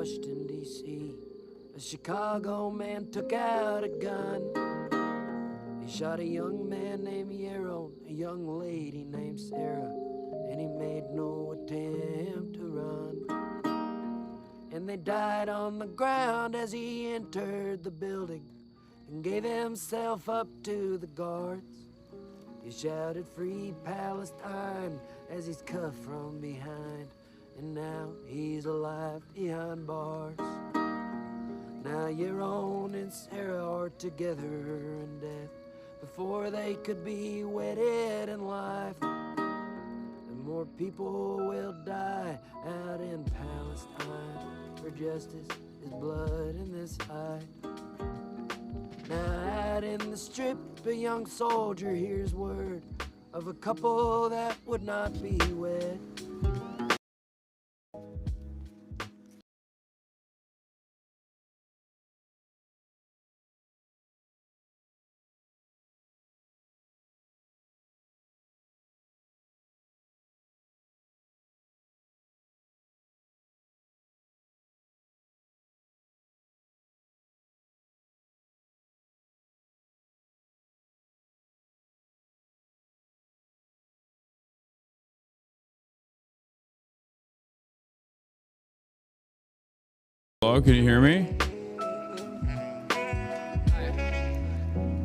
Washington, D.C. A Chicago man took out a gun. He shot a young man named Yarrow, a young lady named Sarah, and he made no attempt to run. And they died on the ground as he entered the building and gave himself up to the guards. He shouted, "Free Palestine," as he's cuffed from behind. And now he's alive behind bars. Now Yaron and Sarah are together in death before they could be wedded in life. And more people will die out in Palestine, for justice is blood in this eye. Now out in the strip, a young soldier hears word of a couple that would not be wed. Hello, can you hear me?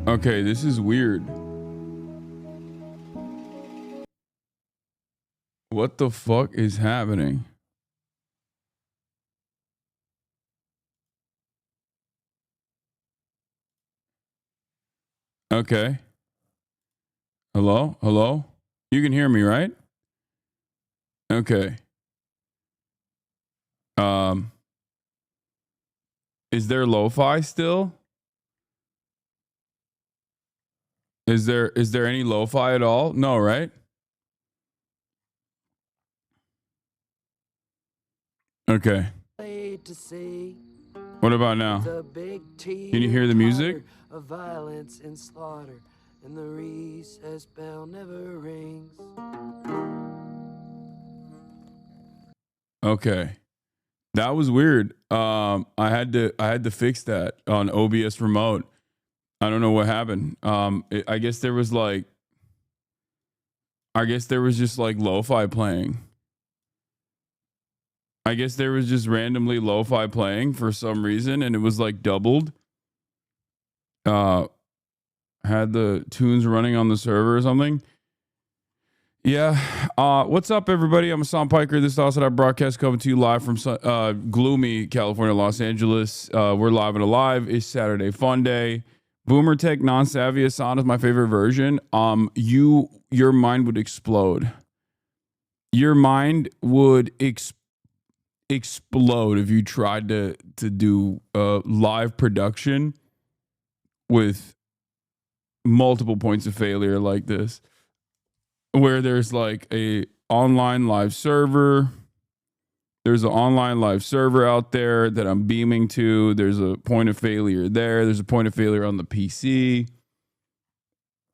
Okay, this is weird. What the fuck is happening? Okay. Hello? Hello? You can hear me, right? Okay. Is there lo-fi still? Is there any lo-fi at all? No, right? Okay. To see What about now? The big Can you hear the music? Of violence and slaughter, and the recess bell never rings. Okay. That was weird. I had to fix that on OBS remote. I don't know what happened. I guess there was just like lo-fi playing. I guess there was just randomly lo-fi playing for some reason, and it was like doubled. Had the tunes running on the server or something. Yeah. What's up, everybody? I'm Hasan Piker. This is HasanAbi broadcast coming to you live from gloomy California, Los Angeles. We're live and alive. It's Saturday Fun Day. Boomer Tech Non-Savvy Hasan is my favorite version. Your mind would explode. Your mind would explode if you tried to do live production with multiple points of failure like this, where there's like a online live server. There's an online live server out there that I'm beaming to. There's a point of failure there. There's a point of failure on the PC.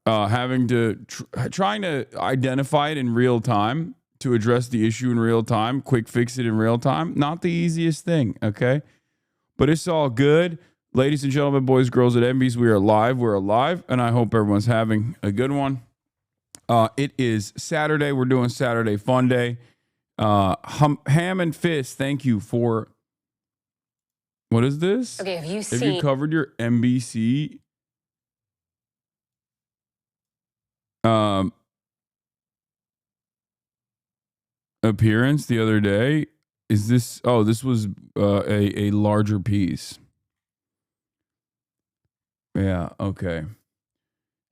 Having to trying to identify it in real time to address the issue in real time, quick fix it in real time. Not the easiest thing, okay? But it's all good. Ladies and gentlemen, boys, girls at MBs, we are live. We're alive, and I hope everyone's having a good one. It is Saturday. We're doing Saturday Fun Day. Ham and Fist, thank you for... What is this? Okay, have you covered your NBC appearance the other day? Is this... Oh, this was a larger piece. Yeah, okay.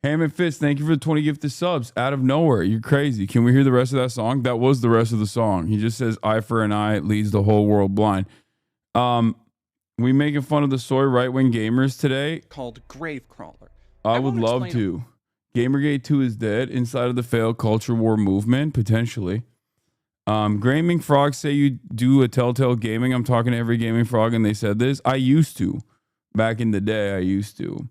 Ham and Fist, thank you for the 20 gifted subs. Out of nowhere, you're crazy. Can we hear the rest of that song? That was the rest of the song. He just says, "Eye for an eye leads the whole world blind." We making fun of the soy right-wing gamers today. Called Gravecrawler. I would love to. Gamergate 2 is dead. Inside of the failed culture war movement, potentially. Gaming Frogs say you do a Telltale Gaming. I'm talking to every Gaming Frog, and they said this. I used to. Back in the day, I used to.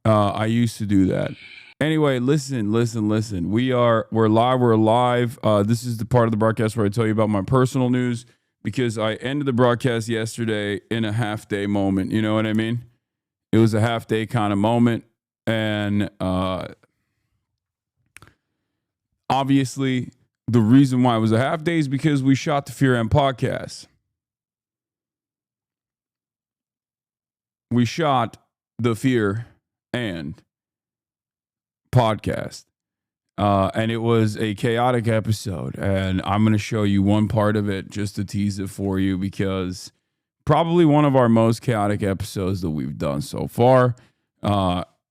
I used to do that. Anyway, listen. We're live. This is the part of the broadcast where I tell you about my personal news, because I ended the broadcast yesterday in a half-day moment. You know what I mean? It was a half-day kind of moment. And obviously, the reason why it was a half-day is because we shot the Fear M podcast. We shot the Fear and podcast, and it was a chaotic episode, and I'm going to show you one part of it just to tease it for you, because probably one of our most chaotic episodes that we've done so far,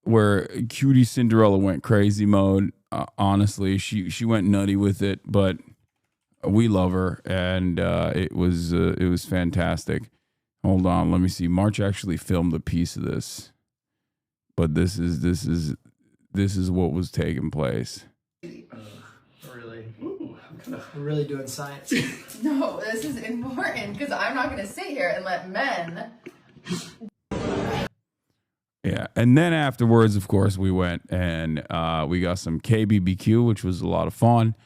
where Cutie Cinderella went crazy mode. Honestly, she went nutty with it, but we love her, and it was fantastic. Hold on, let me see. March actually filmed a piece of this. But this is what was taking place. Really? Ooh, I'm really doing science. No, this is important, because I'm not going to sit here and let men. Yeah, and then afterwards, of course, we went and we got some KBBQ, which was a lot of fun.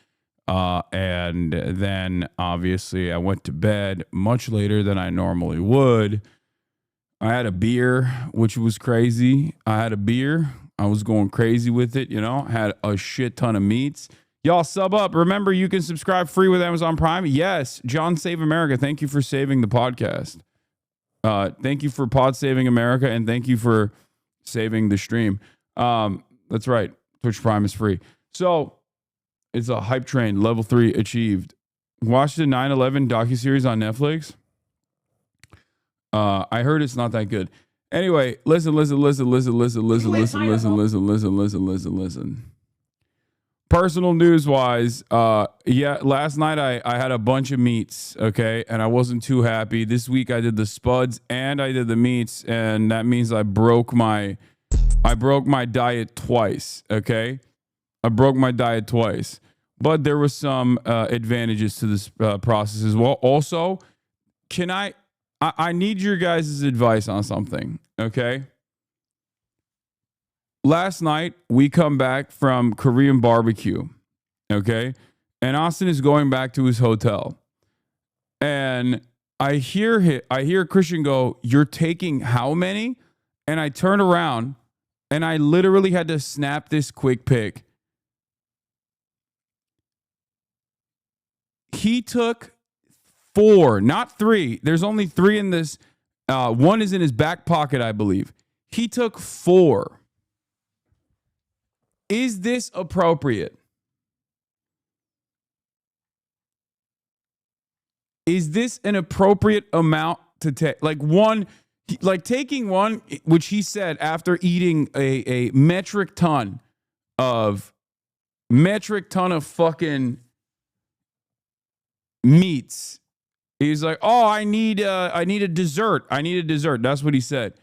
And then, obviously, I went to bed much later than I normally would. I had a beer, which was crazy. I was going crazy with it, you know. Had a shit ton of meats. Y'all sub up. Remember, you can subscribe free with Amazon Prime. Yes, John Save America. Thank you for saving the podcast. Thank you for Pod Saving America, and thank you for saving the stream. That's right. Twitch Prime is free. So it's a hype train. Level 3 achieved. Watch the 9/11 docuseries on Netflix. I heard it's not that good. Anyway, listen. Personal news wise, last night I had a bunch of meats, okay, and I wasn't too happy. This week I did the spuds and I did the meats, and that means I broke my diet twice, okay? I broke my diet twice. But there were some advantages to this process as well. Also, I need your guys' advice on something, okay? Last night, we come back from Korean barbecue, okay? And Austin is going back to his hotel. And I hear Christian go, "You're taking how many?" And I turn around and I literally had to snap this quick pic. He took 4, not 3. There's only 3 in this. One is in his back pocket, I believe. He took 4. Is this appropriate? Is this an appropriate amount to take? Like taking one, which he said after eating a metric ton of fucking meats. He's like, "Oh, I need a dessert. I need a dessert." That's what he said.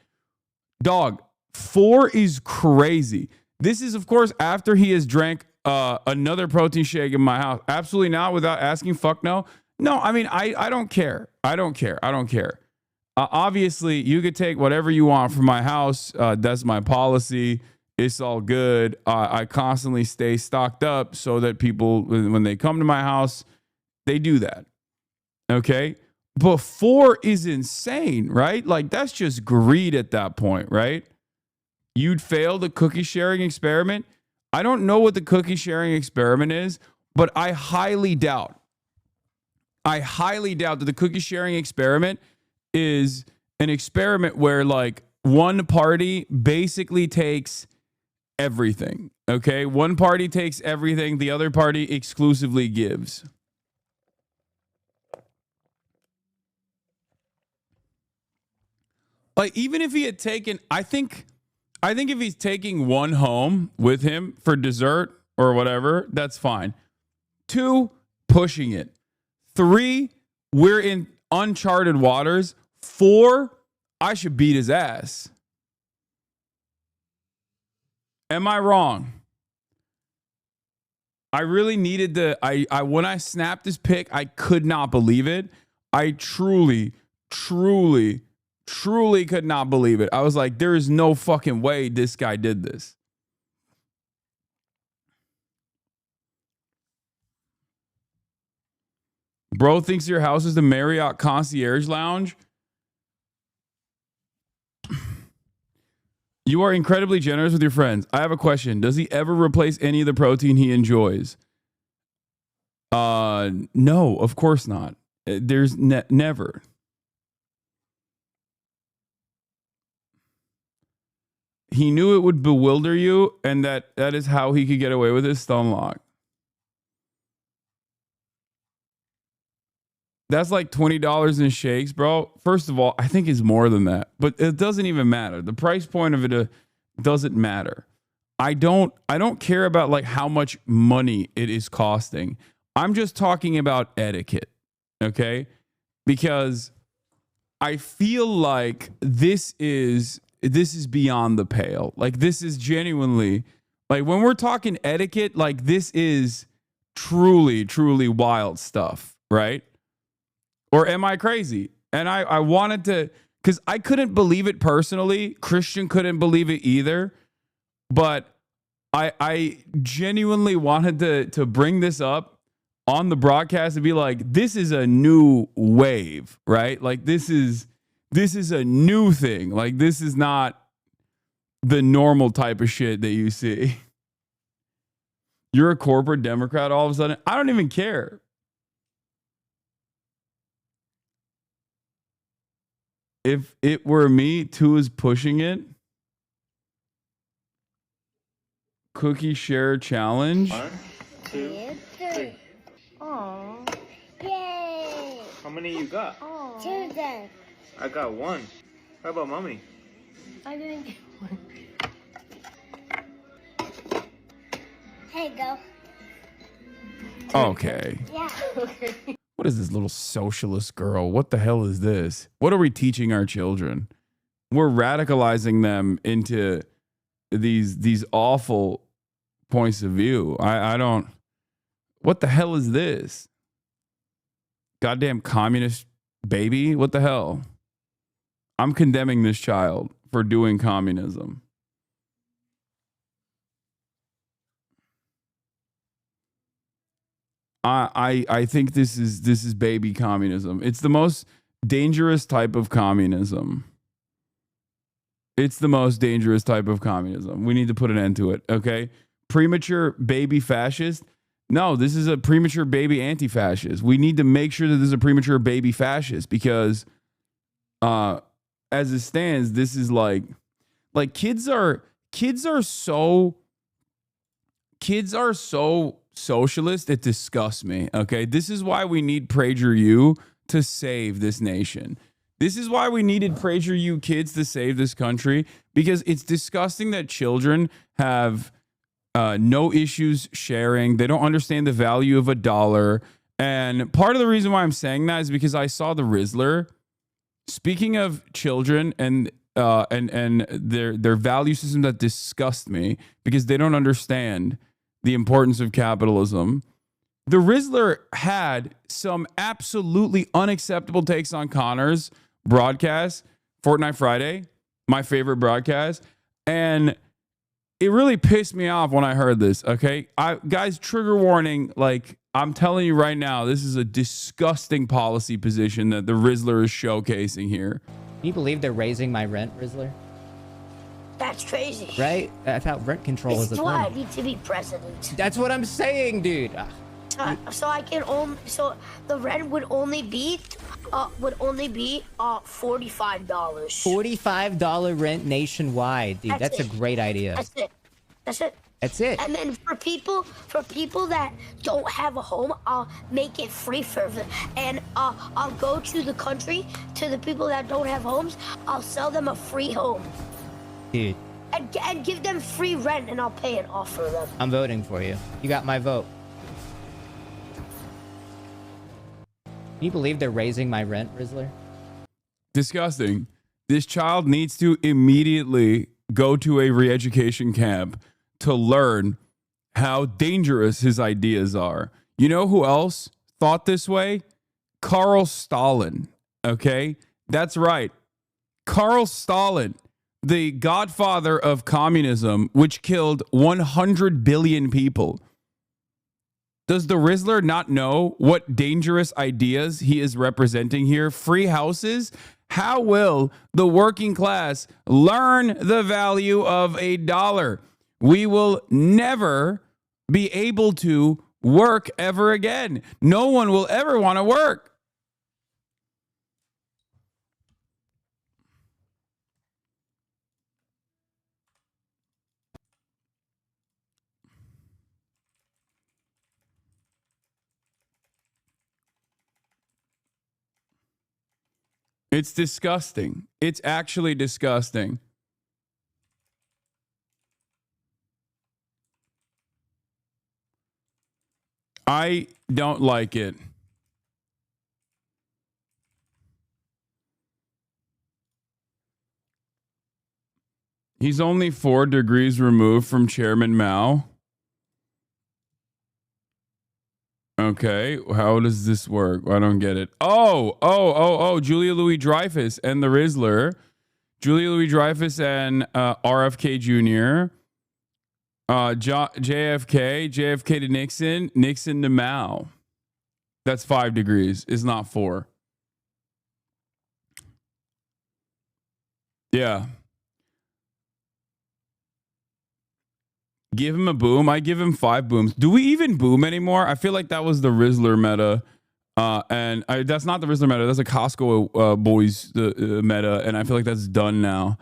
Dog, 4 is crazy. This is, of course, after he has drank another protein shake in my house. Absolutely not, without asking. Fuck no. No, I mean, I don't care. I don't care. Obviously, you could take whatever you want from my house. That's my policy. It's all good. I constantly stay stocked up so that people, when they come to my house, they do that. Okay? But 4 is insane, right? Like, that's just greed at that point, right? You'd fail the cookie sharing experiment. I don't know what the cookie sharing experiment is, but I highly doubt that the cookie sharing experiment is an experiment where like one party basically takes everything. Okay? One party takes everything, the other party exclusively gives. Like, even if he had taken, I think if he's taking 1 home with him for dessert or whatever, that's fine. 2, pushing it. 3, we're in uncharted waters. 4, I should beat his ass. Am I wrong? I really needed when I snapped this pic, I could not believe it. I truly could not believe it. I was like, there is no fucking way this guy did this. Bro thinks your house is the Marriott Concierge Lounge. You are incredibly generous with your friends. I have a question. Does he ever replace any of the protein he enjoys? No, of course not. There's never. He knew it would bewilder you, and that is how he could get away with his stone lock. That's like $20 in shakes, bro. First of all, I think it's more than that, but it doesn't even matter. The price point of it doesn't matter. I don't care about like how much money it is costing. I'm just talking about etiquette, okay? Because I feel like this is beyond the pale. Like, this is genuinely, like, when we're talking etiquette, like, this is truly wild stuff, right? Or am I crazy? And I wanted to, because I couldn't believe it personally. Christian couldn't believe it either. But I genuinely wanted to bring this up on the broadcast and be like, this is a new wave, right? Like, this is a new thing. Like, this is not the normal type of shit that you see. You're a corporate Democrat all of a sudden. I don't even care. If it were me, 2 is pushing it. Cookie share challenge. 1, 2, 3. Aww. Yay! How many you got? Aww. 2 then. I got 1. How about mommy? I didn't get one. Here you go. Okay. Yeah. Okay. What is this little socialist girl? What the hell is this? What are we teaching our children? We're radicalizing them into these awful points of view. I don't. What the hell is this? Goddamn communist baby? What the hell? I'm condemning this child for doing communism. I think this is baby communism. It's the most dangerous type of communism. It's the most dangerous type of communism. We need to put an end to it, okay? Premature baby fascist. No, this is a premature baby anti-fascist. We need to make sure that this is a premature baby fascist because as it stands, this is like kids are so socialist, it disgusts me, okay? This is why we need PragerU to save this nation. This is why we needed PragerU kids to save this country, because it's disgusting that children have no issues sharing. They don't understand the value of $1. And part of the reason why I'm saying that is because I saw the Rizzler. Speaking of children and their value system that disgust me because they don't understand the importance of capitalism. The Rizzler had some absolutely unacceptable takes on Connor's broadcast, Fortnite Friday, my favorite broadcast. And it really pissed me off when I heard this, okay? Guys, trigger warning, like, I'm telling you right now, this is a disgusting policy position that the Rizzler is showcasing here. Can you believe they're raising my rent, Rizzler? That's crazy. Right? I thought rent control This was is a why I thing. need to be president. That's what I'm saying, dude. So I can only, so the rent would only be $45. $45 rent nationwide, dude. That's a great idea. That's it. That's it. That's it. And then for people that don't have a home, I'll make it free for them. And I'll go to the country, to the people that don't have homes, I'll sell them a free home. Dude, And give them free rent, and I'll pay it off for them. I'm voting for you. You got my vote. Can you believe they're raising my rent, Rizzler? Disgusting. This child needs to immediately go to a re-education camp to learn how dangerous his ideas are. You know who else thought this way? Carl Stalin. Okay? That's right. Carl Stalin, the godfather of communism, which killed 100 billion people. Does the Rizzler not know what dangerous ideas he is representing here? Free houses? How will the working class learn the value of $1? We will never be able to work ever again. No one will ever want to work. It's disgusting. It's actually disgusting. I don't like it. He's only 4 degrees removed from Chairman Mao. Okay, how does this work? I don't get it. Oh, Julia Louis-Dreyfus and the Rizzler. Julia Louis-Dreyfus and RFK Jr. JFK to Nixon, Nixon to Mao. That's 5 degrees. It's not 4. Yeah. Give him a boom. I give him 5 booms. Do we even boom anymore? I feel like that was the Rizzler meta. That's not the Rizzler meta. That's a Costco boys meta. And I feel like that's done now.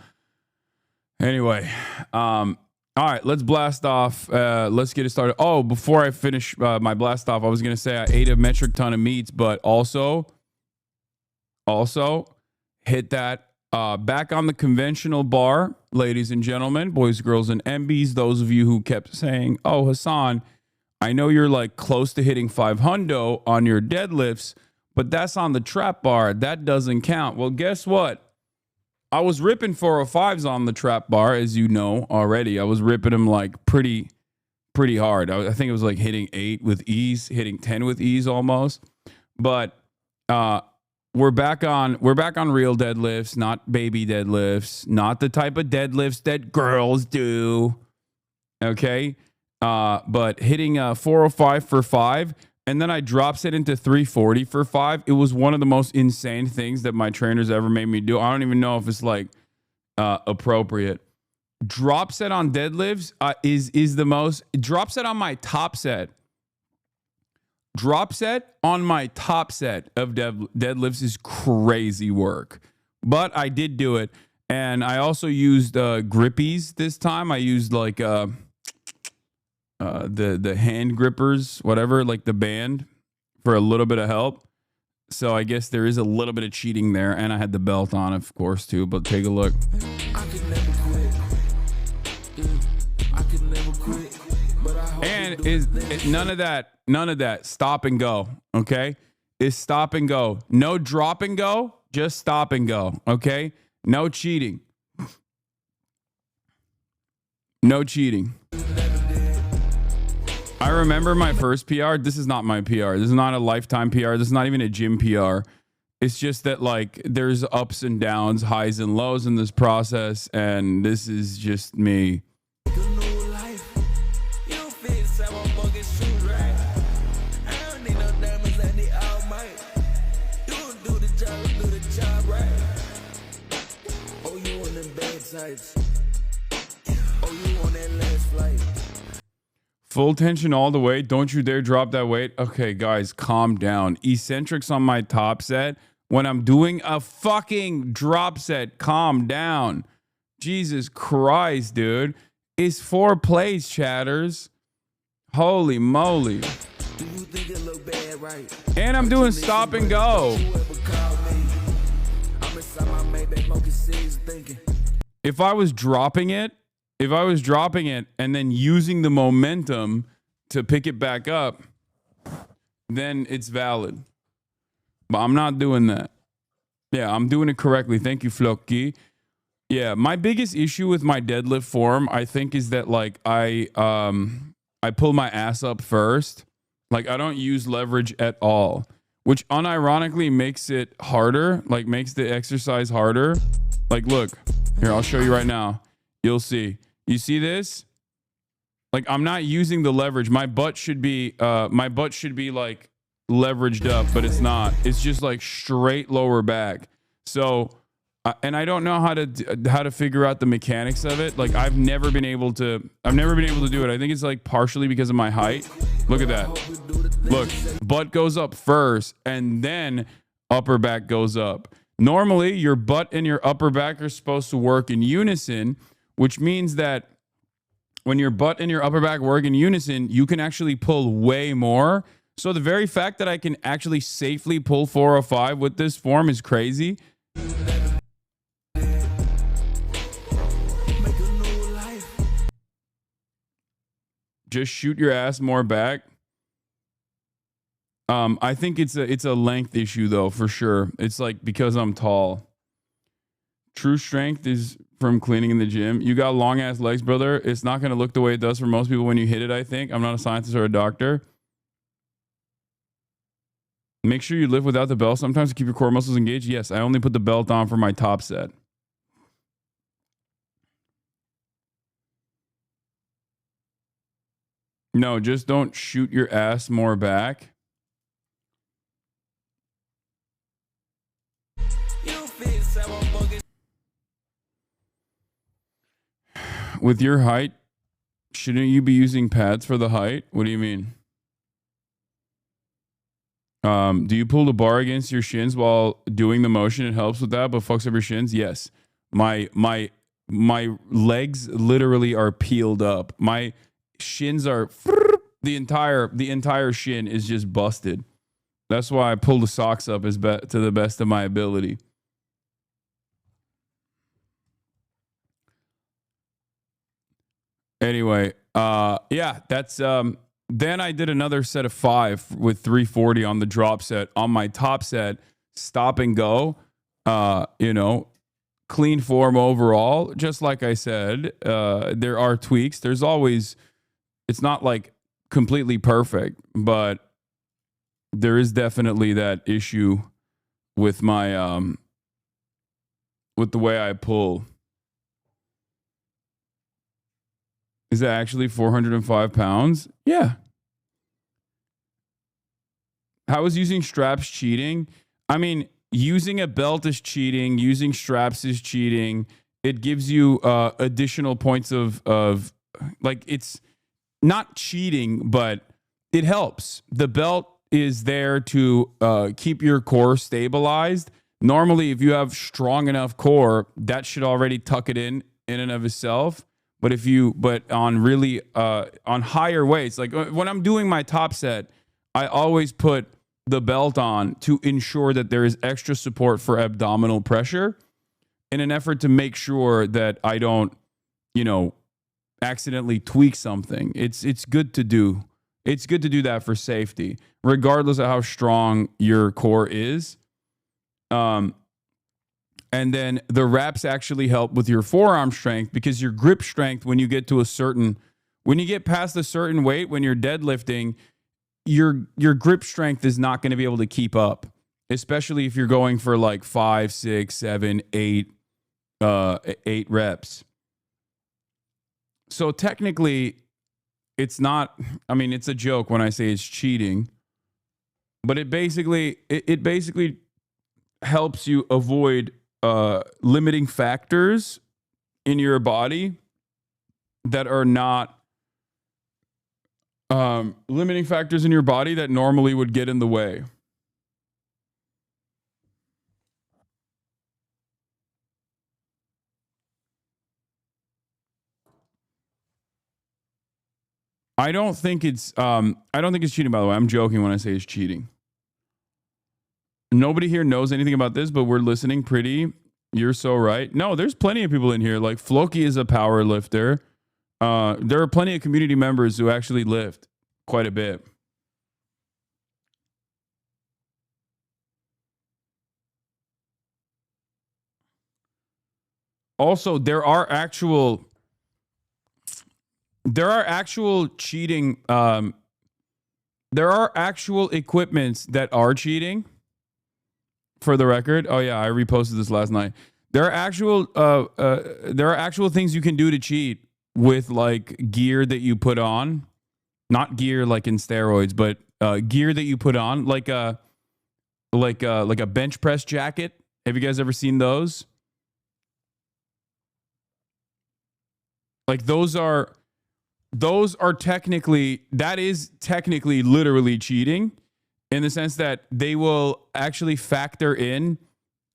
Anyway. All right, let's blast off. Let's get it started. Oh, before I finish my blast off, I was going to say I ate a metric ton of meats, but also hit that back on the conventional bar, ladies and gentlemen, boys, girls, and MBs. Those of you who kept saying, oh, Hasan, I know you're like close to hitting 500 on your deadlifts, but that's on the trap bar. That doesn't count. Well, guess what? I was ripping 405s on the trap bar, as you know already. I was ripping them like pretty hard. I think it was like hitting 8 with ease, hitting 10 with ease almost. But we're back on real deadlifts, not baby deadlifts, not the type of deadlifts that girls do. Okay. But hitting 405 for 5, and then I drops it into 340 for 5. It was one of the most insane things that my trainers ever made me do. I don't even know if it's like appropriate. Drop set on deadlifts is the most. Drop set on my top set. Drop set on my top set of deadlifts is crazy work, but I did do it, and I also used grippies this time. I used like the hand grippers, whatever, like the band, for a little bit of help. So I guess there is a little bit of cheating there, and I had the belt on, of course, too. But take a look. And none of that stop and go. Okay, it's stop and go. No drop and go, just stop and go. Okay, no cheating. No cheating. I remember my first PR. This is not my PR. This is not a lifetime PR. This is not even a gym PR. It's just that, like, there's ups and downs, highs and lows in this process, and this is just me. Full tension all the way. Don't you dare drop that weight. Okay, guys, calm down. Eccentrics on my top set. When I'm doing a fucking drop set, calm down. Jesus Christ, dude. It's 4 plays, chatters. Holy moly. And I'm doing stop and go. If I was dropping it and then using the momentum to pick it back up, then it's valid. But I'm not doing that. Yeah, I'm doing it correctly. Thank you, Floki. Yeah, my biggest issue with my deadlift form, I think, is that, like, I pull my ass up first. Like, I don't use leverage at all, which unironically makes it harder, like makes the exercise harder. Like, look, here, I'll show you right now. You'll see. You see this? Like, I'm not using the leverage. My butt should be like leveraged up, but it's not. It's just like straight lower back. So, and I don't know how to figure out the mechanics of it. Like, I've never been able to do it. I think it's like partially because of my height. Look at that. Look, butt goes up first and then upper back goes up. Normally, your butt and your upper back are supposed to work in unison, which means that when your butt and your upper back work in unison, you can actually pull way more. So the very fact that I can actually safely pull 405 with this form is crazy. Just shoot your ass more back. I think it's a length issue though, for sure. It's like because I'm tall. True strength is from cleaning in the gym. You got long ass legs, brother. It's not going to look the way it does for most people when you hit it, I think. I'm not a scientist or a doctor. Make sure you lift without the belt sometimes to keep your core muscles engaged. Yes, I only put the belt on for my top set. No, just don't shoot your ass more back. With your height, shouldn't you be using pads for the height? What do you mean? Do you pull the bar against your shins while doing the motion? It helps with that, but fucks up your shins? Yes. My legs literally are peeled up. My shins are the entire shin is just busted. That's why I pull the socks up to the best of my ability. Anyway, yeah, that's then I did another set of 5 with 340 on the drop set. On my top set, stop and go, you know, clean form overall. Just like I said, there are tweaks. There's always, it's not like completely perfect, but there is definitely that issue with my with the way I pull. Is that actually 405 pounds? Yeah. How is using straps cheating? I mean, using a belt is cheating. Using straps is cheating. It gives you additional points of like, it's not cheating, but it helps. The belt is there to keep your core stabilized. Normally, if you have strong enough core, that should already tuck it in and of itself. But on really on higher weights, like when I'm doing my top set, I always put the belt on to ensure that there is extra support for abdominal pressure in an effort to make sure that I don't, accidentally tweak something. It's good to do. It's good to do that for safety, regardless of how strong your core is. And then the reps actually help with your forearm strength, because your grip strength, when you get past a certain weight, when you're deadlifting, your grip strength is not going to be able to keep up, especially if you're going for like 5, 6, 7, 8 reps. So technically, it's not, it's a joke when I say it's cheating, but it basically helps you avoid limiting factors in your body that are not limiting factors in your body that normally would get in the way. I don't think it's cheating, by the way. I'm joking when I say it's cheating. Nobody here knows anything about this, but we're listening pretty. You're so right. No, there's plenty of people in here. Like Floki is a power lifter. There are plenty of community members who actually lift quite a bit. Also, there are actual cheating. There are actual equipments that are cheating. For the record, oh yeah, I reposted this last night. There are actual things you can do to cheat with like gear that you put on, not gear like in steroids, but gear that you put on, like a bench press jacket. Have you guys ever seen those? Like those are technically literally cheating, in the sense that they will actually factor in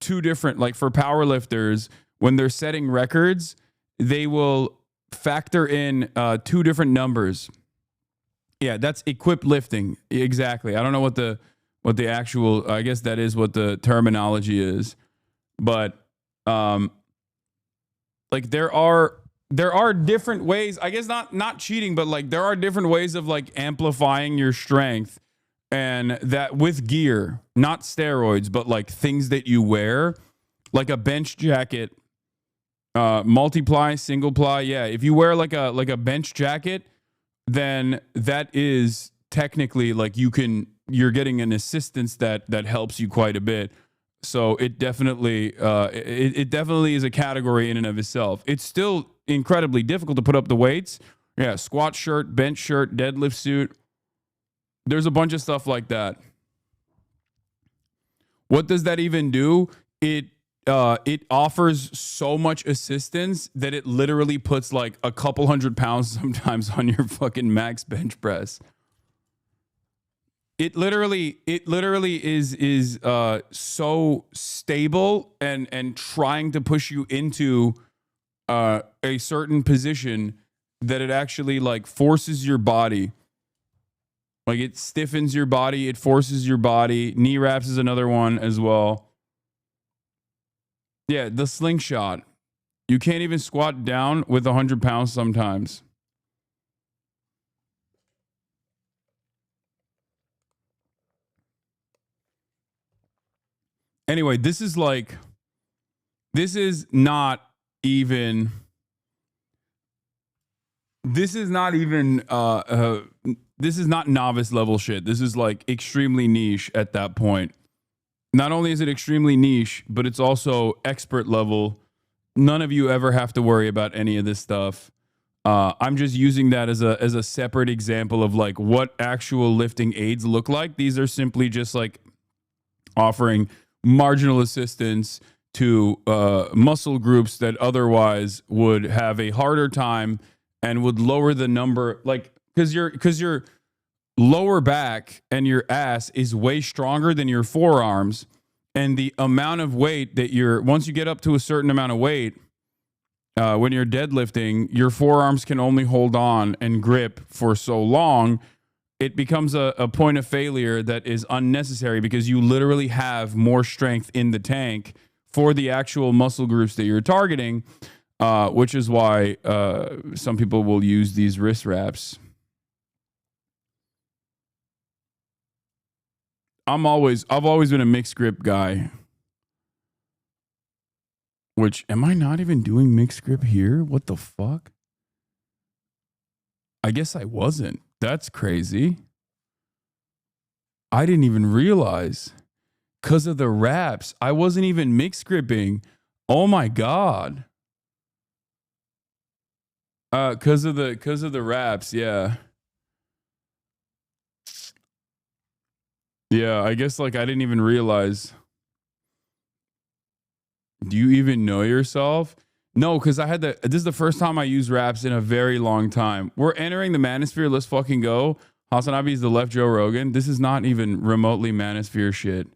two different, like for power lifters, when they're setting records, they will factor in two different numbers. Yeah, that's equipped lifting. Exactly. I don't know what the actual, I guess that is what the terminology is. But like there are different ways, I guess not cheating, but like there are different ways of like amplifying your strength. And that with gear, not steroids, but like things that you wear, like a bench jacket, multiply, single ply. Yeah, if you wear like a bench jacket, then that is technically like you're getting an assistance that helps you quite a bit. So it definitely it definitely is a category in and of itself. It's still incredibly difficult to put up the weights. Yeah, squat shirt, bench shirt, deadlift suit. There's a bunch of stuff like that. What does that even do? It offers so much assistance that it literally puts like a couple 100 pounds sometimes on your fucking max bench press. It literally is so stable and trying to push you into a certain position that it actually like forces your body. Like it stiffens your body, it forces your body. Knee wraps is another one as well. Yeah, the slingshot. You can't even squat down with 100 pounds sometimes. Anyway, this is not novice level shit. This is like extremely niche at that point. Not only is it extremely niche, but it's also expert level. None of you ever have to worry about any of this stuff. I'm just using that as a separate example of like what actual lifting aids look like. These are simply just like offering marginal assistance to muscle groups that otherwise would have a harder time and would lower the number, like because your lower back and your ass is way stronger than your forearms, and the amount of weight that once you get up to a certain amount of weight, when you're deadlifting, your forearms can only hold on and grip for so long. It becomes a point of failure that is unnecessary because you literally have more strength in the tank for the actual muscle groups that you're targeting, which is why some people will use these wrist wraps. I've always been a mixed grip guy. Which, am I not even doing mixed grip here? What the fuck? I guess I wasn't. That's crazy. I didn't even realize. Because of the wraps, I wasn't even mixed gripping. Oh my God. Because of the wraps, yeah. Yeah, I guess like I didn't even realize. Do you even know yourself? No, because this is the first time I use wraps in a very long time. We're entering the manosphere. Let's fucking go. HasanAbi is the left Joe Rogan. This is not even remotely manosphere shit.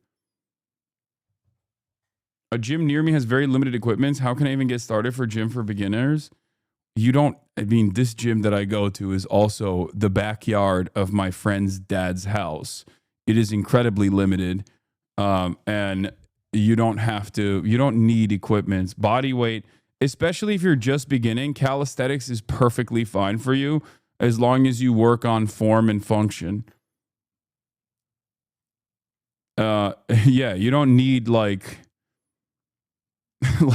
A gym near me has very limited equipment. How can I even get started for gym for beginners? This gym that I go to is also the backyard of my friend's dad's house. It is incredibly limited. And you don't need equipment. Body weight, especially if you're just beginning, calisthenics is perfectly fine for you as long as you work on form and function. Yeah, you don't need like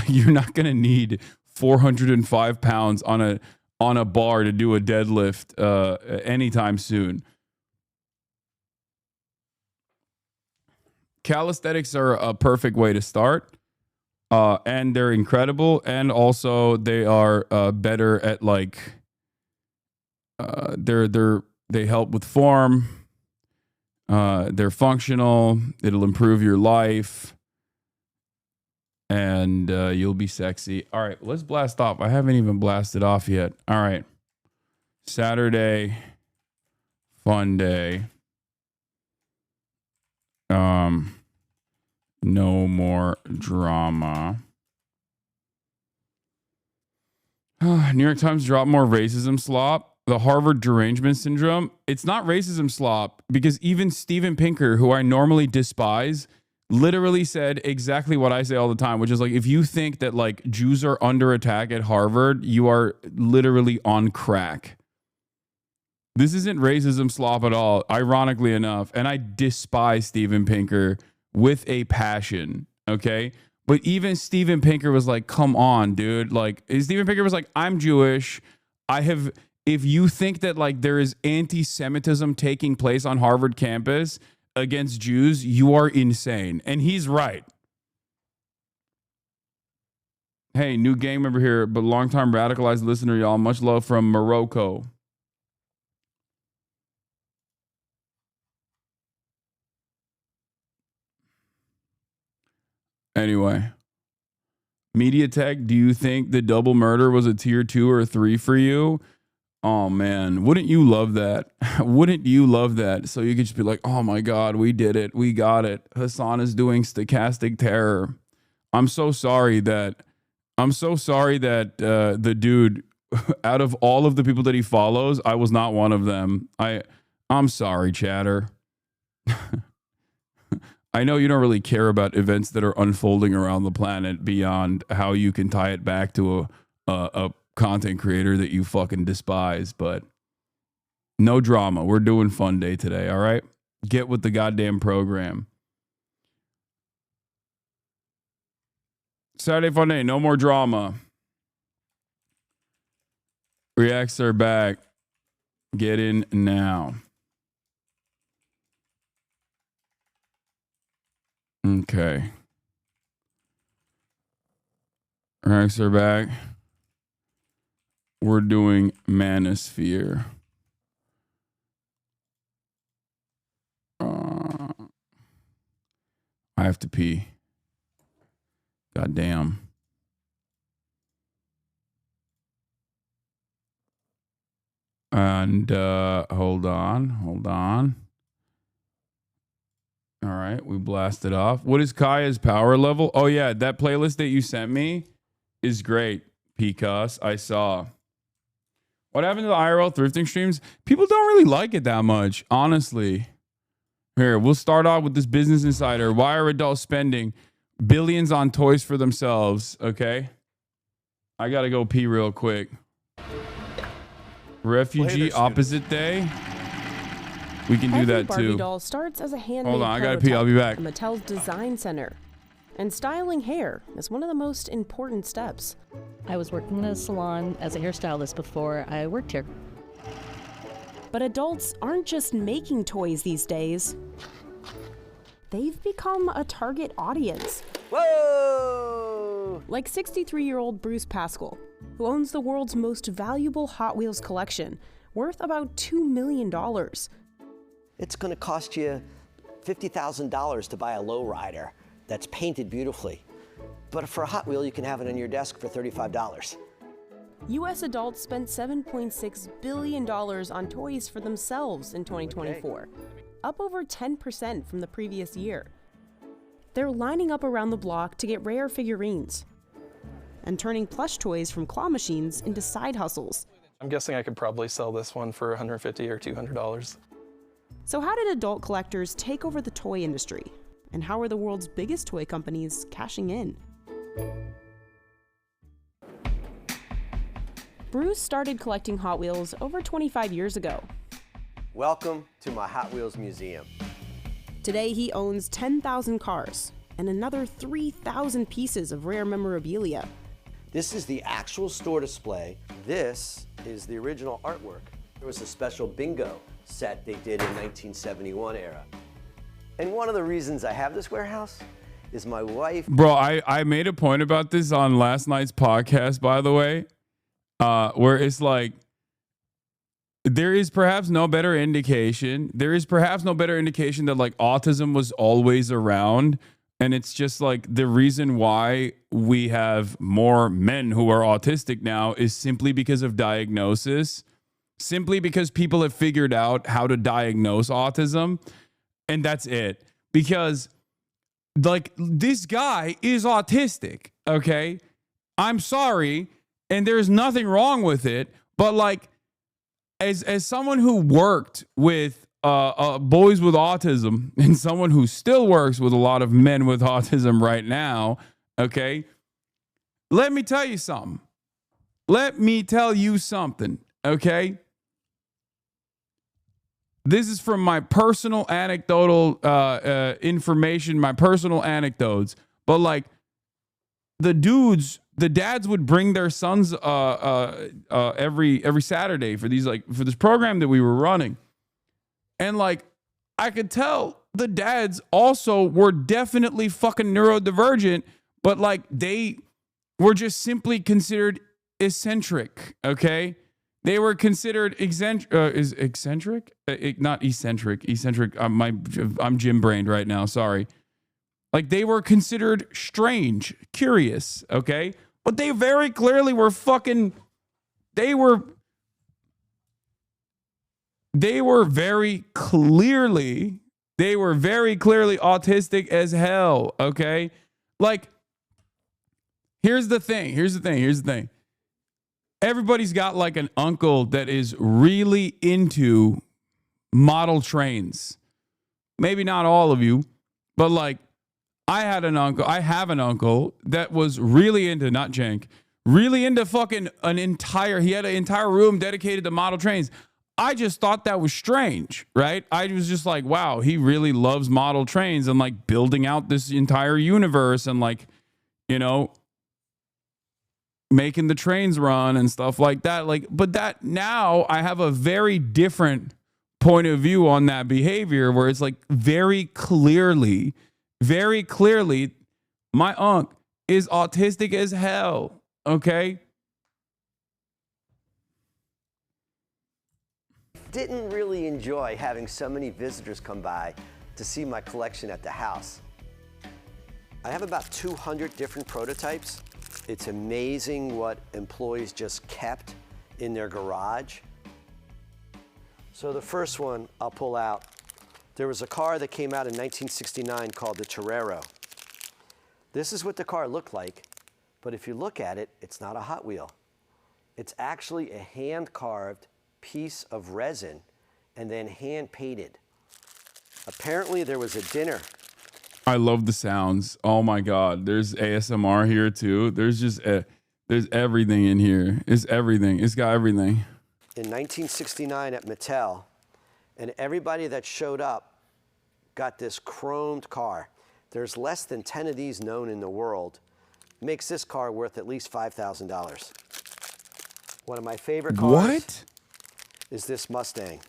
you're not gonna need 405 pounds on a bar to do a deadlift anytime soon. Calisthenics are a perfect way to start, and they're incredible, and also they are better at like they help with form. They're functional. It'll improve your life, and you'll be sexy. All right, let's blast off. I haven't even blasted off yet. All right, Saturday, fun day. No more drama. New York Times dropped more racism slop. The Harvard derangement syndrome. It's not racism slop because even Steven Pinker, who I normally despise, literally said exactly what I say all the time, which is like, if you think that like Jews are under attack at Harvard, you are literally on crack. This isn't racism slop at all, ironically enough. And I despise Steven Pinker with a passion, okay? But even Steven Pinker was like, come on, dude. Like, Steven Pinker was like, I'm Jewish. If you think that like there is anti-Semitism taking place on Harvard campus against Jews, you are insane. And he's right. Hey, new gang member here, but longtime radicalized listener, y'all. Much love from Morocco. Anyway, MediaTek, do you think the double murder was a tier 2 or 3 for you? Oh man, wouldn't you love that? Wouldn't you love that? So you could just be like, oh my God, we did it. We got it. Hasan is doing stochastic terror. I'm so sorry that the dude, out of all of the people that he follows, I was not one of them. I'm sorry, chatter. I know you don't really care about events that are unfolding around the planet beyond how you can tie it back to a content creator that you fucking despise, but no drama. We're doing fun day today, all right? Get with the goddamn program. Saturday fun day, no more drama. Reacts are back. Get in now. Okay. Rex are back. We're doing Manosphere. I have to pee. God damn. And hold on. All right, we blasted off. What is Kaya's power level? Oh yeah, that playlist that you sent me is great, Picas. I saw. What happened to the IRL thrifting streams? People don't really like it that much, honestly. Here, we'll start off with this Business Insider. Why are adults spending billions on toys for themselves? Okay. I got to go pee real quick. Refugee opposite day. We can do that Barbie too. Doll starts as a handmade Hold on, I got to pee. I'll be back. at Mattel's design center. And styling hair is one of the most important steps. I was working in a salon as a hairstylist before I worked here. But adults aren't just making toys these days. They've become a target audience. Whoa! Like 63-year-old Bruce Pascal, who owns the world's most valuable Hot Wheels collection, worth about $2 million. It's going to cost you $50,000 to buy a lowrider that's painted beautifully. But for a Hot Wheel, you can have it on your desk for $35. U.S. adults spent $7.6 billion on toys for themselves in 2024, up over 10% from the previous year. They're lining up around the block to get rare figurines and turning plush toys from claw machines into side hustles. I'm guessing I could probably sell this one for $150 or $200. So how did adult collectors take over the toy industry? And how are the world's biggest toy companies cashing in? Bruce started collecting Hot Wheels over 25 years ago. Welcome to my Hot Wheels museum. Today, he owns 10,000 cars and another 3,000 pieces of rare memorabilia. This is the actual store display. This is the original artwork. There was a special bingo set they did in 1971 era. And one of the reasons I have this warehouse is my wife. Bro, I made a point about this on last night's podcast, by the way, where it's like, there is perhaps no better indication. There is perhaps no better indication that like autism was always around. And it's just like the reason why we have more men who are autistic now is simply because of diagnosis, simply because people have figured out how to diagnose autism. And that's it. Because like this guy is autistic. Okay. I'm sorry. And there's nothing wrong with it. But like, as someone who worked with boys with autism and someone who still works with a lot of men with autism right now, okay, let me tell you something. Okay? This is from my personal anecdotal information, my personal anecdotes. But like the dads would bring their sons every Saturday for this program that we were running. And like I could tell the dads also were definitely fucking neurodivergent, but like they were just simply considered eccentric, okay? They were considered eccentric? Not eccentric. Eccentric. I'm Jim brained right now. Sorry. Like they were considered strange, curious, okay? But they very clearly were they were very clearly autistic as hell, okay? Like, here's the thing. Everybody's got like an uncle that is really into model trains. Maybe not all of you, but like, I have an uncle that was really into, not Jank, really into fucking he had an entire room dedicated to model trains. I just thought that was strange, right? I was just like, wow, he really loves model trains and like building out this entire universe and like, you know, making the trains run and stuff like that. Like, but that now I have a very different point of view on that behavior where it's like very clearly very clearly, my unc is autistic as hell. Okay. Didn't really enjoy having so many visitors come by to see my collection at the house. I have about 200 different prototypes. It's amazing what employees just kept in their garage. So the first one I'll pull out, there was a car that came out in 1969 called the Torero. This is what the car looked like, but if you look at it, it's not a Hot Wheel. It's actually a hand-carved piece of resin and then hand-painted. Apparently there was a dinner. I love the sounds. Oh my God. There's ASMR here too. There's just, there's everything in here. It's everything. It's got everything. In 1969 at Mattel, and everybody that showed up got this chromed car. There's less than 10 of these known in the world. Makes this car worth at least $5,000. One of my favorite cars is this Mustang.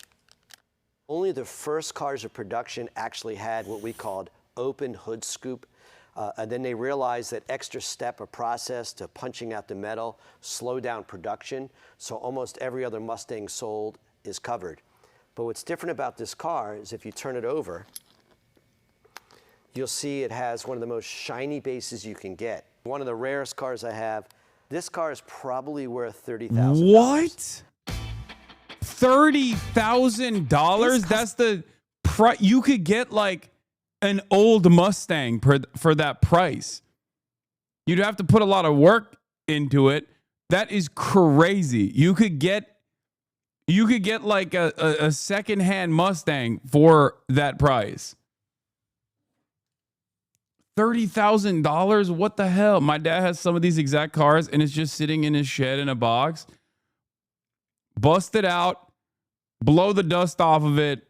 Only the first cars of production actually had what we called open hood scoop. And then they realized that extra step of process to punching out the metal slowed down production. So almost every other Mustang sold is covered. But what's different about this car is if you turn it over, you'll see it has one of the most shiny bases you can get. One of the rarest cars I have. This car is probably worth $30,000. What? $30,000? That's the price. You could get like an old Mustang for that price. You'd have to put a lot of work into it. That is crazy. You could get like a secondhand Mustang for that price. $30,000? What the hell? My dad has some of these exact cars and it's just sitting in his shed in a box. Bust it out, blow the dust off of it,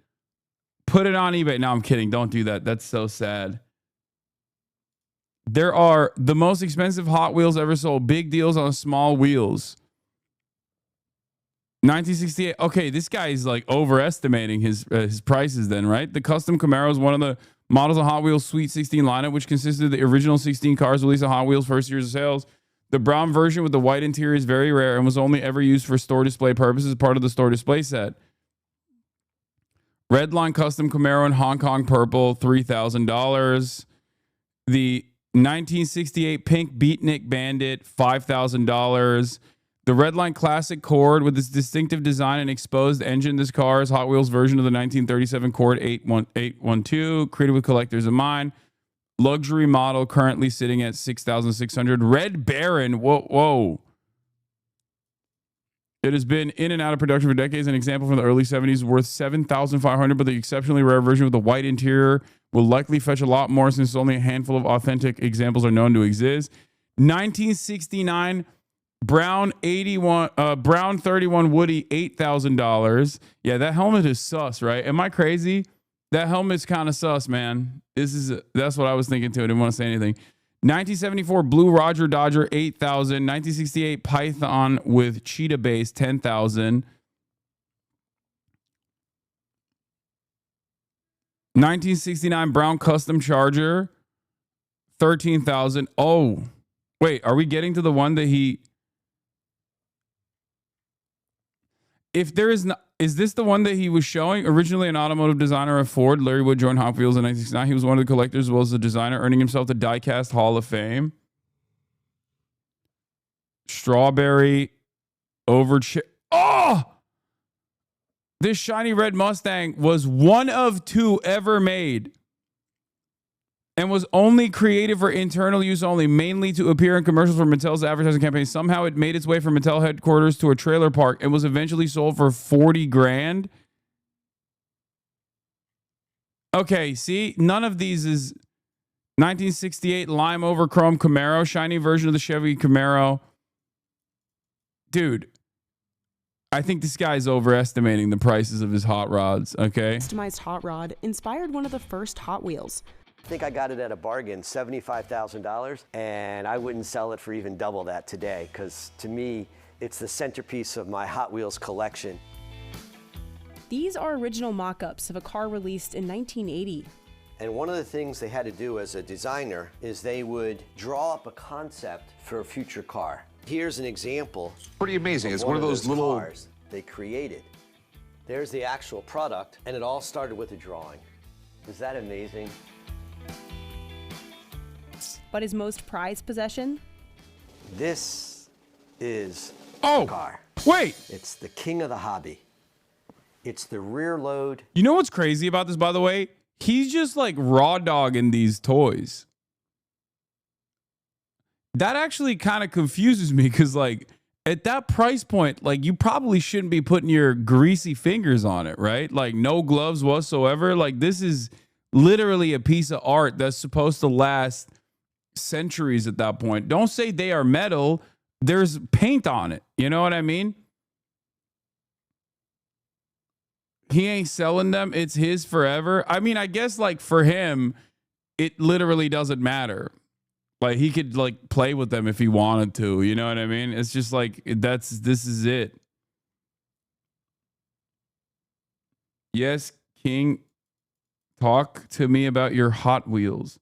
put it on eBay. No, I'm kidding. Don't do that. That's so sad. There are the most expensive Hot Wheels ever sold. Big deals on small wheels. 1968. Okay, this guy is like overestimating his prices then, right? The custom Camaro is one of the models of Hot Wheels Sweet 16 lineup, which consisted of the original 16 cars released on Hot Wheels' first years of sales. The brown version with the white interior is very rare and was only ever used for store display purposes, part of the store display set. Redline custom Camaro in Hong Kong purple, $3,000. The 1968 pink Beatnik Bandit, $5,000. The Redline Classic Cord with its distinctive design and exposed engine. This car is Hot Wheels version of the 1937 Cord 812, created with collectors in mind. Luxury model currently sitting at $6,600. Red Baron, whoa. It has been in and out of production for decades. An example from the early 70s worth $7,500, but the exceptionally rare version with the white interior will likely fetch a lot more since only a handful of authentic examples are known to exist. 1969 Brown 31 Woody, $8,000. Yeah, that helmet is sus, right? Am I crazy? That helmet's kind of sus, man. That's what I was thinking too. I didn't want to say anything. 1974 Blue Roger Dodger, $8,000. 1968 Python with cheetah base, $10,000. 1969 Brown Custom Charger, $13,000. Oh, wait, are we getting to the one that he? If there is not, is this the one that he was showing? Originally an automotive designer at Ford, Larry Wood joined Hot Wheels in 1969. He was one of the collectors as well as the designer, earning himself the Diecast Hall of Fame. Strawberry Oh! This shiny red Mustang was one of two ever made and was only created for internal use only, mainly to appear in commercials for Mattel's advertising campaign. Somehow it made its way from Mattel headquarters to a trailer park and was eventually sold for $40 grand. Okay, see, none of these is 1968 lime over chrome Camaro, shiny version of the Chevy Camaro. Dude, I think this guy's overestimating the prices of his hot rods, okay? Customized hot rod inspired one of the first Hot Wheels. I think I got it at a bargain, $75,000, and I wouldn't sell it for even double that today, because to me, it's the centerpiece of my Hot Wheels collection. These are original mock-ups of a car released in 1980. And one of the things they had to do as a designer is they would draw up a concept for a future car. Here's an example. Pretty amazing. It's one of those little cars they created. There's the actual product, and it all started with a drawing. Is that amazing? But his most prized possession? This is Oh, the car. wait. It's the king of the hobby. It's the rear load. You know what's crazy about this, by the way? He's just like raw dogging these toys. That actually kind of confuses me because, like, at that price point, like, you probably shouldn't be putting your greasy fingers on it, right? Like, no gloves whatsoever. Like, this is literally a piece of art that's supposed to last centuries at that point. Don't say they are metal. There's paint on it. You know what I mean? He ain't selling them. It's his forever. I mean, I guess, like, for him, it literally doesn't matter. Like, he could, like, play with them if he wanted to. You know what I mean? It's just like, this is it. Yes, King, talk to me about your Hot Wheels.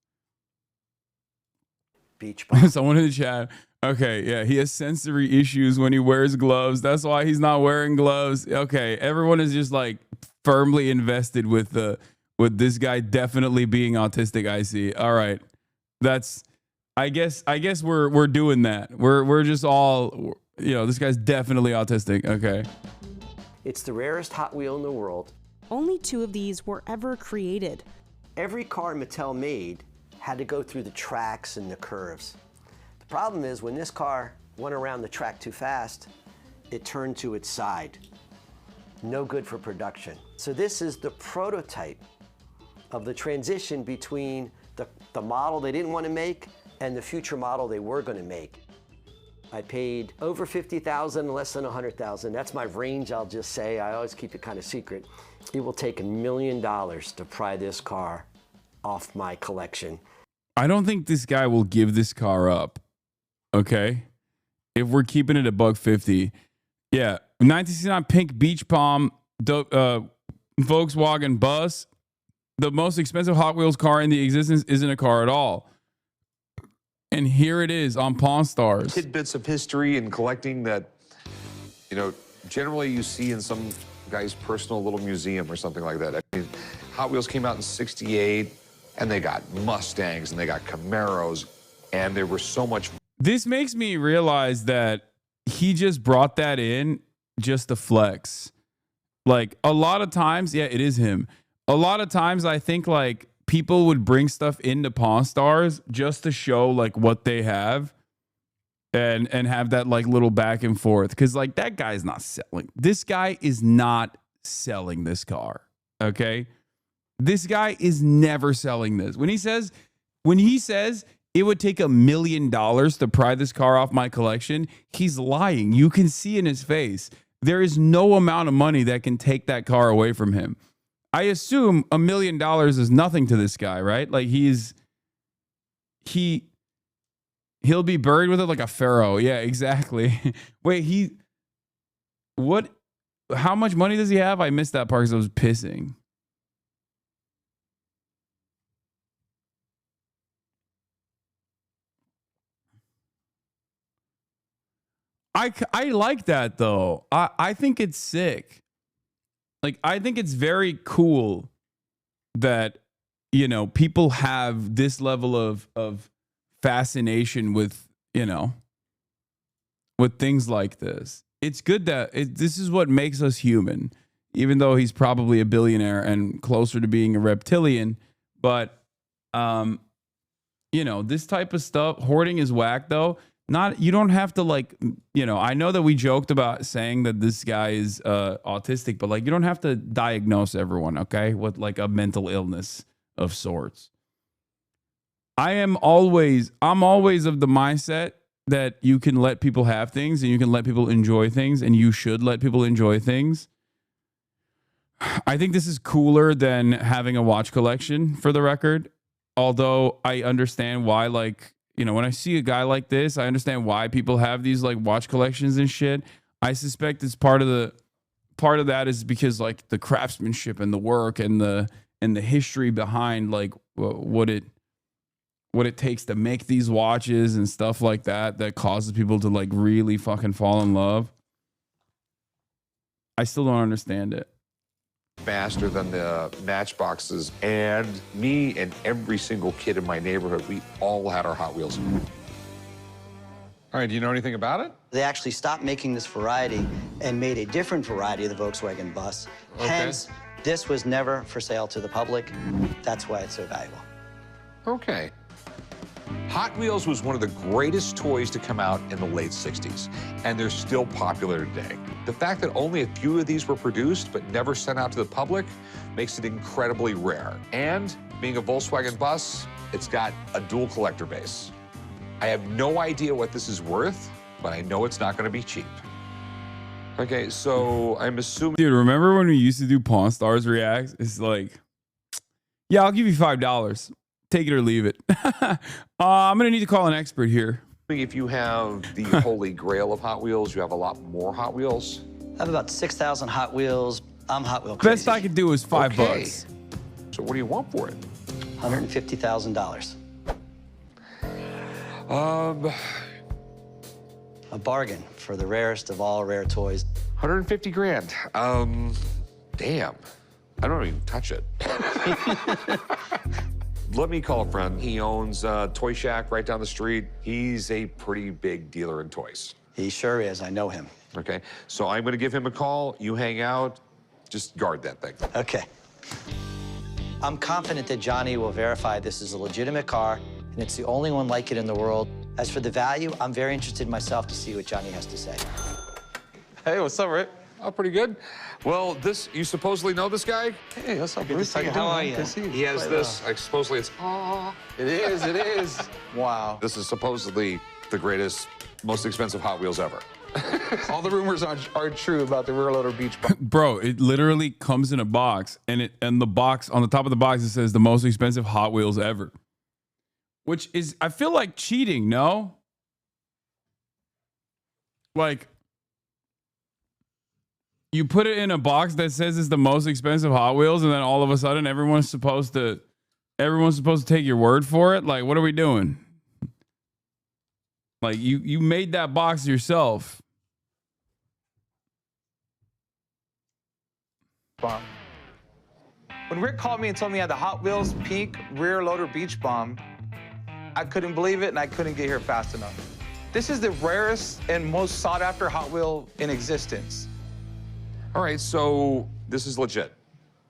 Beach ball. Someone in the chat. Okay, yeah, he has sensory issues when he wears gloves. That's why he's not wearing gloves. Okay, everyone is just, like, firmly invested with this guy definitely being autistic. I see. All right, that's. I guess we're doing that. We're just all, you know, this guy's definitely autistic. Okay. It's the rarest Hot Wheel in the world. Only 2 of these were ever created. Every car Mattel made had to go through the tracks and the curves. The problem is when this car went around the track too fast, it turned to its side. No good for production. So this is the prototype of the transition between the model they didn't want to make and the future model they were going to make. I paid over $50,000, less than $100,000. That's my range, I'll just say. I always keep it kind of secret. It will take $1 million to pry this car off my collection. I don't think this guy will give this car up. Okay. If we're keeping it at $150. Yeah. 1969 pink beach palm, Volkswagen bus. The most expensive Hot Wheels car in the existence isn't a car at all. And here it is on Pawn Stars. tidbits of history and collecting that, you know, generally you see in some guy's personal little museum or something like that. I mean, Hot Wheels came out in '68, and they got Mustangs, and they got Camaros, and there was so much. This makes me realize that he just brought that in just to flex. Like, a lot of times, yeah, it is him. A lot of times I think, like, people would bring stuff into Pawn Stars just to show, like, what they have and have that, like, little back and forth. Because, like, that guy's not selling. This guy is not selling this car, okay? This guy is never selling this. When he says it would take $1 million to pry this car off my collection, he's lying. You can see in his face. There is no amount of money that can take that car away from him. I assume $1 million is nothing to this guy, right? Like, he'll be buried with it like a pharaoh. Yeah, exactly. Wait, how much money does he have? I missed that part because I was pissing. I like that though. I think it's sick. Like, I think it's very cool that, you know, people have this level of fascination with, you know, with things like this. It's good that this is what makes us human, even though he's probably a billionaire and closer to being a reptilian. But, you know, this type of stuff, hoarding is whack though. You don't have to, like, you know, I know that we joked about saying that this guy is autistic, but, like, you don't have to diagnose everyone, okay, with, like, a mental illness of sorts. I'm always of the mindset that you can let people have things and you can let people enjoy things and you should let people enjoy things. I think this is cooler than having a watch collection, for the record, although I understand why, like, you know, when I see a guy like this, I understand why people have these, like, watch collections and shit. I suspect it's part of that is because, like, the craftsmanship and the work and the history behind, like, what it takes to make these watches and stuff like that causes people to like really fucking fall in love. I still don't understand it. Faster than the matchboxes, and me and every single kid in my neighborhood, we all had our Hot Wheels. All right, do you know anything about it? They actually stopped making this variety and made a different variety of the Volkswagen bus. Okay. Hence, this was never for sale to the public. That's why it's so valuable. Okay. Hot Wheels was one of the greatest toys to come out in the late 60s, and they're still popular today. The fact that only a few of these were produced but never sent out to the public makes it incredibly rare. And being a Volkswagen bus, it's got a dual collector base. I have no idea what this is worth, but I know it's not going to be cheap. Okay, so I'm assuming... Dude, remember when we used to do Pawn Stars Reacts? It's like, yeah, I'll give you $5. Take it or leave it. I'm going to need to call an expert here. If you have the holy grail of Hot Wheels, you have a lot more Hot Wheels. I have about 6,000 Hot Wheels. I'm Hot Wheel crazy. Best I could do is $5. So what do you want for it? $150,000. A bargain for the rarest of all rare toys. 150 grand. Damn. I don't even touch it. Let me call a friend. He owns a Toy Shack right down the street. He's a pretty big dealer in toys. He sure is. I know him. Okay, so I'm gonna give him a call. You hang out. Just guard that thing. Okay. I'm confident that Johnny will verify this is a legitimate car, and it's the only one like it in the world. As for the value, I'm very interested myself to see what Johnny has to say. Hey, what's up, Rick? Oh, pretty good. Well, you supposedly know this guy? Hey, what's up, Bruce? How you doing? How are you? He has this, supposedly it's, it is. Wow. This is supposedly the greatest, most expensive Hot Wheels ever. All the rumors are true about the rear loader beach bum. Bro, it literally comes in a box, and the box, on the top of the box, it says the most expensive Hot Wheels ever. Which is, I feel like cheating, no? Like, you put it in a box that says it's the most expensive Hot Wheels, and then all of a sudden everyone's supposed to take your word for it? Like, what are we doing? Like, you made that box yourself. Bomb. When Rick called me and told me he had the Hot Wheels pink rear loader beach bomb, I couldn't believe it, and I couldn't get here fast enough. This is the rarest and most sought after Hot Wheel in existence. All right, so this is legit.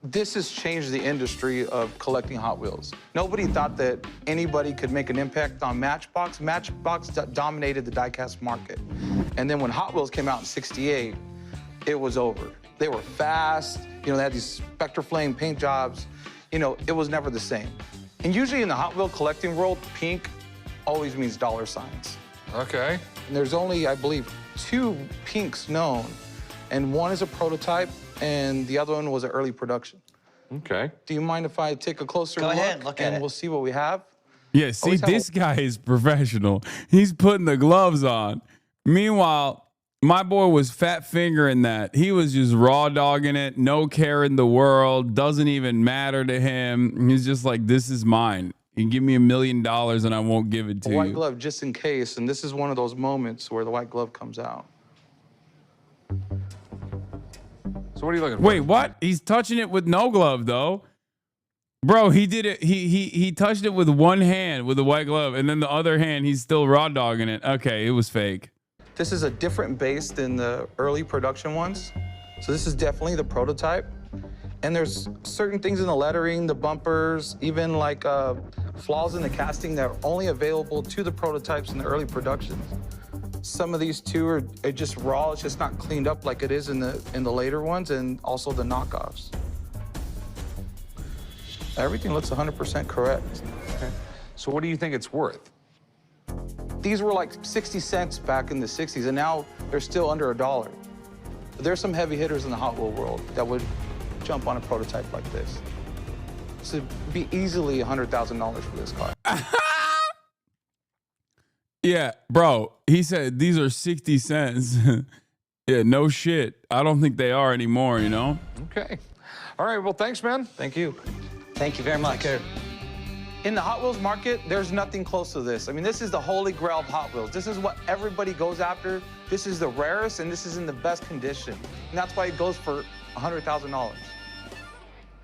This has changed the industry of collecting Hot Wheels. Nobody thought that anybody could make an impact on Matchbox. Matchbox dominated the diecast market. And then when Hot Wheels came out in '68, it was over. They were fast, they had these Spectre Flame paint jobs. It was never the same. And usually in the Hot Wheel collecting world, pink always means dollar signs. Okay. And there's only, I believe, 2 pinks known. And one is a prototype, and the other one was an early production. Okay. Do you mind if I take a closer look? Go ahead, look at it. And we'll see what we have? Yeah, see, this guy is professional. He's putting the gloves on. Meanwhile, my boy was fat fingering that. He was just raw dogging it, no care in the world, doesn't even matter to him. He's just like, this is mine. You can give me $1 million and I won't give it to you. White glove just in case, and this is one of those moments where the white glove comes out. So what are you looking for? Wait, what? He's touching it with no glove though. Bro, he did it. He touched it with one hand with the white glove, and then the other hand he's still raw dogging it. Okay, it was fake. This is a different base than the early production ones. So this is definitely the prototype. And there's certain things in the lettering, the bumpers, even like flaws in the casting that are only available to the prototypes in the early productions. Some of these two are just raw. It's just not cleaned up like it is in the later ones, and also the knockoffs. Everything looks 100% correct. Okay. So what do you think it's worth? These were like 60 cents back in the 60s, and now they're still under $1. There's some heavy hitters in the Hot Wheel world that would jump on a prototype like this. This would be easily $100,000 for this car. Yeah, bro, he said these are 60 cents. Yeah, no shit. I don't think they are anymore, Okay. All right, well, thanks, man. Thank you. Thank you very much. Take care. In the Hot Wheels market, there's nothing close to this. I mean, this is the holy grail of Hot Wheels. This is what everybody goes after. This is the rarest, and this is in the best condition. And that's why it goes for $100,000.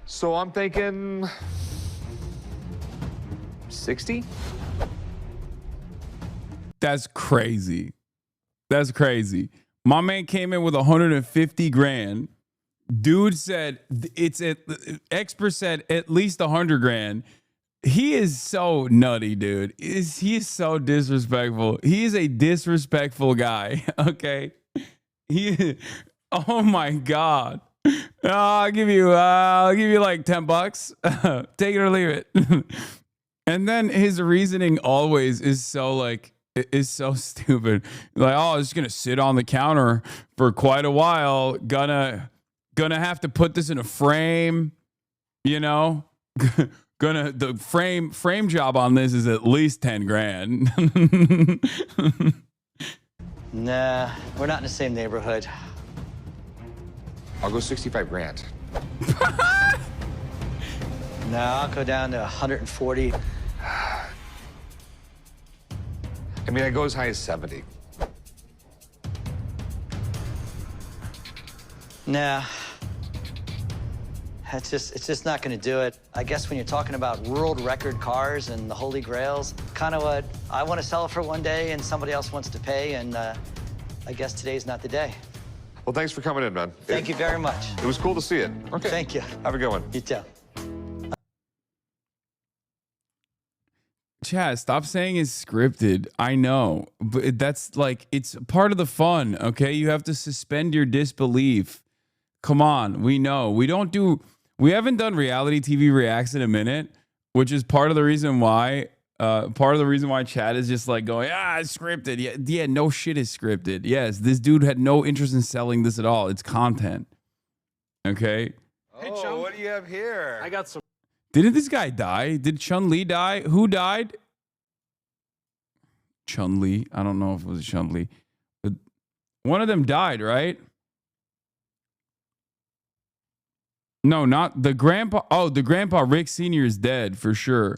So I'm thinking 60? That's crazy. That's crazy. My man came in with 150 grand. Dude said expert said at least 100 grand. He is so nutty, dude. He is so disrespectful. He is a disrespectful guy. Okay. Oh my God. I'll give you like $10. Take it or leave it. And then his reasoning always is so stupid. Like, oh, I'm just gonna sit on the counter for quite a while. Gonna have to put this in a frame, you know. The frame job on this is at least 10 grand. Nah, we're not in the same neighborhood. I'll go 65 grand. No, I'll go down to 140. I mean, I go as high as 70. Nah. It's just not going to do it. I guess when you're talking about world record cars and the holy grails, kind of what I want to sell it for one day and somebody else wants to pay, and I guess today's not the day. Well, thanks for coming in, man. Thank you very much. It was cool to see it. Okay. Thank you. Have a good one. You too. Chad, stop saying it's scripted. I know, but that's like, it's part of the fun, okay? You have to suspend your disbelief. Come on, we know. We haven't done reality TV reacts in a minute, which is part of the reason why Chad is just like going, it's scripted. Yeah, no shit is scripted. Yes, this dude had no interest in selling this at all. It's content. Okay? Hey, Chum, what do you have here? I got some. Didn't this guy die? Did Chun-Li die? Who died? Chun-Li. I don't know if it was Chun-Li. But one of them died, right? No, not the grandpa. Oh, the grandpa Rick Sr. is dead for sure.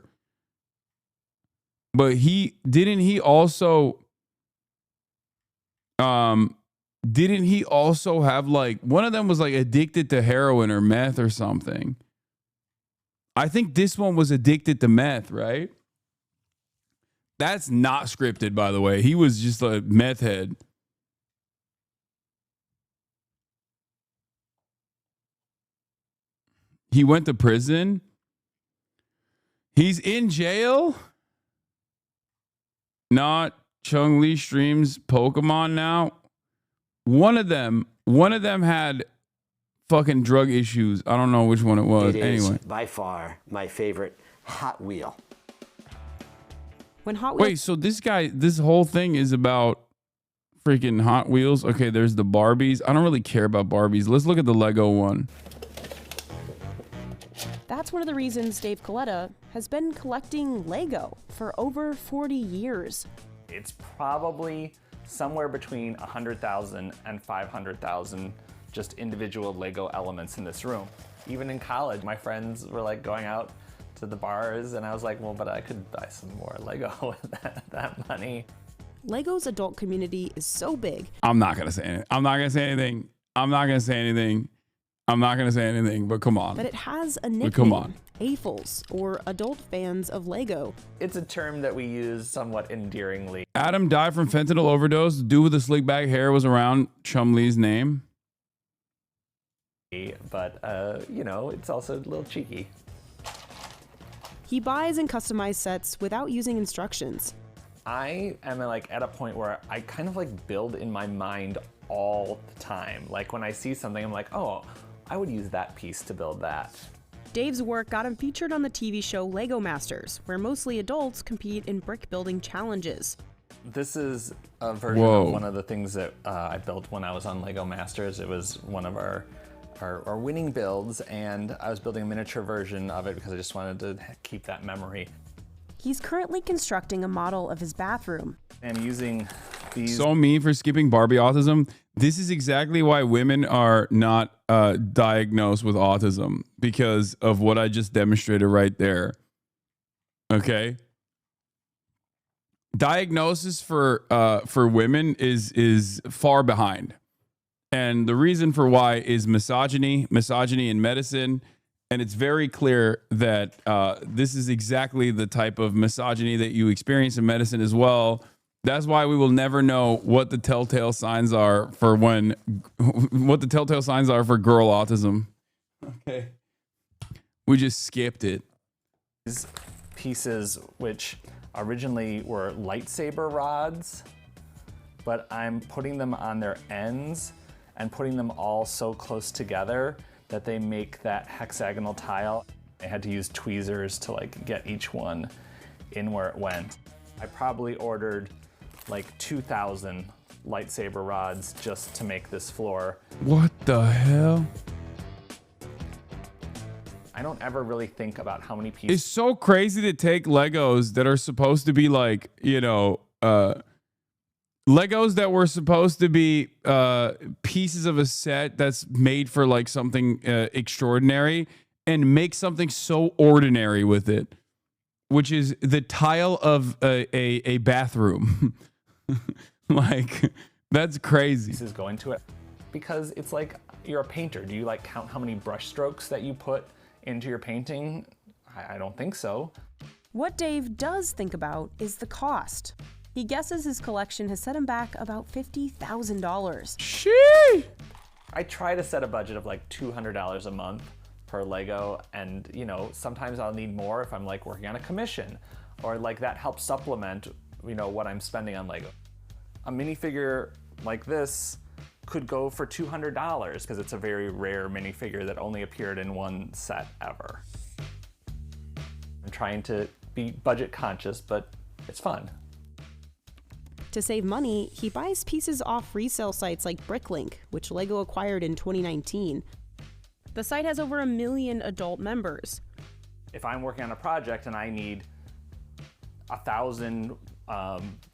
But didn't he also have like, one of them was like addicted to heroin or meth or something. I think this one was addicted to meth, right? That's not scripted, by the way. He was just a meth head. He went to prison. He's in jail. Not Chung-Li streams Pokemon now. One of them had fucking drug issues. I don't know which one it was. It is anyway, by far my favorite Hot Wheel. When Hot Wheels. Wait, so this whole thing is about freaking Hot Wheels. Okay, there's the Barbies. I don't really care about Barbies. Let's look at the Lego one. That's one of the reasons Dave Coletta has been collecting Lego for over 40 years. It's probably somewhere between 100,000 and 500,000 just individual Lego elements in this room. Even in college, my friends were like going out to the bars and I was like, well, but I could buy some more Lego with that money. Lego's adult community is so big. I'm not going to say anything. I'm not going to say anything, but come on. But it has a nickname. Come on. AFLs, or adult fans of Lego. It's a term that we use somewhat endearingly. Adam died from fentanyl overdose. The dude with the slick back hair was around Chum-Li's name. But, you know, it's also a little cheeky. He buys and customizes sets without using instructions. I am like at a point where I kind of like build in my mind all the time. Like when I see something, I'm like, oh, I would use that piece to build that. Dave's work got him featured on the TV show Lego Masters, where mostly adults compete in brick building challenges. This is a version of one of the things that I built when I was on Lego Masters. It was one of our winning builds, and I was building a miniature version of it because I just wanted to keep that memory. He's currently constructing a model of his bathroom. And using these... So me for skipping Barbie autism. This is exactly why women are not diagnosed with autism, because of what I just demonstrated right there. Okay. Diagnosis for women is far behind. And the reason for why is misogyny in medicine. And it's very clear that this is exactly the type of misogyny that you experience in medicine as well. That's why we will never know what the telltale signs are for girl autism. Okay. We just skipped it. These pieces, which originally were lightsaber rods, but I'm putting them on their ends and putting them all so close together that they make that hexagonal tile. I had to use tweezers to like get each one in where it went. I probably ordered like 2,000 lightsaber rods just to make this floor. What the hell? I don't ever really think about how many pieces. It's so crazy to take Legos that are supposed to be like, Legos that were supposed to be pieces of a set that's made for like something extraordinary and make something so ordinary with it, which is the tile of a bathroom. Like, that's crazy. Pieces go into it because it's like you're a painter. Do you like count how many brush strokes that you put into your painting? I don't think so. What Dave does think about is the cost. He guesses his collection has set him back about $50,000. Sheesh! I try to set a budget of like $200 a month per Lego, and sometimes I'll need more if I'm like working on a commission, or like that helps supplement what I'm spending on Lego. A minifigure like this could go for $200 because it's a very rare minifigure that only appeared in one set ever. I'm trying to be budget conscious, but it's fun. To save money, he buys pieces off resale sites like Bricklink, which Lego acquired in 2019. The site has over 1 million adult members. If I'm working on a project and I need 1,000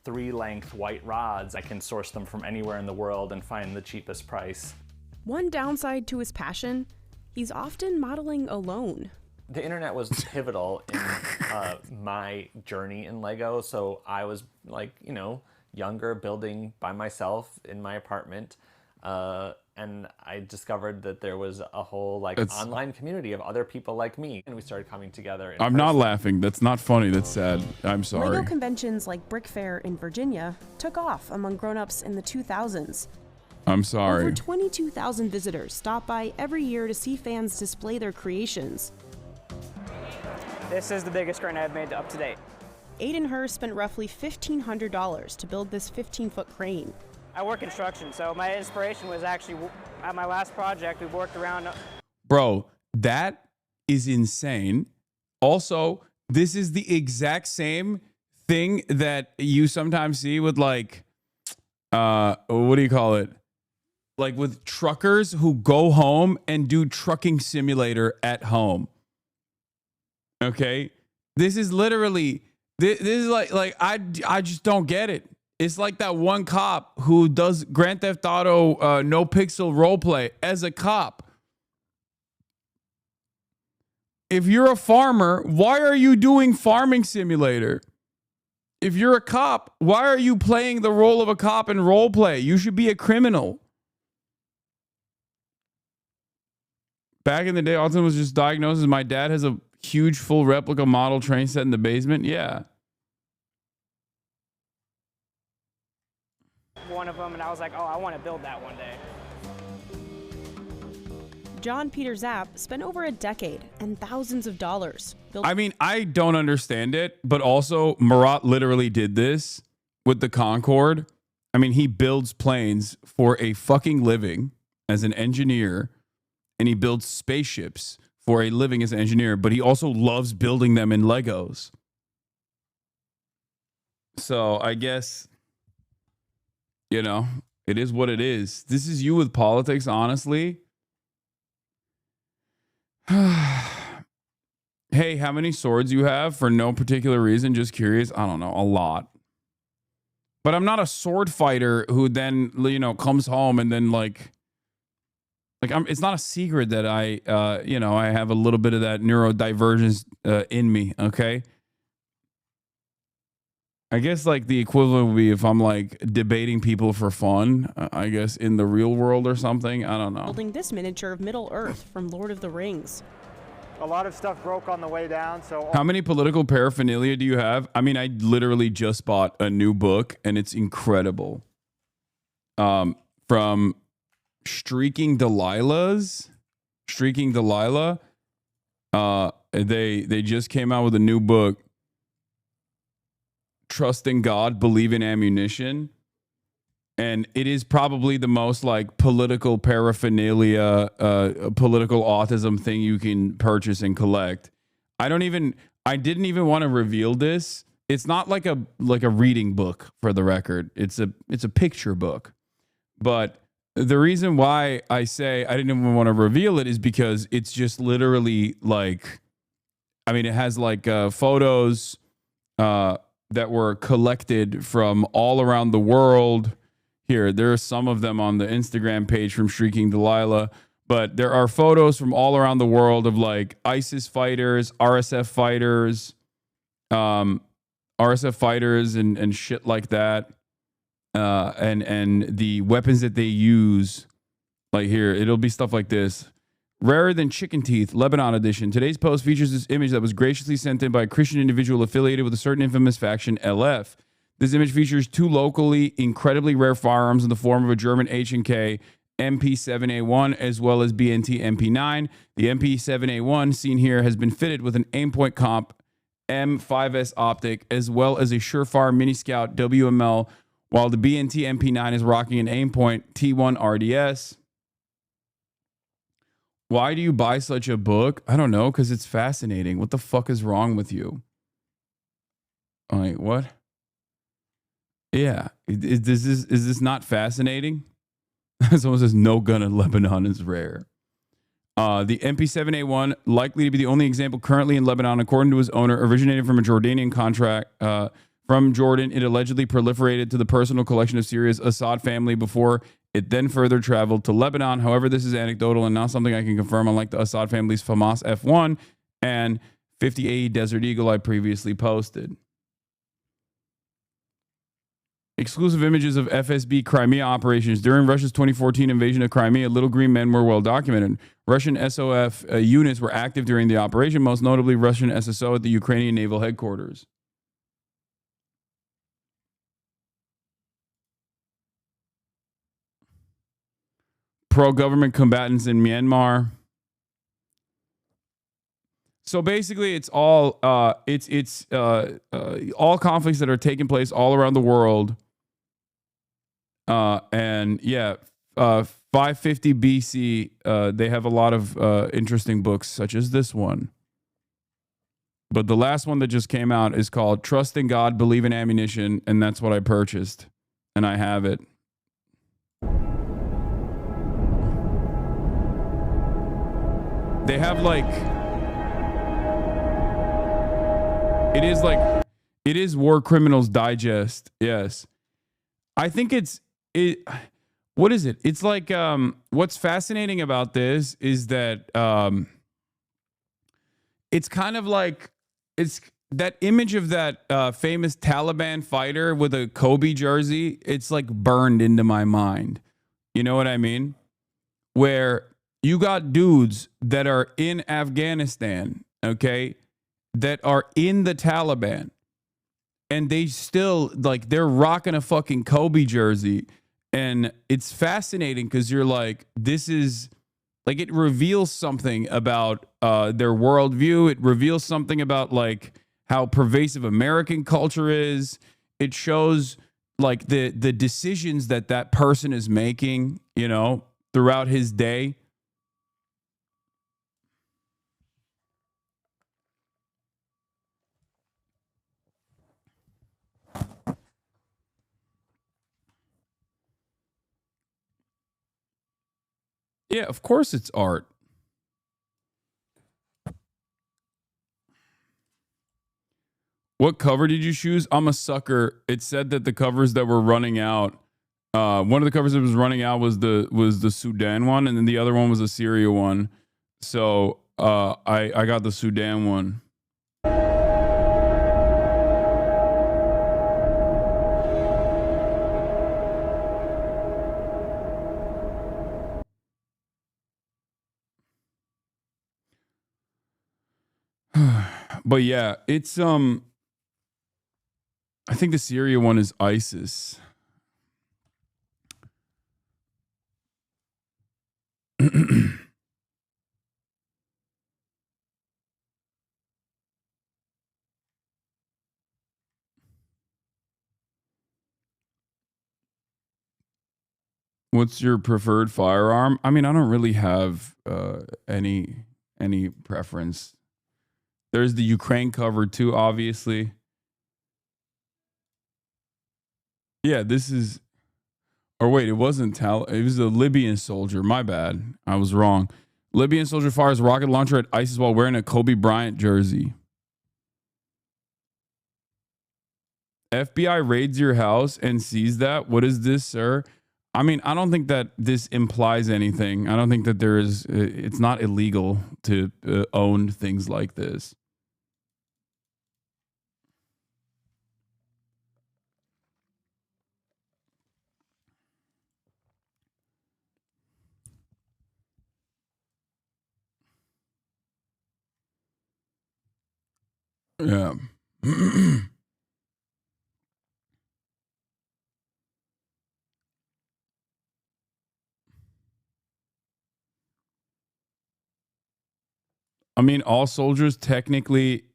3-length white rods, I can source them from anywhere in the world and find the cheapest price. One downside to his passion, he's often modeling alone. The internet was pivotal in my journey in Lego. So I was like, younger, building by myself in my apartment. And I discovered that there was a whole online community of other people like me. And we started coming together. I'm not laughing. That's not funny. That's sad. I'm sorry. Lego conventions like Brick Fair in Virginia took off among grown-ups in the 2000s. I'm sorry. Over 22,000 visitors stop by every year to see fans display their creations. This is the biggest crane I've made up to date. Aiden Herr spent roughly $1,500 to build this 15-foot crane. I work construction, so my inspiration was actually at my last project. We worked around. Bro, that is insane. Also, this is the exact same thing that you sometimes see with what do you call it? Like with truckers who go home and do trucking simulator at home. Okay? This is literally, this is like I just don't get it. It's like that one cop who does Grand Theft Auto no pixel roleplay as a cop. If you're a farmer, why are you doing farming simulator? If you're a cop, why are you playing the role of a cop in roleplay? You should be a criminal. Back in the day, autism was just diagnosed as my dad has a huge full replica model train set in the basement. Yeah. One of them, and I was like, oh, I want to build that one day. John Peter Zapp spent over a decade and thousands of dollars. I mean, I don't understand it, but also Marat literally did this with the Concorde. I mean, he builds planes for a fucking living as an engineer, and he builds spaceships for a living as an engineer, but he also loves building them in Legos. So I guess, it is what it is. This is you with politics, honestly. Hey, how many swords you have for no particular reason? Just curious. I don't know. A lot. But I'm not a sword fighter who then, comes home and then it's not a secret that I have a little bit of that neurodivergence in me. Okay. I guess like the equivalent would be if I'm like debating people for fun, I guess in the real world or something. I don't know. Building this miniature of Middle Earth from Lord of the Rings. A lot of stuff broke on the way down, so... How many political paraphernalia do you have? I mean, I literally just bought a new book and it's incredible. From Streaking Delilah. They just came out with a new book. Trust in God, believe in ammunition. And it is probably the most like political paraphernalia, political autism thing you can purchase and collect. I didn't even want to reveal this. It's not like a reading book, for the record. It's a picture book. But the reason why I say I didn't even want to reveal it is because it's just literally like, I mean, it has like photos that were collected from all around the world. Here, there are some of them on the Instagram page from Shrieking Delilah, but there are photos from all around the world of like ISIS fighters, RSF fighters and shit like that. And the weapons that they use, like here, it'll be stuff like this. Rarer than chicken teeth, Lebanon edition. Today's post features this image that was graciously sent in by a Christian individual affiliated with a certain infamous faction, LF. This image features two locally incredibly rare firearms in the form of a German H&K MP7A1 as well as BNT MP9. The MP7A1 seen here has been fitted with an Aimpoint Comp M5S optic as well as a Surefire Mini Scout WML, while the BNT MP9 is rocking an Aimpoint T1 RDS. Why do you buy such a book? I don't know, because it's fascinating. What the fuck is wrong with you? Like, what? Yeah. Is this not fascinating? Someone says no gun in Lebanon is rare. The MP7A1, likely to be the only example currently in Lebanon, according to his owner, originated from a Jordanian contract from Jordan. It allegedly proliferated to the personal collection of Syria's Assad family before it then further traveled to Lebanon. However, this is anecdotal and not something I can confirm, unlike the Assad family's FAMAS F1 and 50AE Desert Eagle I previously posted. Exclusive images of FSB Crimea operations. During Russia's 2014 invasion of Crimea, little green men were well documented. Russian SOF units were active during the operation, most notably Russian SSO at the Ukrainian naval headquarters. Pro-government combatants in Myanmar. So basically, it's all all conflicts that are taking place all around the world. And yeah, 550 BC. They have a lot of interesting books, such as this one. But the last one that just came out is called "Trust in God, Believe in Ammunition," and that's what I purchased, and I have it. They have like, it is War Criminals Digest. Yes. I think what is it? It's like, what's fascinating about this is that, it's kind of like, it's that image of that famous Taliban fighter with a Kobe jersey. It's like burned into my mind. You know what I mean? Where you got dudes that are in Afghanistan, okay, that are in the Taliban, and they still, like, they're rocking a fucking Kobe jersey. And it's fascinating because you're like, this is, like, it reveals something about their worldview. It reveals something about, like, how pervasive American culture is. It shows, like, the decisions that person is making, you know, throughout his day. Yeah, of course it's art. What cover did you choose? I'm a sucker. It said that the covers that were running out, one of the covers that was running out was the Sudan one, and then the other one was the Syria one. So I got the Sudan one. But yeah, it's I think the Syria one is ISIS. What's your preferred firearm? I mean, I don't really have any preference. There's the Ukraine cover too, obviously. Yeah, this is. Or wait, it wasn't It was a Libyan soldier. My bad. I was wrong. Libyan soldier fires rocket launcher at ISIS while wearing a Kobe Bryant jersey. FBI raids your house and sees that. What is this, sir? I mean, I don't think that this implies anything. I don't think that there is. It's not illegal to own things like this. Yeah. I mean, all soldiers technically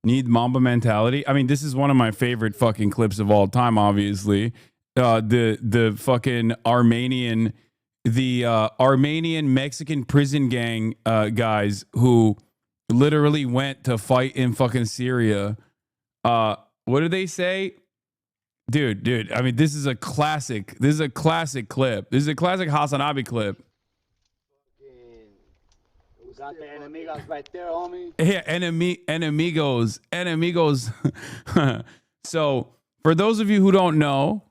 need Mamba mentality. I mean, this is one of my favorite fucking clips of all time, obviously. The fucking Armenian Mexican prison gang guys who literally went to fight in fucking Syria. What do they say? Dude, I mean, this is a classic. This is a classic clip. This is a classic HasanAbi clip. Got the enemigos right there, homie. Yeah, enemigos. So, for those of you who don't know,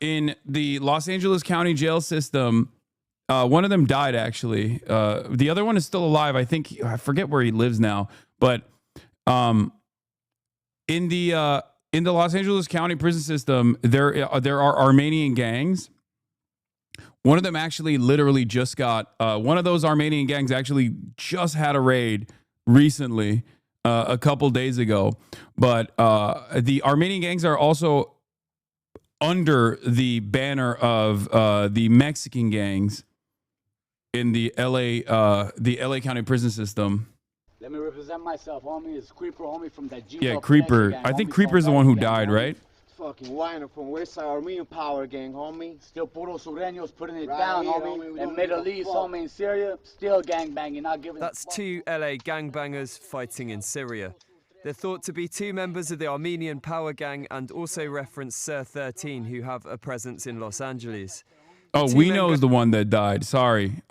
in the Los Angeles County jail system, one of them died, actually. The other one is still alive. I forget where he lives now. But in the Los Angeles County prison system, there are Armenian gangs. One of them actually literally just got, one of those Armenian gangs actually just had a raid recently, a couple days ago. But the Armenian gangs are also under the banner of the Mexican gangs in the LA County prison system. Let me represent myself, homie. It's Creeper, homie, from that G. Yeah, Creeper. Gang, I think homie, Creeper's the one who died, homie. right? Fucking whiner from Westside Armenian Power Gang, homie. Still Puro Sureños putting it down, here, homie. And Middle East, homie, in Syria, still gangbanging, not giving That's two LA gangbangers fighting in Syria. They're thought to be two members of the Armenian Power Gang and also reference Sir 13, who have a presence in Los Angeles. Oh, we know is the one that died. Sorry.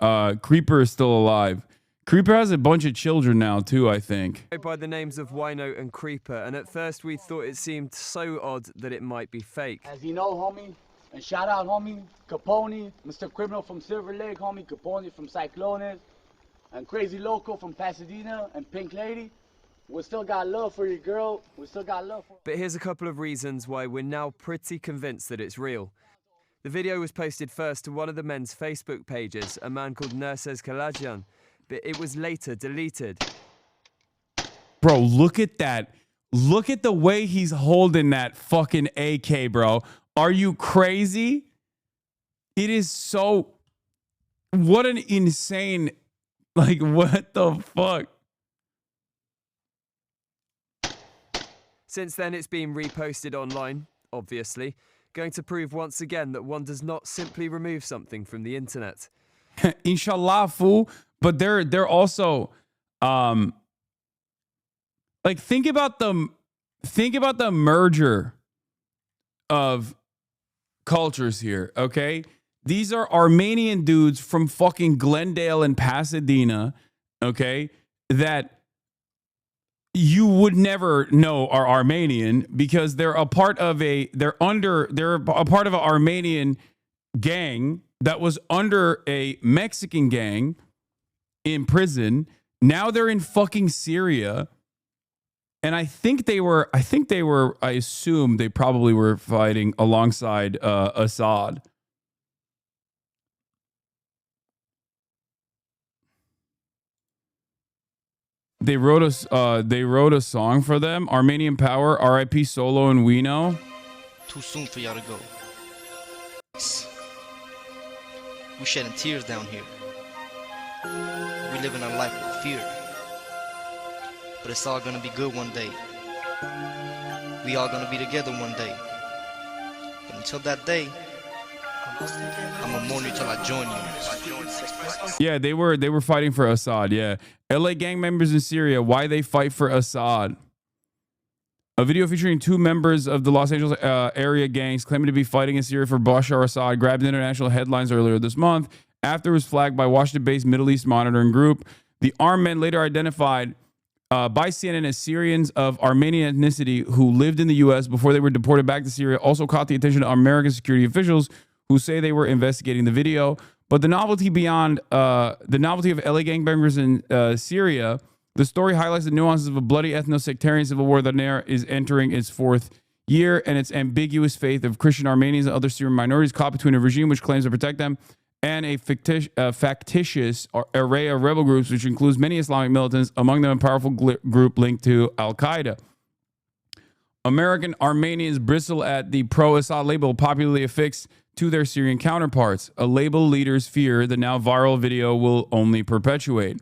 Creeper is still alive. Creeper has a bunch of children now, too, I think. By the names of Wino and Creeper, and at first we thought it seemed so odd that it might be fake. As you know, homie, and shout out, homie, Capone, Mr. Criminal from Silver Lake, homie, Capone from Cyclones, and Crazy Loco from Pasadena, and Pink Lady. We still got love for you, girl. We still got love for you. But here's a couple of reasons why we're now pretty convinced that it's real. The video was posted first to one of the men's Facebook pages, a man called Nurses Kalajian, but it was later deleted. Bro, look at that. Look at the way he's holding that fucking AK, bro. Are you crazy? It is so... What an insane... Like, what the fuck? Since then, it's been reposted online, obviously, going to prove once again that one does not simply remove something from the internet. Inshallah, fool. But they're also like think about the merger of cultures here, okay? These are Armenian dudes from fucking Glendale and Pasadena, okay? That you would never know are Armenian because they're a part of an Armenian gang that was under a Mexican gang in prison. Now they're in fucking Syria. And I assume they probably were fighting alongside Assad. They wrote a song for them. Armenian Power, R.I.P. Solo and Wino. Too soon for y'all to go. We shedding tears down here. We living our life with fear. But it's all gonna be good one day. We all gonna be together one day. But until that day, I'm gonna mourn you till I join you. Yeah, they were fighting for Assad. Yeah, LA gang members in Syria. Why they fight for Assad? A video featuring 2 members of the Los Angeles area gangs claiming to be fighting in Syria for Bashar Assad grabbed international headlines earlier this month after it was flagged by Washington-based Middle East monitoring group. The armed men, later identified by CNN as Syrians of Armenian ethnicity who lived in the U.S. before they were deported back to Syria, also caught the attention of American security officials who say they were investigating the video. But the novelty beyond the novelty of LA gangbangers in Syria, the story highlights the nuances of a bloody ethno-sectarian civil war that now is entering its 4th year, and its ambiguous faith of Christian Armenians and other Syrian minorities caught between a regime which claims to protect them and a factitious array of rebel groups, which includes many Islamic militants, among them a powerful group linked to Al-Qaeda. American Armenians bristle at the pro-Assad label popularly affixed to their Syrian counterparts, a label leaders fear the now viral video will only perpetuate.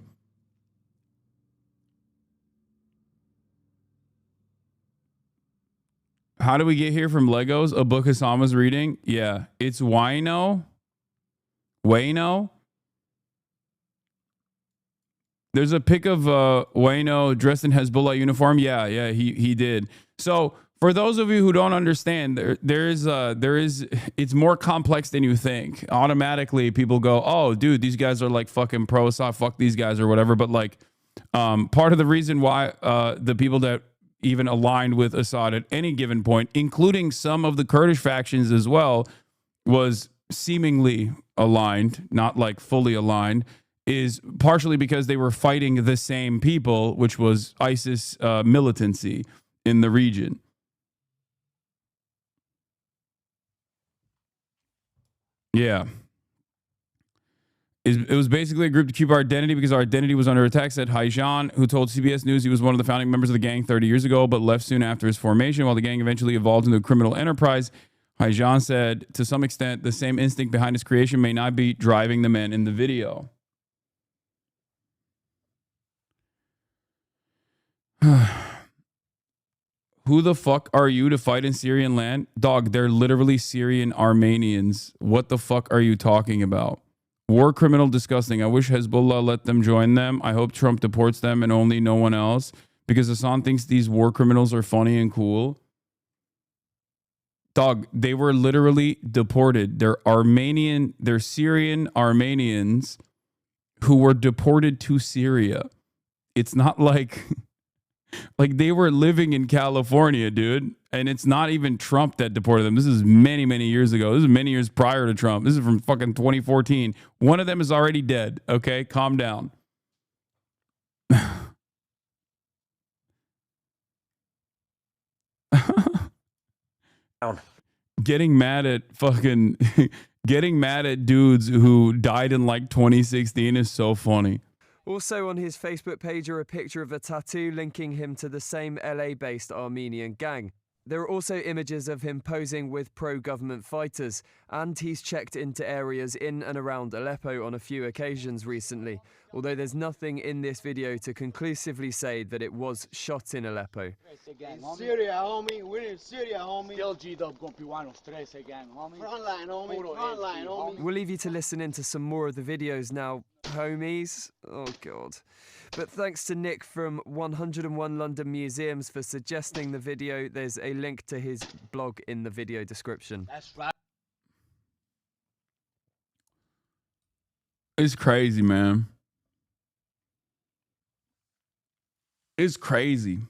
How do we get here from Legos? A book Hasan was reading? Yeah, it's Wino. There's a pic of Wayno dressed in Hezbollah uniform. Yeah, he did. So for those of you who don't understand, there is it's more complex than you think. Automatically, people go, "Oh, dude, these guys are like fucking pro-Assad, fuck these guys," or whatever. But like, part of the reason why the people that even aligned with Assad at any given point, including some of the Kurdish factions as well, was seemingly aligned, not like fully aligned, is partially because they were fighting the same people, which was ISIS militancy in the region. Yeah. It was basically a group to keep our identity because our identity was under attack, said Hasan, who told CBS News he was one of the founding members of the gang 30 years ago, but left soon after his formation. While the gang eventually evolved into a criminal enterprise, Hasan said, to some extent, the same instinct behind its creation may not be driving the men in the video. Who the fuck are you to fight in Syrian land? Dog, they're literally Syrian Armenians. What the fuck are you talking about? War criminal disgusting. I wish Hezbollah let them join them. I hope Trump deports them and only no one else, because Hasan thinks these war criminals are funny and cool. Dog, they were literally deported. They're Syrian Armenians who were deported to Syria. It's not like they were living in California, dude. And it's not even Trump that deported them. This is many, many years ago. This is many years prior to Trump. This is from fucking 2014. One of them is already dead. Okay, calm down. Getting mad at dudes who died in like 2016 is so funny. Also on his Facebook page are a picture of a tattoo linking him to the same LA-based Armenian gang. There are also images of him posing with pro-government fighters, and he's checked into areas in and around Aleppo on a few occasions recently, although there's nothing in this video to conclusively say that it was shot in Aleppo. Syria, homie. We're in Syria, homie. Still G'd up, gonna be one of stress again, homie. Frontline, homie. Frontline, homie. We'll leave you to listen into some more of the videos now, homies. Oh, God. But thanks to Nick from 101 London Museums for suggesting the video. There's a link to his blog in the video description. That's right. It's crazy, man. It's crazy.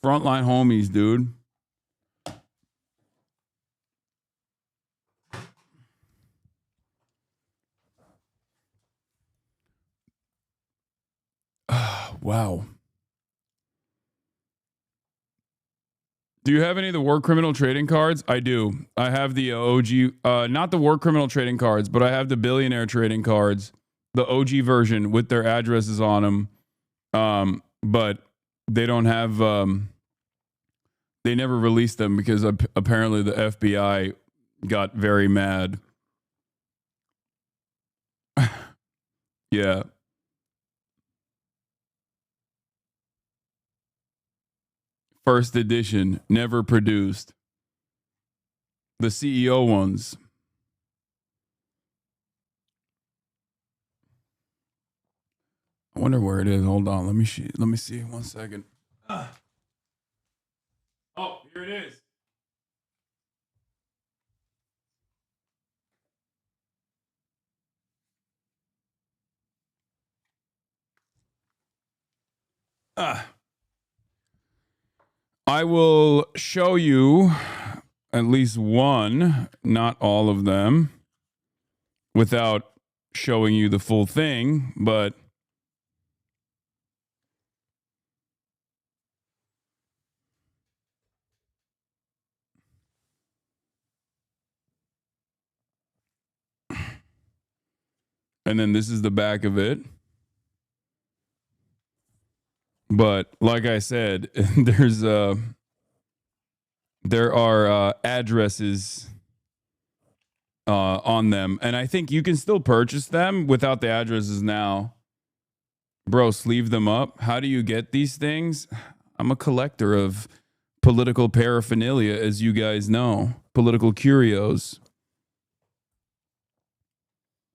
Frontline homies, dude. Wow. Do you have any of the war criminal trading cards? I do. I have the OG, not the war criminal trading cards, but I have the billionaire trading cards. the OG version with their addresses on them, but they don't have. They never released them because apparently the FBI got very mad. Yeah. First edition, never produced. The CEO ones. I wonder where it is. Hold on. Let me see. 1 second. Oh, here it is. I will show you at least one, not all of them, without showing you the full thing, but and then this is the back of it. But like I said, there are addresses on them, and I think you can still purchase them without the addresses now. Bro, sleeve them up. How do you get these things? I'm a collector of political paraphernalia, as you guys know, political curios.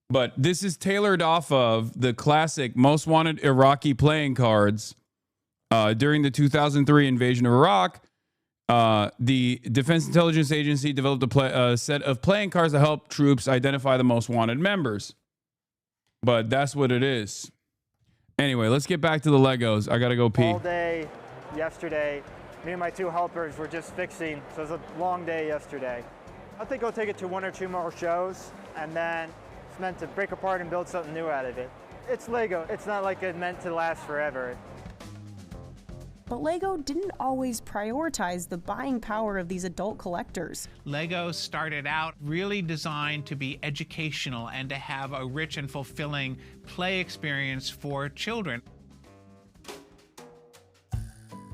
But this is tailored off of the classic Most Wanted Iraqi playing cards. During the 2003 invasion of Iraq, the Defense Intelligence Agency developed a set of playing cards to help troops identify the most wanted members. But that's what it is. Anyway, let's get back to the Legos. I got to go pee. All day yesterday, me and my two helpers were just fixing, so it was a long day yesterday. I think I'll take it to 1 or 2 more shows, and then it's meant to break apart and build something new out of it. It's Lego. It's not like it's meant to last forever. But LEGO didn't always prioritize the buying power of these adult collectors. LEGO started out really designed to be educational and to have a rich and fulfilling play experience for children.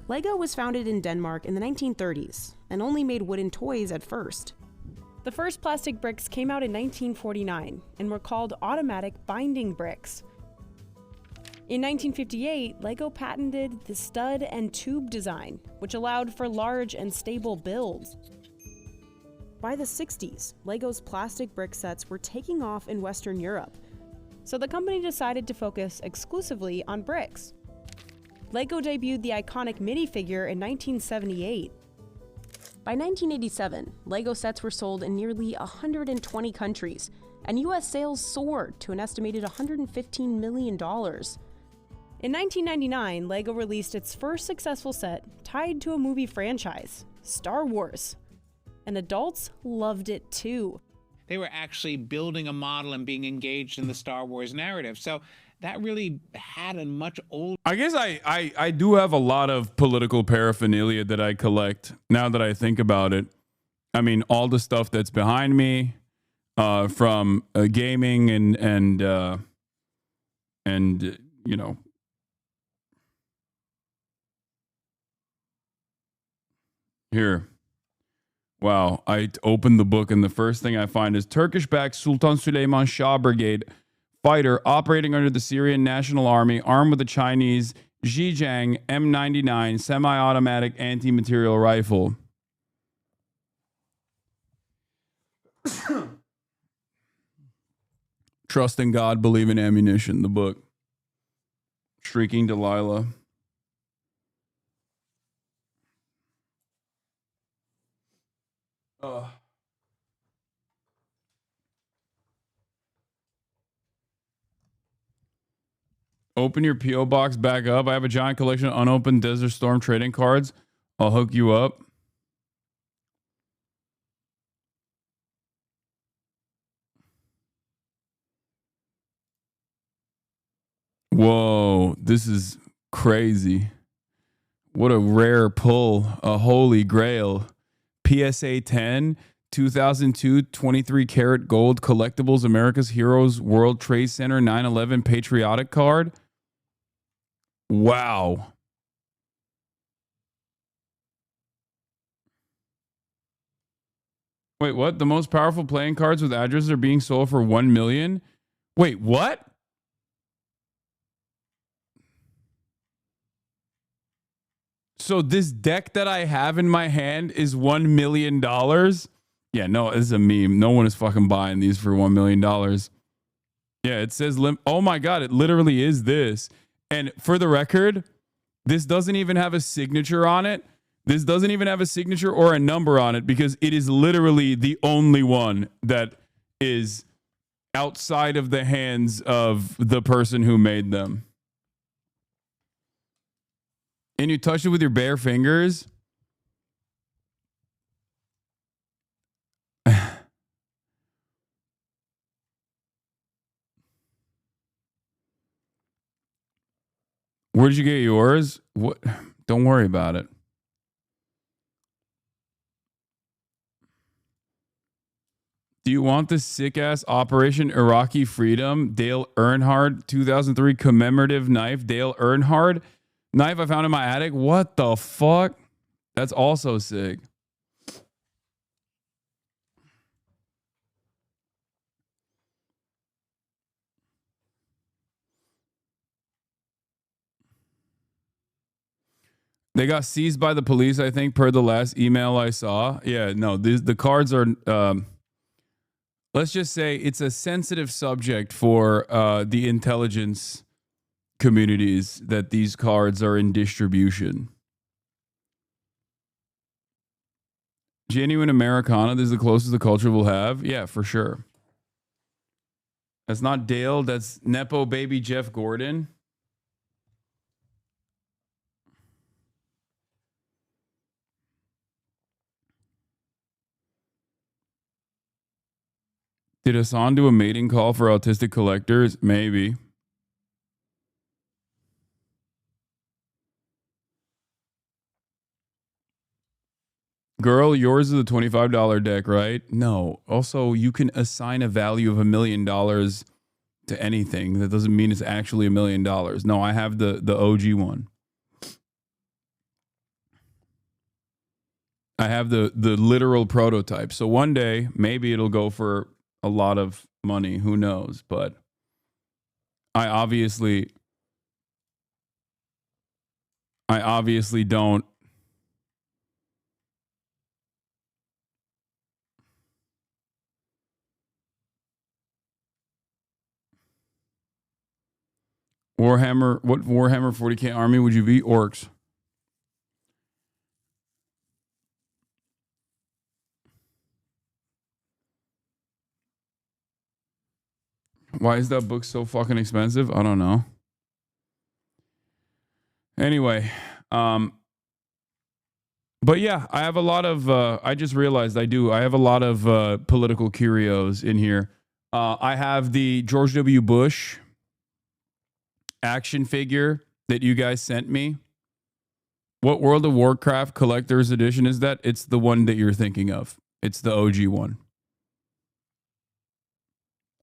LEGO was founded in Denmark in the 1930s and only made wooden toys at first. The first plastic bricks came out in 1949 and were called automatic binding bricks. In 1958, LEGO patented the stud and tube design, which allowed for large and stable builds. By the 60s, LEGO's plastic brick sets were taking off in Western Europe, so the company decided to focus exclusively on bricks. LEGO debuted the iconic minifigure in 1978. By 1987, LEGO sets were sold in nearly 120 countries, and US sales soared to an estimated $115 million. In 1999, LEGO released its first successful set tied to a movie franchise, Star Wars. And adults loved it too. They were actually building a model and being engaged in the Star Wars narrative. So that really had a much older... I guess I do have a lot of political paraphernalia that I collect now that I think about it. I mean, all the stuff that's behind me from gaming and you know, here. Wow, I opened the book and the first thing I find is Turkish-backed Sultan Süleyman Shah Brigade fighter operating under the Syrian National Army, armed with a Chinese Zhejiang M99 semi-automatic anti-material rifle. Trust in God, believe in ammunition, the book. Shrieking Delilah. Open your P.O. box back up. I have a giant collection of unopened Desert Storm trading cards. I'll hook you up. Whoa, this is crazy. What a rare pull. A holy grail. PSA 10, 2002 23 karat gold collectibles America's Heroes World Trade Center 9/11 patriotic card. Wow. Wait, what? The most powerful playing cards with addresses are being sold for 1 million? Wait, what? So this deck that I have in my hand is $1 million? Yeah, no, this is a meme. No one is fucking buying these for $1 million. Yeah, it says, oh my God, it literally is this. And for the record, this doesn't even have a signature on it. This doesn't even have a signature or a number on it because it is literally the only one that is outside of the hands of the person who made them. And you touch it with your bare fingers? Where did you get yours? What? Don't worry about it. Do you want this sick-ass Operation Iraqi Freedom Dale Earnhardt 2003 commemorative knife? Dale Earnhardt knife I found in my attic? What the fuck? That's also sick. They got seized by the police, I think, per the last email I saw. Yeah, no, the cards are... let's just say it's a sensitive subject for the intelligence communities that these cards are in distribution. Genuine Americana, this is the closest the culture will have. Yeah, for sure. That's not Dale, that's Nepo baby Jeff Gordon. Did Hasan do a mating call for autistic collectors? Maybe. Girl, yours is a $25 deck, right? No. Also, you can assign a value of $1 million to anything. That doesn't mean it's actually $1 million. No, I have the OG one. I have the literal prototype. So one day, maybe it'll go for a lot of money. Who knows? But I obviously don't. Warhammer, what Warhammer 40K army would you be? Orcs. Why is that book so fucking expensive? I don't know. Anyway, but yeah, I have a lot of, I just realized I have a lot of political curios in here. I have the George W. Bush action figure that you guys sent me. What World of Warcraft Collector's Edition is that? It's the one that you're thinking of. It's the OG one.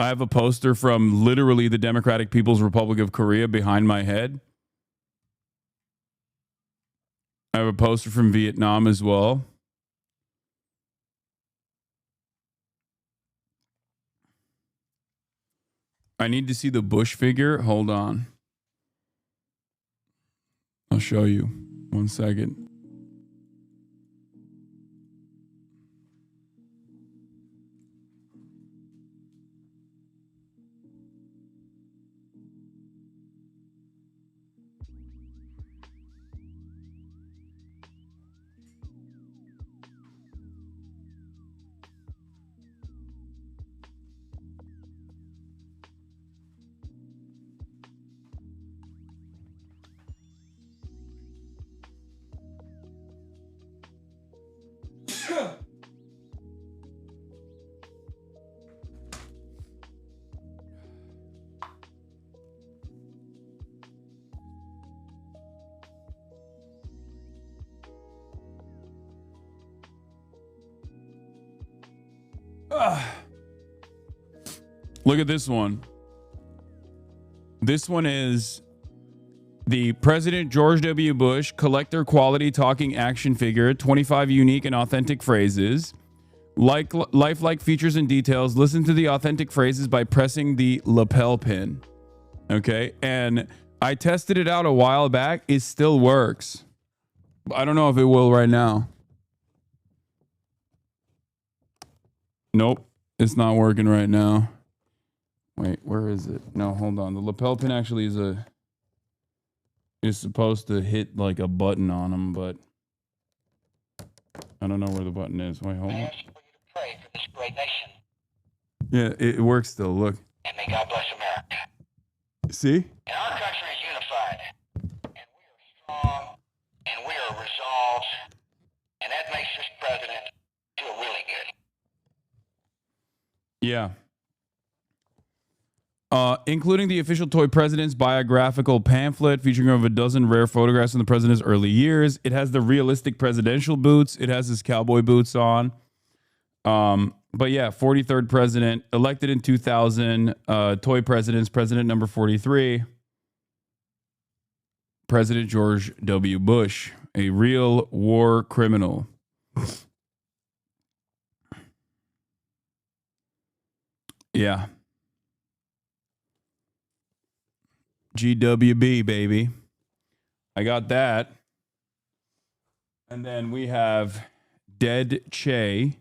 I have a poster from literally the Democratic People's Republic of Korea behind my head. I have a poster from Vietnam as well. I need to see the Bush figure. Hold on. I'll show you. 1 second. Look at this one. This one is the President George W. Bush collector quality talking action figure, 25 unique and authentic phrases. Like lifelike features and details. Listen to the authentic phrases by pressing the lapel pin. Okay, and I tested it out a while back. It still works. I don't know if it will right now. Nope, it's not working right now. Wait, where is it? No, hold on. The lapel pin actually is supposed to hit like a button on them, but I don't know where the button is. Wait, hold on. Pray for this great nation. Yeah, it works still. Look. And may God bless America. See? And our country is unified. And we are strong. And we are resolved. And that makes this president feel really good. Yeah. Including the official toy president's biographical pamphlet featuring over a dozen rare photographs in the president's early years. It has the realistic presidential boots. It has his cowboy boots on. But yeah, 43rd president, elected in 2000, toy presidents, president number 43, President George W. Bush, a real war criminal. Yeah. GWB, baby. I got that. And then we have Dead Che.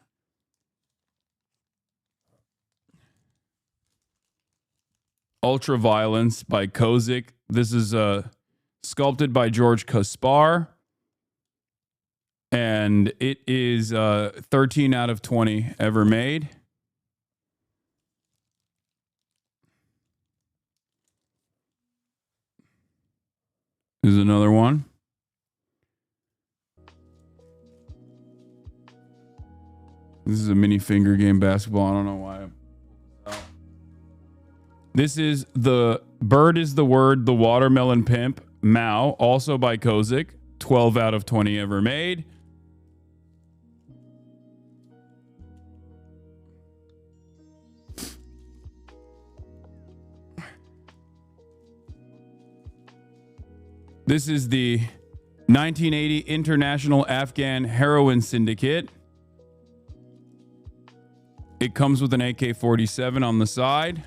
Ultraviolence by Kozik. This is sculpted by George Kaspar. And it is 13 out of 20 ever made. This is another one. This is a mini finger game basketball. I don't know why. This is the Bird is the Word, the Watermelon Pimp, Mao, also by Kozik. 12 out of 20 ever made. This is the 1980 International Afghan Heroin Syndicate. It comes with an AK-47 on the side.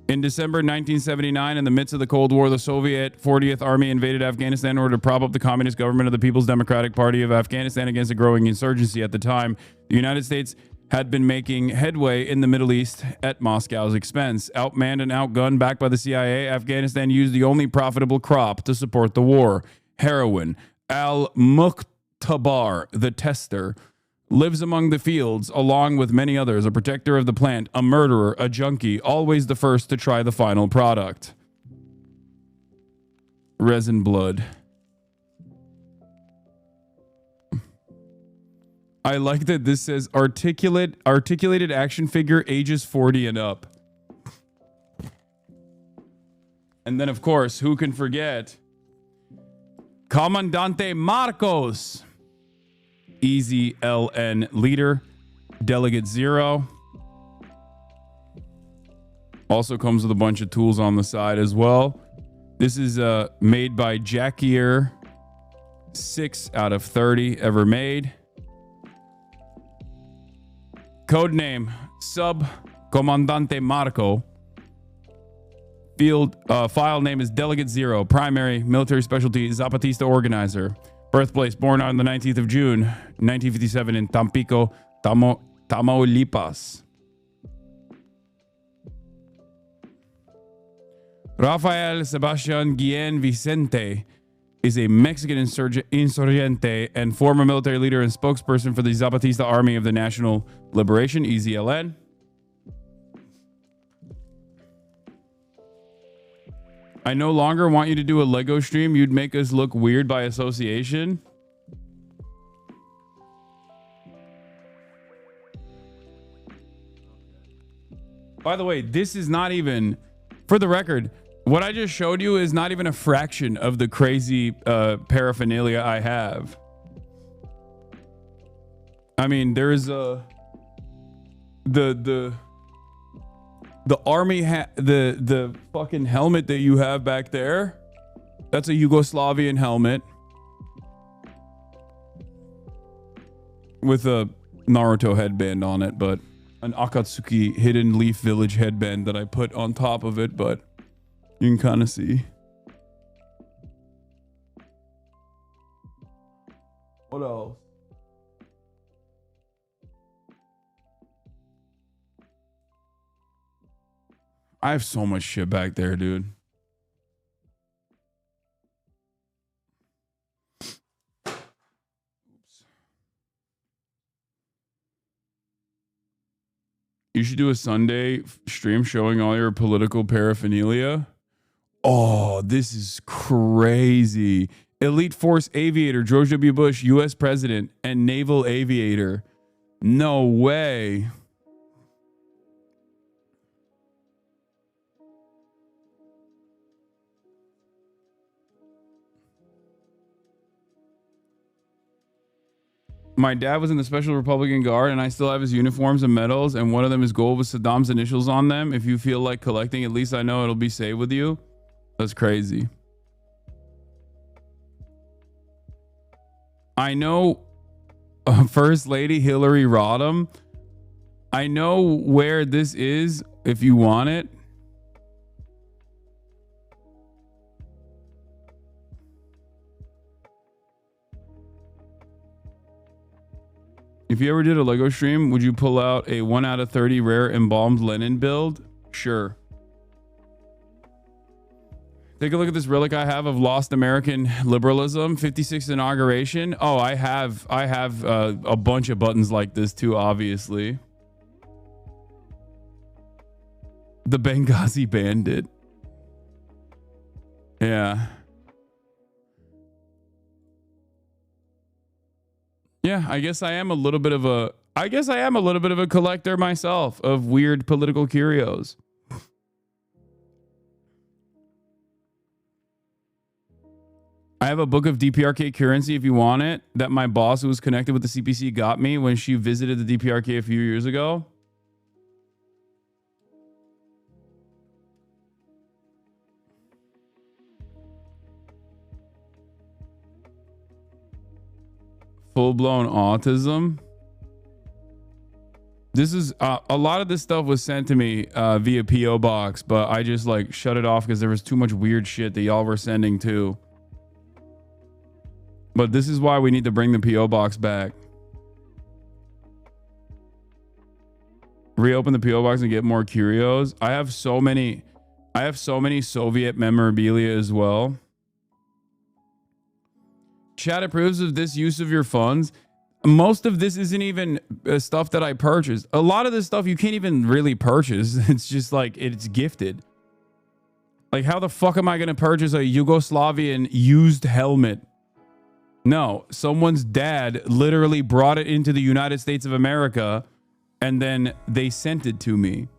In December 1979, in the midst of the Cold War, the Soviet 40th Army invaded Afghanistan in order to prop up the communist government of the People's Democratic Party of Afghanistan against a growing insurgency. At the time, the United States had been making headway in the Middle East at Moscow's expense. Outmanned and outgunned, backed by the CIA, Afghanistan used the only profitable crop to support the war: heroin. Al-Muqtabar, the tester, lives among the fields along with many others, a protector of the plant, a murderer, a junkie, always the first to try the final product. Resin blood. I like that this says articulated action figure, ages 40 and up. And then, of course, who can forget Comandante Marcos, Easy LN leader, Delegate Zero. Also comes with a bunch of tools on the side as well. This is made by Jackier. 6 out of 30 ever made. Codename Sub Comandante Marco. Field file name is Delegate Zero. Primary military specialty Zapatista organizer. Birthplace born on the 19th of June 1957 in Tampico, Tamaulipas. Rafael Sebastian Guillen Vicente is a Mexican insurgente and former military leader and spokesperson for the Zapatista Army of the National Liberation, EZLN. I no longer want you to do a Lego stream. You'd make us look weird by association. By the way, this is not even, for the record, what I just showed you is not even a fraction of the crazy paraphernalia I have. I mean, there's the army the fucking helmet that you have back there, that's a Yugoslavian helmet with a Naruto headband on it, but an Akatsuki Hidden Leaf Village headband that I put on top of it, but you can kind of see. What else? I have so much shit back there, dude. You should do a Sunday stream showing all your political paraphernalia. Oh, this is crazy. Elite Force Aviator, George W. Bush, U.S. President, and Naval Aviator. No way. My dad was in the Special Republican Guard, and I still have his uniforms and medals, and one of them is gold with Saddam's initials on them. If you feel like collecting, at least I know it'll be saved with you. That's crazy. I know First Lady Hillary Rodham. I know where this is if you want it. If you ever did a Lego stream, would you pull out a 1 out of 30 rare embalmed Lenin build? Sure. Take a look at this relic I have of lost American liberalism, 56th inauguration. Oh, I have a bunch of buttons like this too, obviously. The Benghazi Bandit. Yeah. Yeah, I guess I am a little bit of a collector myself of weird political curios. I have a book of DPRK currency if you want it, that my boss who was connected with the CPC got me when she visited the DPRK a few years ago. Full-blown autism. This is a lot of this stuff was sent to me via PO box, but I just like shut it off because there was too much weird shit that y'all were sending too. But this is why we need to bring the PO box back. Reopen the PO box and get more curios. I have so many Soviet memorabilia as well. Chat approves of this use of your funds. Most of this isn't even stuff that I purchased. A lot of this stuff you can't even really purchase. It's just like it's gifted. Like, how the fuck am I going to purchase a Yugoslavian used helmet? No, someone's dad literally brought it into the United States of America and then they sent it to me.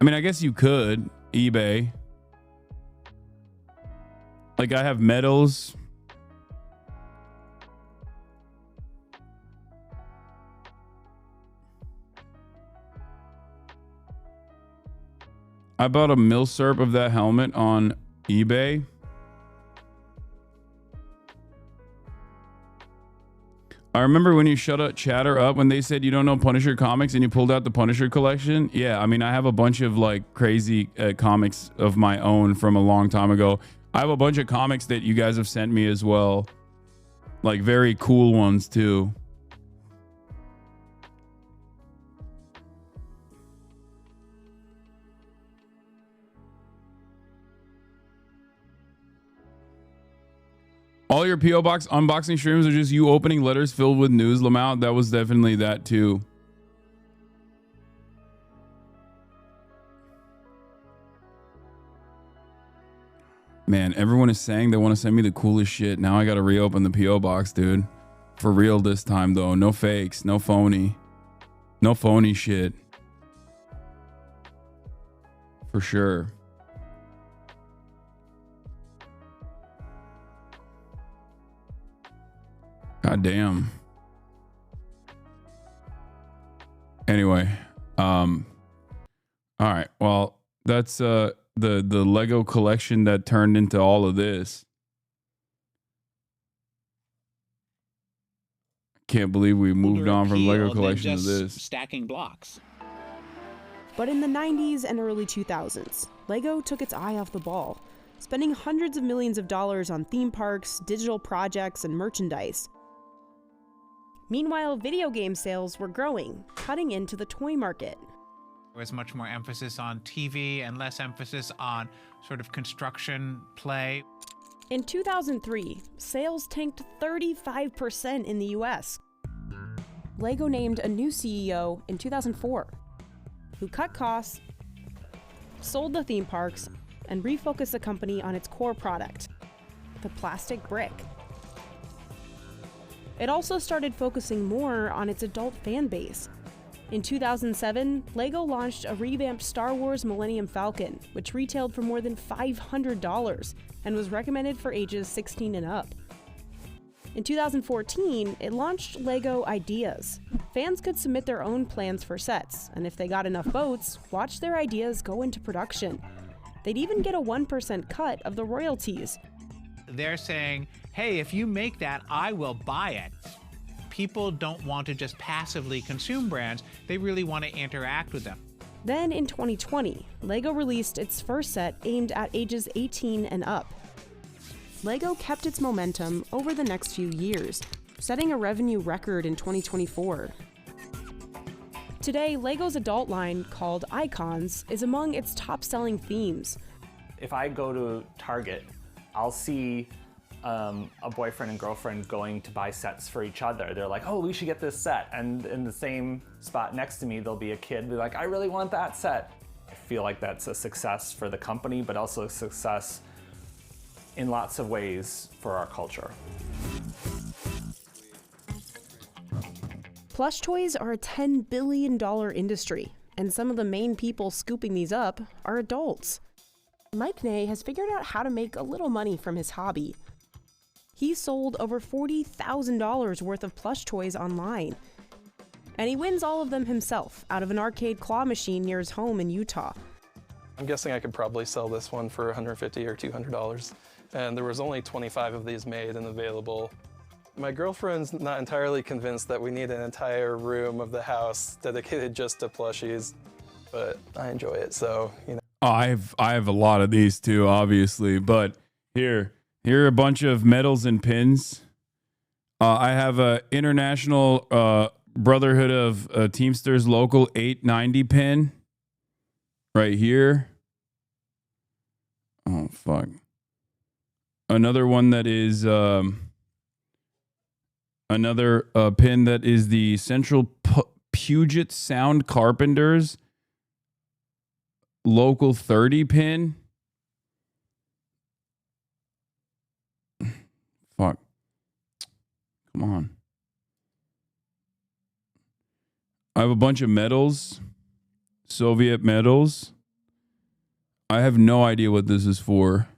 I mean, I guess you could eBay. Like, I have medals. I bought a milsurp of that helmet on eBay. I remember when you shut up Chatter up when they said you don't know Punisher comics and you pulled out the Punisher collection. Yeah, I mean, I have a bunch of like crazy comics of my own from a long time ago. I have a bunch of comics that you guys have sent me as well. Like very cool ones too. All your P.O. Box unboxing streams are just you opening letters filled with news, Lamount. That was definitely that too. Man, everyone is saying they want to send me the coolest shit. Now I got to reopen the P.O. Box, dude. For real this time, though. No fakes. No phony. No phony shit. For sure. God damn. Anyway, all right. Well, that's the Lego collection that turned into all of this. Can't believe we moved on from Lego collection to this. Stacking blocks. But in the 90s and early 2000s, Lego took its eye off the ball, spending hundreds of millions of dollars on theme parks, digital projects, and merchandise. Meanwhile, video game sales were growing, cutting into the toy market. There was much more emphasis on TV and less emphasis on sort of construction play. In 2003, sales tanked 35% in the US. Lego named a new CEO in 2004, who cut costs, sold the theme parks, and refocused the company on its core product, the plastic brick. It also started focusing more on its adult fan base. In 2007, Lego launched a revamped Star Wars Millennium Falcon, which retailed for more than $500 and was recommended for ages 16 and up. In 2014, it launched Lego Ideas. Fans could submit their own plans for sets, and if they got enough votes, watch their ideas go into production. They'd even get a 1% cut of the royalties. They're saying, hey, if you make that, I will buy it. People don't want to just passively consume brands, they really want to interact with them. Then in 2020, Lego released its first set aimed at ages 18 and up. Lego kept its momentum over the next few years, setting a revenue record in 2024. Today, Lego's adult line, called Icons, is among its top-selling themes. If I go to Target, I'll see a boyfriend and girlfriend going to buy sets for each other. They're like, oh, we should get this set. And in the same spot next to me, there'll be a kid be like, I really want that set. I feel like that's a success for the company, but also a success in lots of ways for our culture. Plush toys are a $10 billion industry, and some of the main people scooping these up are adults. Mike Ney has figured out how to make a little money from his hobby. He sold over $40,000 worth of plush toys online, and he wins all of them himself out of an arcade claw machine near his home in Utah. I'm guessing I could probably sell this one for $150 or $200, and there was only 25 of these made and available. My girlfriend's not entirely convinced that we need an entire room of the house dedicated just to plushies, but I enjoy it, so, you know. I have a lot of these too, obviously, but here are a bunch of medals and pins. I have a International Brotherhood of Teamsters Local 890 pin right here. Oh, fuck. Another one that is another pin that is the Central Puget Sound Carpenters Local 30 pin. Fuck. Come on. I have a bunch of medals. Soviet medals. I have no idea what this is for.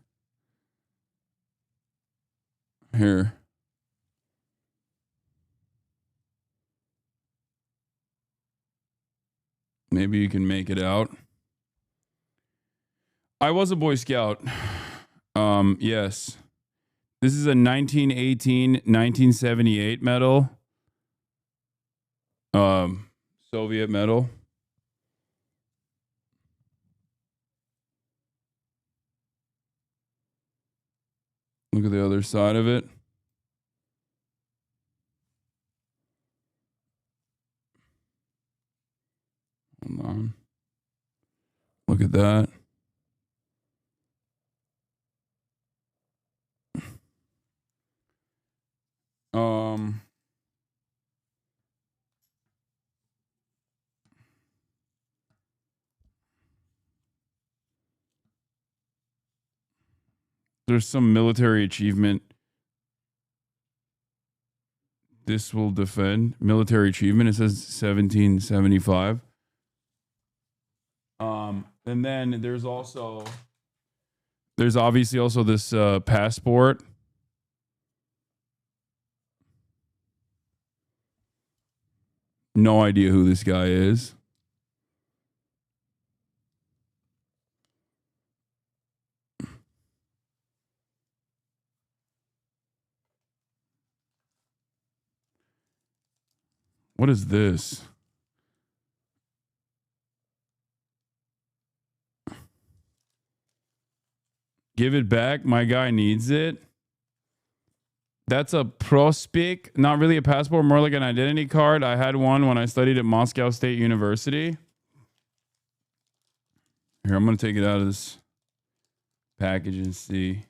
Here. Maybe you can make it out. I was a Boy Scout. Yes. This is a 1918-1978 medal. Soviet medal. Look at the other side of it. Hold on. Look at that. There's some military achievement. This will defend military achievement. It says 1775. And then there's obviously also this passport. No idea who this guy is. What is this? Give it back. My guy needs it. That's a prospect, not really a passport, more like an identity card. I had one when I studied at Moscow State University. Here, I'm going to take it out of this package and see.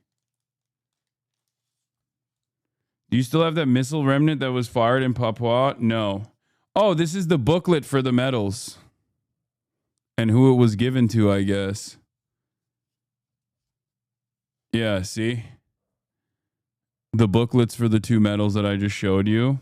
Do you still have that missile remnant that was fired in Papua? No. Oh, this is the booklet for the medals and who it was given to, I guess. Yeah, see? The booklets for the 2 medals that I just showed you.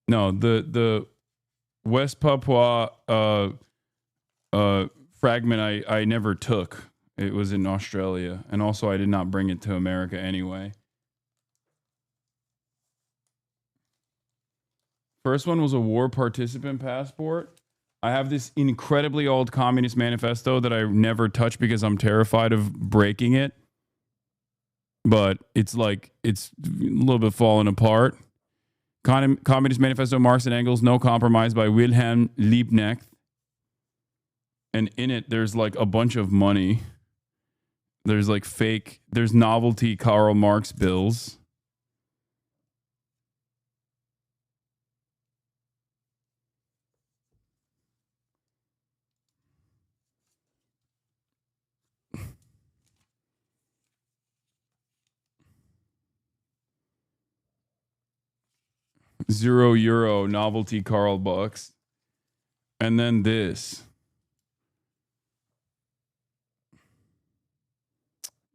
No, the West Papua fragment I never took. It was in Australia. And also I did not bring it to America anyway. First one was a war participant passport. I have this incredibly old communist manifesto that I never touched because I'm terrified of breaking it. But it's like, it's a little bit falling apart. Communist Manifesto, Marx and Engels, No Compromise by Wilhelm Liebknecht. And in it, there's like a bunch of money. There's like fake, there's novelty Karl Marx bills. €0 novelty Karl bucks. And then this.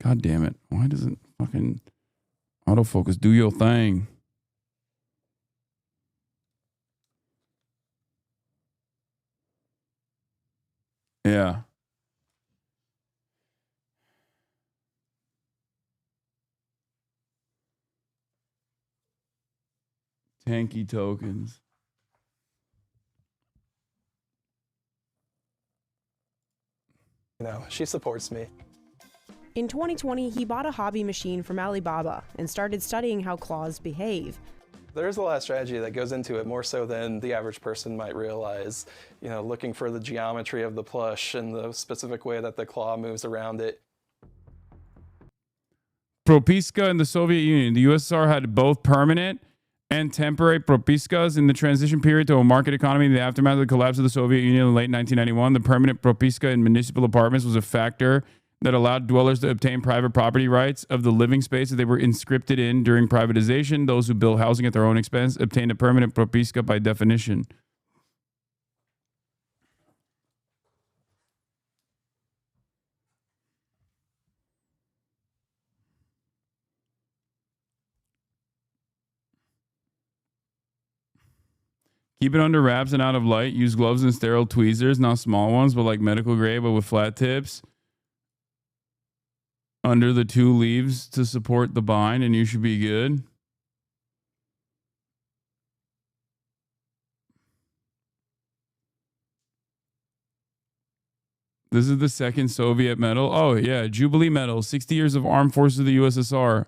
God damn it. Why doesn't fucking autofocus do your thing? Yeah. Tanky tokens. You know, she supports me. In 2020, he bought a hobby machine from Alibaba and started studying how claws behave. There's a lot of strategy that goes into it, more so than the average person might realize. You know, looking for the geometry of the plush and the specific way that the claw moves around it. Propiska in the Soviet Union. The USSR had both permanent and temporary propiskas in the transition period to a market economy in the aftermath of the collapse of the Soviet Union in late 1991. The permanent propiska in municipal apartments was a factor that allowed dwellers to obtain private property rights of the living space that they were inscripted in during privatization. Those who built housing at their own expense obtained a permanent propiska by definition. Keep it under wraps and out of light. Use gloves and sterile tweezers, not small ones, but like medical grade, but with flat tips. Under the 2 leaves to support the bind, and you should be good. This is the second Soviet medal. Oh, yeah. Jubilee Medal, 60 years of Armed Forces of the USSR.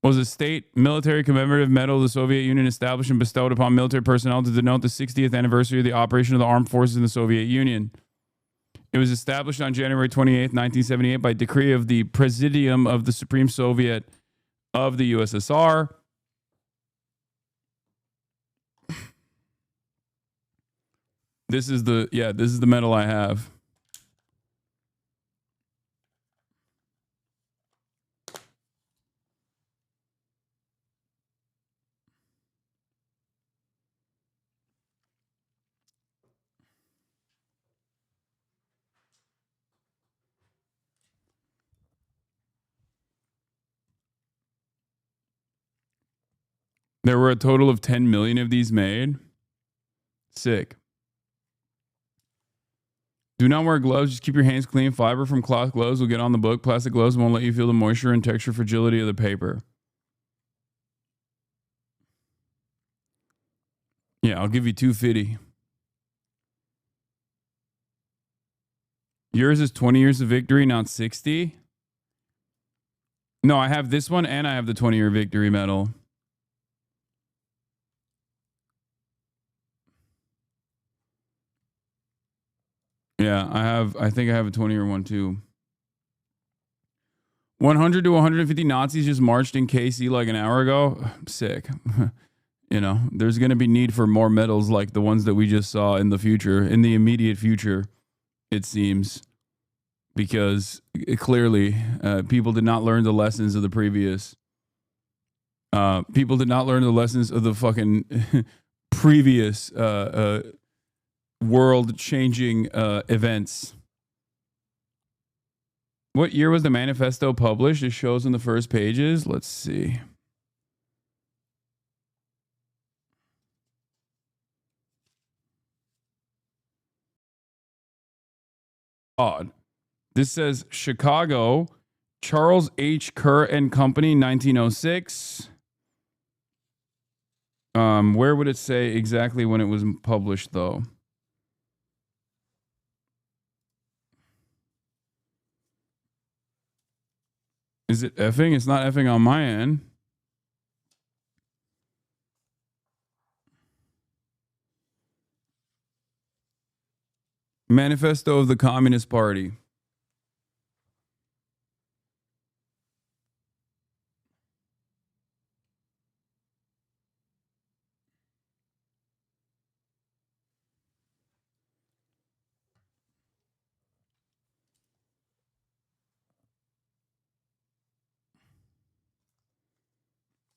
Was a state military commemorative medal the Soviet Union established and bestowed upon military personnel to denote the 60th anniversary of the operation of the armed forces in the Soviet Union. It was established on January 28, 1978 by decree of the Presidium of the Supreme Soviet of the USSR. This is the medal I have. There were a total of 10 million of these made. Sick. Do not wear gloves. Just keep your hands clean. Fiber from cloth gloves will get on the book. Plastic gloves won't let you feel the moisture and texture fragility of the paper. Yeah, I'll give you $250. Yours is 20 years of victory, not 60. No, I have this one and I have the 20-year victory medal. Yeah, I think I have a 20-year one too. 100 to 150 Nazis just marched in KC like an hour ago. Sick. You know, there's going to be need for more medals like the ones that we just saw in the future, in the immediate future, it seems. Because clearly, people did not learn the lessons of the previous. People did not learn the lessons of the fucking previous world-changing events. What year was the manifesto published? It shows in the first pages. Let's see. Odd. This says Chicago, Charles H. Kerr and Company, 1906. Where would it say exactly when it was published, though? Is it effing? It's not effing on my end. Manifesto of the Communist Party.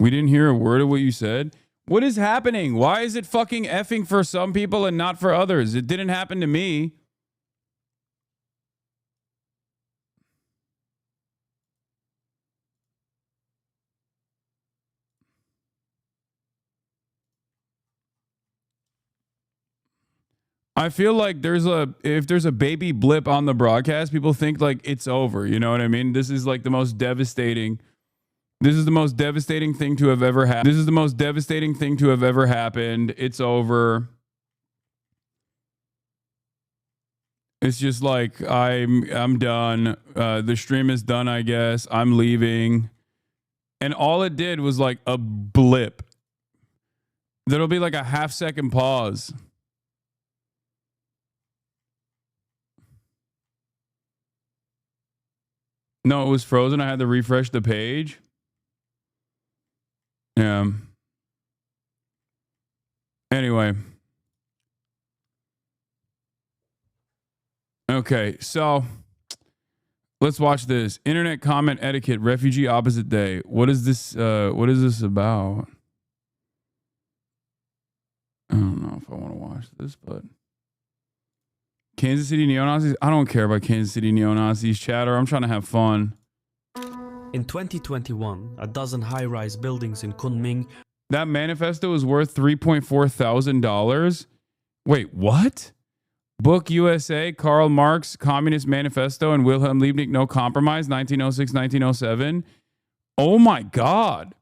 We didn't hear a word of what you said. What is happening? Why is it fucking effing for some people and not for others? It didn't happen to me. I feel like if there's a baby blip on the broadcast, people think like it's over. You know what I mean? This is like the most devastating. This is the most devastating thing to have ever happened. This is the most devastating thing to have ever happened. It's over. It's just like I'm done. The stream is done, I guess. I'm leaving. And all it did was like a blip. There'll be like a half-second pause. No, it was frozen. I had to refresh the page. Yeah. Anyway. Okay, so let's watch this. Internet comment etiquette, refugee opposite day. What is this about? I don't know if I want to watch this, but Kansas City neo-Nazis? I don't care about Kansas City neo-Nazis, chatter. I'm trying to have fun. In 2021, a dozen high-rise buildings in Kunming. That manifesto is worth $3.4 thousand. Wait, what? Book USA, Karl Marx, Communist Manifesto, and Wilhelm Liebknecht, No Compromise, 1906-1907. Oh my God.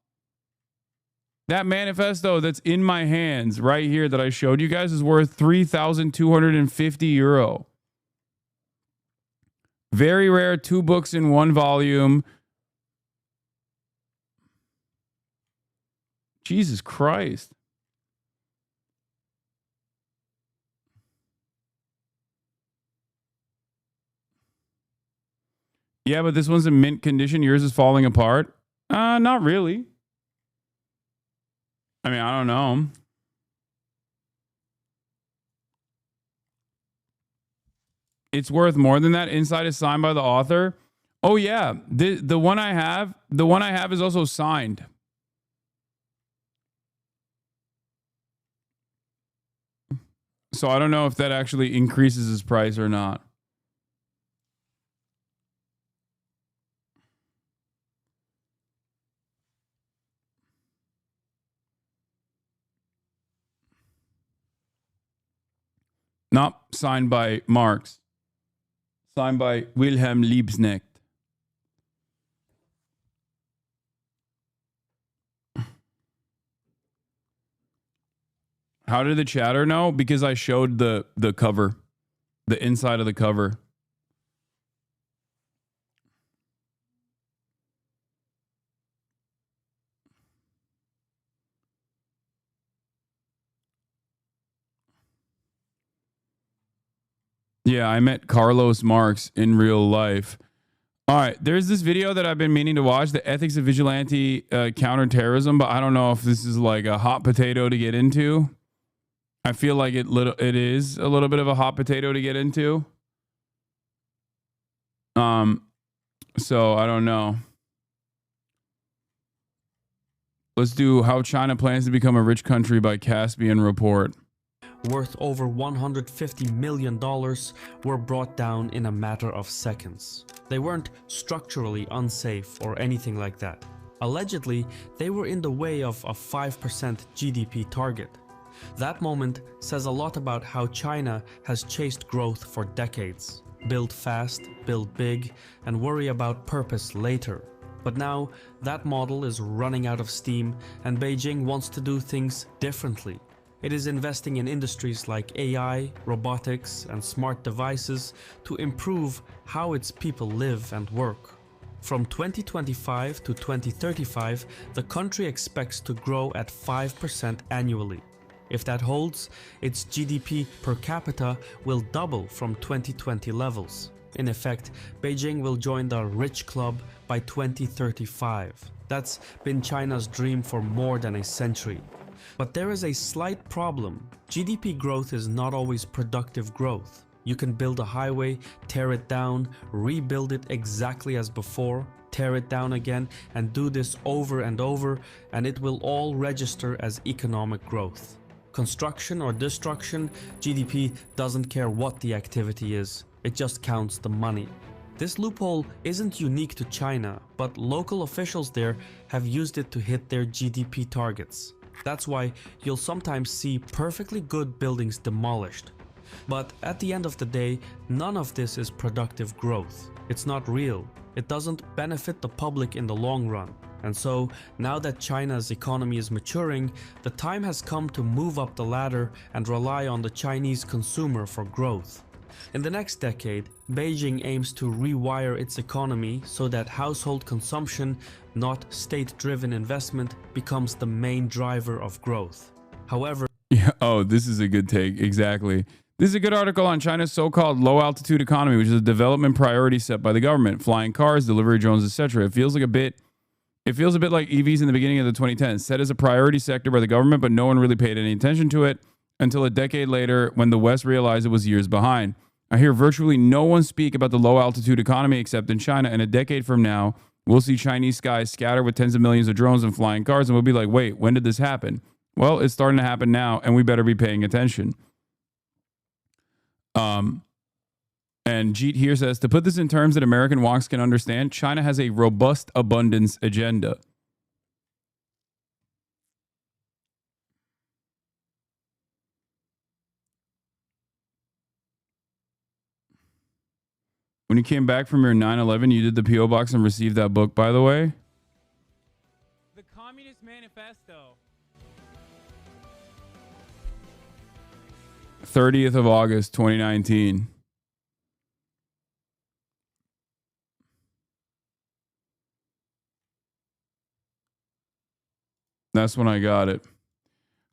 That manifesto that's in my hands right here that I showed you guys is worth 3,250 euro. Very rare, 2 books in 1 volume. Jesus Christ. Yeah, but this one's in mint condition. Yours is falling apart. Not really. I mean, I don't know. It's worth more than that. Inside is signed by the author. Oh yeah, the one I have is also signed. So I don't know if that actually increases his price or not. Not signed by Marx. Signed by Wilhelm Liebknecht. How did the chatter know? Because I showed the cover, the inside of the cover. Yeah, I met Carlos Marx in real life. All right, there's this video that I've been meaning to watch, the ethics of vigilante counterterrorism, but I don't know if this is like a hot potato to get into. I feel like it is a little bit of a hot potato to get into. So I don't know. Let's do how China plans to become a rich country by Caspian Report. Worth over $150 million, were brought down in a matter of seconds. They weren't structurally unsafe or anything like that. Allegedly, they were in the way of a 5% GDP target. That moment says a lot about how China has chased growth for decades. Build fast, build big, and worry about purpose later. But now, that model is running out of steam, and Beijing wants to do things differently. It is investing in industries like AI, robotics, and smart devices to improve how its people live and work. From 2025 to 2035, the country expects to grow at 5% annually. If that holds, its GDP per capita will double from 2020 levels. In effect, Beijing will join the rich club by 2035. That's been China's dream for more than a century. But there is a slight problem. GDP growth is not always productive growth. You can build a highway, tear it down, rebuild it exactly as before, tear it down again, and do this over and over, and it will all register as economic growth. Construction or destruction, GDP doesn't care what the activity is. It just counts the money. This loophole isn't unique to China, but local officials there have used it to hit their GDP targets. That's why you'll sometimes see perfectly good buildings demolished. But at the end of the day, none of this is productive growth. It's not real. It doesn't benefit the public in the long run. And so, now that China's economy is maturing, the time has come to move up the ladder and rely on the Chinese consumer for growth. In the next decade, Beijing aims to rewire its economy so that household consumption, not state-driven investment, becomes the main driver of growth. However, yeah, oh, this is a good take. Exactly. This is a good article on China's so-called low-altitude economy, which is a development priority set by the government. Flying cars, delivery drones, etc. It feels a bit like EVs in the beginning of the 2010s, set as a priority sector by the government, but no one really paid any attention to it until a decade later when the West realized it was years behind. I hear virtually no one speak about the low-altitude economy except in China, and a decade from now, we'll see Chinese skies scattered with tens of millions of drones and flying cars, and we'll be like, wait, when did this happen? Well, it's starting to happen now, and we better be paying attention. And Jeet here says, to put this in terms that American wonks can understand, China has a robust abundance agenda. When you came back from your 9/11, you did the P.O. box and received that book, by the way. The Communist Manifesto. 30th of August, 2019. That's when I got it.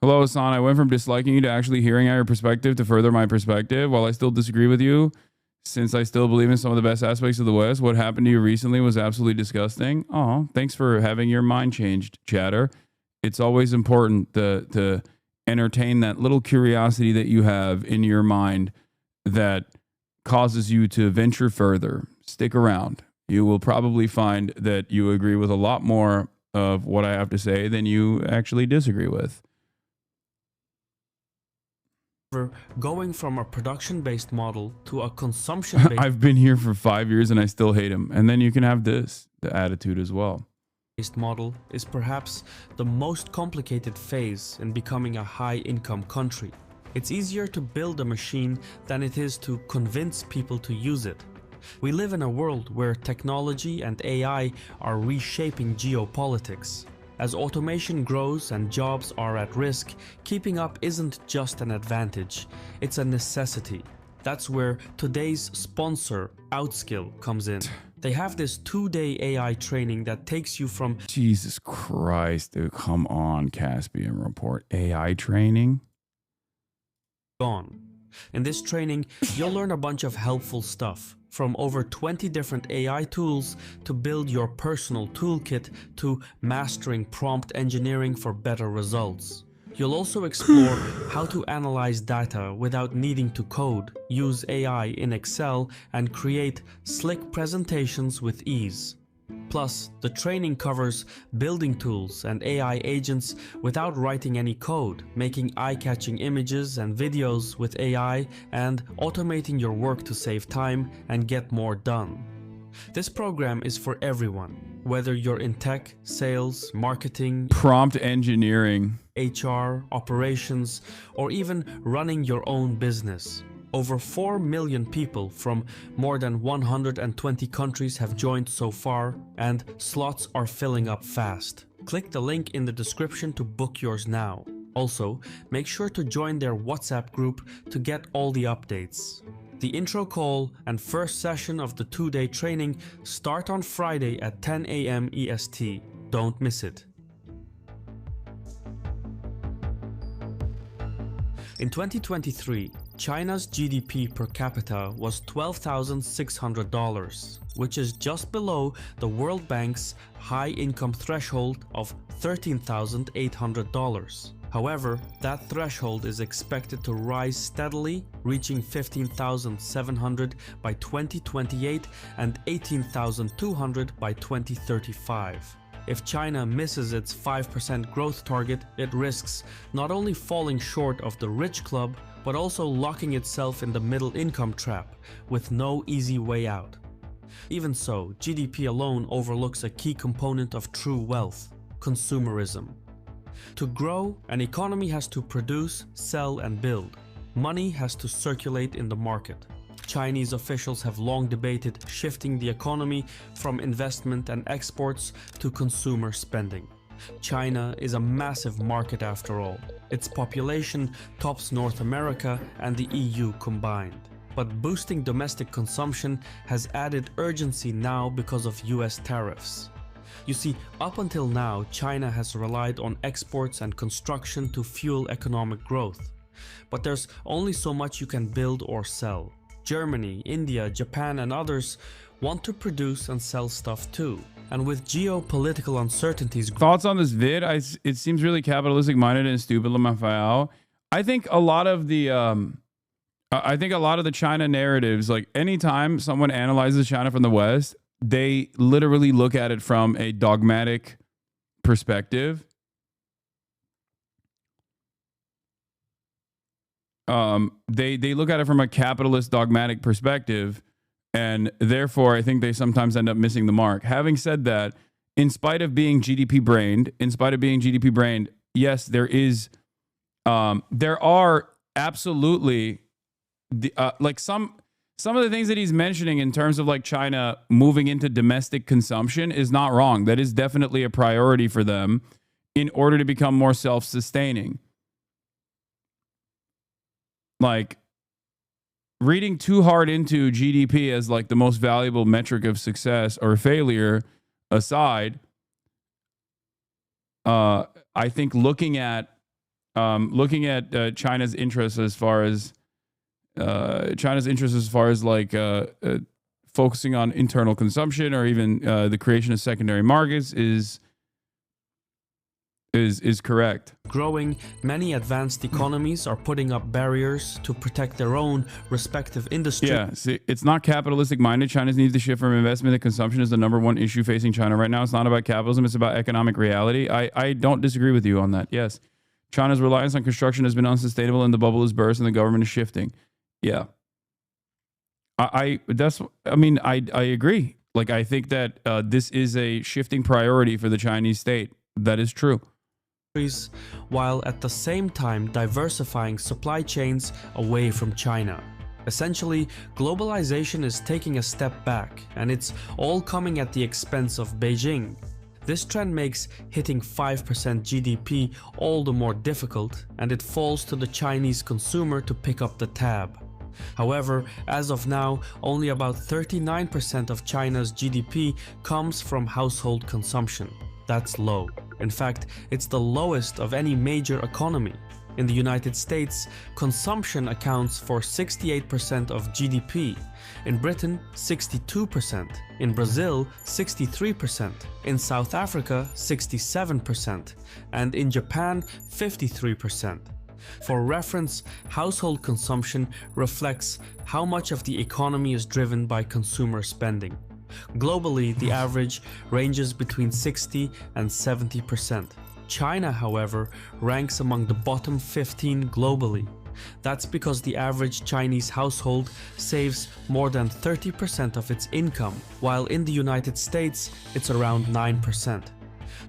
Hello, Hasan. I went from disliking you to actually hearing out your perspective to further my perspective. While I still disagree with you, since I still believe in some of the best aspects of the West, what happened to you recently was absolutely disgusting. Oh, thanks for having your mind changed, chatter. It's always important to entertain that little curiosity that you have in your mind that causes you to venture further. Stick around. You will probably find that you agree with a lot more of what I have to say than you actually disagree with. going from a production-based model to a consumption-based I've been here for 5 years and I still hate him. And then you can have the attitude as well. Model is perhaps the most complicated phase in becoming a high-income country. It's easier to build a machine than it is to convince people to use it. We live in a world where technology and AI are reshaping geopolitics. As automation grows and jobs are at risk, keeping up isn't just an advantage, it's a necessity. That's where today's sponsor, Outskill, comes in. They have this 2-day AI training that takes you from... Jesus Christ, dude, come on, Caspian Report. AI training? Gone. In this training, you'll learn a bunch of helpful stuff, from over 20 different AI tools to build your personal toolkit to mastering prompt engineering for better results. You'll also explore how to analyze data without needing to code, use AI in Excel, and create slick presentations with ease. Plus, the training covers building tools and AI agents without writing any code, making eye-catching images and videos with AI, and automating your work to save time and get more done. This program is for everyone, whether you're in tech, sales, marketing, prompt engineering, HR, operations, or even running your own business. Over 4 million people from more than 120 countries have joined so far, and slots are filling up fast. Click the link in the description to book yours now. Also, make sure to join their WhatsApp group to get all the updates. The intro call and first session of the 2-day training start on Friday at 10 a.m. EST. Don't miss it. In 2023, China's GDP per capita was $12,600, which is just below the World Bank's high-income threshold of $13,800. However, that threshold is expected to rise steadily, reaching $15,700 by 2028 and $18,200 by 2035. If China misses its 5% growth target, it risks not only falling short of the rich club, but also locking itself in the middle income trap, with no easy way out. Even so, GDP alone overlooks a key component of true wealth: consumerism. To grow, an economy has to produce, sell, and build. Money has to circulate in the market. Chinese officials have long debated shifting the economy from investment and exports to consumer spending. China is a massive market after all. Its population tops North America and the EU combined. But boosting domestic consumption has added urgency now because of US tariffs. You see, up until now, China has relied on exports and construction to fuel economic growth. But there's only so much you can build or sell. Germany, India, Japan, and others want to produce and sell stuff too. And with geopolitical uncertainties... Thoughts on this vid? It seems really capitalistic minded and stupid. I think a lot of the China narratives, like anytime someone analyzes China from the West, they literally look at it from a dogmatic perspective. They look at it from a capitalist dogmatic perspective, and therefore I think they sometimes end up missing the mark. Having said that, in spite of being GDP brained, yes, there are absolutely like some of the things that he's mentioning in terms of like China moving into domestic consumption is not wrong. That is definitely a priority for them in order to become more self-sustaining. Like, reading too hard into GDP as like the most valuable metric of success or failure aside, I think looking at China's interests as far as like focusing on internal consumption or even the creation of secondary markets is correct. Growing, many advanced economies are putting up barriers to protect their own respective industries. Yeah, see, it's not capitalistic minded. China needs to shift from investment to consumption is the #1 issue facing China right now. It's not about capitalism, it's about economic reality. I don't disagree with you on that. Yes, China's reliance on construction has been unsustainable and the bubble is burst and the government is shifting. Yeah. I agree. Like, I think that this is a shifting priority for the Chinese state. That is true. While at the same time diversifying supply chains away from China. Essentially, globalization is taking a step back, and it's all coming at the expense of Beijing. This trend makes hitting 5% GDP all the more difficult, and it falls to the Chinese consumer to pick up the tab. However, as of now, only about 39% of China's GDP comes from household consumption. That's low. In fact, it's the lowest of any major economy. In the United States, consumption accounts for 68% of GDP. In Britain, 62%. In Brazil, 63%. In South Africa, 67%. And in Japan, 53%. For reference, household consumption reflects how much of the economy is driven by consumer spending. Globally, the average ranges between 60 and 70%. China, however, ranks among the bottom 15 globally. That's because the average Chinese household saves more than 30% of its income, while in the United States, it's around 9%.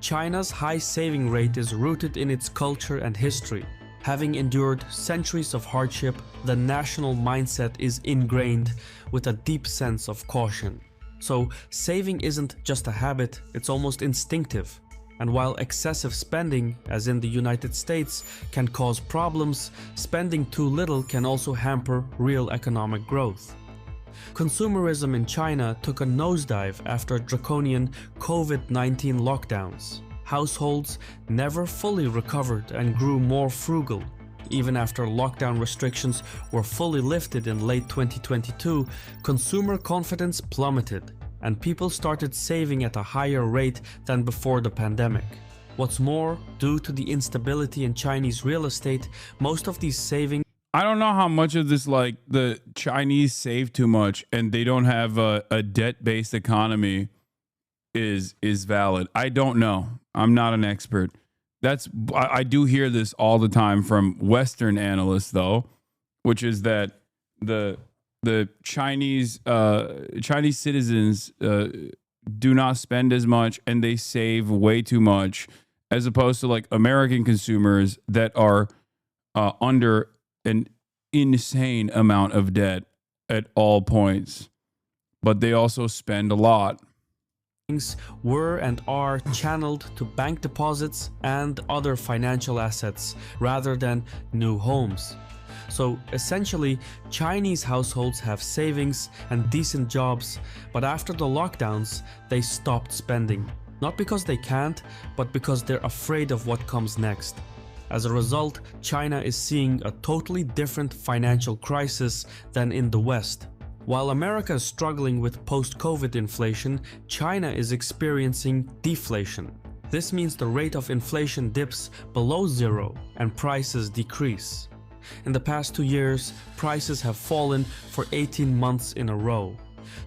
China's high saving rate is rooted in its culture and history. Having endured centuries of hardship, the national mindset is ingrained with a deep sense of caution. So, saving isn't just a habit, it's almost instinctive. And while excessive spending, as in the United States, can cause problems, spending too little can also hamper real economic growth. Consumerism in China took a nosedive after draconian COVID-19 lockdowns. Households never fully recovered and grew more frugal. Even after lockdown restrictions were fully lifted in late 2022, consumer confidence plummeted, and people started saving at a higher rate than before the pandemic. What's more, due to the instability in Chinese real estate, most of these savings... I don't know how much of this, like, the Chinese save too much and they don't have a debt-based economy is valid. I don't know. I'm not an expert. I do hear this all the time from Western analysts, though, which is that the Chinese citizens do not spend as much and they save way too much, as opposed to like American consumers that are under an insane amount of debt at all points, but they also spend a lot. Were and are channeled to bank deposits and other financial assets rather than new homes. So essentially, Chinese households have savings and decent jobs, but after the lockdowns, they stopped spending. Not because they can't, but because they're afraid of what comes next. As a result, China is seeing a totally different financial crisis than in the West. While America is struggling with post-COVID inflation, China is experiencing deflation. This means the rate of inflation dips below zero and prices decrease. In the past 2 years, prices have fallen for 18 months in a row.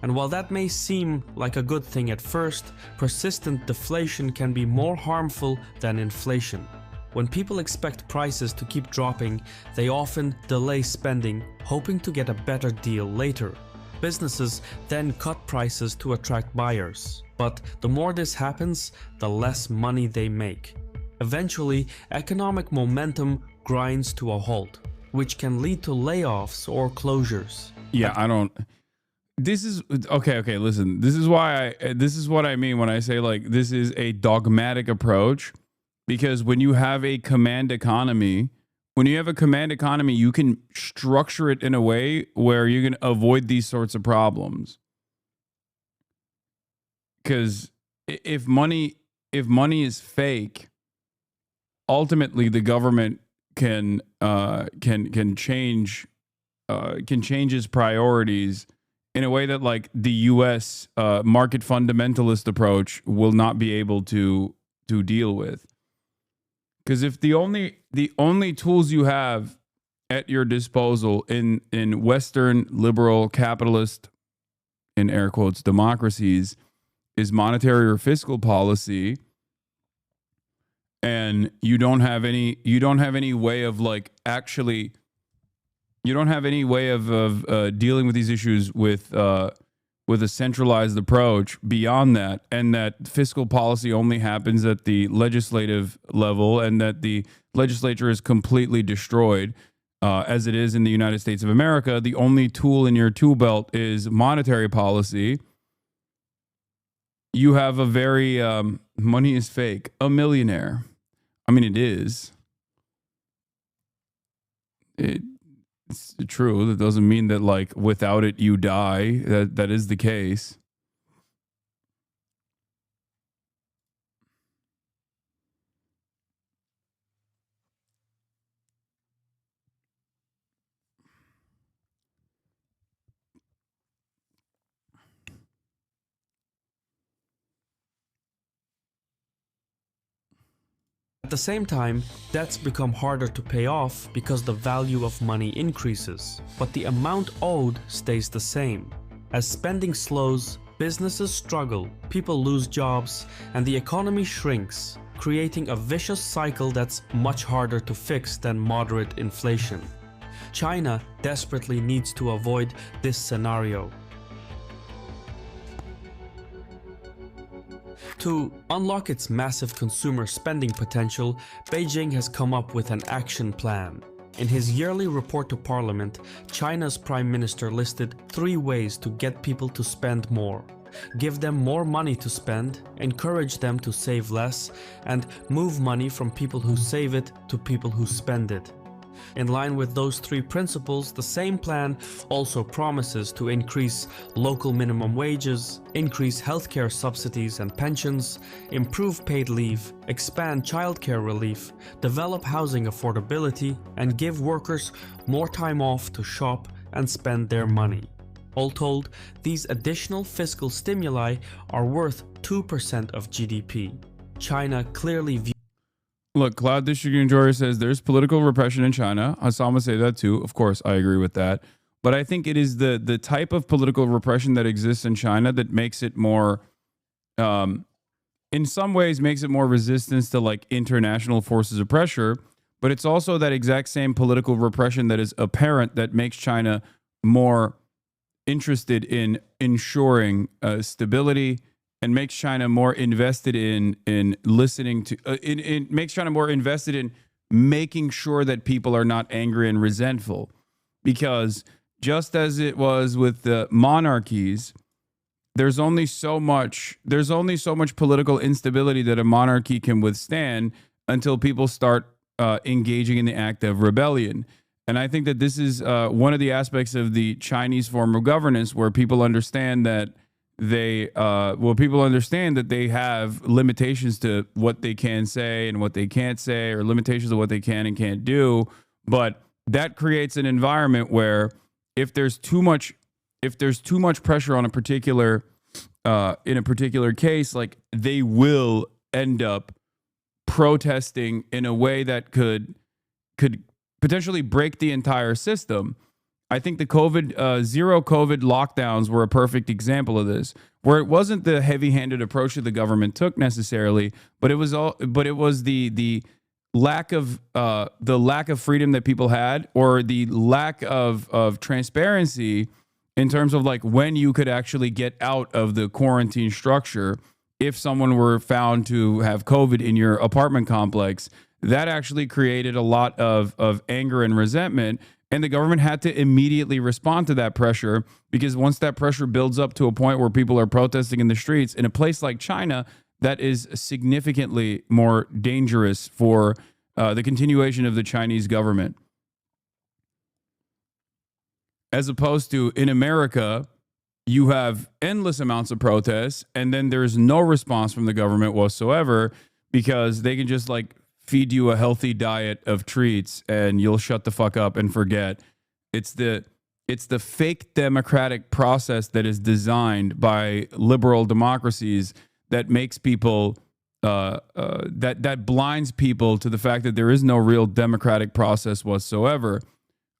And while that may seem like a good thing at first, persistent deflation can be more harmful than inflation. When people expect prices to keep dropping, they often delay spending, hoping to get a better deal later. Businesses then cut prices to attract buyers. But the more this happens, the less money they make. Eventually, economic momentum grinds to a halt, which can lead to layoffs or closures. Yeah, I don't... This is... Okay, listen. This is what I mean when I say, like, this is a dogmatic approach. Because when you have a command economy, you can structure it in a way where you can avoid these sorts of problems. Because if money is fake, ultimately the government can change its priorities in a way that, like, the U.S. Market fundamentalist approach will not be able to deal with. Because if the only tools you have at your disposal in Western liberal capitalist, in air quotes, democracies is monetary or fiscal policy, and you don't have any way of, like, actually, you don't have any way of dealing with these issues with a centralized approach beyond that, and that fiscal policy only happens at the legislative level, and that the legislature is completely destroyed, as it is in the United States of America, the only tool in your tool belt is monetary policy. You have a very money is fake, a millionaire. I mean, it is. It's true. That doesn't mean that like without it you die. That is the case. At the same time, debts become harder to pay off because the value of money increases, but the amount owed stays the same. As spending slows, businesses struggle, people lose jobs, and the economy shrinks, creating a vicious cycle that's much harder to fix than moderate inflation. China desperately needs to avoid this scenario. To unlock its massive consumer spending potential, Beijing has come up with an action plan. In his yearly report to Parliament, China's Prime Minister listed 3 ways to get people to spend more. Give them more money to spend, encourage them to save less, and move money from people who save it to people who spend it. In line with those 3 principles, the same plan also promises to increase local minimum wages, increase healthcare subsidies and pensions, improve paid leave, expand childcare relief, develop housing affordability, and give workers more time off to shop and spend their money. All told, these additional fiscal stimuli are worth 2% of GDP. China clearly views. Look, Cloud District Enjoyer says there's political repression in China. Hasan would say that too. Of course, I agree with that. But I think it is the type of political repression that exists in China that makes it more, in some ways, makes it more resistance to like international forces of pressure. But it's also that exact same political repression that is apparent that makes China more interested in ensuring stability, and makes China more invested in listening to, makes China more invested in making sure that people are not angry and resentful. Because just as it was with the monarchies, there's only so much political instability that a monarchy can withstand until people start engaging in the act of rebellion. And I think that this is one of the aspects of the Chinese form of governance where people understand that they have limitations to what they can say and what they can't say, or limitations of what they can and can't do. But that creates an environment where if there's too much pressure on a particular in a particular case, like they will end up protesting in a way that could potentially break the entire system. I think the zero COVID lockdowns were a perfect example of this, where it wasn't the heavy-handed approach that the government took necessarily, but it was the lack of freedom that people had, or the lack of transparency in terms of like when you could actually get out of the quarantine structure if someone were found to have COVID in your apartment complex. That actually created a lot of anger and resentment. And the government had to immediately respond to that pressure, because once that pressure builds up to a point where people are protesting in the streets in a place like China, that is significantly more dangerous for the continuation of the Chinese government. As opposed to in America, you have endless amounts of protests and then there's no response from the government whatsoever, because they can just like feed you a healthy diet of treats and you'll shut the fuck up and forget. It's the fake democratic process that is designed by liberal democracies that makes people that blinds people to the fact that there is no real democratic process whatsoever.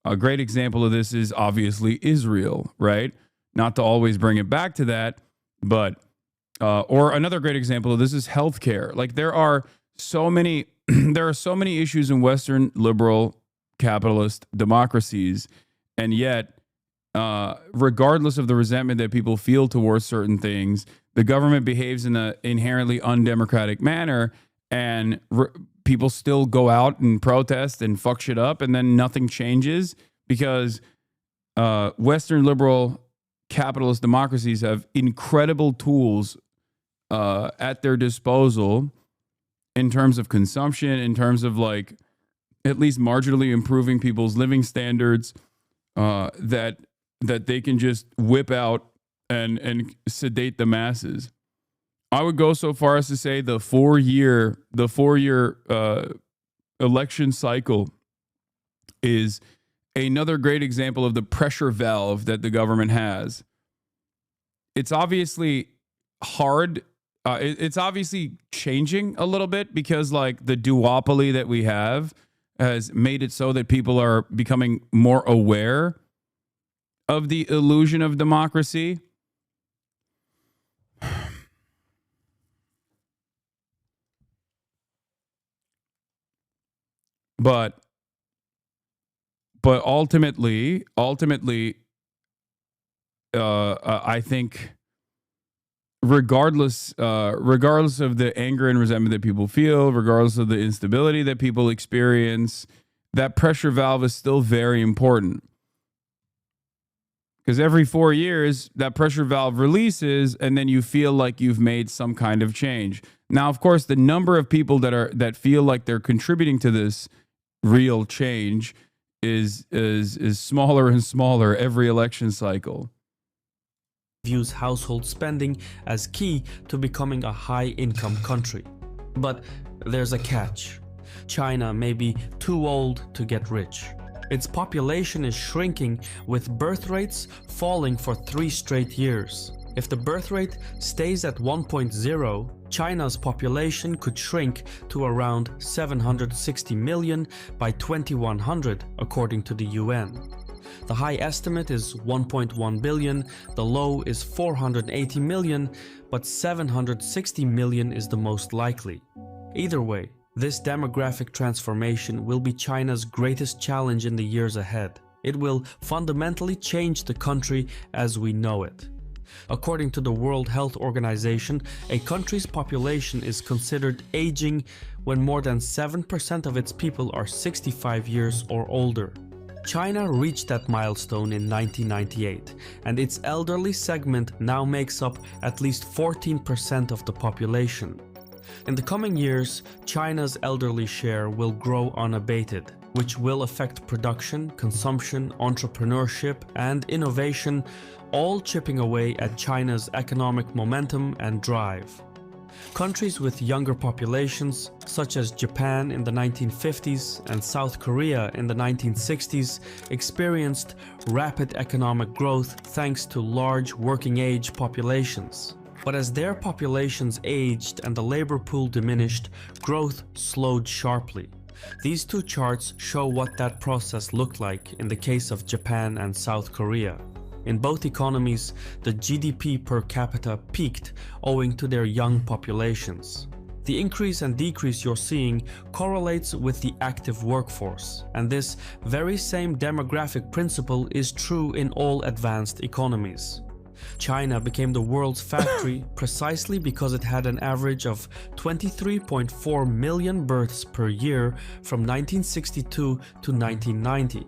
A great example of this is obviously Israel, right? Not to always bring it back to that, but or another great example of this is healthcare. Like there are so many issues in Western liberal capitalist democracies, and yet, regardless of the resentment that people feel towards certain things, the government behaves in an inherently undemocratic manner, and people still go out and protest and fuck shit up, and then nothing changes because Western liberal capitalist democracies have incredible tools at their disposal in terms of consumption, in terms of like at least marginally improving people's living standards, that they can just whip out and sedate the masses. I would go so far as to say the four-year election cycle is another great example of the pressure valve that the government has. It's obviously hard. It's obviously changing a little bit because like the duopoly that we have has made it so that people are becoming more aware of the illusion of democracy. But ultimately, I think regardless of the anger and resentment that people feel, regardless of the instability that people experience, that pressure valve is still very important. Because every 4 years, that pressure valve releases, and then you feel like you've made some kind of change. Now, of course, the number of people that feel like they're contributing to this real change is smaller and smaller every election cycle. Views household spending as key to becoming a high-income country. But there's a catch. China may be too old to get rich. Its population is shrinking, with birth rates falling for 3 straight years. If the birth rate stays at 1.0, China's population could shrink to around 760 million by 2100, according to the UN. The high estimate is 1.1 billion, the low is 480 million, but 760 million is the most likely. Either way, this demographic transformation will be China's greatest challenge in the years ahead. It will fundamentally change the country as we know it. According to the World Health Organization, a country's population is considered aging when more than 7% of its people are 65 years or older. China reached that milestone in 1998, and its elderly segment now makes up at least 14% of the population. In the coming years, China's elderly share will grow unabated, which will affect production, consumption, entrepreneurship, and innovation, all chipping away at China's economic momentum and drive. Countries with younger populations, such as Japan in the 1950s and South Korea in the 1960s, experienced rapid economic growth thanks to large working-age populations. But as their populations aged and the labor pool diminished, growth slowed sharply. These two charts show what that process looked like in the case of Japan and South Korea. In both economies, the GDP per capita peaked owing to their young populations. The increase and decrease you're seeing correlates with the active workforce, and this very same demographic principle is true in all advanced economies. China became the world's factory precisely because it had an average of 23.4 million births per year from 1962 to 1990.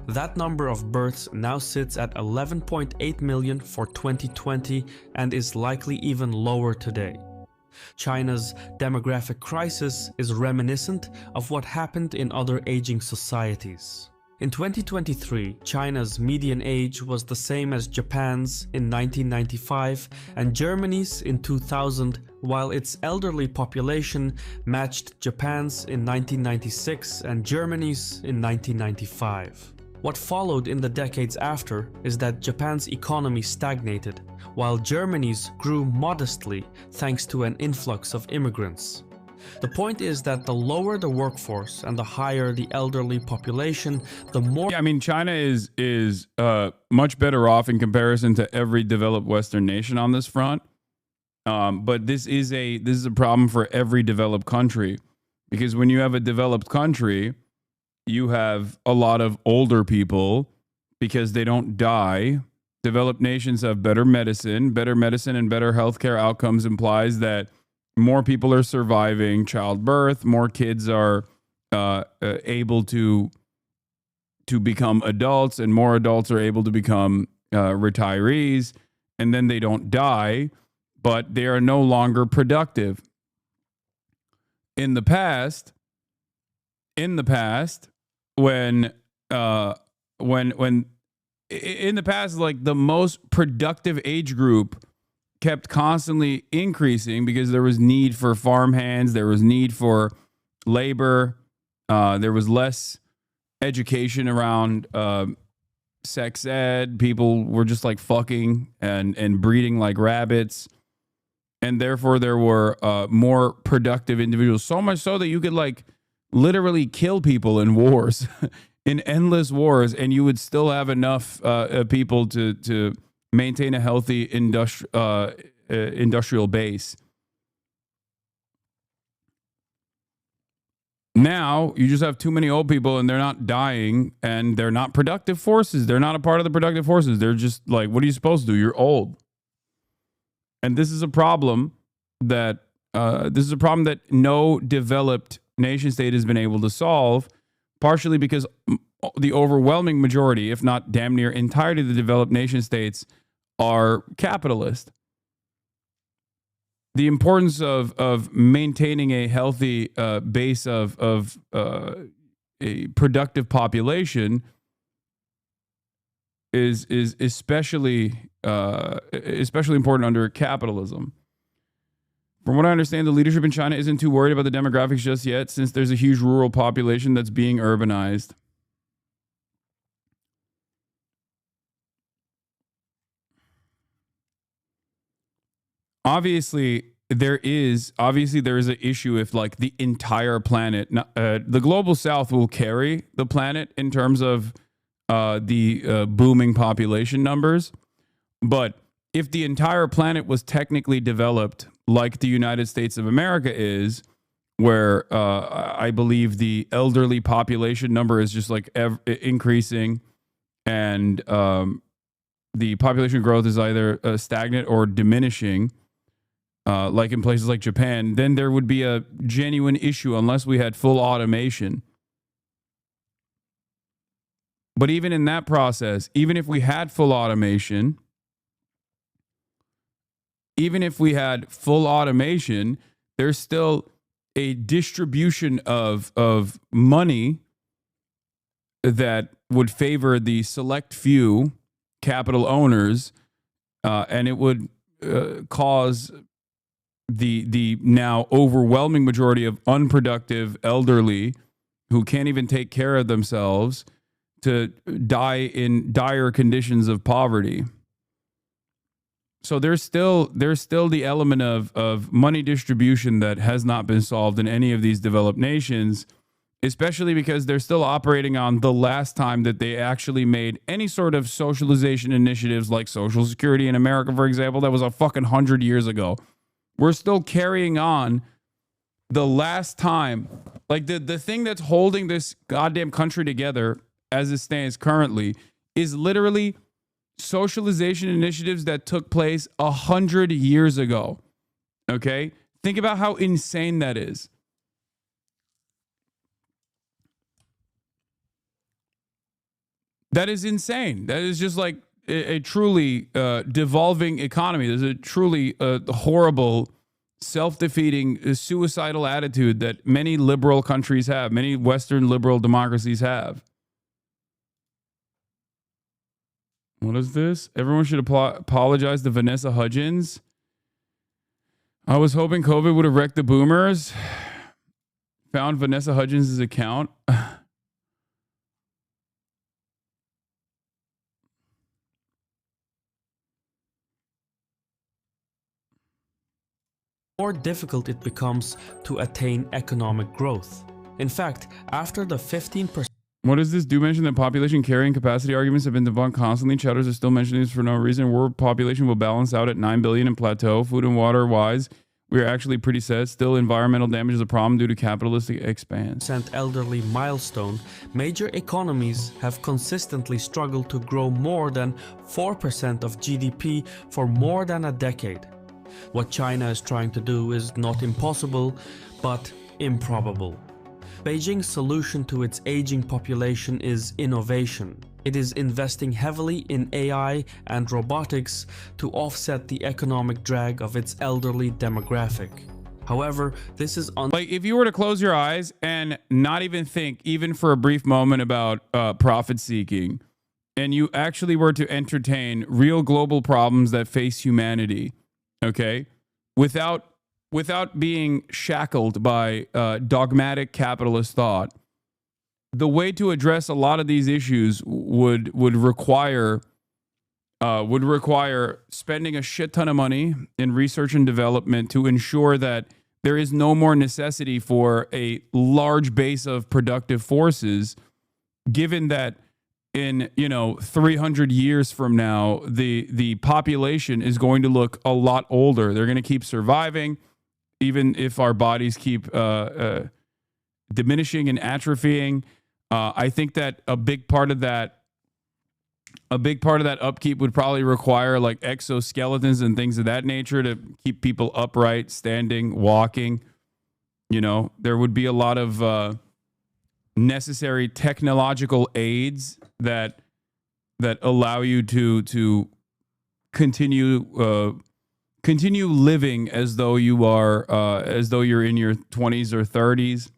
That number of births now sits at 11.8 million for 2020 and is likely even lower today. China's demographic crisis is reminiscent of what happened in other aging societies. In 2023, China's median age was the same as Japan's in 1995 and Germany's in 2000, while its elderly population matched Japan's in 1996 and Germany's in 1995. What followed in the decades after is that Japan's economy stagnated, while Germany's grew modestly thanks to an influx of immigrants. The point is that the lower the workforce and the higher the elderly population, the more... I mean, China is much better off in comparison to every developed Western nation on this front. But this is a problem for every developed country, because when you have a developed country, you have a lot of older people because they don't die. Developed nations have better medicine and better healthcare outcomes implies that more people are surviving childbirth, more kids are able to become adults, and more adults are able to become retirees, and then they don't die, but they are no longer productive. In the past, when like the most productive age group kept constantly increasing because there was need for farm hands, there was need for labor, there was less education around sex ed. People were just like fucking and breeding like rabbits, and therefore there were more productive individuals. So much so that you could like literally kill people in wars, in endless wars, and you would still have enough people to maintain a healthy industrial base. Now, you just have too many old people and they're not dying and they're not productive forces. They're not a part of the productive forces. They're just like, what are you supposed to do? You're old. And this is a problem that no developed nation state has been able to solve, partially because the overwhelming majority, if not damn near entirety of the developed nation states, are capitalist. The importance of maintaining a healthy base of a productive population is especially important under capitalism. From what I understand, the leadership in China isn't too worried about the demographics just yet, since there's a huge rural population that's being urbanized. Obviously, there is an issue if like the entire planet, the global south will carry the planet in terms of the booming population numbers. But if the entire planet was technically developed like the United States of America is, where I believe the elderly population number is just like increasing, and the population growth is either stagnant or diminishing, like in places like Japan, then there would be a genuine issue unless we had full automation. But even in that process, even if we had full automation, there's still a distribution of money that would favor the select few capital owners, and it would cause the now overwhelming majority of unproductive elderly who can't even take care of themselves to die in dire conditions of poverty. So there's still the element of money distribution that has not been solved in any of these developed nations, especially because they're still operating on the last time that they actually made any sort of socialization initiatives like Social Security in America, for example. That was a fucking 100 years ago. We're still carrying on the last time. Like the thing that's holding this goddamn country together as it stands currently is literally socialization initiatives that took place 100 years ago. Okay? Think about how insane that is. That is insane. That is just like a truly devolving economy. There's a truly horrible, self-defeating, suicidal attitude that many liberal countries have, many Western liberal democracies have. What is this? Everyone should apologize to Vanessa Hudgens. I was hoping COVID would have wrecked the boomers. Found Vanessa Hudgens' account. More difficult it becomes to attain economic growth. In fact, after the 15%. What is this? Do mention that population carrying capacity arguments have been debunked constantly. Chatters are still mentioning this for no reason. World population will balance out at 9 billion and plateau. Food and water wise, we are actually pretty set. Still, environmental damage is a problem due to capitalistic expansion. Elderly milestone, major economies have consistently struggled to grow more than 4% of GDP for more than a decade. What China is trying to do is not impossible, but improbable. Beijing's solution to its aging population is innovation. It is investing heavily in AI and robotics to offset the economic drag of its elderly demographic. However, this is like if you were to close your eyes and not even think, even for a brief moment, about profit seeking, and you actually were to entertain real global problems that face humanity, okay, without being shackled by dogmatic capitalist thought, the way to address a lot of these issues would require spending a shit ton of money in research and development to ensure that there is no more necessity for a large base of productive forces, given that in 300 years from now the population is going to look a lot older. They're going to keep surviving, even if our bodies keep diminishing and atrophying. I think that a big part of that upkeep would probably require like exoskeletons and things of that nature to keep people upright, standing, walking. There would be a lot of necessary technological aids that allow you to continue living as though you're in your 20s or 30s.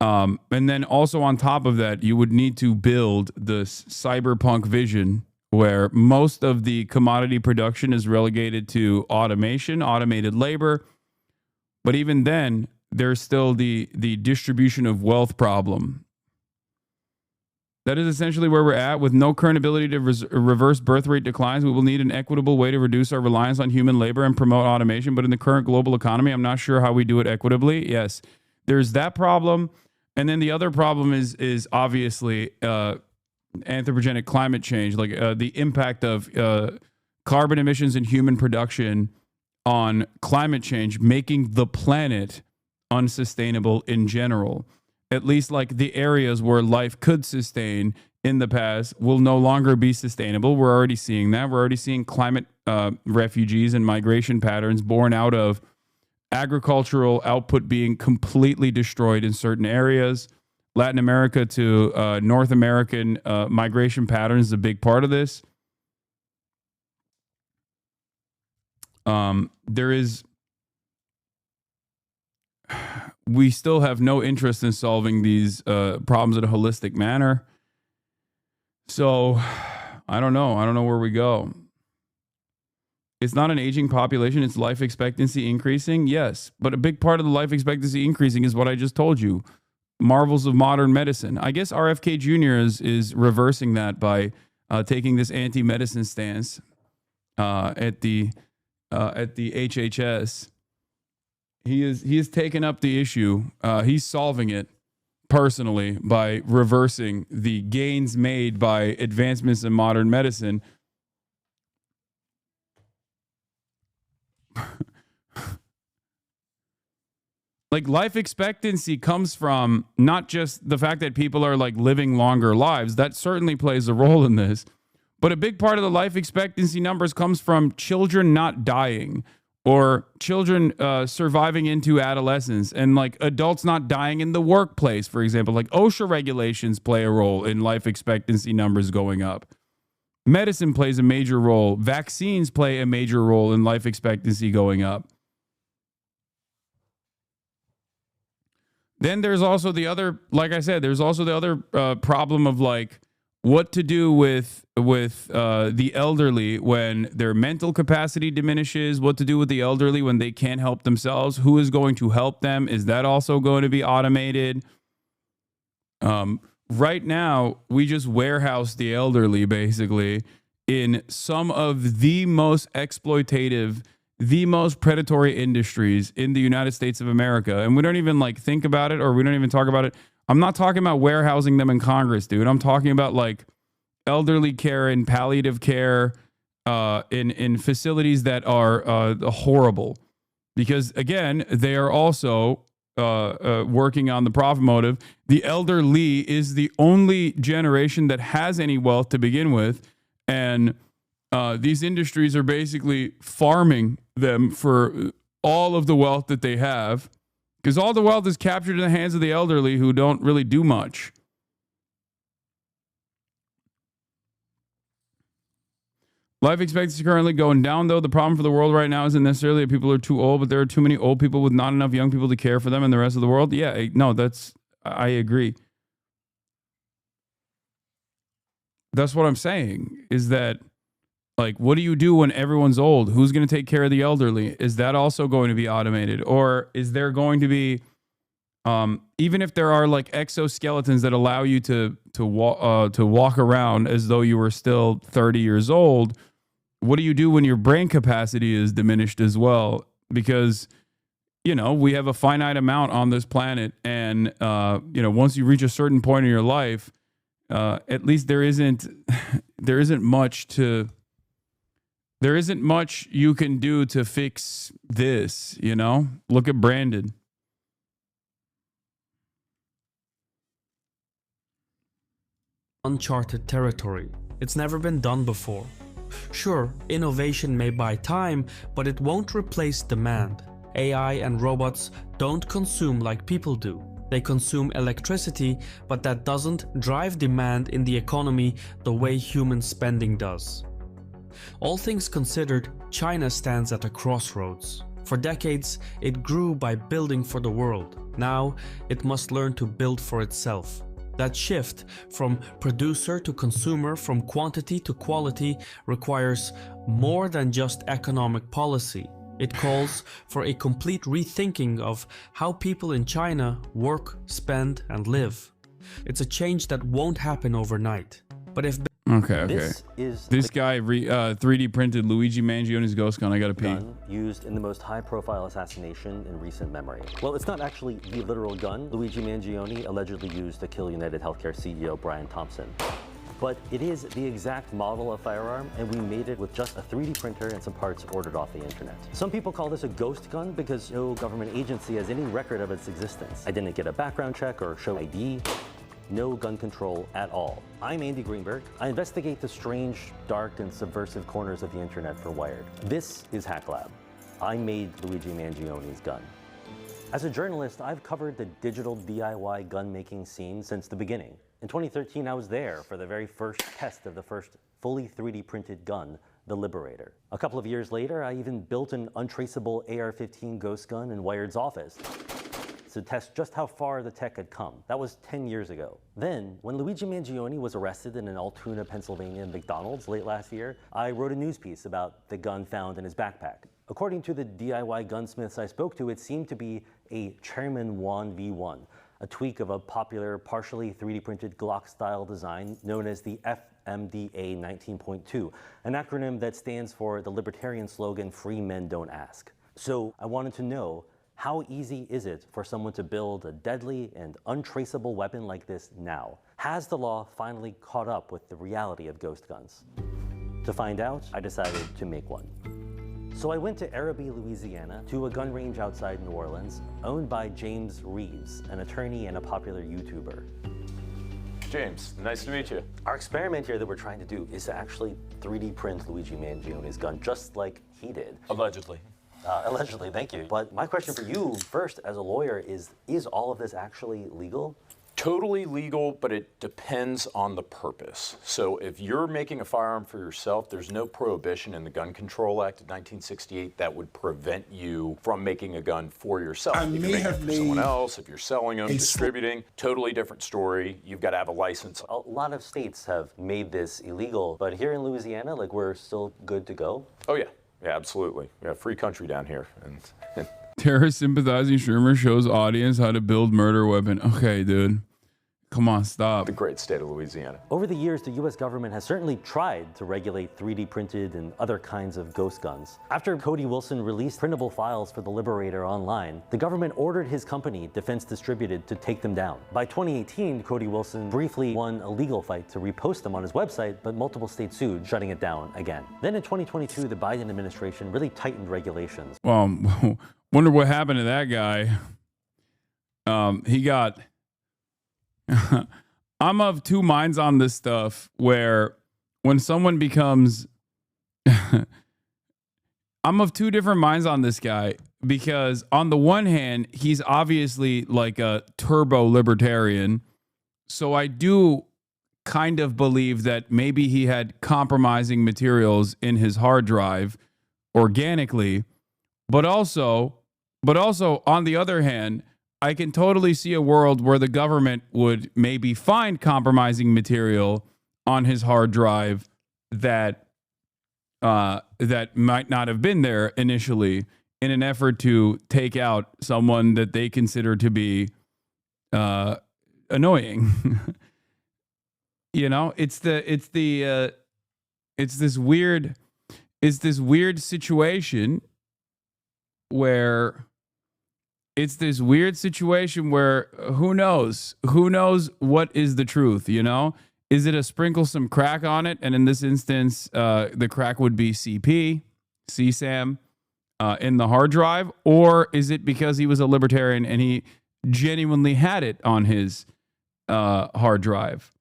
And then also on top of that, you would need to build this cyberpunk vision where most of the commodity production is relegated to automation, automated labor. But even then, there's still the distribution of wealth problem. That is essentially where we're at. With no current ability to reverse birth rate declines, we will need an equitable way to reduce our reliance on human labor and promote automation. But in the current global economy, I'm not sure how we do it equitably. Yes, there's that problem. And then the other problem is obviously anthropogenic climate change, like the impact of carbon emissions and human production on climate change, making the planet unsustainable in general. At least like the areas where life could sustain in the past will no longer be sustainable. We're already seeing that. We're already seeing climate refugees and migration patterns born out of agricultural output being completely destroyed in certain areas. Latin America to North American migration patterns is a big part of this. We still have no interest in solving these problems in a holistic manner. So I don't know. I don't know where we go. It's not an aging population. It's life expectancy increasing. Yes. But a big part of the life expectancy increasing is what I just told you. Marvels of modern medicine. I guess RFK Jr. is reversing that by taking this anti-medicine stance at the HHS. He has taken up the issue. He's solving it personally by reversing the gains made by advancements in modern medicine. Like life expectancy comes from not just the fact that people are like living longer lives. That certainly plays a role in this. But a big part of the life expectancy numbers comes from children not dying or children surviving into adolescence and like adults not dying in the workplace, for example. Like OSHA regulations play a role in life expectancy numbers going up. Medicine plays a major role. Vaccines play a major role in life expectancy going up. Then there's also the other, like I said, there's also the other problem of like what to do with the elderly when their mental capacity diminishes, what to do with the elderly when they can't help themselves, who is going to help them? Is that also going to be automated? Right now, we just warehouse the elderly basically in some of the most exploitative, the most predatory industries in the United States of America. And we don't even like think about it, or we don't even talk about it. I'm not talking about warehousing them in Congress, dude. I'm talking about like elderly care and palliative care in facilities that are horrible. Because again, they are also working on the profit motive. The elderly is the only generation that has any wealth to begin with. And these industries are basically farming them for all of the wealth that they have, because all the wealth is captured in the hands of the elderly who don't really do much. Life expectancy currently going down, though. The problem for the world right now isn't necessarily that people are too old, but there are too many old people with not enough young people to care for them and the rest of the world. Yeah, no, I agree. That's what I'm saying, is that, like, what do you do when everyone's old? Who's going to take care of the elderly? Is that also going to be automated? Or is there going to be, even if there are like exoskeletons that allow you to walk around as though you were still 30 years old, what do you do when your brain capacity is diminished as well? Because, you know, we have a finite amount on this planet, and you know, once you reach a certain point in your life, at least there isn't much you can do to fix this, you know? Look at Brandon. Uncharted territory. It's never been done before. Sure, innovation may buy time, but it won't replace demand. AI and robots don't consume like people do. They consume electricity, but that doesn't drive demand in the economy the way human spending does. All things considered, China stands at a crossroads. For decades, it grew by building for the world. Now, it must learn to build for itself. That shift from producer to consumer, from quantity to quality, requires more than just economic policy. It calls for a complete rethinking of how people in China work, spend, and live. It's a change that won't happen overnight. But if... Okay. This guy 3D printed Luigi Mangioni's ghost gun. I gotta pee. Gun used in the most high-profile assassination in recent memory. Well, it's not actually the literal gun Luigi Mangioni allegedly used to kill United Healthcare CEO Brian Thompson. But it is the exact model of firearm, and we made it with just a 3D printer and some parts ordered off the internet. Some people call this a ghost gun because no government agency has any record of its existence. I didn't get a background check or show ID. No gun control at all. I'm Andy Greenberg. I investigate the strange, dark, and subversive corners of the internet for Wired. This is Hack Lab. I made Luigi Mangioni's gun. As a journalist, I've covered the digital DIY gun-making scene since the beginning. In 2013, I was there for the very first test of the first fully 3D printed gun, the Liberator. A couple of years later, I even built an untraceable AR-15 ghost gun in Wired's office to test just how far the tech had come. That was 10 years ago. Then, when Luigi Mangioni was arrested in an Altoona, Pennsylvania McDonald's late last year, I wrote a news piece about the gun found in his backpack. According to the DIY gunsmiths I spoke to, it seemed to be a Chairman Juan V1, a tweak of a popular, partially 3D printed Glock-style design known as the FMDA 19.2, an acronym that stands for the libertarian slogan, "Free Men Don't Ask." So I wanted to know, how easy is it for someone to build a deadly and untraceable weapon like this now? Has the law finally caught up with the reality of ghost guns? To find out, I decided to make one. So I went to Arabi, Louisiana, to a gun range outside New Orleans, owned by James Reeves, an attorney and a popular YouTuber. James, nice to meet you. Our experiment here that we're trying to do is to actually 3D print Luigi Mangioni's gun, just like he did. Allegedly. Allegedly, thank you. But my question for you first as a lawyer is all of this actually legal? Totally legal, but it depends on the purpose. So if you're making a firearm for yourself, there's no prohibition in the Gun Control Act of 1968 that would prevent you from making a gun for yourself. You can make it for someone else, if you're selling them, distributing, totally different story. You've got to have a license. A lot of states have made this illegal, but here in Louisiana, like, we're still good to go? Oh yeah, yeah, absolutely. We have free country down here. And Terrorist sympathizing streamer shows audience how to build murder weapon. Okay, dude. Come on, stop. The great state of Louisiana. Over the years, the US government has certainly tried to regulate 3D printed and other kinds of ghost guns. After Cody Wilson released printable files for the Liberator online, the government ordered his company, Defense Distributed, to take them down. By 2018, Cody Wilson briefly won a legal fight to repost them on his website, but multiple states sued, shutting it down again. Then in 2022, the Biden administration really tightened regulations. Well, wonder what happened to that guy. He got... I'm of two minds on this stuff, where when someone becomes I'm of two different minds on this guy, because on the one hand, he's obviously like a turbo libertarian. So I do kind of believe that maybe he had compromising materials in his hard drive organically, but also on the other hand, I can totally see a world where the government would maybe find compromising material on his hard drive that might not have been there initially, in an effort to take out someone that they consider to be annoying. You know, it's this weird situation where who knows what is the truth, you know? Is it a sprinkle some crack on it? And in this instance, the crack would be CSAM in the hard drive? Or is it because he was a libertarian and he genuinely had it on his hard drive?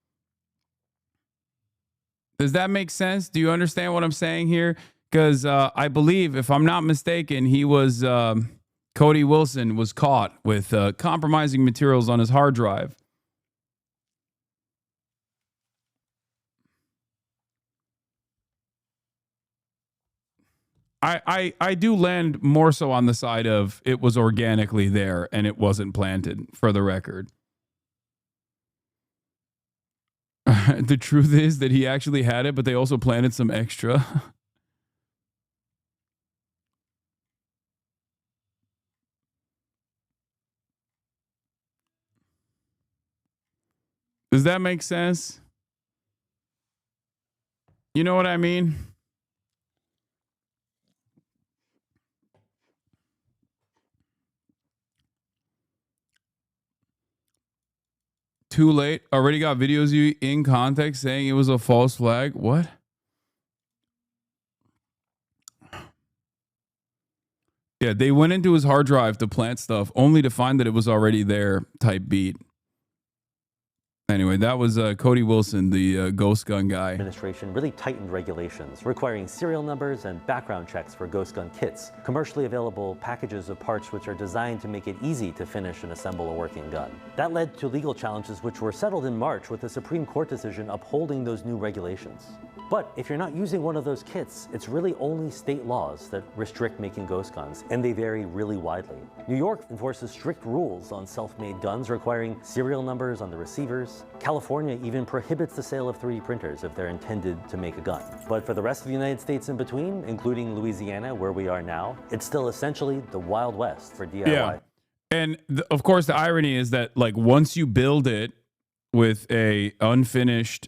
Does that make sense? Do you understand what I'm saying here? Because I believe, if I'm not mistaken, he was Cody Wilson was caught with compromising materials on his hard drive. I do land more so on the side of it was organically there and it wasn't planted, for the record. The truth is that he actually had it, but they also planted some extra. Does that make sense? You know what I mean? Too late. Already got videos of you in context saying it was a false flag. What? Yeah, they went into his hard drive to plant stuff only to find that it was already there type beat. Anyway, that was Cody Wilson, the ghost gun guy. Administration really tightened regulations, requiring serial numbers and background checks for ghost gun kits, commercially available packages of parts which are designed to make it easy to finish and assemble a working gun. That led to legal challenges which were settled in March with a Supreme Court decision upholding those new regulations. But if you're not using one of those kits, it's really only state laws that restrict making ghost guns, and they vary really widely. New York enforces strict rules on self-made guns, requiring serial numbers on the receivers. California even prohibits the sale of 3D printers if they're intended to make a gun. But for the rest of the United States in between, including Louisiana, where we are now, it's still essentially the Wild West for DIY. Yeah. And of course, the irony is that, like, once you build it with a unfinished,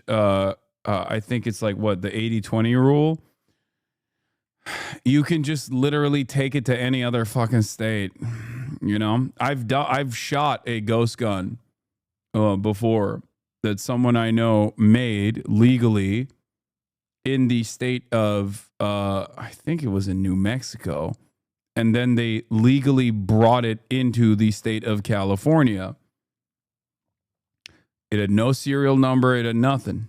I think it's like what, the 80-20 rule, you can just literally take it to any other fucking state. You know, I've shot a ghost gun before that someone I know made legally in the state of I think it was in New Mexico, and then they legally brought it into the state of California. It had no serial number, it had nothing.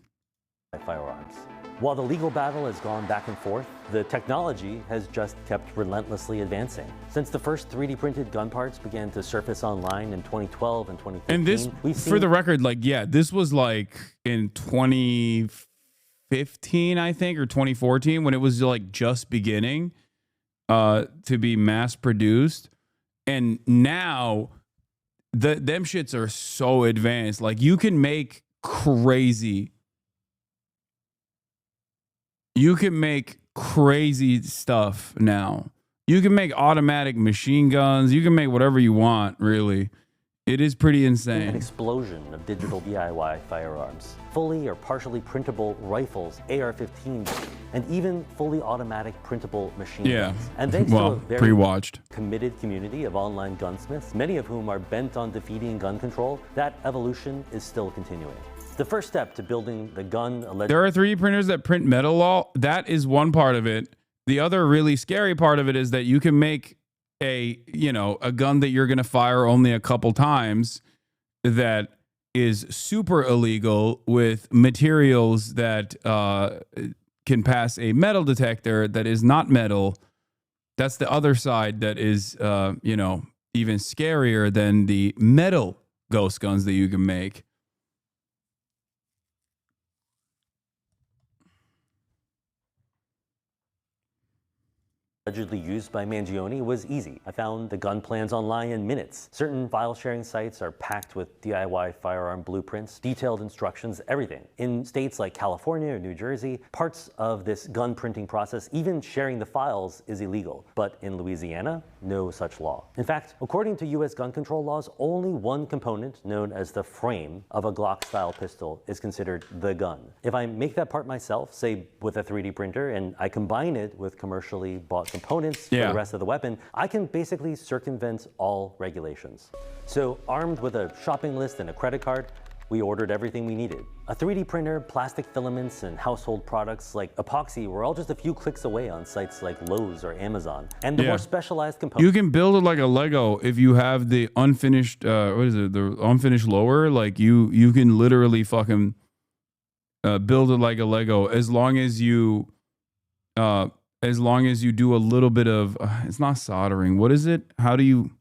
Firearms. While the legal battle has gone back and forth, the technology has just kept relentlessly advancing. Since the first 3D printed gun parts began to surface online in 2012 and 2015, and this, for the record, like, yeah, this was like in 2015, I think, or 2014, when it was like just beginning to be mass produced. And now them shits are so advanced. Like, you can make crazy stuff now. You can make automatic machine guns. You can make whatever you want, really. It is pretty insane. An explosion of digital DIY firearms, fully or partially printable rifles, AR-15s, and even fully automatic printable machine guns. And thanks to a very committed community of online gunsmiths, many of whom are bent on defeating gun control, that evolution is still continuing. The first step to building the gun... There are 3D printers that print metal all. That is one part of it. The other really scary part of it is that you can make a gun that you're going to fire only a couple times that is super illegal with materials that can pass a metal detector that is not metal. That's the other side that is, you know, even scarier than the metal ghost guns that you can make. Allegedly used by Mangione was easy. I found the gun plans online in minutes. Certain file sharing sites are packed with DIY firearm blueprints, detailed instructions, everything. In states like California or New Jersey, parts of this gun printing process, even sharing the files, is illegal. But in Louisiana, no such law. In fact, according to US gun control laws, only one component, known as the frame of a Glock-style pistol, is considered the gun. If I make that part myself, say with a 3D printer, and I combine it with commercially bought components for the rest of the weapon, I can basically circumvent all regulations. So armed with a shopping list and a credit card, we ordered everything we needed. A 3D printer, plastic filaments, and household products like epoxy were all just a few clicks away on sites like Lowe's or Amazon. And the more specialized components... You can build it like a Lego if you have the unfinished, what is it, the unfinished lower. Like you can literally fucking build it like a Lego as long as you do a little bit of, it's not soldering. What is it? How do you,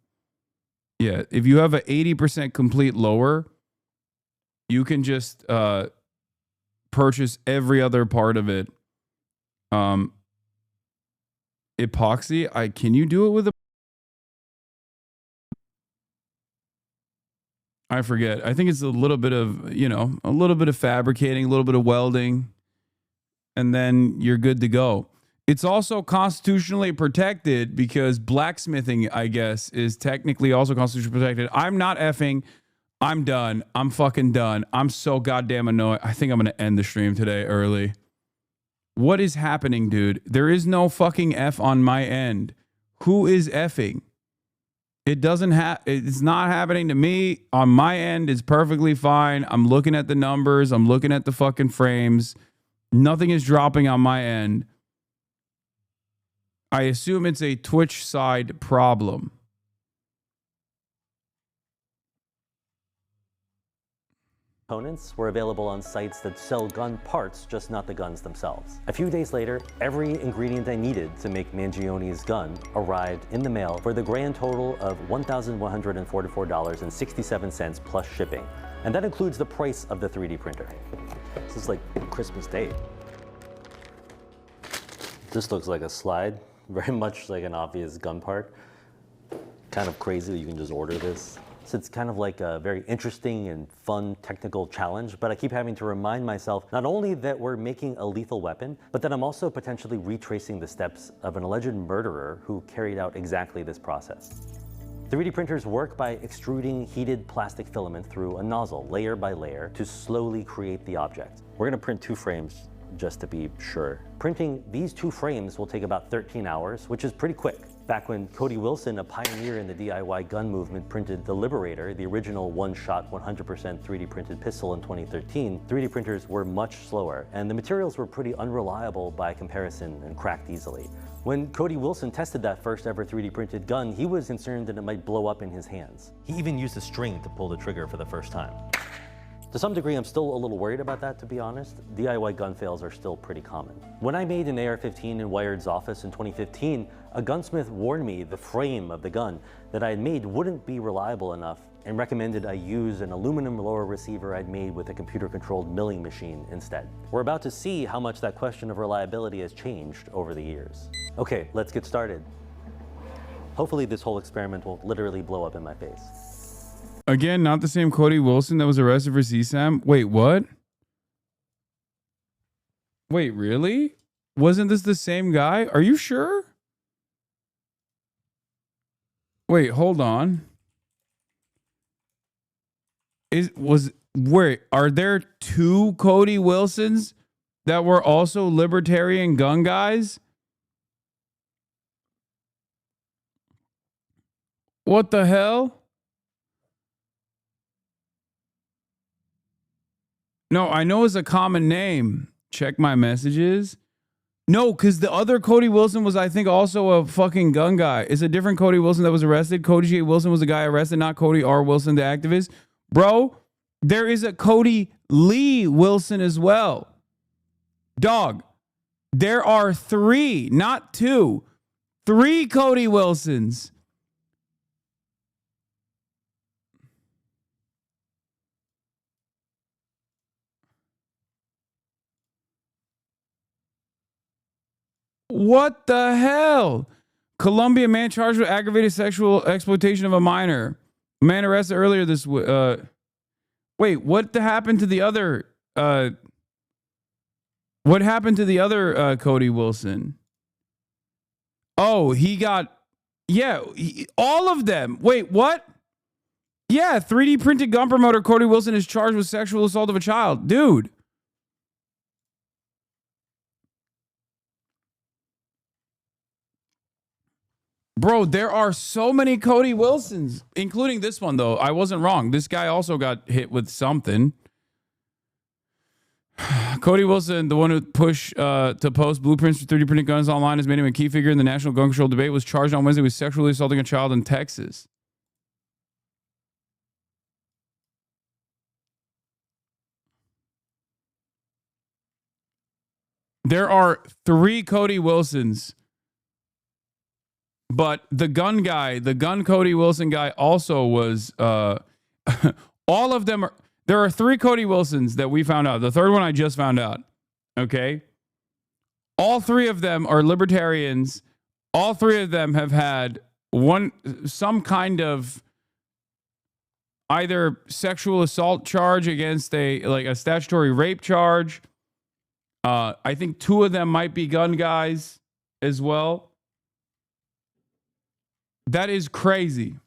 if you have an 80% complete lower, you can just purchase every other part of it. Epoxy, can you do it with a, I forget. I think it's a little bit of, you know, a little bit of fabricating, a little bit of welding, and then you're good to go. It's also constitutionally protected because blacksmithing, I guess, is technically also constitutionally protected. I'm not effing. I'm done. I'm fucking done. I'm so goddamn annoyed. I think I'm going to end the stream today early. What is happening, dude? There is no fucking F on my end. Who is effing? It doesn't have, it's not happening to me. On my end, it's perfectly fine. I'm looking at the numbers. I'm looking at the fucking frames. Nothing is dropping on my end. I assume it's a Twitch side problem. Components were available on sites that sell gun parts, just not the guns themselves. A few days later, every ingredient I needed to make Mangione's gun arrived in the mail for the grand total of $1,144.67 plus shipping. And that includes the price of the 3D printer. This is like Christmas Day. This looks like a slide, very much like an obvious gun part. Kind of crazy that you can just order this. So it's kind of like a very interesting and fun technical challenge, but I keep having to remind myself not only that we're making a lethal weapon, but that I'm also potentially retracing the steps of an alleged murderer who carried out exactly this process. 3D printers work by extruding heated plastic filament through a nozzle, layer by layer, to slowly create the object. We're gonna print 2 frames just to be sure. Printing these 2 frames will take about 13 hours, which is pretty quick. Back when Cody Wilson, a pioneer in the DIY gun movement, printed the Liberator, the original one-shot 100% 3D printed pistol in 2013, 3D printers were much slower, and the materials were pretty unreliable by comparison and cracked easily. When Cody Wilson tested that first ever 3D printed gun, he was concerned that it might blow up in his hands. He even used a string to pull the trigger for the first time. To some degree, I'm still a little worried about that, to be honest. DIY gun fails are still pretty common. When I made an AR-15 in Wired's office in 2015, a gunsmith warned me the frame of the gun that I had made wouldn't be reliable enough and recommended I use an aluminum lower receiver I'd made with a computer-controlled milling machine instead. We're about to see how much that question of reliability has changed over the years. Okay, let's get started. Hopefully this whole experiment won't literally blow up in my face. Again, not the same Cody Wilson that was arrested for CSAM. Wait, what? Wait, really? Wasn't this the same guy? Are you sure? Wait, hold on. Are there 2 Cody Wilsons that were also libertarian gun guys? What the hell? No, I know it's a common name. Check my messages. No, because the other Cody Wilson was, I think, also a fucking gun guy. It's a different Cody Wilson that was arrested. Cody J. Wilson was the guy arrested, not Cody R. Wilson, the activist. Bro, there is a Cody Lee Wilson as well. Dog, There are 3, not 2. 3 Cody Wilsons. What the hell? Colombia man charged with aggravated sexual exploitation of a minor. Man arrested earlier this wait, what happened to the other what happened to the other Cody Wilson? Oh, he got all of them. Wait, what? Yeah, 3D printed gun promoter Cody Wilson is charged with sexual assault of a child. Dude. Bro, there are so many Cody Wilsons, including this one, though. I wasn't wrong. This guy also got hit with something. Cody Wilson, the one who pushed to post blueprints for 3D printed guns online, has made him a key figure in the national gun control debate, was charged on Wednesday with sexually assaulting a child in Texas. There are 3 Cody Wilsons. But the gun guy, the gun Cody Wilson guy also was, all of them are, there are 3 Cody Wilsons that we found out. The third one I just found out. Okay. All 3 of them are libertarians. All 3 of them have had some kind of either sexual assault charge against a statutory rape charge. I think 2 of them might be gun guys as well. That is crazy.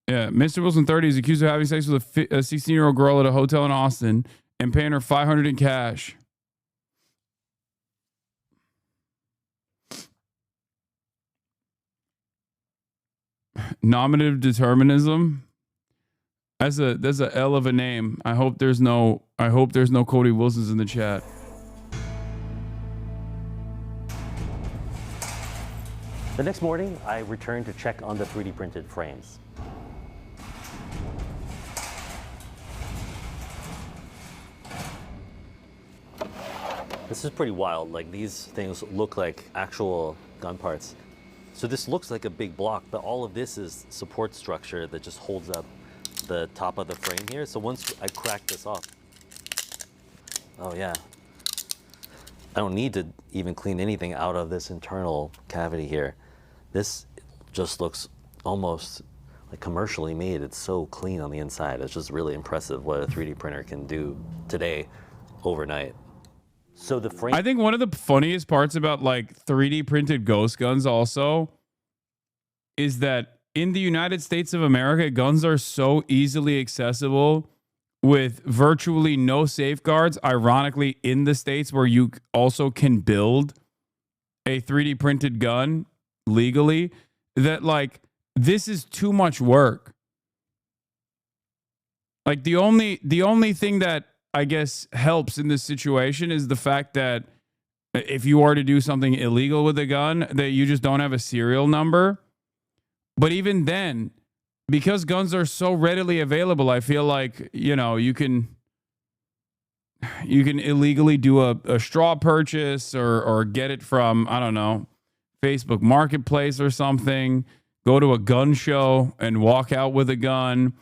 Yeah, Mr. Wilson, 30, is accused of having sex with a 16-year-old girl at a hotel in Austin and paying her $500 in cash. Nominative determinism. That's a L of a name. I hope there's no Cody Wilsons in the chat. The next morning, I returned to check on the 3D printed frames. This is pretty wild. Like, these things look like actual gun parts. So this looks like a big block, but all of this is support structure that just holds up the top of the frame here. So once I crack this off, oh yeah, I don't need to even clean anything out of this internal cavity here. This just looks almost like commercially made. It's so clean on the inside. It's just really impressive what a 3D printer can do today, overnight. So the frame, I think one of the funniest parts about like 3D printed ghost guns also is that in the United States of America, guns are so easily accessible with virtually no safeguards. Ironically, in the states where you also can build a 3D printed gun legally, that like this is too much work. Like the only thing that I guess helps in this situation is the fact that if you are to do something illegal with a gun, that you just don't have a serial number. But even then, because guns are so readily available, I feel like, you know, you can illegally do a straw purchase or get it from, I don't know, Facebook Marketplace or something, go to a gun show and walk out with a gun.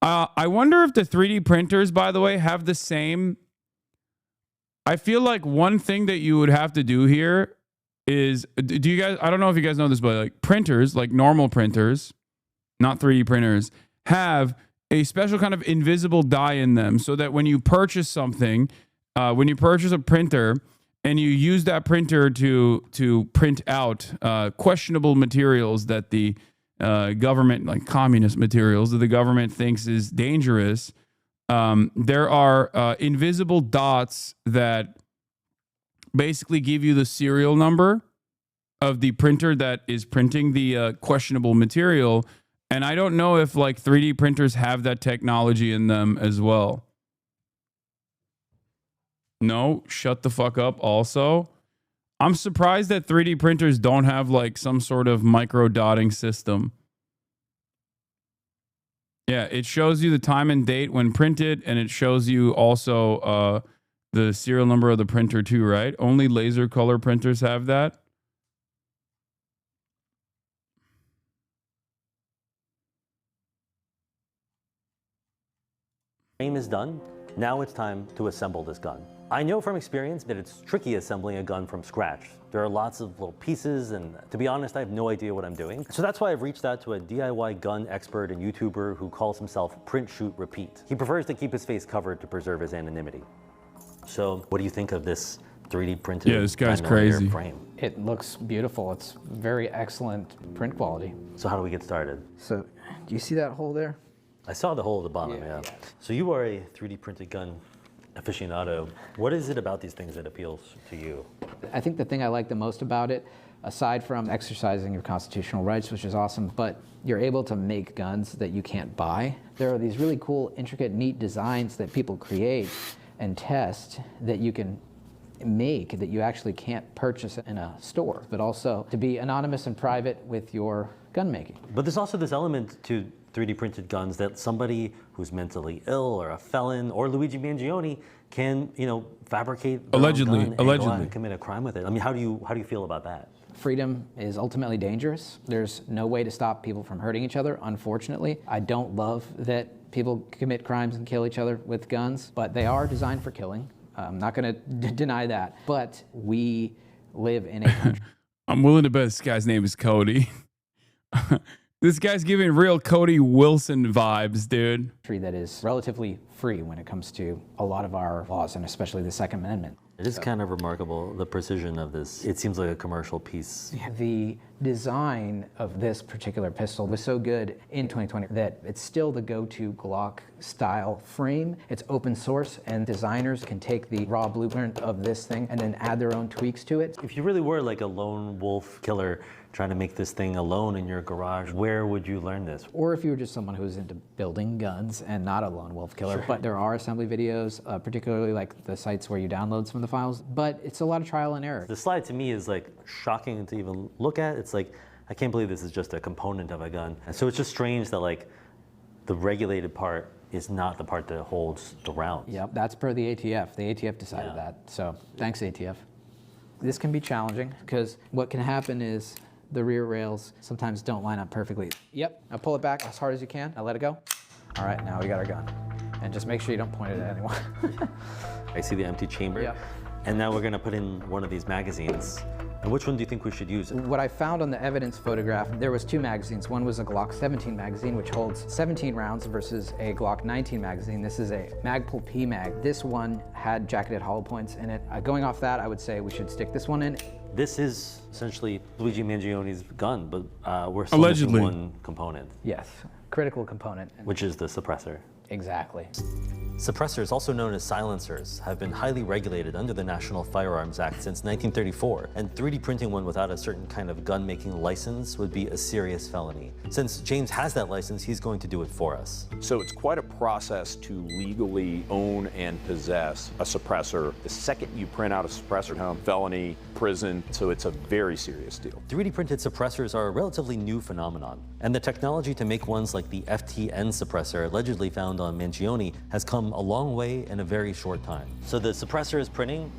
I wonder if the 3D printers, by the way, have the same. I feel like one thing that you would have to do here is, do you guys, I don't know if you guys know this, but like printers, like normal printers, not 3D printers, have a special kind of invisible dye in them so that when you purchase something, when you purchase a printer and you use that printer to print out questionable materials that the government, like communist materials that the government thinks is dangerous, there are invisible dots that basically give you the serial number of the printer that is printing the questionable material. And I don't know if like 3D printers have that technology in them as well. No, shut the fuck up also. I'm surprised that 3D printers don't have like some sort of micro dotting system. Yeah, it shows you the time and date when printed, and it shows you also the serial number of the printer too, right? Only laser color printers have that. Frame is done. Now it's time to assemble this gun. I know from experience that it's tricky assembling a gun from scratch. There are lots of little pieces, and to be honest, I have no idea what I'm doing. So that's why I've reached out to a DIY gun expert and YouTuber who calls himself Print, Shoot, Repeat. He prefers to keep his face covered to preserve his anonymity. So what do you think of this 3D printed? Yeah, this guy's crazy. Frame? It looks beautiful. It's very excellent print quality. So how do we get started? So, do you see that hole there? I saw the hole at the bottom, yeah. So you are a 3D printed gun aficionado. What is it about these things that appeals to you? I think the thing I like the most about it, aside from exercising your constitutional rights, which is awesome, but you're able to make guns that you can't buy. There are these really cool, intricate, neat designs that people create and test that you can make that you actually can't purchase in a store, but also to be anonymous and private with your gun making. But there's also this element to 3D printed guns that somebody who's mentally ill or a felon or Luigi Mangione can, fabricate their own gun and go out and commit a crime with it. I mean, how do you feel about that? Freedom is ultimately dangerous. There's no way to stop people from hurting each other, unfortunately. I don't love that people commit crimes and kill each other with guns, but they are designed for killing. I'm not going to deny that. But we live in a country. I'm willing to bet this guy's name is Cody. This guy's giving real Cody Wilson vibes, dude. That is relatively free when it comes to a lot of our laws, and especially the Second Amendment. It is kind of remarkable, the precision of this. It seems like a commercial piece. The design of this particular pistol was so good in 2020 that it's still the go-to Glock style frame. It's open source, and designers can take the raw blueprint of this thing and then add their own tweaks to it. If you really were like a lone wolf killer trying to make this thing alone in your garage, where would you learn this? Or if you were just someone who's into building guns and not a lone wolf killer. Sure. But there are assembly videos, particularly like the sites where you download some of the files, but it's a lot of trial and error. The slide to me is like shocking to even look at. It's like, I can't believe this is just a component of a gun. And so it's just strange that like the regulated part is not the part that holds the rounds. Yep, that's per the ATF. The ATF decided that. So thanks, ATF. This can be challenging because what can happen is the rear rails sometimes don't line up perfectly. Yep, now pull it back as hard as you can. Now let it go. All right, now we got our gun. And just make sure you don't point it at anyone. I see the empty chamber. Yep. And now we're gonna put in one of these magazines. And which one do you think we should use? What I found on the evidence photograph, there was 2 magazines. One was a Glock 17 magazine, which holds 17 rounds versus a Glock 19 magazine. This is a Magpul P-Mag. This one had jacketed hollow points in it. Going off that, I would say we should stick this one in. This is essentially Luigi Mangione's gun, but we're still missing one component. Yes, critical component. Which is the suppressor. Exactly. Suppressors, also known as silencers, have been highly regulated under the National Firearms Act since 1934, and 3D printing one without a certain kind of gun-making license would be a serious felony. Since James has that license, he's going to do it for us. So it's quite a process to legally own and possess a suppressor. The second you print out a suppressor, felony, prison, so it's a very serious deal. 3D printed suppressors are a relatively new phenomenon, and the technology to make ones like the FTN suppressor allegedly found on Mangione has come a long way in a very short time. So the suppressor is printing,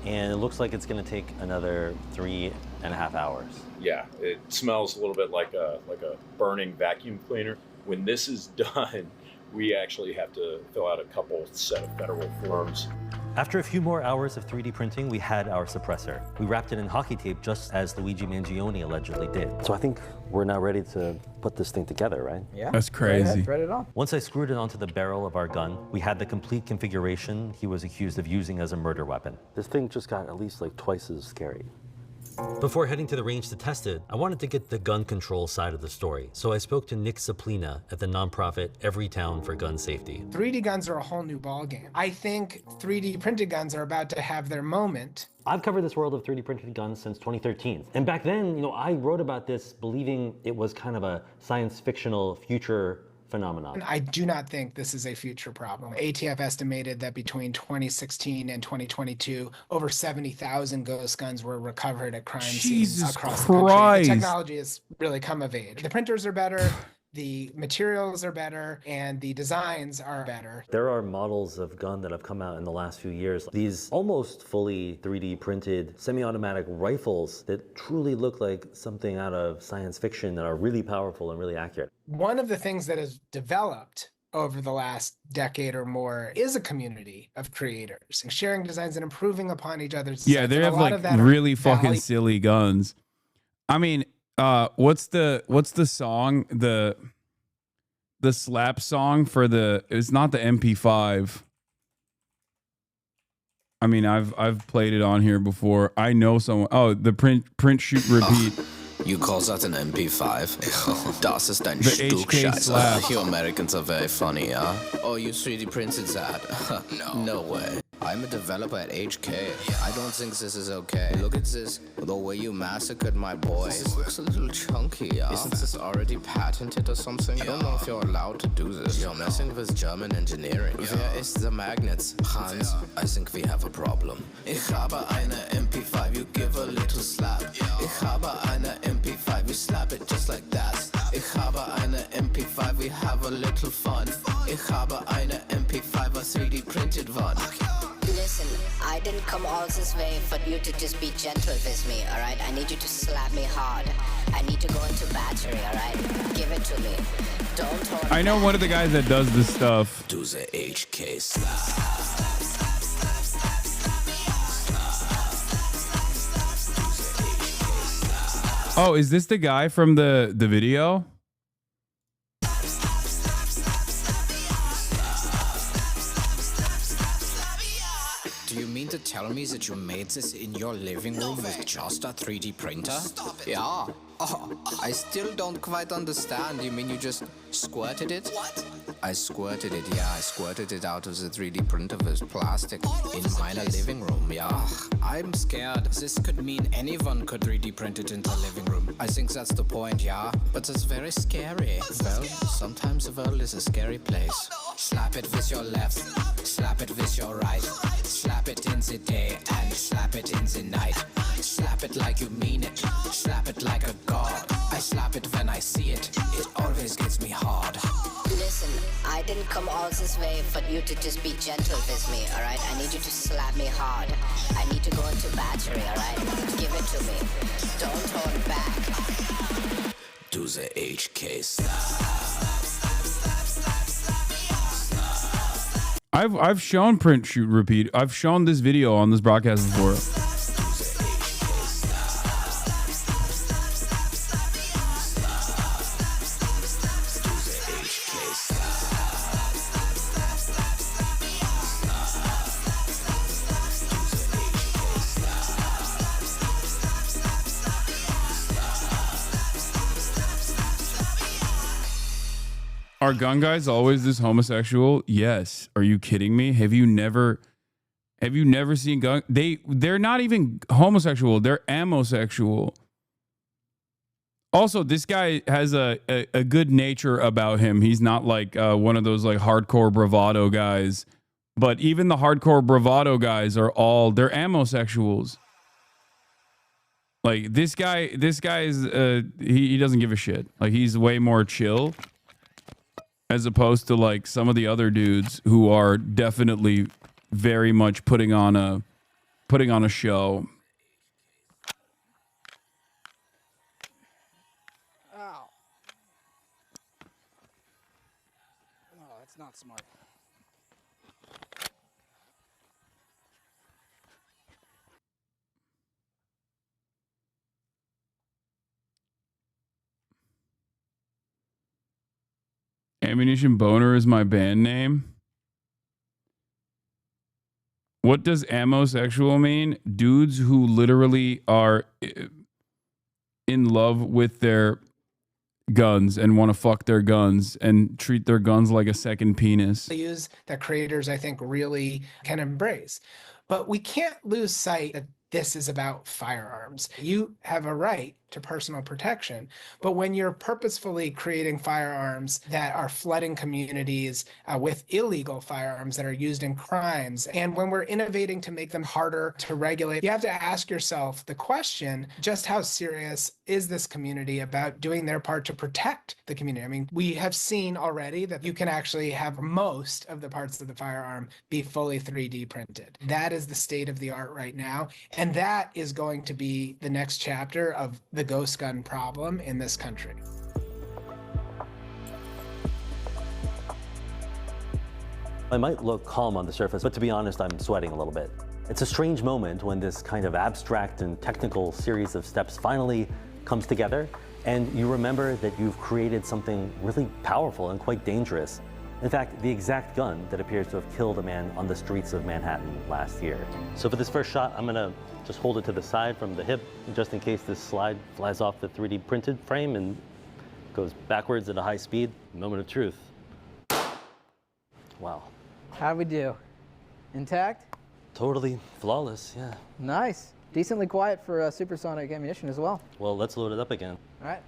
and it looks like it's going to take another 3.5 hours. Yeah, it smells a little bit like a burning vacuum cleaner. When this is done, we actually have to fill out a couple set of federal forms. After a few more hours of 3D printing, we had our suppressor. We wrapped it in hockey tape just as Luigi Mangione allegedly did. So I think we're now ready to put this thing together, right? Yeah. That's crazy. Thread it on. Once I screwed it onto the barrel of our gun, we had the complete configuration he was accused of using as a murder weapon. This thing just got at least like twice as scary. Before heading to the range to test it, I wanted to get the gun control side of the story, so I spoke to Nick Saplina at the nonprofit Everytown for Gun Safety. 3D guns are a whole new ballgame. I think 3D printed guns are about to have their moment. I've covered this world of 3D printed guns since 2013. And back then, I wrote about this believing it was kind of a science fictional future phenomenon. I do not think this is a future problem. ATF estimated that between 2016 and 2022, over 70,000 ghost guns were recovered at crime scenes across the country. The technology has really come of age. The printers are better, The materials are better and the designs are better. There are models of gun that have come out in the last few years. These almost fully 3D printed semi-automatic rifles that truly look like something out of science fiction that are really powerful and really accurate. One of the things that has developed over the last decade or more is a community of creators and sharing designs and improving upon each other's Yeah, designs. they And a have lot like of that really are fucking valuable. silly guns. I mean, what's the song, the slap song for the, it's not the MP5. I mean, I've played it on here before. I know someone. Oh, the print shoot repeat. You call that an MP5? Das ist ein The Stück HK slap. Scheiße. You Americans are very funny, yeah? Oh, you 3D printed that? No way. I'm a developer at HK. I don't think this is okay. Look at this. The way you massacred my boy. This looks a little chunky, yeah? Isn't this already patented or something? I don't know if you're allowed to do this. You're messing with German engineering. Where is the magnets? Hans, I think we have a problem. Ich habe eine MP5, you give a little slap. Ich habe eine MP5, we slap it just like that. Ich habe eine MP5, we have a little fun. Ich habe eine MP5, a 3D printed one. Listen, I didn't come all this way for you to just be gentle with me, alright? I need you to slap me hard. I need to go into battery, alright? Give it to me. Don't hold I know one of the guys that does this stuff. Do the HK slap. Oh, is this the guy from the video? Do you mean to tell me that you made this in your living room with just a 3D printer? Yeah. Oh, I still don't quite understand. You mean you just squirted it? What? I squirted it, yeah. I squirted it out of the 3D printer with plastic in my living room, yeah. I'm scared. This could mean anyone could 3D print it into a living room. I think that's the point, yeah. But it's very scary. Well, sometimes the world is a scary place. Slap it with your left, slap it with your right. Slap it in the day and slap it in the night. Slap it like you mean it. Slap it like a god. I slap it when I see it. It always gets me hard. Listen, I didn't come all this way for you to just be gentle with me, alright? I need you to slap me hard. I need to go into battery, alright? Give it to me. Don't hold back. Do the HK slap. I've shown print shoot repeat. I've shown this video on this broadcast before. Are gun guys always this homosexual? Yes. Are you kidding me? Have you never seen gun? They're not even homosexual. They're amosexual. Also, this guy has a good nature about him. He's not like one of those like hardcore bravado guys. But even the hardcore bravado guys they're amosexuals. Like this guy is he doesn't give a shit. Like he's way more chill. As opposed to like some of the other dudes who are definitely very much putting on a show. Ow. No, that's not smart. Ammunition Boner is my band name. What does amosexual mean? Dudes who literally are in love with their guns and want to fuck their guns and treat their guns like a second penis. Values that creators, I think, really can embrace. But we can't lose sight that this is about firearms. You have a right to personal protection, but when you're purposefully creating firearms that are flooding communities with illegal firearms that are used in crimes, and when we're innovating to make them harder to regulate, you have to ask yourself the question, just how serious is this community about doing their part to protect the community? I mean, we have seen already that you can actually have most of the parts of the firearm be fully 3D printed. That is the state of the art right now, and that is going to be the next chapter of the ghost gun problem in this country. I might look calm on the surface, but to be honest, I'm sweating a little bit. It's a strange moment when this kind of abstract and technical series of steps finally comes together, and you remember that you've created something really powerful and quite dangerous. In fact, the exact gun that appears to have killed a man on the streets of Manhattan last year. So for this first shot, I'm gonna just hold it to the side from the hip, just in case this slide flies off the 3D printed frame and goes backwards at a high speed. Moment of truth. Wow. How'd we do? Intact? Totally flawless, yeah. Nice. Decently quiet for supersonic ammunition as well. Well, let's load it up again. All right.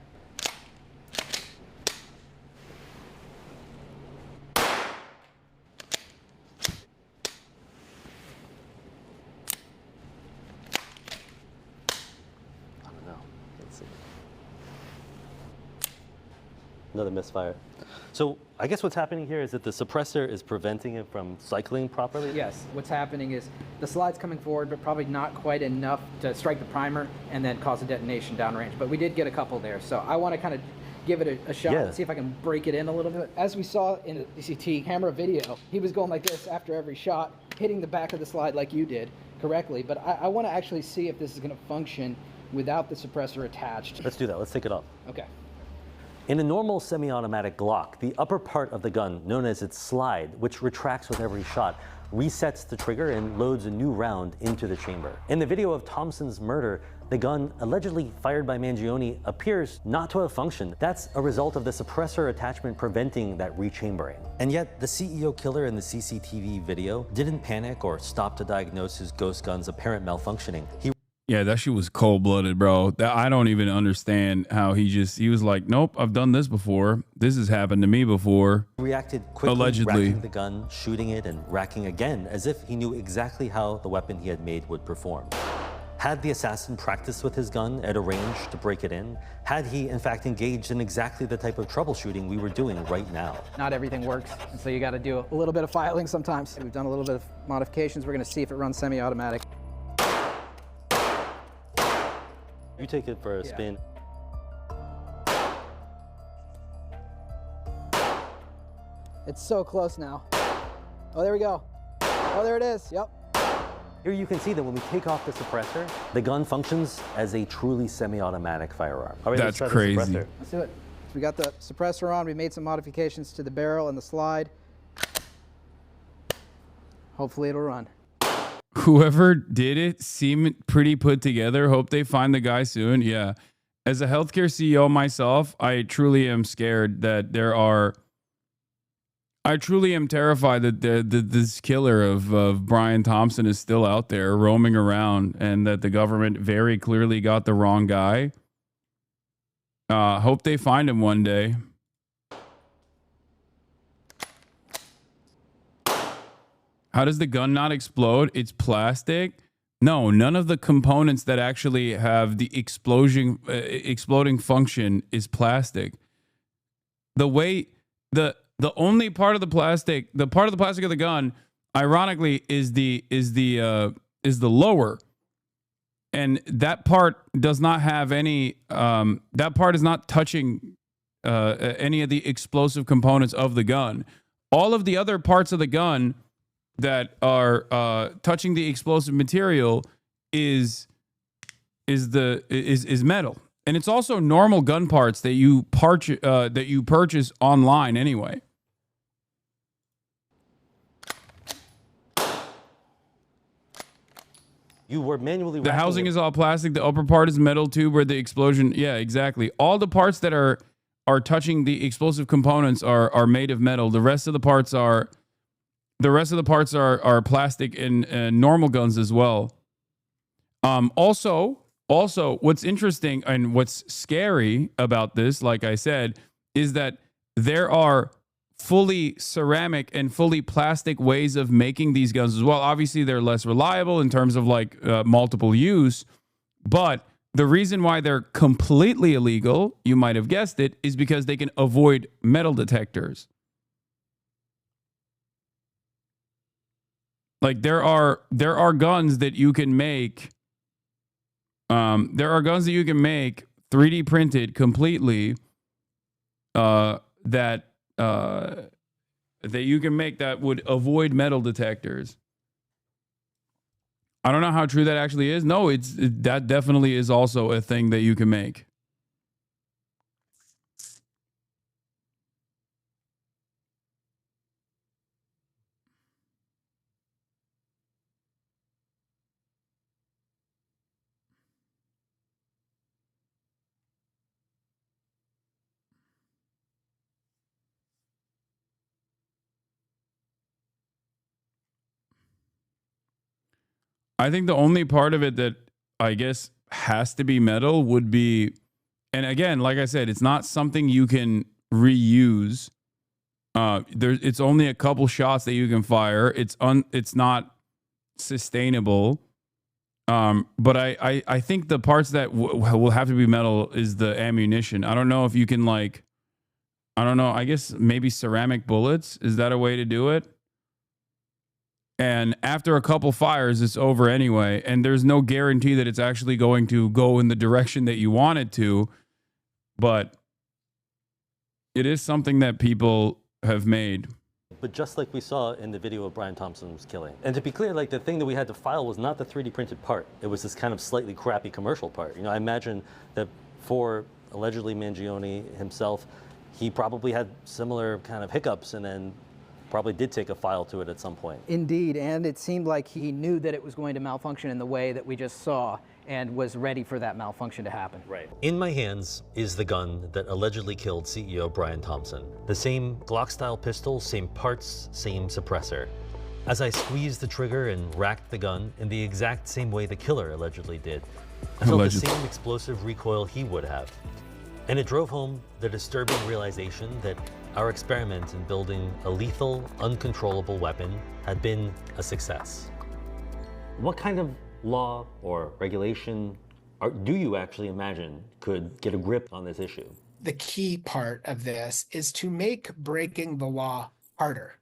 Another misfire. So I guess what's happening here is that the suppressor is preventing it from cycling properly? Yes, what's happening is the slide's coming forward, but probably not quite enough to strike the primer and then cause a detonation downrange. But we did get a couple there, so I want to kind of give it a shot and see if I can break it in a little bit. As we saw in the DCT camera video, he was going like this after every shot, hitting the back of the slide like you did correctly. But I want to actually see if this is going to function without the suppressor attached. Let's do that. Let's take it off. Okay. In a normal semi-automatic Glock, the upper part of the gun, known as its slide, which retracts with every shot, resets the trigger and loads a new round into the chamber. In the video of Thompson's murder, the gun allegedly fired by Mangione appears not to have functioned. That's a result of the suppressor attachment preventing that rechambering. And yet, the CEO killer in the CCTV video didn't panic or stop to diagnose his ghost gun's apparent malfunctioning. Yeah, that shit was cold-blooded, bro. I don't even understand how he was like, nope, I've done this before. This has happened to me before. He reacted quickly, allegedly racking the gun, shooting it, and racking again, as if he knew exactly how the weapon he had made would perform. Had the assassin practiced with his gun at a range to break it in? Had he, in fact, engaged in exactly the type of troubleshooting we were doing right now? Not everything works, and so you got to do a little bit of filing sometimes. We've done a little bit of modifications. We're going to see if it runs semi-automatic. You take it for a spin. It's so close now. Oh, there we go. Oh, there it is. Yep. Here you can see that when we take off the suppressor, the gun functions as a truly semi-automatic firearm. All right, that's crazy. Let's do it. We got the suppressor on. We made some modifications to the barrel and the slide. Hopefully it'll run. Whoever did it seemed pretty put together. Hope they find the guy soon. Yeah. As a healthcare CEO myself, I truly am scared that I truly am terrified that this killer of Brian Thompson is still out there roaming around and that the government very clearly got the wrong guy. Hope they find him one day. How does the gun not explode? It's plastic. No, none of the components that actually have the exploding function is plastic. The way the only part of the plastic, the part of the plastic of the gun, ironically, is the lower, and that part does not have any. That part is not touching any of the explosive components of the gun. All of the other parts of the gun that are touching the explosive material is metal, and it's also normal gun parts that you purchase online anyway. You were manually. The housing is all plastic. The upper part is metal too, where the explosion. Yeah, exactly. All the parts that are touching the explosive components are made of metal. The rest of the parts are. The rest of the parts are plastic and normal guns as well. Also, what's interesting and what's scary about this, like I said, is that there are fully ceramic and fully plastic ways of making these guns as well. Obviously, they're less reliable in terms of like multiple use, but the reason why they're completely illegal, you might have guessed it, is because they can avoid metal detectors. Like there are guns that you can make. There are guns that you can make 3D printed completely. That you can make that would avoid metal detectors. I don't know how true that actually is. No, that definitely is also a thing that you can make. I think the only part of it that I guess has to be metal would be, and again, like I said, it's not something you can reuse. It's only a couple shots that you can fire. It's not sustainable. But I think the parts that will have to be metal is the ammunition. I don't know if you can like, I don't know. I guess maybe ceramic bullets. Is that a way to do it? And after a couple fires, it's over anyway. And there's no guarantee that it's actually going to go in the direction that you want it to. But it is something that people have made. But just like we saw in the video of Brian Thompson's killing. And to be clear, like the thing that we had to file was not the 3D printed part. It was this kind of slightly crappy commercial part. You know, I imagine that for allegedly Mangione himself, he probably had similar kind of hiccups and then probably did take a file to it at some point. Indeed, and it seemed like he knew that it was going to malfunction in the way that we just saw and was ready for that malfunction to happen. Right. In my hands is the gun that allegedly killed CEO Brian Thompson. The same Glock-style pistol, same parts, same suppressor. As I squeezed the trigger and racked the gun in the exact same way the killer allegedly did, I felt the same explosive recoil he would have. And it drove home the disturbing realization that our experiment in building a lethal, uncontrollable weapon had been a success. What kind of law or regulation do you actually imagine could get a grip on this issue? The key part of this is to make breaking the law harder.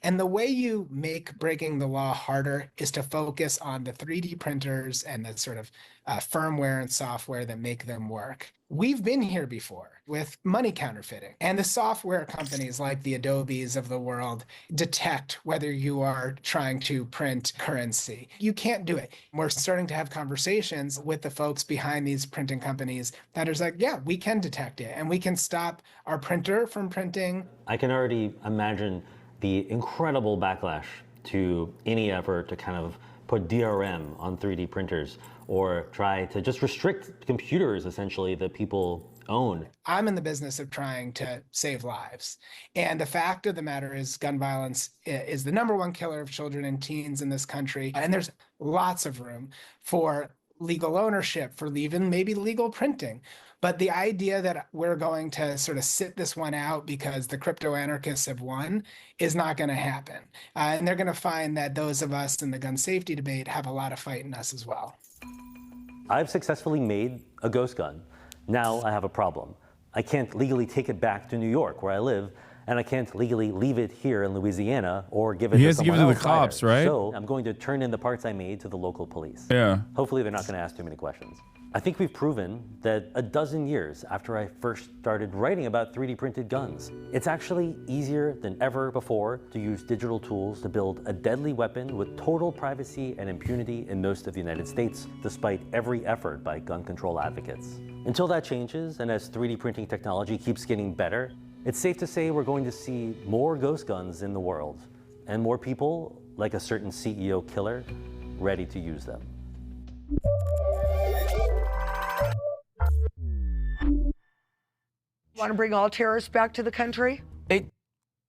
And the way you make breaking the law harder is to focus on the 3D printers and the sort of firmware and software that make them work. We've been here before with money counterfeiting, and the software companies like the Adobes of the world detect whether you are trying to print currency. You can't do it. We're starting to have conversations with the folks behind these printing companies that is like, yeah, we can detect it and we can stop our printer from printing. I can already imagine the incredible backlash to any effort to kind of put DRM on 3D printers or try to just restrict computers, essentially, that people own. I'm in the business of trying to save lives. And the fact of the matter is gun violence is the #1 killer of children and teens in this country. And there's lots of room for legal ownership, for even maybe legal printing. But the idea that we're going to sort of sit this one out because the crypto anarchists have won is not going to happen. And they're going to find that those of us in the gun safety debate have a lot of fight in us as well. I've successfully made a ghost gun. Now I have a problem. I can't legally take it back to New York, where I live, and I can't legally leave it here in Louisiana or give it to someone else. He has to give it to the cops, either. right? So I'm going to turn in the parts I made to the local police. Yeah. Hopefully they're not going to ask too many questions. I think we've proven that a dozen years after I first started writing about 3D printed guns, it's actually easier than ever before to use digital tools to build a deadly weapon with total privacy and impunity in most of the United States, despite every effort by gun control advocates. Until that changes, and as 3D printing technology keeps getting better, it's safe to say we're going to see more ghost guns in the world, and more people, like a certain CEO killer, ready to use them. Want to bring all terrorists back to the country?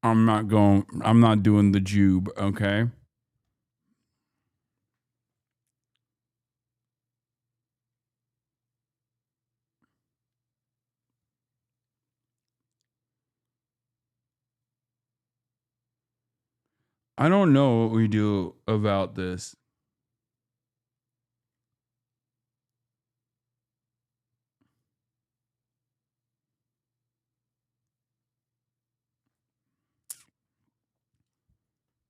I'm not doing the jube, okay? I don't know what we do about this.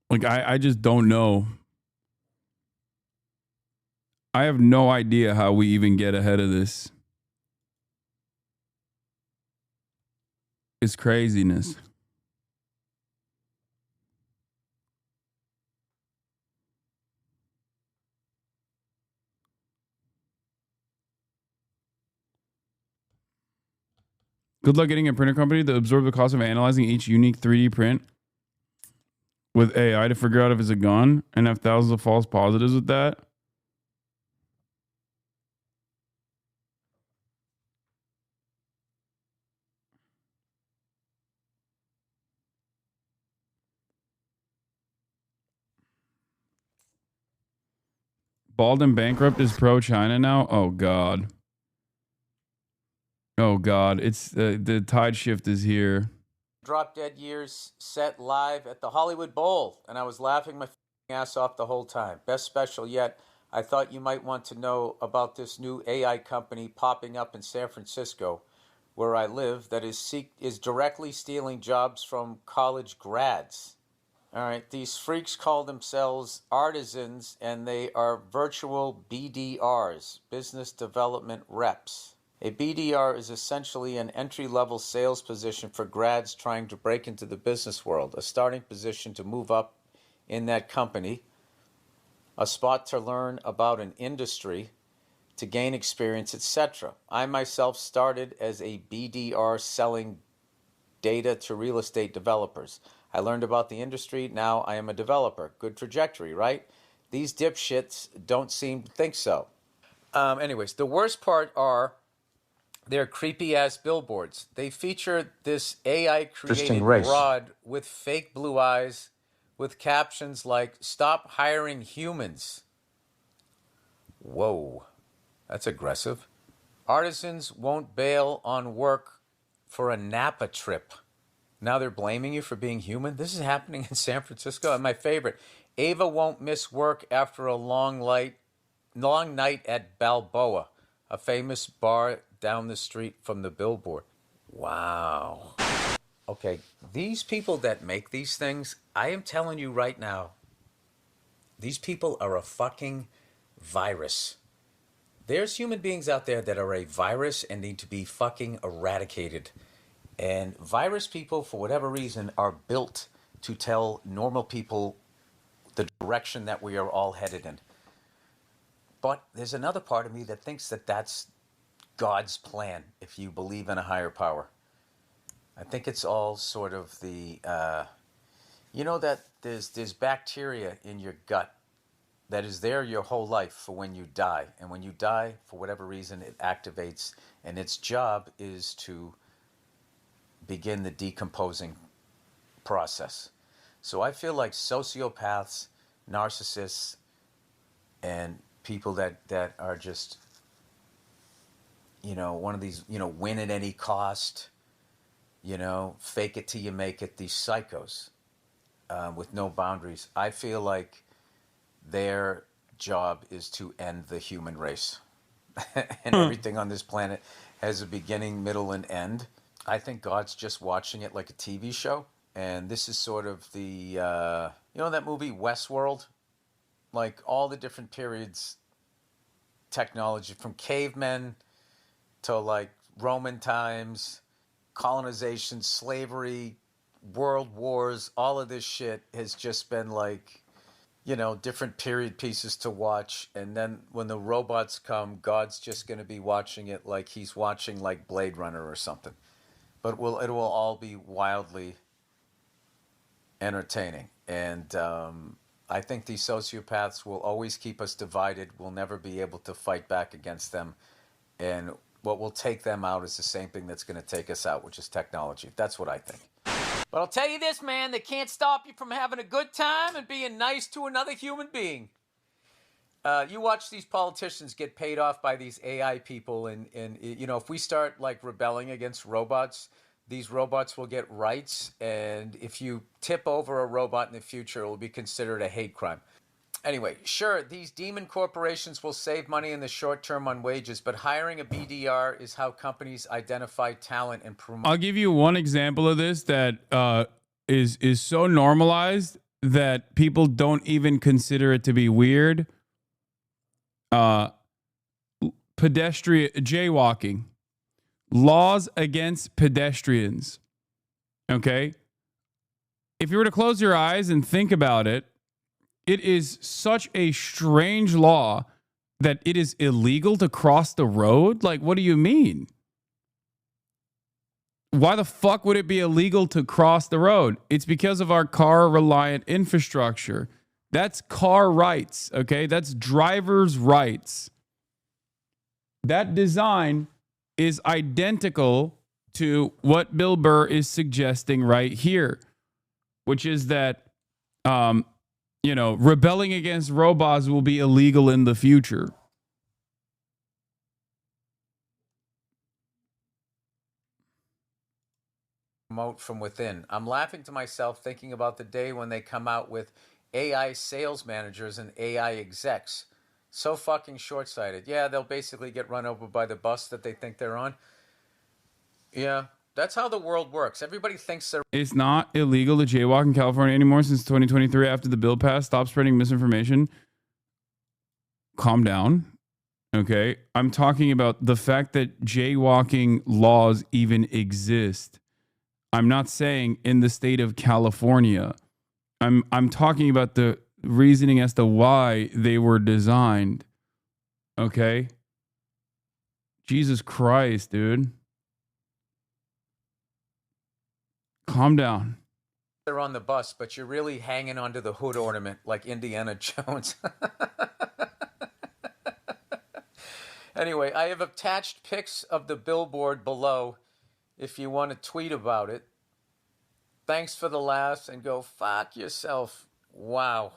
Like, I just don't know. I have no idea how we even get ahead of this. It's craziness. Good luck getting a printer company that absorbs the cost of analyzing each unique 3D print with AI to figure out if it's a gun and have thousands of false positives with that. Bald and Bankrupt is pro-China now? Oh, God. Oh, God. It's the tide shift is here. Drop Dead Years set live at the Hollywood Bowl, and I was laughing my ass off the whole time. Best special yet. I thought you might want to know about this new AI company popping up in San Francisco, where I live, that is directly stealing jobs from college grads. All right, these freaks call themselves artisans, and they are virtual BDRs, business development reps. A BDR is essentially an entry-level sales position for grads trying to break into the business world, a starting position to move up in that company, a spot to learn about an industry, to gain experience, etc. I myself started as a BDR selling data to real estate developers. I learned about the industry. Now I am a developer. Good trajectory, right? These dipshits don't seem to think so. Anyways, the worst part are their creepy-ass billboards. They feature this AI-created broad with fake blue eyes with captions like, "Stop hiring humans." Whoa, that's aggressive. Artisans won't bail on work for a Napa trip. Now they're blaming you for being human? This is happening in San Francisco. And my favorite, Ava won't miss work after a long night at Balboa, a famous bar down the street from the billboard. Wow. Okay, these people that make these things, I am telling you right now, these people are a fucking virus. There's human beings out there that are a virus and need to be fucking eradicated. And virus people, for whatever reason, are built to tell normal people the direction that we are all headed in. But there's another part of me that thinks that that's God's plan, if you believe in a higher power. I think it's all sort of the, you know that there's bacteria in your gut that is there your whole life for when you die. And when you die, for whatever reason, it activates. And its job is to begin the decomposing process. So I feel like sociopaths, narcissists, and people that are just, you know, one of these, you know, win at any cost, you know, fake it till you make it, these psychos with no boundaries. I feel like their job is to end the human race. And everything on this planet has a beginning, middle, and end. I think God's just watching it like a TV show. And this is sort of the, you know that movie Westworld? Like all the different periods, technology from cavemen to like Roman times, colonization, slavery, world wars, all of this shit has just been like, you know, different period pieces to watch. And then when the robots come, God's just going to be watching it like he's watching like Blade Runner or something. But it will all be wildly entertaining. And I think these sociopaths will always keep us divided. We'll never be able to fight back against them. And what will take them out is the same thing that's going to take us out, which is technology. That's what I think. But I'll tell you this, man, they can't stop you from having a good time and being nice to another human being. You watch these politicians get paid off by these AI people, and you know, if we start like rebelling against robots, these robots will get rights, and if you tip over a robot in the future, it will be considered a hate crime. Anyway, sure, these demon corporations will save money in the short term on wages, but hiring a BDR is how companies identify talent and promote. I'll give you one example of this that is so normalized that people don't even consider it to be weird. Pedestrian jaywalking. Laws against pedestrians. Okay? If you were to close your eyes and think about it, it is such a strange law that it is illegal to cross the road? Like, what do you mean? Why the fuck would it be illegal to cross the road? It's because of our car-reliant infrastructure. That's car rights, okay? That's driver's rights. That design is identical to what Bill Burr is suggesting right here, which is that, rebelling against robots will be illegal in the future. Promote from within. I'm laughing to myself thinking about the day when they come out with AI sales managers and AI execs. So fucking short-sighted. Yeah, they'll basically get run over by the bus that they think they're on. Yeah, that's how the world works. Everybody thinks they're... It's not illegal to jaywalk in California anymore since 2023 after the bill passed. Stop spreading misinformation. Calm down. Okay? I'm talking about the fact that jaywalking laws even exist. I'm not saying in the state of California. I'm talking about the reasoning as to why they were designed. Okay? Jesus Christ, dude. Calm down. They're on the bus, but you're really hanging onto the hood ornament like Indiana Jones. Anyway, I have attached pics of the billboard below if you want to tweet about it. Thanks for the laughs and go fuck yourself. Wow.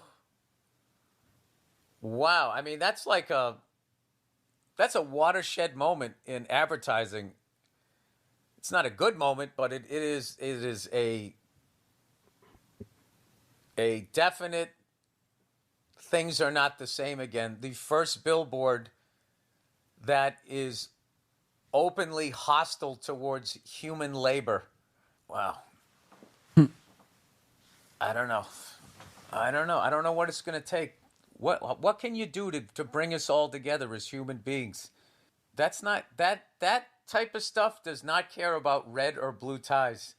Wow. I mean, that's a watershed moment in advertising. It's not a good moment, but it is a definite things are not the same again. The first billboard that is openly hostile towards human labor. Wow. I don't know. I don't know what it's going to take. What can you do to bring us all together as human beings? That's not that type of stuff does not care about red or blue ties.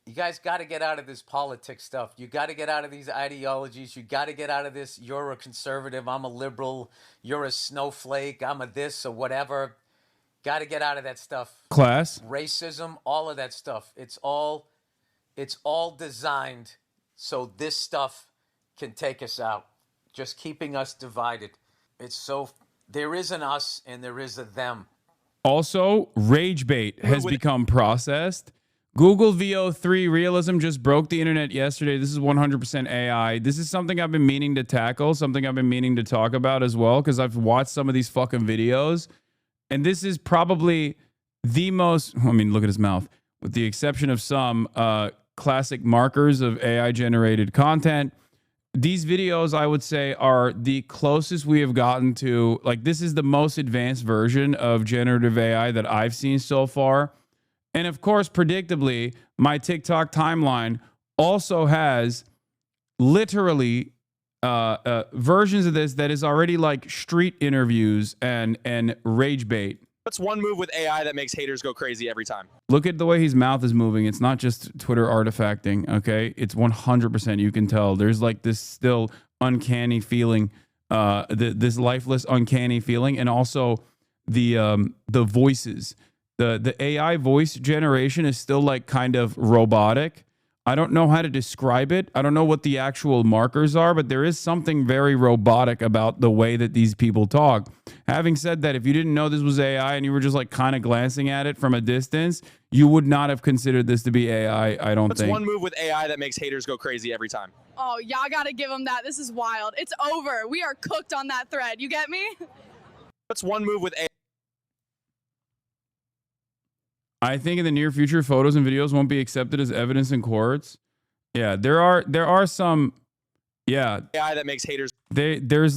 You guys got to get out of this politics stuff. You got to get out of these ideologies. You got to get out of this. You're a conservative. I'm a liberal. You're a snowflake. I'm a this or whatever. Got to get out of that stuff. Class. Racism, all of that stuff. It's all designed so this stuff can take us out. Just keeping us divided. There is an us and there is a them. Also, rage bait has become processed. Google VO3 realism just broke the internet yesterday. This is 100% AI. This is something I've been meaning to tackle, something I've been meaning to talk about as well, because I've watched some of these fucking videos. And this is probably the most, look at his mouth, with the exception of some classic markers of AI-generated content. These videos, I would say, are the closest we have gotten to, this is the most advanced version of generative AI that I've seen so far. And of course, predictably, my TikTok timeline also has literally versions of this that is already like street interviews and rage bait. What's one move with AI that makes haters go crazy every time? Look at the way his mouth is moving. It's not just Twitter artifacting, okay? It's 100%. You can tell. There's like this still uncanny feeling, this lifeless, uncanny feeling, and also the voices. The AI voice generation is still like kind of robotic. I don't know how to describe it. I don't know what the actual markers are, but there is something very robotic about the way that these people talk. Having said that, if you didn't know this was AI and you were just like kind of glancing at it from a distance, you would not have considered this to be AI, I don't think. What's one move with AI that makes haters go crazy every time? Oh, y'all gotta give them that. This is wild. It's over. We are cooked on that thread. You get me? What's one move with AI? I think in the near future, photos and videos won't be accepted as evidence in courts. Yeah, there are some. Yeah, AI that makes haters. There's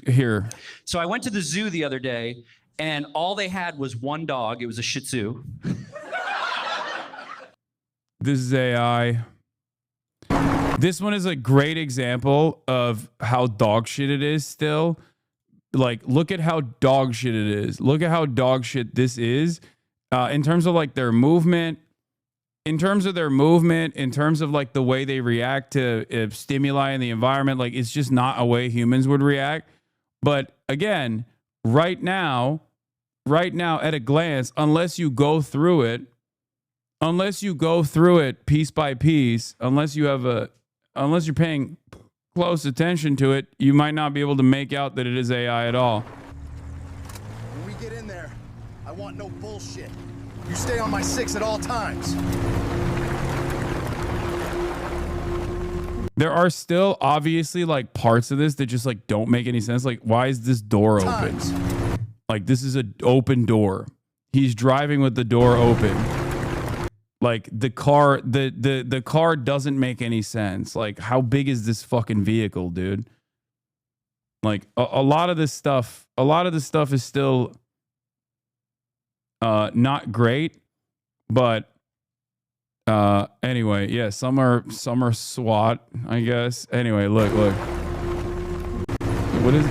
here. So I went to the zoo the other day, and all they had was one dog. It was a Shih Tzu. This is AI. This one is a great example of how dog shit it is still. Like, look at how dog shit it is. Look at how dog shit this is. In terms of like their movement, in terms of like the way they react to stimuli in the environment, like it's just not a way humans would react. But again, right now at a glance, unless you go through it piece by piece, unless you're paying close attention to it, you might not be able to make out that it is AI at all. When we get in there, I want no bullshit. You stay on my 6 at all times. There are still obviously like parts of this that just like don't make any sense. Like, why is this door open? Like, this is an open door. He's driving with the door open. Like the car doesn't make any sense. Like, how big is this fucking vehicle, dude? Like a lot of this stuff is still not great, but anyway, yeah, some are SWAT, I guess. Anyway, look. What is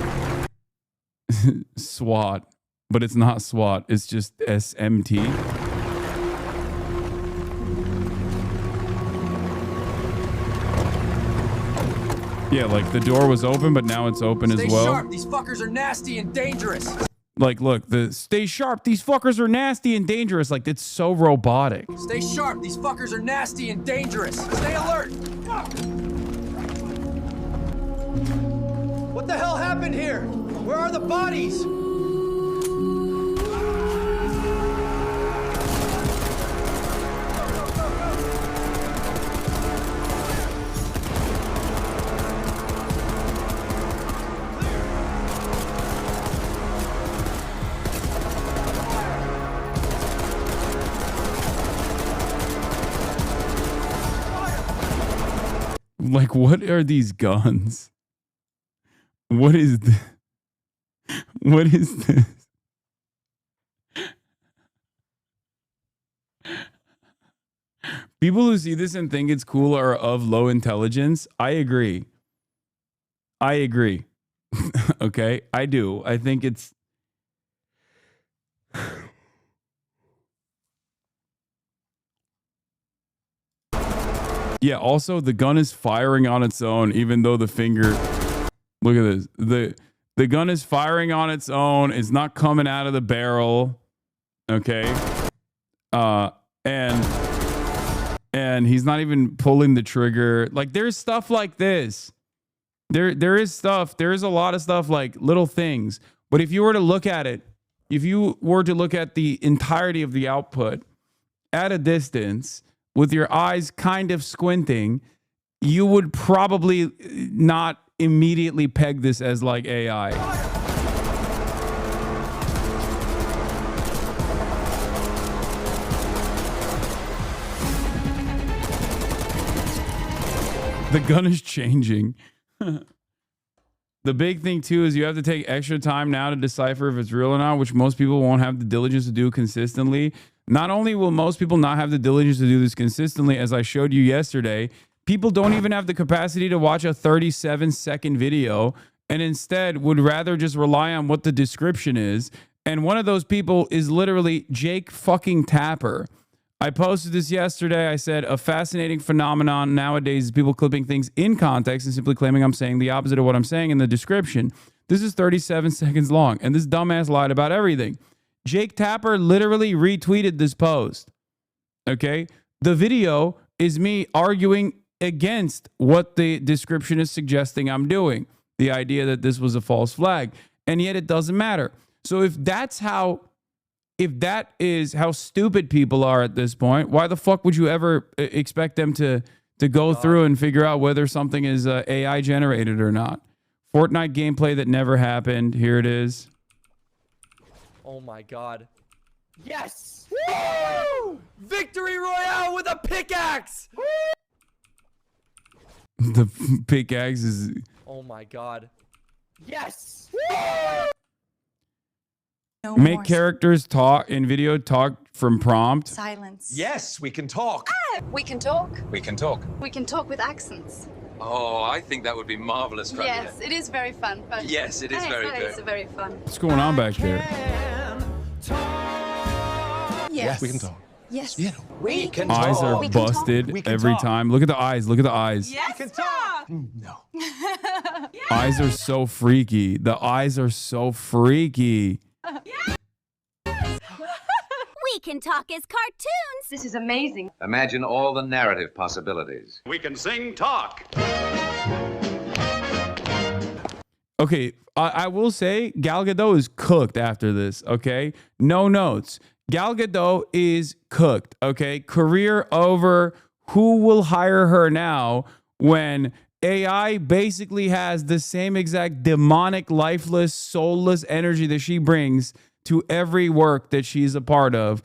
SWAT? But it's not SWAT, it's just SMT. Yeah, like the door was open, but now it's open as well. Stay sharp. These fuckers are nasty and dangerous. Like, look, stay sharp. These fuckers are nasty and dangerous. Like, it's so robotic. Stay sharp. These fuckers are nasty and dangerous. Stay alert. What the hell happened here? Where are the bodies? Like, what are these guns? What is this? What is this? People who see this and think it's cool are of low intelligence. I agree. Okay, I do. I think it's... Yeah, also the gun is firing on its own, even though the finger... Look at this. The gun is firing on its own. It's not coming out of the barrel. Okay. And he's not even pulling the trigger. Like, there's stuff like this. There is stuff. There is a lot of stuff, like little things. But if you were to look at it, if you were to look at the entirety of the output at a distance with your eyes kind of squinting, you would probably not immediately peg this as like AI. The gun is changing. The big thing too is you have to take extra time now to decipher if it's real or not, which most people won't have the diligence to do consistently. Not only will most people not have the diligence to do this consistently, as I showed you yesterday, people don't even have the capacity to watch a 37-second video and instead would rather just rely on what the description is. And one of those people is literally Jake fucking Tapper. I posted this yesterday. I said a fascinating phenomenon nowadays is people clipping things in context and simply claiming I'm saying the opposite of what I'm saying in the description. This is 37 seconds long, and this dumbass lied about everything. Jake Tapper literally retweeted this post. Okay? The video is me arguing against what the description is suggesting I'm doing. The idea that this was a false flag. And yet it doesn't matter. So if that is how stupid people are at this point, why the fuck would you ever expect them to go through and figure out whether something is AI generated or not? Fortnite gameplay that never happened. Here it is. Oh my God. Yes! Woo! Victory Royale with a pickaxe! The pickaxe is... Oh my god. Yes! Make characters talk in video, talk from prompt. Silence. Yes, we can talk. We can talk. We can talk. We can talk with accents. Oh, I think that would be marvelous, Yes, it is very fun. But Yes, it is very good. It's very fun. What's going on back there? Yes. we can talk. Yes. We can Eyes talk. are busted every time. Look at the eyes. Look at the eyes. We can talk. No. Eyes are so freaky. The eyes are so freaky. We can talk as cartoons. This is amazing. Imagine all the narrative possibilities. We can sing talk. Okay, I will say Gal Gadot is cooked after this, okay? No notes. Gal Gadot is cooked, okay? Career over. Who will hire her now when AI basically has the same exact demonic, lifeless, soulless energy that she brings to every work that she's a part of?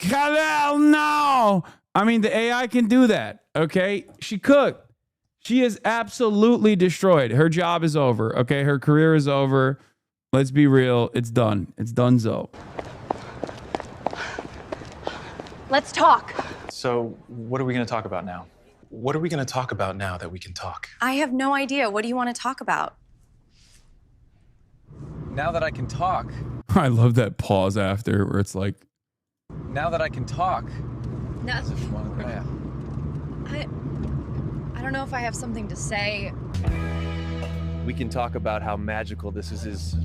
Hell no! I mean, the AI can do that, okay? She cooked. She is absolutely destroyed. Her job is over, okay? Her career is over. Let's be real. It's done. It's donezo. Let's talk. So, what are we going to talk about now? What are we going to talk about now that we can talk? I have no idea. What do you want to talk about? Now that I can talk. I love that pause after where it's like, Now that I can talk. No. Yeah. I don't know if I have something to say. We can talk about how magical this is.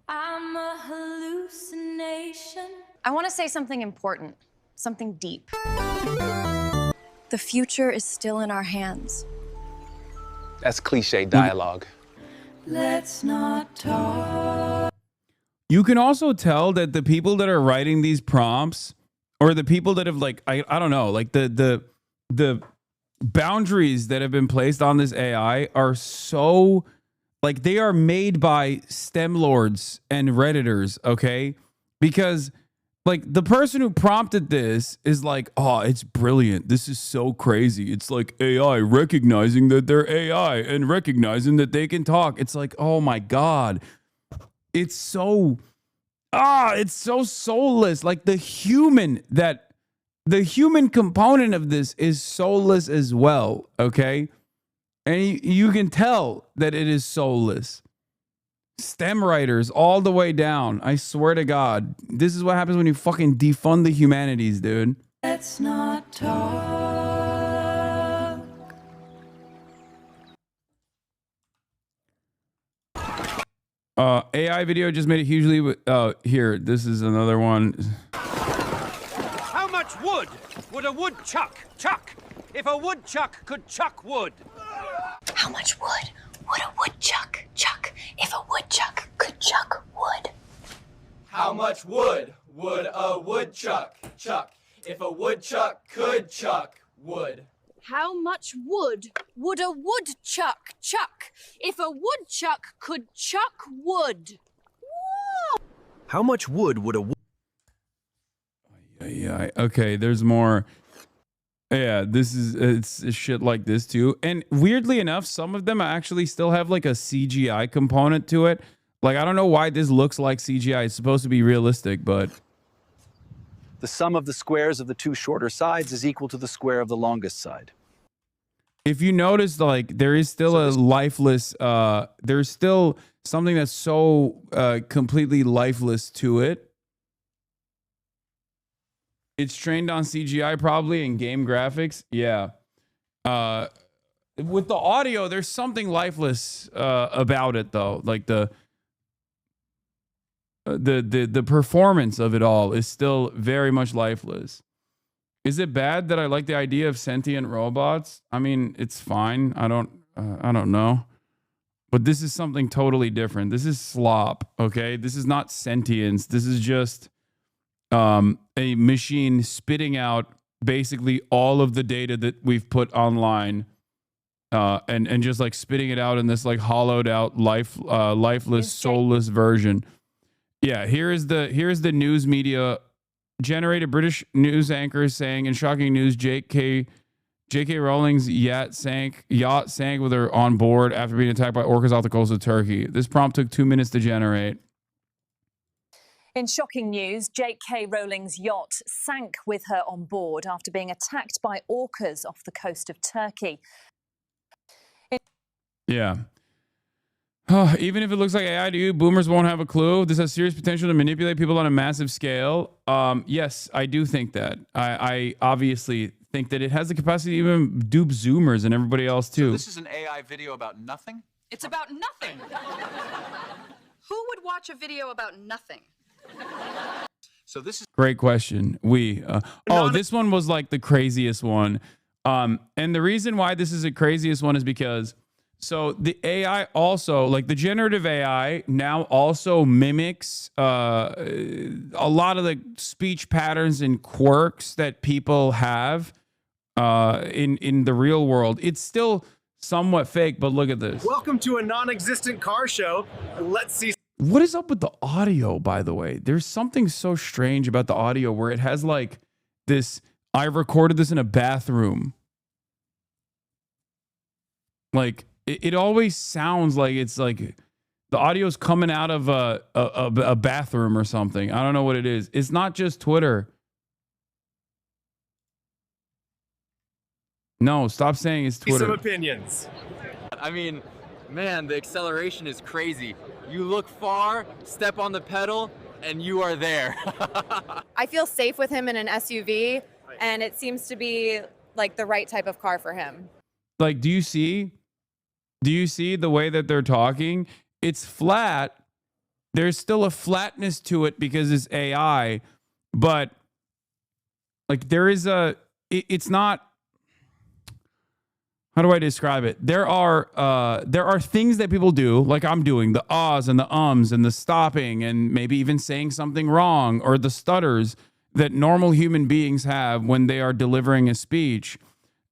I'm a hallucination. I want to say something important, something deep. The future is still in our hands. That's cliche dialogue. Let's not talk. you can also tell that the people that are writing these prompts or the people that have like, I don't know, like the boundaries that have been placed on this AI are so like they are made by STEM lords and Redditors, okay? Because like the person who prompted this is like, oh, it's brilliant. This is so crazy. It's like AI recognizing that they're AI and recognizing that they can talk. It's like, oh my God. It's so soulless. Like the human component of this is soulless as well, okay? And you can tell that it is soulless. STEM writers all the way down. I swear to God. This is what happens when you fucking defund the humanities, dude. Let's not talk. AI video just made it hugely. Here, this is another one. How much wood would a woodchuck chuck if a woodchuck could chuck wood? How much wood would a woodchuck chuck if a woodchuck could chuck wood? How much wood would a woodchuck chuck if a woodchuck could chuck wood? How much wood would a woodchuck chuck if a woodchuck could chuck wood? How much wood would a Yeah. Okay, there's more. Yeah, it's shit like this too. And weirdly enough, some of them actually still have like a CGI component to it. Like, I don't know why this looks like CGI. It's supposed to be realistic, but the sum of the squares of the two shorter sides is equal to the square of the longest side. if you notice, like, there is still a lifeless, there's still something that's so completely lifeless to it. It's trained on CGI probably and game graphics. Yeah. With the audio, there's something lifeless about it though. Like the performance of it all is still very much lifeless. Is it bad that I like the idea of sentient robots? I mean, it's fine. I don't know. But this is something totally different. This is slop, okay? This is not sentience. This is just a machine spitting out basically all of the data that we've put online and just like spitting it out in this like hollowed out lifeless, soulless version. Yeah, here's the news media generated British news anchors saying in shocking news, J.K. Rowling's yacht sank with her on board after being attacked by orcas off the coast of Turkey. This prompt took 2 minutes to generate. In shocking news, J.K. Rowling's yacht sank with her on board after being attacked by orcas off the coast of Turkey. Yeah. Even if it looks like AI to you, boomers won't have a clue. This has serious potential to manipulate people on a massive scale. Yes, I do think that. I obviously think that it has the capacity to even dupe Zoomers and everybody else too. So this is an AI video about nothing? It's about nothing. Who would watch a video about nothing? So this is Great question. This one was like the craziest one. And the reason why this is the craziest one is because so the AI also, like the generative AI now also mimics a lot of the speech patterns and quirks that people have in the real world. It's still somewhat fake, but look at this. Welcome to a non-existent car show. Let's see. What is up with the audio, by the way? There's something so strange about the audio where it has like this, I recorded this in a bathroom. Like, it always sounds like it's like the audio's coming out of a bathroom or something. I don't know what it is. It's not just Twitter. No, stop saying it's Twitter. Some opinions. I mean, man, the acceleration is crazy. You look far, step on the pedal, and you are there. I feel safe with him in an SUV, and it seems to be like the right type of car for him. Like, do you see the way that they're talking? It's flat. There's still a flatness to it because it's AI, but like it's not, how do I describe it? There are things that people do, like I'm doing, the ahs and the ums and the stopping and maybe even saying something wrong, or the stutters that normal human beings have when they are delivering a speech.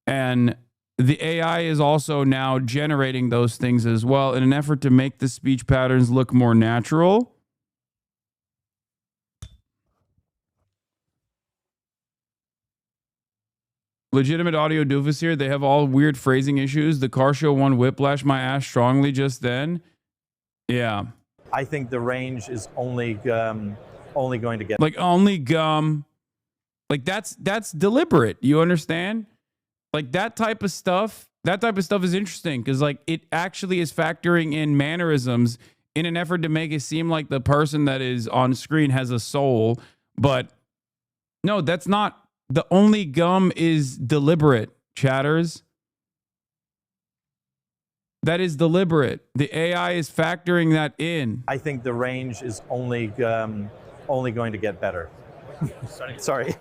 And the AI is also now generating those things as well in an effort to make the speech patterns look more natural. Legitimate audio doofus here. They have all weird phrasing issues. The car show one whiplash my ass strongly just then. Yeah. I think the range is only going to get like only gum. Like that's deliberate. You understand? Like that type of stuff is interesting because like it actually is factoring in mannerisms in an effort to make it seem like the person that is on screen has a soul. But no, that's not. The only gum is deliberate, chatters. That is deliberate. The AI is factoring that in. I think the range is only going to get better. Sorry.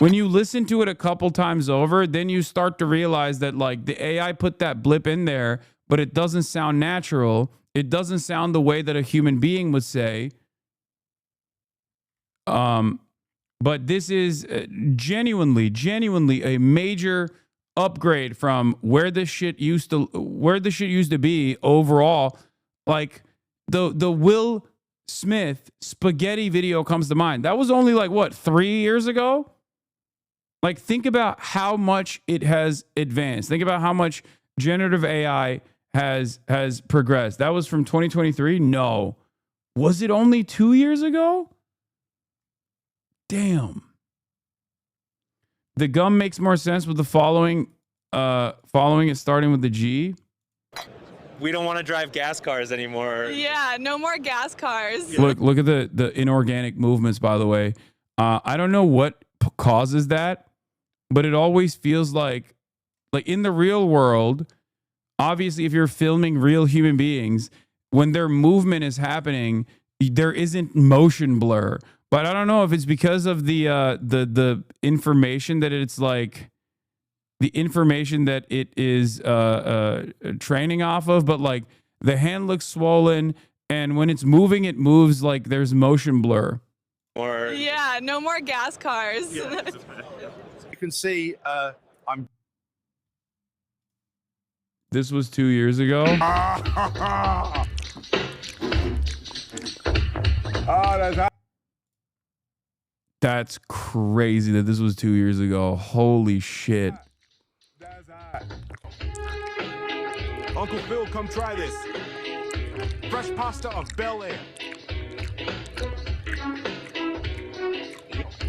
When you listen to it a couple times over, then you start to realize that like the AI put that blip in there, but it doesn't sound natural. It doesn't sound the way that a human being would say. But this is genuinely a major upgrade from where this shit used to be overall. Like the Will Smith spaghetti video comes to mind. That was only like what, 3 years ago? Like think about how much it has advanced. Think about how much generative AI has progressed. That was from 2023? No. Was it only 2 years ago? Damn. The gum makes more sense with the following it starting with the G. We don't want to drive gas cars anymore. Yeah, no more gas cars. Look at the inorganic movements, by the way. I don't know what causes that, but it always feels like in the real world, obviously if you're filming real human beings, when their movement is happening, there isn't motion blur. But I don't know if it's because of the information that it's like, the information that it is training off of. But like the hand looks swollen, and when it's moving, it moves like there's motion blur. Yeah, no more gas cars. You can see This was 2 years ago. That's crazy that this was 2 years ago. Holy shit. Uncle Phil, come try this. Fresh pasta of Bel Air.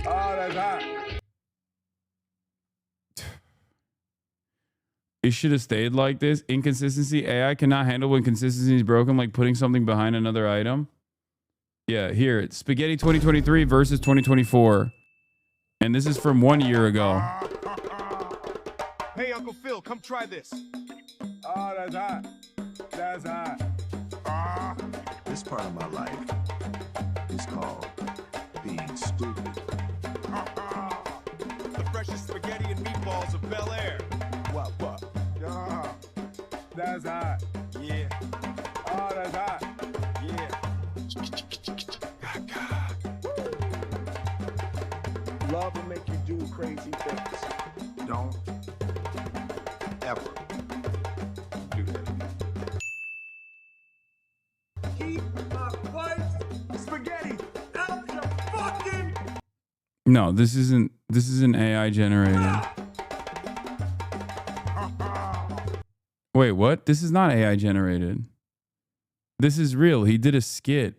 Oh, that's hot. It should have stayed like this. Inconsistency. AI cannot handle when consistency is broken, like putting something behind another item. Yeah, here. It's Spaghetti 2023 versus 2024. And this is from 1 year ago. Hey, Uncle Phil, come try this. Oh, that's hot. That's hot. This part of my life is called being stupid. The freshest spaghetti and meatballs of Bel Air. What? That's hot. Yeah. Oh, that's hot. Yeah. Love will make you do crazy things. Don't ever do that again. Keep my wife's spaghetti out your fucking... No, this isn't AI generated. Wait, what? This is not AI generated. This is real. He did a skit.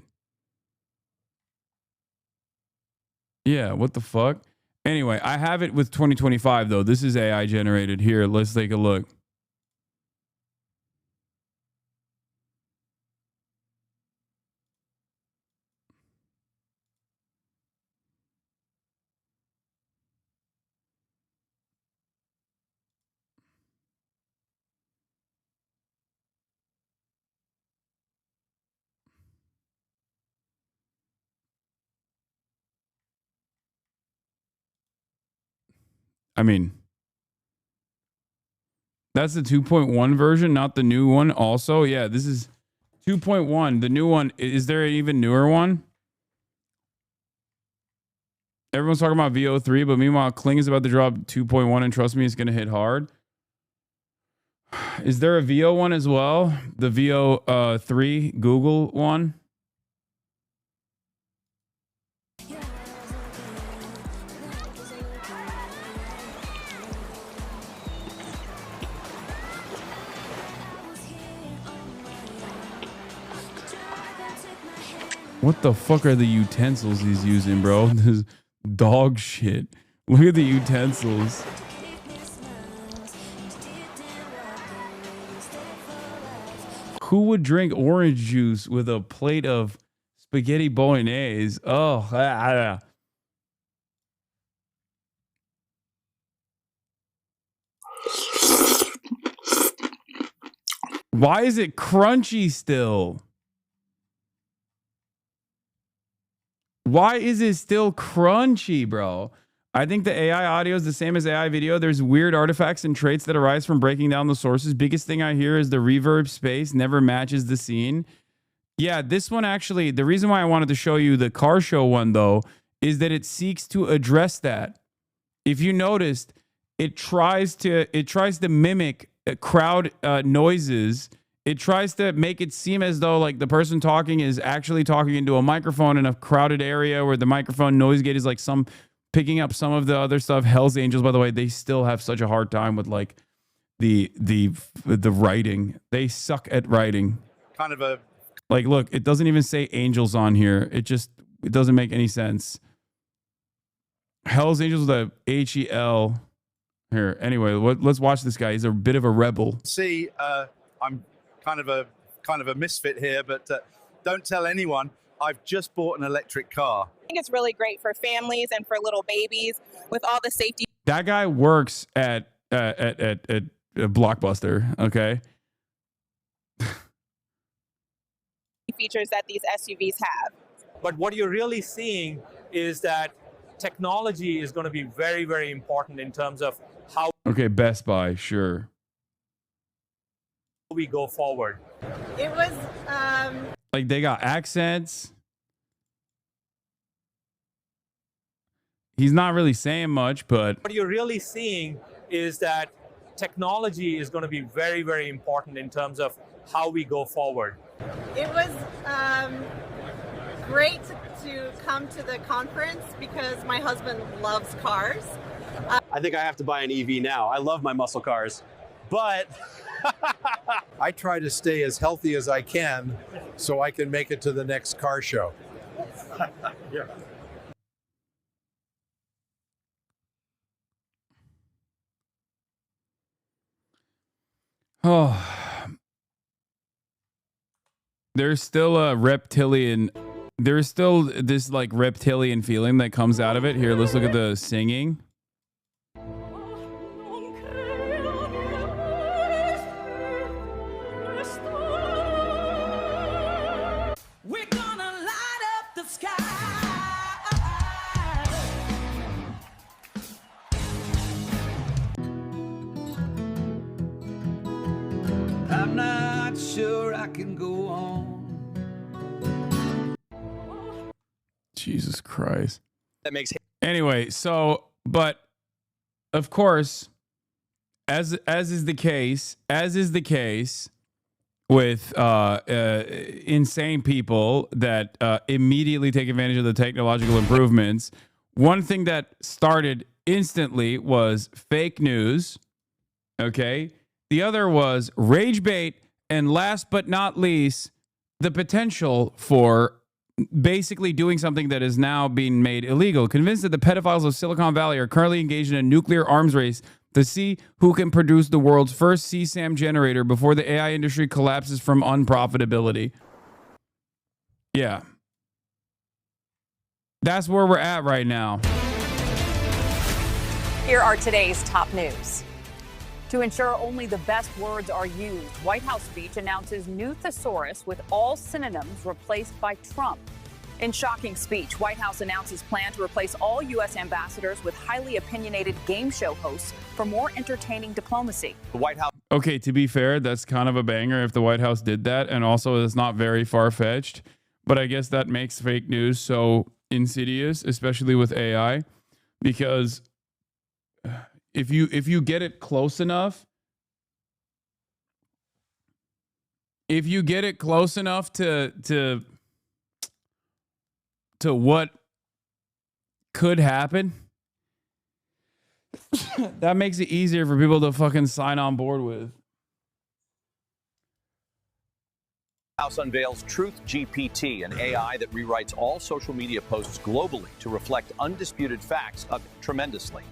Yeah, what the fuck? Anyway, I have it with 2025 though. This is AI generated. Here, let's take a look. I mean, that's the 2.1 version, not the new one also. Yeah, this is 2.1. The new one, is there an even newer one? Everyone's talking about VO3, but meanwhile, Kling is about to drop 2.1, and trust me, it's going to hit hard. Is there a VO one as well? The VO3 Google one? What the fuck are the utensils he's using, bro? This dog shit. Look at the utensils. Who would drink orange juice with a plate of spaghetti bolognese? Oh, Why is it crunchy still? Why is it still crunchy, bro? I think the AI audio is the same as AI video. There's weird artifacts and traits that arise from breaking down the sources. Biggest thing I hear is the reverb space never matches the scene. Yeah, this one actually, the reason why I wanted to show you the car show one though, is that it seeks to address that. If you noticed, it tries to mimic crowd noises. It tries to make it seem as though like the person talking is actually talking into a microphone in a crowded area where the microphone noise gate is like picking up some of the other stuff. Hell's Angels, by the way, they still have such a hard time with like the writing. They suck at writing. Kind of a... Like, look, it doesn't even say angels on here. It doesn't make any sense. Hell's Angels with a H-E-L. Here, anyway, let's watch this guy. He's a bit of a rebel. See, I'm kind of a misfit here, but don't tell anyone. I've just bought an electric car. I think it's really great for families and for little babies with all the safety. That guy works at Blockbuster, okay? Features that these SUVs have. But what you're really seeing is that technology is going to be very, very important in terms of how Okay, Best Buy, sure. we go forward. It was Like they got accents. He's not really saying much, but What you're really seeing is that technology is going to be very, very important in terms of how we go forward. it was great to come to the conference because my husband loves cars. I think I have to buy an EV now. I love my muscle cars, but I try to stay as healthy as I can so I can make it to the next car show. Yeah. Oh, there's still a reptilian. There's still this like reptilian feeling that comes out of it. Here, let's look at the singing. We're gonna light up the sky. I'm not sure I can go on. Jesus Christ. That makes Anyway, so but of course, as is the case with insane people that immediately take advantage of the technological improvements, one thing that started instantly was fake news. Okay. The other was rage bait. And last but not least, the potential for basically doing something that is now being made illegal. Convinced that the pedophiles of Silicon Valley are currently engaged in a nuclear arms race to see who can produce the world's first CSAM generator before the AI industry collapses from unprofitability. Yeah. That's where we're at right now. Here are today's top news. To ensure only the best words are used, White House speech announces new thesaurus with all synonyms replaced by Trump. In shocking speech, White House announces plan to replace all U.S. ambassadors with highly opinionated game show hosts for more entertaining diplomacy. The White House. Okay, to be fair, that's kind of a banger if the White House did that. And also, it's not very far-fetched. But I guess that makes fake news so insidious, especially with AI. Because if you get it close enough, to what could happen, that makes it easier for people to fucking sign on board with. House unveils Truth GPT, an AI that rewrites all social media posts globally to reflect undisputed facts tremendously.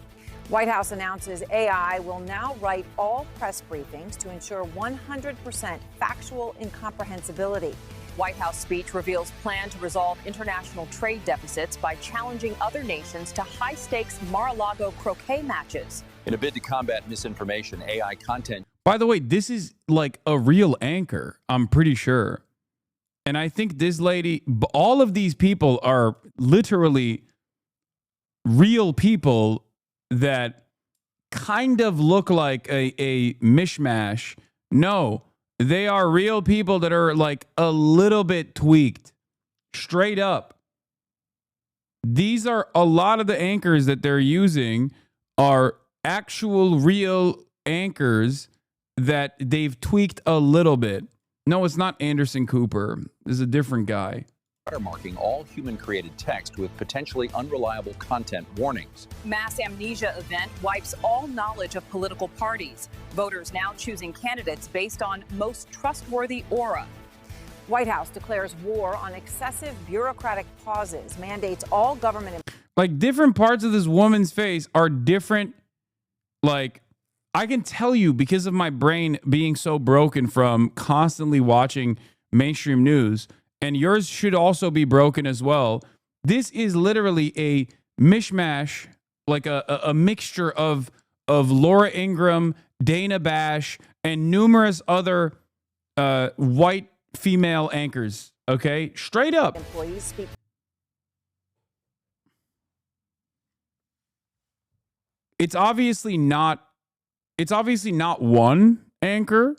White House announces AI will now write all press briefings to ensure 100% factual incomprehensibility. White House speech reveals plan to resolve international trade deficits by challenging other nations to high-stakes Mar-a-Lago croquet matches. In a bid to combat misinformation, AI content. By the way, this is like a real anchor, I'm pretty sure. And I think this lady, all of these people are literally real people that kind of look like a mishmash. No, they are real people that are like a little bit tweaked. Straight up. These are a lot of the anchors that they're using are actual real anchors that they've tweaked a little bit. No, it's not Anderson Cooper. This is a different guy. Watermarking all human-created text with potentially unreliable content warnings. Mass amnesia event wipes all knowledge of political parties. Voters now choosing candidates based on most trustworthy aura. White House declares war on excessive bureaucratic pauses, mandates all government. Like different parts of this woman's face are different. Like I can tell you because of my brain being so broken from constantly watching mainstream news. And yours should also be broken as well. This is literally a mishmash, like a mixture of Laura Ingraham, Dana Bash, and numerous other white female anchors. Okay, straight up. Employees speak. It's obviously not one anchor.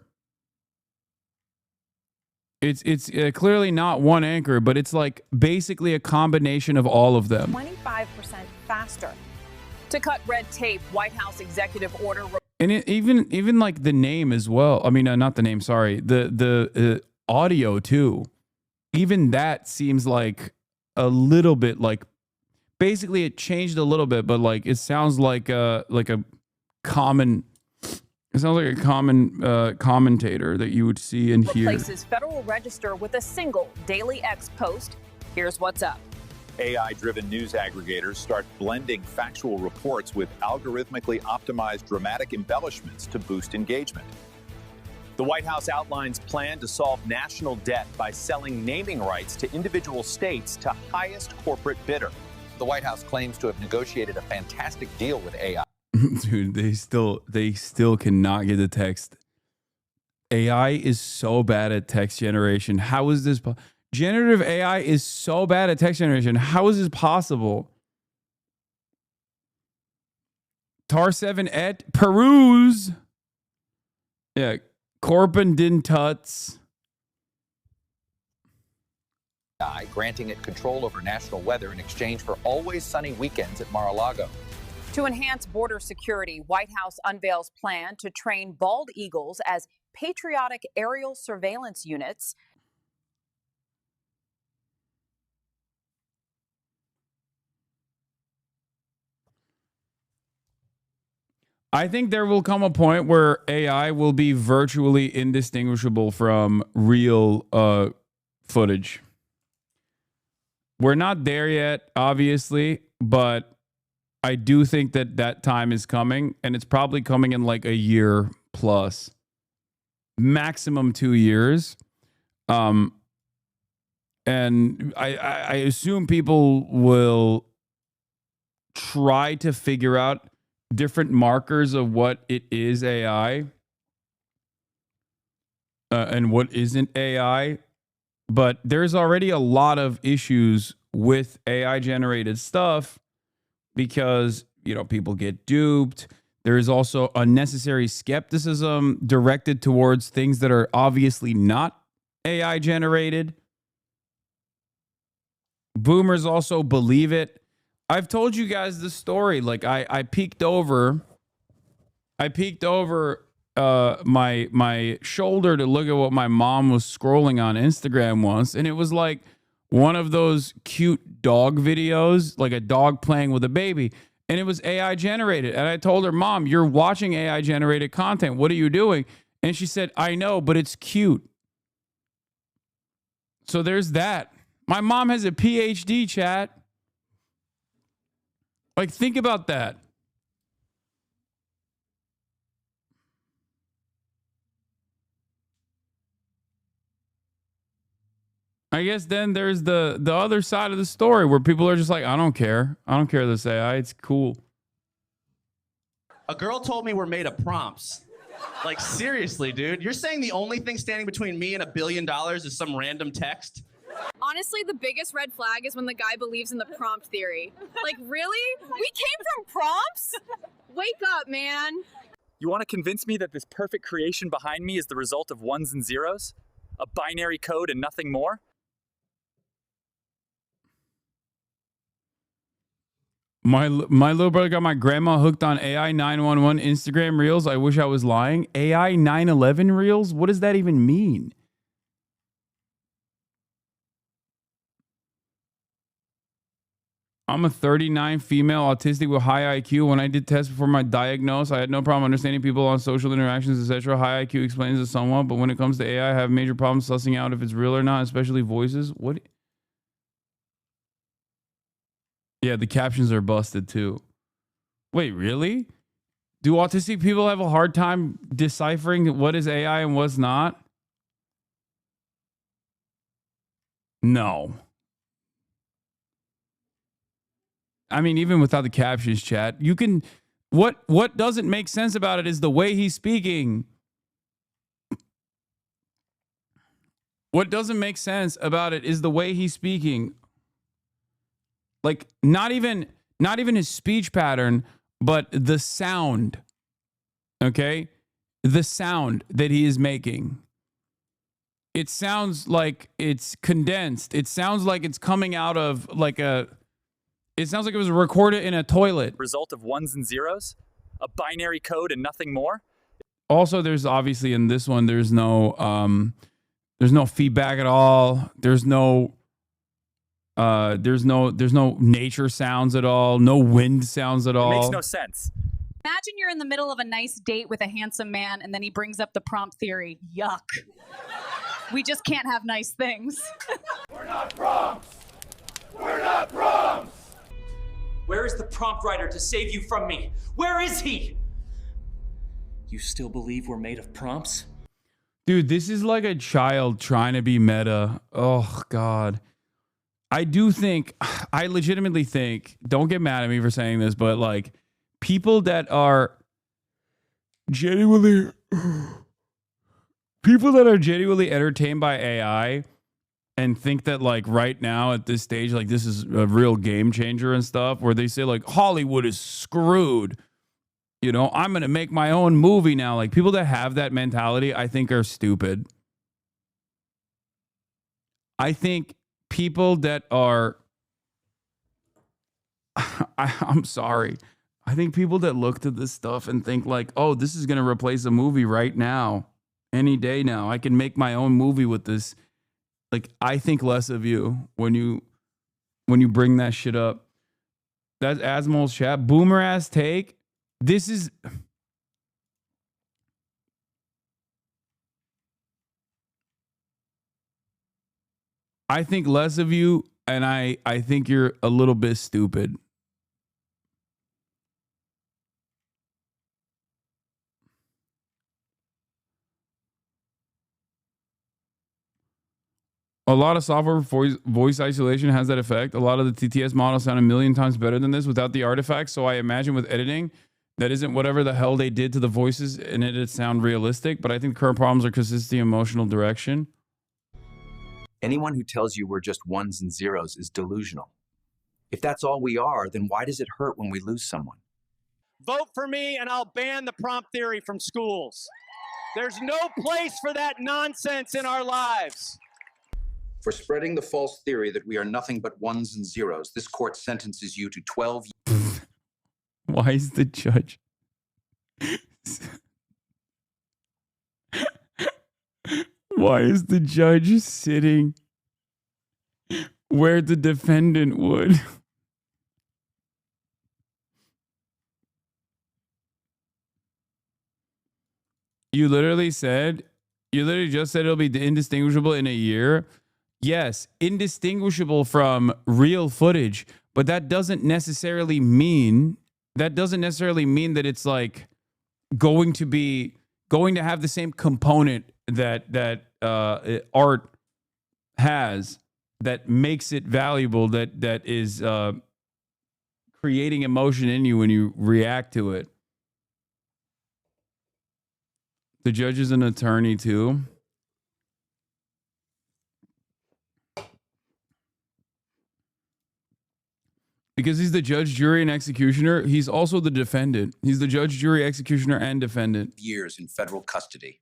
It's clearly not one anchor, but it's like basically a combination of all of them. 25% faster. To cut red tape, White House executive order. And even like the name as well. I mean, not the name. Sorry, the audio too. Even that seems like a little bit like, basically it changed a little bit, but like it sounds like a common, it sounds like a common commentator that you would see and hear. Replaces Federal Register with a single Daily X post. Here's what's up. AI-driven news aggregators start blending factual reports with algorithmically optimized dramatic embellishments to boost engagement. The White House outlines plan to solve national debt by selling naming rights to individual states to highest corporate bidder. The White House claims to have negotiated a fantastic deal with AI. Dude, they still cannot get the text. AI is so bad at text generation. How is this? Generative AI is so bad at text generation. How is this possible? Tar7 et peruse. Yeah, Corbin din tuts. Granting it control over national weather in exchange for always sunny weekends at Mar-a-Lago. To enhance border security, White House unveils plan to train bald eagles as patriotic aerial surveillance units. I think there will come a point where AI will be virtually indistinguishable from real footage. We're not there yet, obviously, but I do think that that time is coming, and it's probably coming in like a year plus, maximum 2 years. And I assume people will try to figure out different markers of what it is AI and what isn't AI. But there's already a lot of issues with AI generated stuff because, you know, people get duped. There is also unnecessary skepticism directed towards things that are obviously not AI generated. Boomers also believe it. I've told you guys this story. Like I peeked over my shoulder to look at what my mom was scrolling on Instagram once, and it was like one of those cute dog videos, like a dog playing with a baby, and it was AI generated. And I told her, Mom, you're watching AI generated content. What are you doing? And she said, I know, but it's cute. So there's that. My mom has a PhD, chat. Like, think about that. I guess then there's the other side of the story where people are just like, I don't care. I don't care this AI. It's cool. A girl told me we're made of prompts. Like, seriously, dude. You're saying the only thing standing between me and $1 billion is some random text? Honestly, the biggest red flag is when the guy believes in the prompt theory. Like, really? We came from prompts? Wake up, man. You want to convince me that this perfect creation behind me is the result of ones and zeros? A binary code and nothing more? My little brother got my grandma hooked on AI 911 Instagram Reels. I wish I was lying. AI 911 Reels? What does that even mean? I'm a 39 female autistic with high IQ. When I did tests before my diagnosis, I had no problem understanding people on social interactions, etc. High IQ explains it somewhat, but when it comes to AI, I have major problems sussing out if it's real or not, especially voices. What? Yeah, the captions are busted too. Wait, really? Do autistic people have a hard time deciphering what is AI and what's not? No. I mean, even without the captions, chat, you can... What doesn't make sense about it is the way he's speaking. What doesn't make sense about it is the way he's speaking. Like, not even his speech pattern, but the sound. Okay? The sound that he is making. It sounds like it's condensed. It sounds like it's coming out of like a... It sounds like it was recorded in a toilet. Result of ones and zeros? A binary code and nothing more? Also, there's obviously in this one, there's no feedback at all. There's no There's no nature sounds at all. No wind sounds at all. It makes no sense. Imagine you're in the middle of a nice date with a handsome man and then he brings up the prompt theory. Yuck. We just can't have nice things. We're not prompts. We're not prompts. Where is the prompt writer to save you from me? Where is he? You still believe we're made of prompts? Dude, this is like a child trying to be meta. Oh, God. I legitimately think, don't get mad at me for saying this, but like people that are genuinely entertained by AI and think that like right now at this stage, like this is a real game changer and stuff, where they say like Hollywood is screwed. You know, I'm going to make my own movie now. Like people that have that mentality, I think are stupid. I think people that are, I'm sorry. I think people that look at this stuff and think like, oh, this is going to replace a movie right now, any day now. I can make my own movie with this. Like, I think less of you when you bring that shit up. That's Asmol's chat. Boomer ass take. This is... I think less of you, and I think you're a little bit stupid. A lot of software for voice isolation has that effect. A lot of the TTS models sound a million times better than this without the artifacts. So I imagine with editing, that isn't whatever the hell they did to the voices and it sound realistic. But I think the current problems are consistency, emotional direction. Anyone who tells you we're just ones and zeros is delusional. If that's all we are, then why does it hurt when we lose someone? Vote for me and I'll ban the prompt theory from schools. There's no place for that nonsense in our lives. For spreading the false theory that we are nothing but ones and zeros, this court sentences you to 12 years. Why is the judge... Why is the judge sitting where the defendant would? You literally just said it'll be indistinguishable in a year. Yes, indistinguishable from real footage, but that doesn't necessarily mean that it's like going to have the same component that art has that makes it valuable, that is creating emotion in you when you react to it. The judge is an attorney too. Because he's the judge, jury, and executioner, he's also the defendant. He's the judge, jury, executioner, and defendant. Years in federal custody.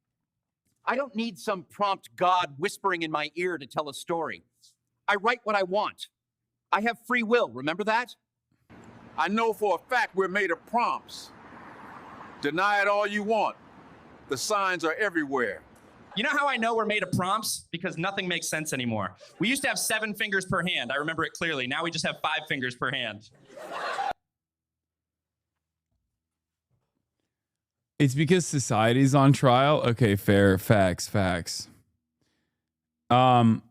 I don't need some prompt God whispering in my ear to tell a story. I write what I want. I have free will, remember that? I know for a fact we're made of prompts. Deny it all you want. The signs are everywhere. You know how I know we're made of prompts? Because nothing makes sense anymore. We used to have 7 fingers per hand. I remember it clearly. Now we just have 5 fingers per hand. It's because society's on trial. Okay, fair. Facts. Art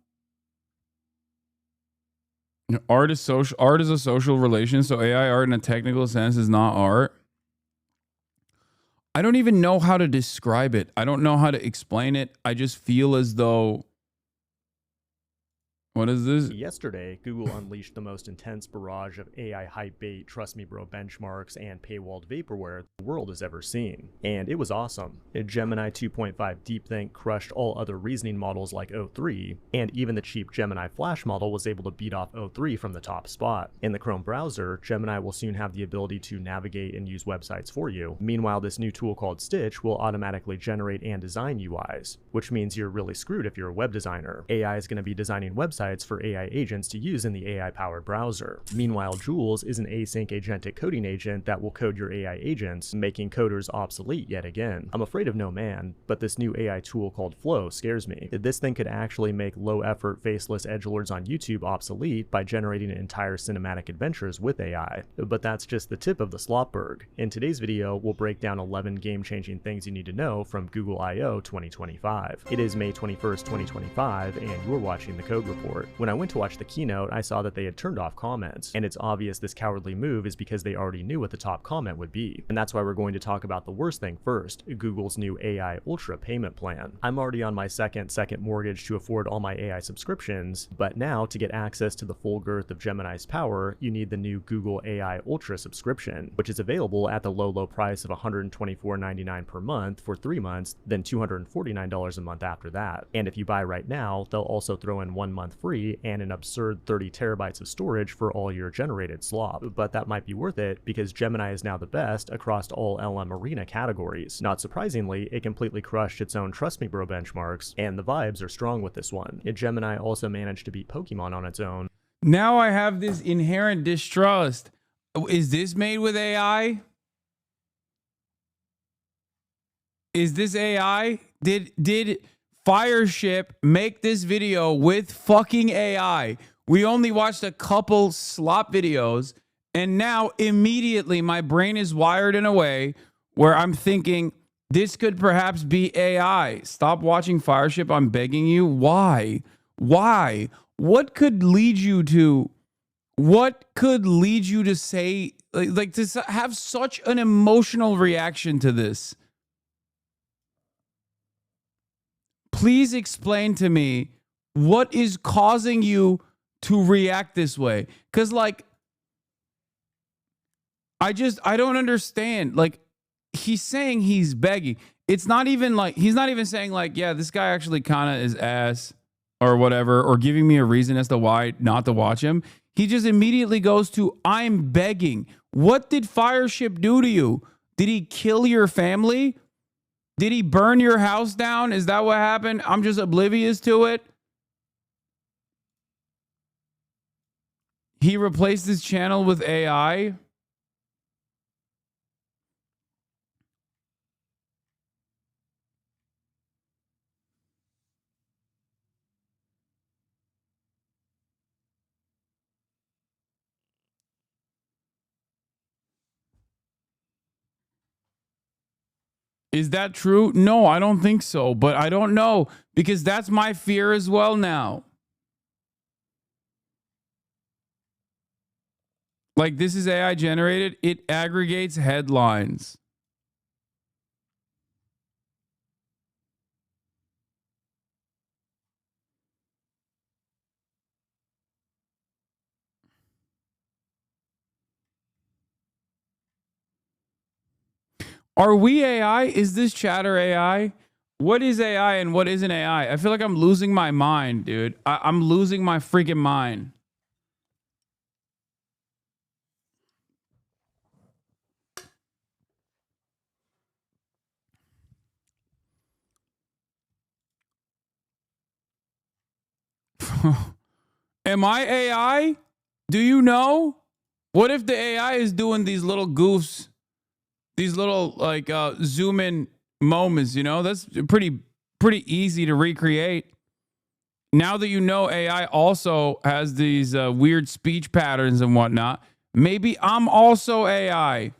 is social. Art is a social relation, so AI art in a technical sense is not art. I don't even know how to describe it. I don't know how to explain it. I just feel as though... What is this? Yesterday, Google unleashed the most intense barrage of AI hype bait, trust me bro benchmarks, and paywalled vaporware the world has ever seen. And it was awesome. Gemini 2.5 DeepThink crushed all other reasoning models like O3, and even the cheap Gemini Flash model was able to beat off O3 from the top spot. In the Chrome browser, Gemini will soon have the ability to navigate and use websites for you. Meanwhile, this new tool called Stitch will automatically generate and design UIs, which means you're really screwed if you're a web designer. AI is going to be designing websites websites for AI agents to use in the AI-powered browser. Meanwhile, Jules is an async agentic coding agent that will code your AI agents, making coders obsolete yet again. I'm afraid of no man, but this new AI tool called Flow scares me. This thing could actually make low-effort, faceless edgelords on YouTube obsolete by generating entire cinematic adventures with AI. But that's just the tip of the slopberg. In today's video, we'll break down 11 game-changing things you need to know from Google I/O 2025. It is May 21st, 2025, and you're watching The Code Report. When I went to watch the keynote, I saw that they had turned off comments, and it's obvious this cowardly move is because they already knew what the top comment would be. And that's why we're going to talk about the worst thing first, Google's new AI Ultra payment plan. I'm already on my second mortgage to afford all my AI subscriptions, but now to get access to the full girth of Gemini's power, you need the new Google AI Ultra subscription, which is available at the low price of $124.99 per month for 3 months, then $249 a month after that. And if you buy right now, they'll also throw in 1 month free and an absurd 30 terabytes of storage for all your generated slop. But that might be worth it because Gemini is now the best across all LM arena categories. Not surprisingly, it completely crushed its own Trust Me Bro benchmarks, and the vibes are strong with this one. Gemini also managed to beat Pokemon on its own. Now I have this inherent distrust. Is this made with AI? Is this AI? Did Fireship make this video with fucking AI? We only watched a couple slop videos, and now immediately my brain is wired in a way where I'm thinking this could perhaps be AI. Stop watching Fireship, I'm begging you. Why? Why? What could lead you to say, like to have such an emotional reaction to this? Please explain to me what is causing you to react this way. Because, like, I don't understand. Like, he's saying he's begging. It's not even like, he's not even saying like, yeah, this guy actually kind of is ass or whatever, or giving me a reason as to why not to watch him. He just immediately goes to, I'm begging. What did Fireship do to you? Did he kill your family? Did he burn your house down? Is that what happened? I'm just oblivious to it. He replaced his channel with AI. Is that true? No, I don't think so, but I don't know because that's my fear as well now. Like, this is AI generated. It aggregates headlines. Are we AI? Is this chatter AI? What is AI and what isn't AI? I feel like I'm losing my mind, dude. I'm losing my freaking mind. Am I AI? Do you know? What if the AI is doing these little goofs? These little like zoom in moments, you know, that's pretty easy to recreate. Now that you know AI also has these weird speech patterns and whatnot, maybe I'm also AI.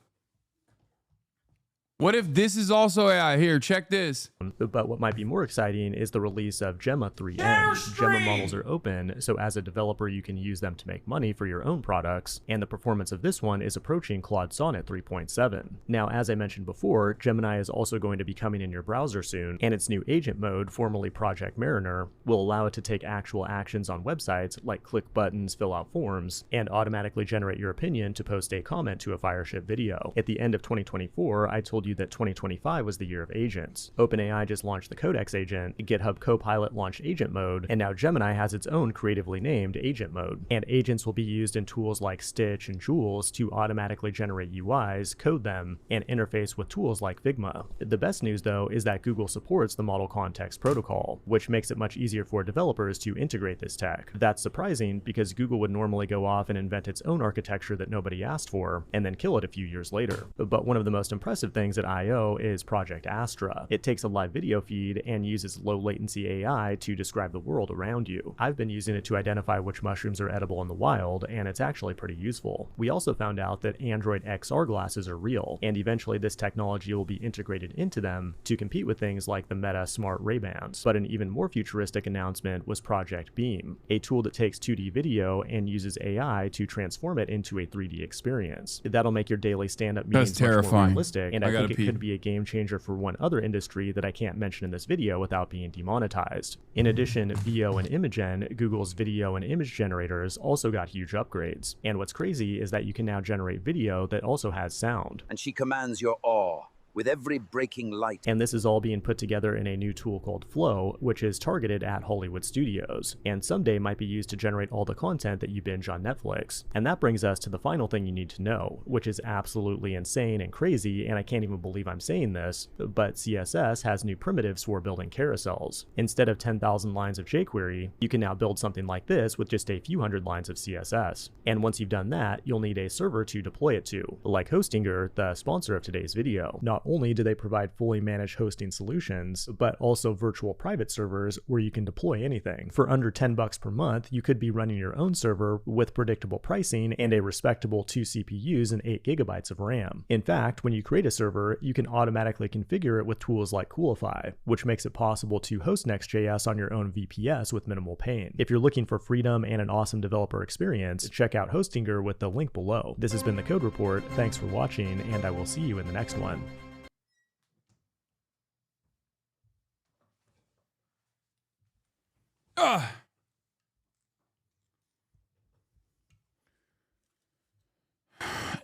What if this is also AI? Here, check this. But what might be more exciting is the release of Gemma 3N. Gemma models are open, so as a developer you can use them to make money for your own products, and the performance of this one is approaching Claude Sonnet 3.7. Now, as I mentioned before, Gemini is also going to be coming in your browser soon, and its new agent mode, formerly Project Mariner, will allow it to take actual actions on websites like click buttons, fill out forms, and automatically generate your opinion to post a comment to a Fireship video. At the end of 2024, I told you you that 2025 was the year of agents. OpenAI just launched the Codex agent, GitHub Copilot launched Agent Mode, and now Gemini has its own creatively named Agent Mode. And agents will be used in tools like Stitch and Jules to automatically generate UIs, code them, and interface with tools like Figma. The best news though is that Google supports the Model Context Protocol, which makes it much easier for developers to integrate this tech. That's surprising because Google would normally go off and invent its own architecture that nobody asked for, and then kill it a few years later. But one of the most impressive things at I/O is Project Astra. It takes a live video feed and uses low latency AI to describe the world around you. I've been using it to identify which mushrooms are edible in the wild, and it's actually pretty useful. We also found out that Android XR glasses are real, and eventually this technology will be integrated into them to compete with things like the Meta Smart Ray-Bans. But an even more futuristic announcement was Project Beam, a tool that takes 2D video and uses AI to transform it into a 3D experience. That'll make your daily stand-up meetings much more realistic, and I think it could be a game changer for one other industry that I can't mention in this video without being demonetized. In addition, VO and Imagen, Google's video and image generators, also got huge upgrades. And what's crazy is that you can now generate video that also has sound. And she commands your awe with every breaking light. And this is all being put together in a new tool called Flow, which is targeted at Hollywood studios, and someday might be used to generate all the content that you binge on Netflix. And that brings us to the final thing you need to know, which is absolutely insane and crazy, and I can't even believe I'm saying this, but CSS has new primitives for building carousels. Instead of 10,000 lines of jQuery, you can now build something like this with just a few hundred lines of CSS. And once you've done that, you'll need a server to deploy it to, like Hostinger, the sponsor of today's video. Not only do they provide fully managed hosting solutions, but also virtual private servers where you can deploy anything. For under $10 per month, you could be running your own server with predictable pricing and a respectable 2 CPUs and 8 GB of RAM. In fact, when you create a server, you can automatically configure it with tools like Coolify, which makes it possible to host Next.js on your own VPS with minimal pain. If you're looking for freedom and an awesome developer experience, check out Hostinger with the link below. This has been the Code Report. Thanks for watching, and I will see you in the next one.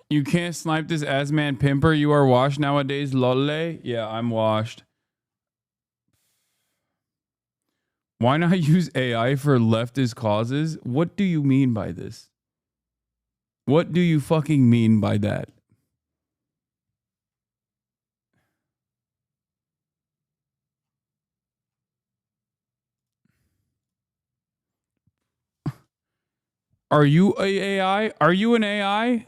You can't snipe this Asman Pimper. You are washed nowadays, lolle. Yeah, I'm washed. Why not use AI for leftist causes? What do you mean by this? What do you fucking mean by that? Are you a AI? Are you an AI?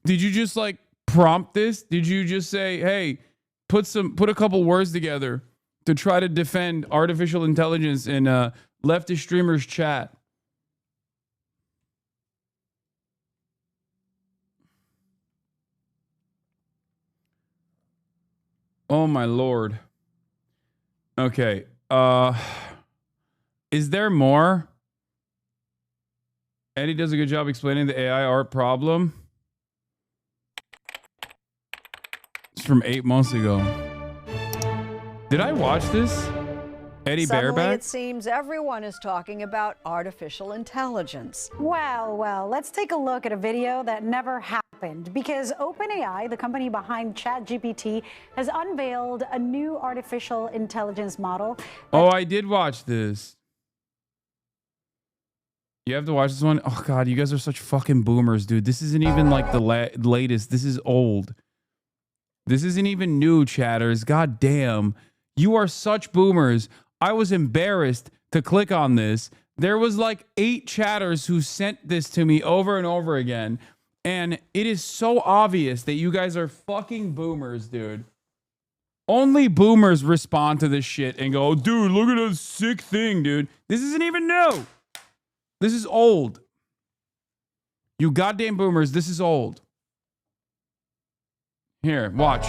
Did you just like prompt this? Did you just say, hey, put a couple words together to try to defend artificial intelligence in leftist streamers chat? Oh my Lord. Okay. Is there more? Eddie does a good job explaining the AI art problem. It's from 8 months ago. Did I watch this? Eddie Suddenly, Bareback? it seems everyone is talking about artificial intelligence. Well, let's take a look at a video that never happened because OpenAI, the company behind ChatGPT, has unveiled a new artificial intelligence model. Oh, I did watch this. You have to watch this one? Oh, God, you guys are such fucking boomers, dude. This isn't even like the latest. This is old. This isn't even new, chatters. God damn. You are such boomers. I was embarrassed to click on this. There was like 8 chatters who sent this to me over and over again. And it is so obvious that you guys are fucking boomers, dude. Only boomers respond to this shit and go, dude, look at this sick thing, dude. This isn't even new. This is old. You goddamn boomers, this is old. Here, watch.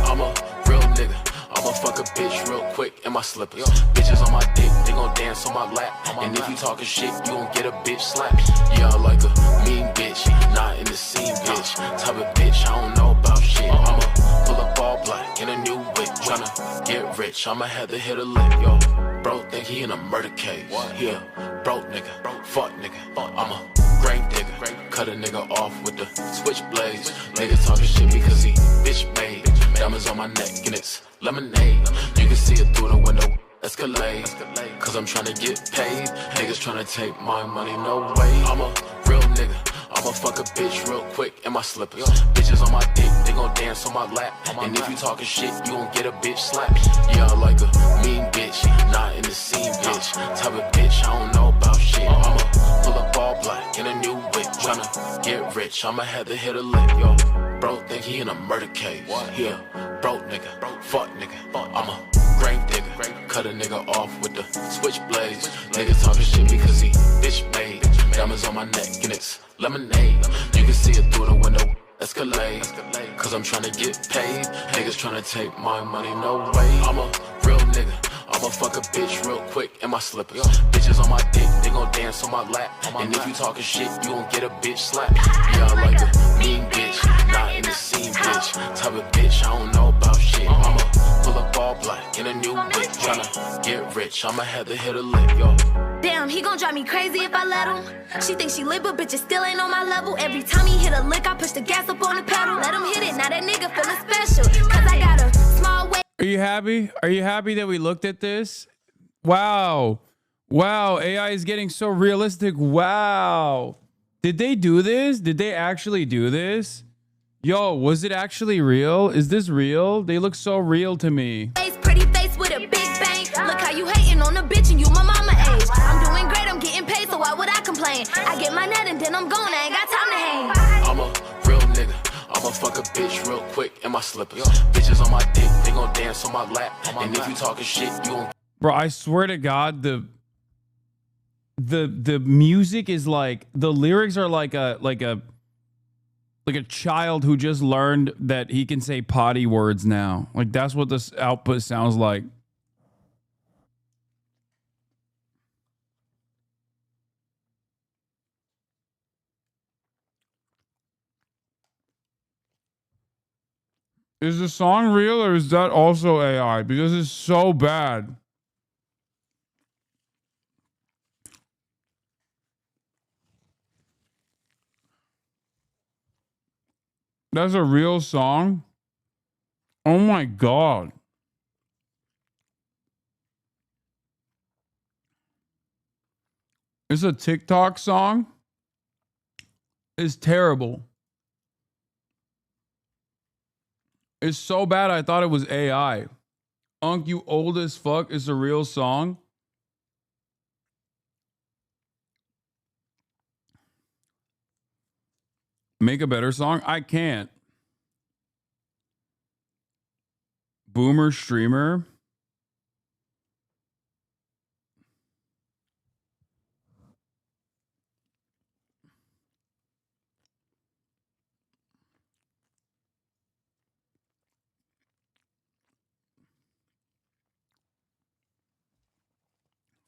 I'm a real nigga. I'ma fuck a bitch real quick in my slippers. Bitches on my dick, they gon' dance on my lap. And if you talking shit, you gon' get a bitch slapped. Yeah, I like a mean bitch, not in the scene bitch. Type of bitch, I don't know about shit. I'ma pull up all black in a new whip. Tryna get rich, I'ma have to hit a lick, yo. Bro, think he in a murder case. Yeah, broke nigga, fuck nigga. I'm a grave digger. cut a nigga off with the switchblades. Niggas talking shit because he bitch made. Diamonds on my neck and it's lemonade. You can see it through the window. Escalade, cause I'm tryna get paid. Niggas tryna take my money, no way. I'm a real nigga. I'ma fuck a bitch real quick in my slippers. Bitches on my dick, they gon' dance on my lap. And if you talking shit, you gon' get a bitch slap. Yeah, I like a mean bitch, not in the scene bitch. Type of bitch, I don't know about shit. I'ma pull up all black in a new whip. Tryna get rich, I'ma have to hit a lick, yo. Bro, think he in a murder case. Yeah, broke nigga, fuck nigga. I'm a grave digger, cut a nigga off with the switchblades. Niggas talking shit because he bitch made. Diamonds on my neck and it's lemonade. You can see it through the window. Escalade, cause I'm tryna get paid. Niggas tryna take my money, no way. I'm a real nigga. I'ma fuck a bitch real quick in my slippers. Bitches on my dick, they gon' dance on my lap. And if you talking shit, you gon' get a bitch slap. Yeah, I like a mean bitch, not in the scene bitch. Type of bitch, I don't know about shit. I'ma pull up all black in a new whip. Tryna get rich, I'ma have to hit a lick, yo. Damn, he gon' drive me crazy if I let him. She thinks she lit, but bitches still ain't on my level. Every time he hit a lick, I push the gas up on the pedal. Let him hit it, now that nigga feeling special. Cause I got a small weight. Are you happy? Are you happy that we looked at this? Wow. Wow, AI is getting so realistic. Wow. Did they do this? Did they actually do this? Yo, was it actually real? Is this real? They look so real to me. Pretty face with a big bang. Look how you hating on a bitch and you my mama age. I'm doing great, I'm getting paid, so why would I complain? I get my net and then I'm gone, I ain't got time to hang. I'm a real nigga. I'ma fuck a bitch real quick in my slippers. Bitches on my dick, they gon' dance on my lap. And if you talking shit, you gon' Bro, I swear to God, the music is like, the lyrics are like a child who just learned that he can say potty words now. Like that's what this output sounds like. Is the song real or is that also AI? Because it's so bad. That's a real song? Oh my God. It's a TikTok song? It's terrible. It's so bad I thought it was AI. Unk, you old as fuck. It's a real song. Make a better song? I can't. Boomer streamer.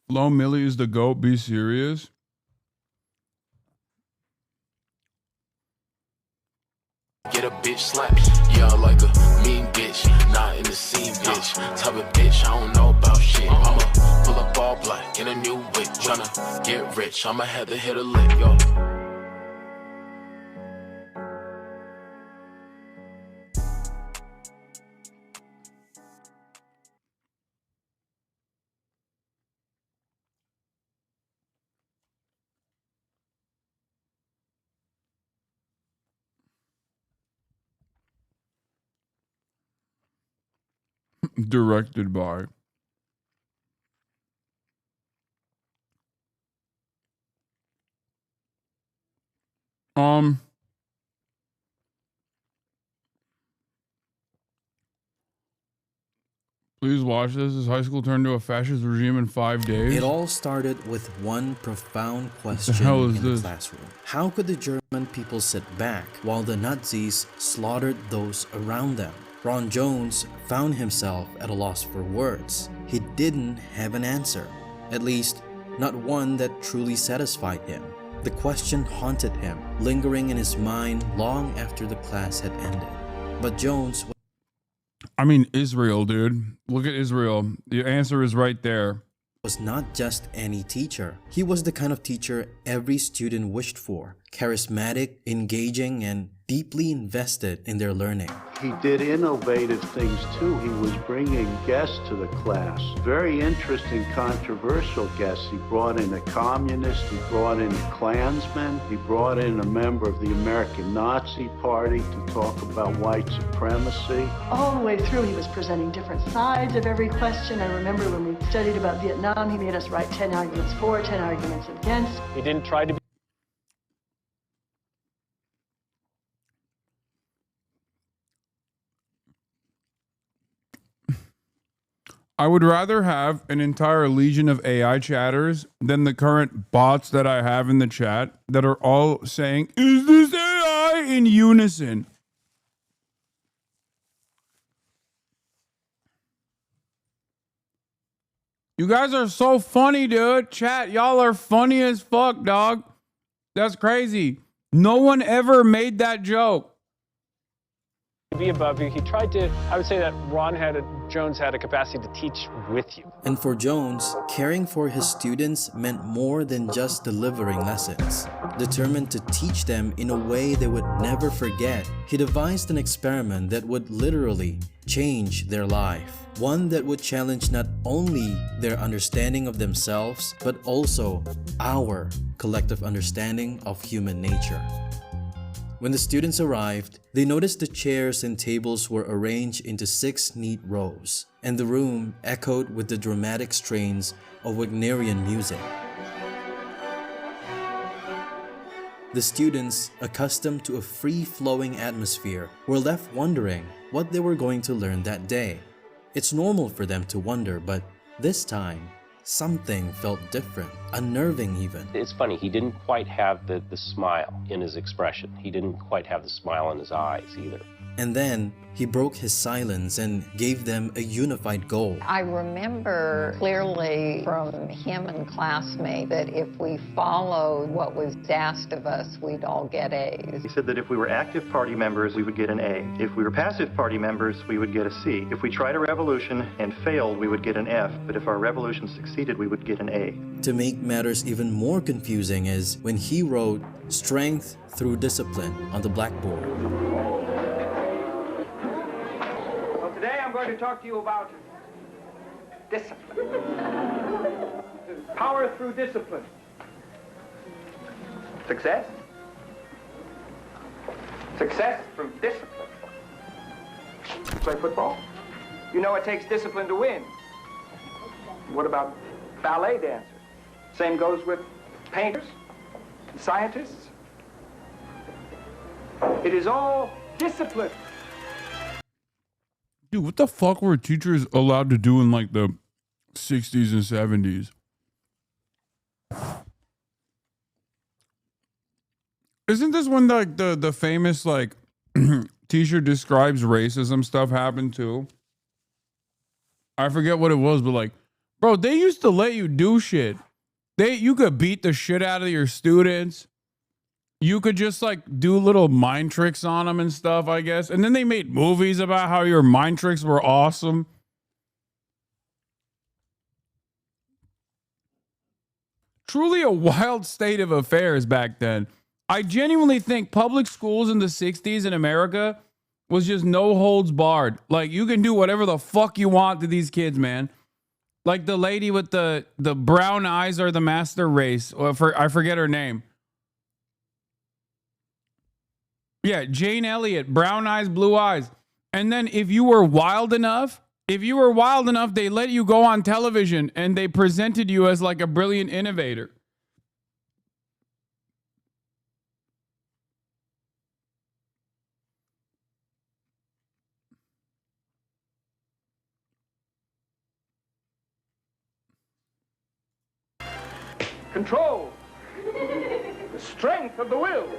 Flo Millie is the GOAT. Be serious. get a bitch slap. Yeah, I like a mean bitch, not in the scene bitch. Type of bitch, I don't know about shit. I'ma pull up all black in a new whip. Tryna get rich, I'ma have to hit a lick, yo. Directed by. Please watch this. As high school turned to a fascist regime in 5 days. It all started with one profound question hell is in the this? classroom. How could the German people sit back while the Nazis slaughtered those around them? Ron Jones found himself at a loss for words. He didn't have an answer, at least not one that truly satisfied him. The question haunted him, lingering in his mind long after the class had ended. But Jones... I mean, Israel, dude. Look at Israel. The answer is right there. Was not just any teacher. He was the kind of teacher every student wished for. charismatic, engaging, and deeply invested in their learning. He did innovative things too. He was bringing guests to the class. Very interesting, controversial guests. He brought in a communist, he brought in a Klansman, he brought in a member of the American Nazi Party to talk about white supremacy. All the way through, he was presenting different sides of every question. I remember when we studied about Vietnam, he made us write 10 arguments for, 10 arguments against. He didn't try to be I would rather have an entire legion of AI chatters than the current bots that I have in the chat that are all saying, "Is this AI?" in unison. You guys are so funny, dude. Chat, y'all are funny as fuck, dog. That's crazy. No one ever made that joke. be above you. He tried to, I would say that Jones had a capacity to teach with you. And for Jones, caring for his students meant more than just delivering lessons. Determined to teach them in a way they would never forget, he devised an experiment that would literally change their life. One that would challenge not only their understanding of themselves, but also our collective understanding of human nature. When the students arrived, they noticed the chairs and tables were arranged into 6 neat rows, and the room echoed with the dramatic strains of Wagnerian music. The students, accustomed to a free-flowing atmosphere, were left wondering what they were going to learn that day. It's normal for them to wonder, but this time, something felt different, unnerving even. It's funny, he didn't quite have the smile in his expression. He didn't quite have the smile in his eyes either. And then, he broke his silence and gave them a unified goal. I remember clearly from him and classmates that if we followed what was asked of us, we'd all get A's. He said that if we were active party members, we would get an A. If we were passive party members, we would get a C. If we tried a revolution and failed, we would get an F. But if our revolution succeeded, we would get an A. To make matters even more confusing is when he wrote "strength through discipline" on the blackboard. Today I'm going to talk to you about discipline. Power through discipline. Success? Success through discipline. Play football? You know it takes discipline to win. What about ballet dancers? Same goes with painters, scientists. It is all discipline. Dude, what the fuck were teachers allowed to do in like the 60s and 70s? Isn't this when like the famous like teacher describes racism stuff happened too? I forget what it was, but like, bro, they used to let you do shit. You could beat the shit out of your students. You could just like do little mind tricks on them and stuff, I guess. And then they made movies about how your mind tricks were awesome. Truly a wild state of affairs back then. I genuinely think public schools in the 60s in America was just no holds barred. Like, you can do whatever the fuck you want to these kids, man. Like the lady with the brown eyes or the master race. I forget her name. Yeah, Jane Elliott, brown eyes, blue eyes. And then if you were wild enough, they let you go on television and they presented you as like a brilliant innovator. Control. The strength of the will.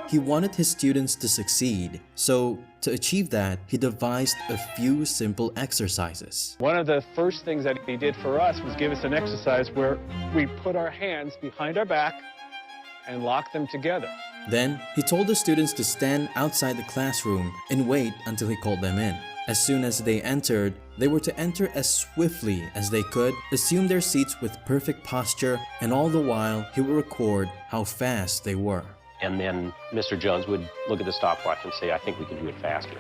He wanted his students to succeed, so to achieve that, he devised a few simple exercises. One of the first things that he did for us was give us an exercise where we put our hands behind our back and lock them together. Then, he told the students to stand outside the classroom and wait until he called them in. As soon as they entered, they were to enter as swiftly as they could, assume their seats with perfect posture, and all the while he would record how fast they were. And then Mr. Jones would look at the stopwatch and say, I think we can do it faster.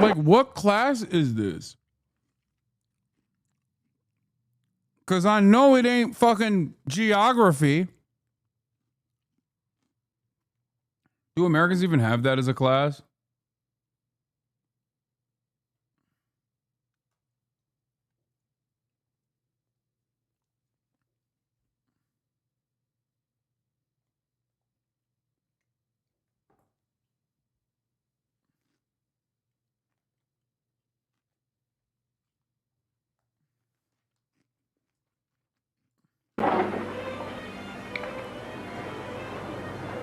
Like, what class is this? Because I know it ain't fucking geography. Do Americans even have that as a class?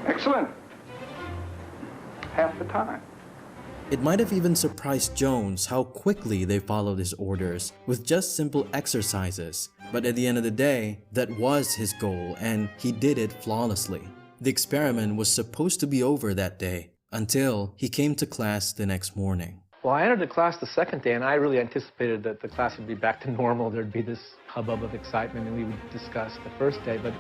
Excellent. Half the time. It might have even surprised Jones how quickly they followed his orders with just simple exercises, but at the end of the day, that was his goal and he did it flawlessly. The experiment was supposed to be over that day until he came to class the next morning. Well, I entered the class the second day and I really anticipated that the class would be back to normal. There'd be this hubbub of excitement and we would discuss the first day, but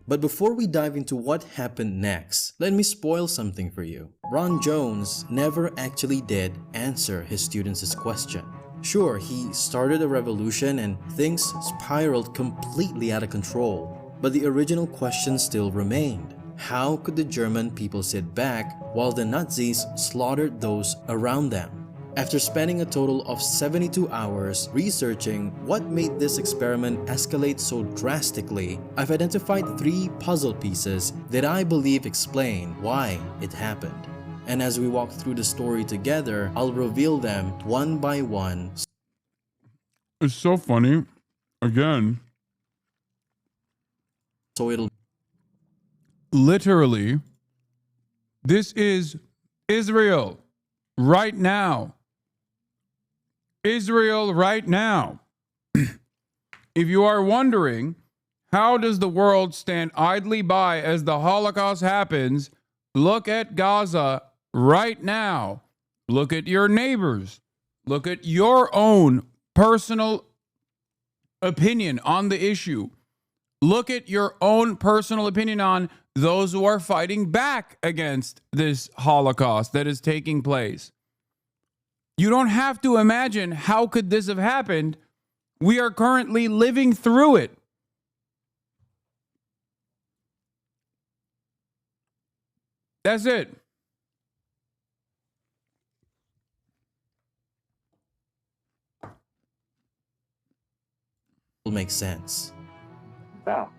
But before we dive into what happened next, let me spoil something for you. Ron Jones never actually did answer his students' question. Sure, he started a revolution and things spiraled completely out of control, but the original question still remained. How could the German people sit back while the Nazis slaughtered those around them? After spending a total of 72 hours researching what made this experiment escalate so drastically, I've identified 3 puzzle pieces that I believe explain why it happened. And as we walk through the story together, I'll reveal them one by one. It's so funny. Again. So it'll literally, this is Israel right now. Israel right now. If you are wondering, how does the world stand idly by as the Holocaust happens? Look at Gaza right now. Look at your neighbors. Look at your own personal opinion on the issue. Look at your own personal opinion on those who are fighting back against this Holocaust that is taking place. You don't have to imagine how could this have happened. We are currently living through it. That's it. Will make sense. Now,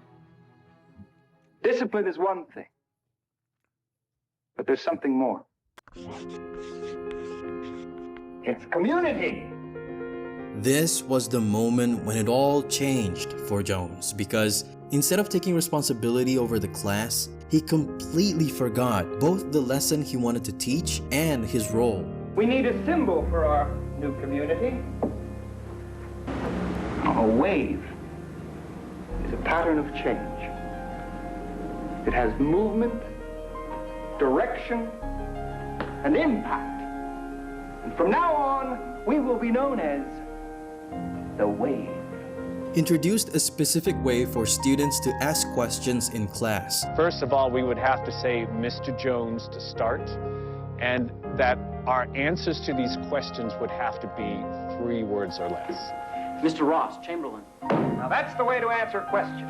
discipline is one thing, but there's something more. It's community. This was the moment when it all changed for Jones because instead of taking responsibility over the class, he completely forgot both the lesson he wanted to teach and his role. We need a symbol for our new community. A wave is a pattern of change. It has movement, direction, and impact. And from now on, we will be known as the Wave. Introduced a specific way for students to ask questions in class. First of all, we would have to say Mr. Jones to start, and that our answers to these questions would have to be 3 words or less. Mr. Ross, Chamberlain. Now that's the way to answer a question.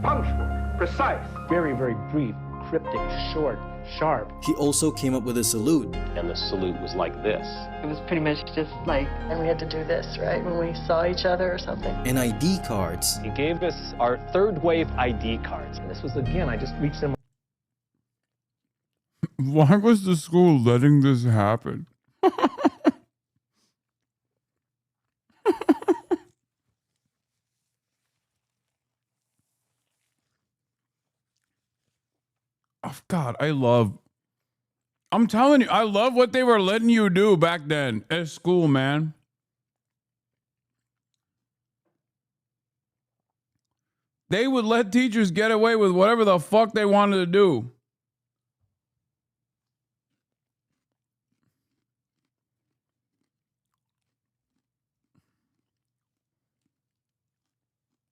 Punctual, precise. very, very brief, cryptic, short, sharp. He also came up with a salute. And the salute was like this. It was pretty much just like, and we had to do this, right, when we saw each other or something. And ID cards. He gave us our 3rd wave ID cards. And this was, again, I just reached them. Why was the school letting this happen? Oh, God, I love I'm telling you, I love what they were letting you do back then at school, man. They would let teachers get away with whatever the fuck they wanted to do.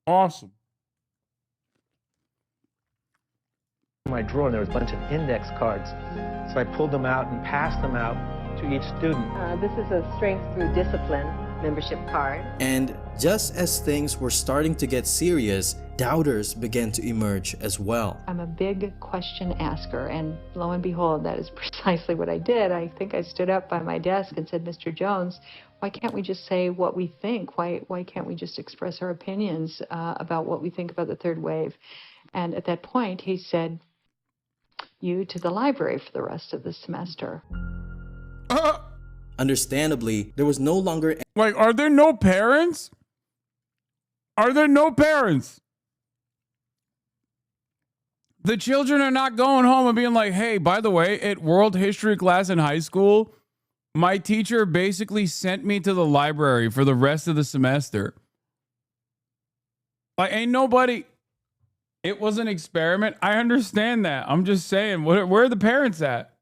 Awesome. My drawer, and there was a bunch of index cards. So I pulled them out and passed them out to each student. This is a Strength Through Discipline membership card. And just as things were starting to get serious, doubters began to emerge as well. I'm a big question asker, and lo and behold, that is precisely what I did. I think I stood up by my desk and said, Mr. Jones, why can't we just say what we think? Why can't we just express our opinions about what we think about the third wave? And at that point, he said, you to the library for the rest of the semester. Understandably, there was no longer... Like, are there no parents? Are there no parents? The children are not going home and being like, hey, by the way, at world history class in high school, my teacher basically sent me to the library for the rest of the semester. Like, ain't nobody... It was an experiment. I understand that. I'm just saying, where are the parents at?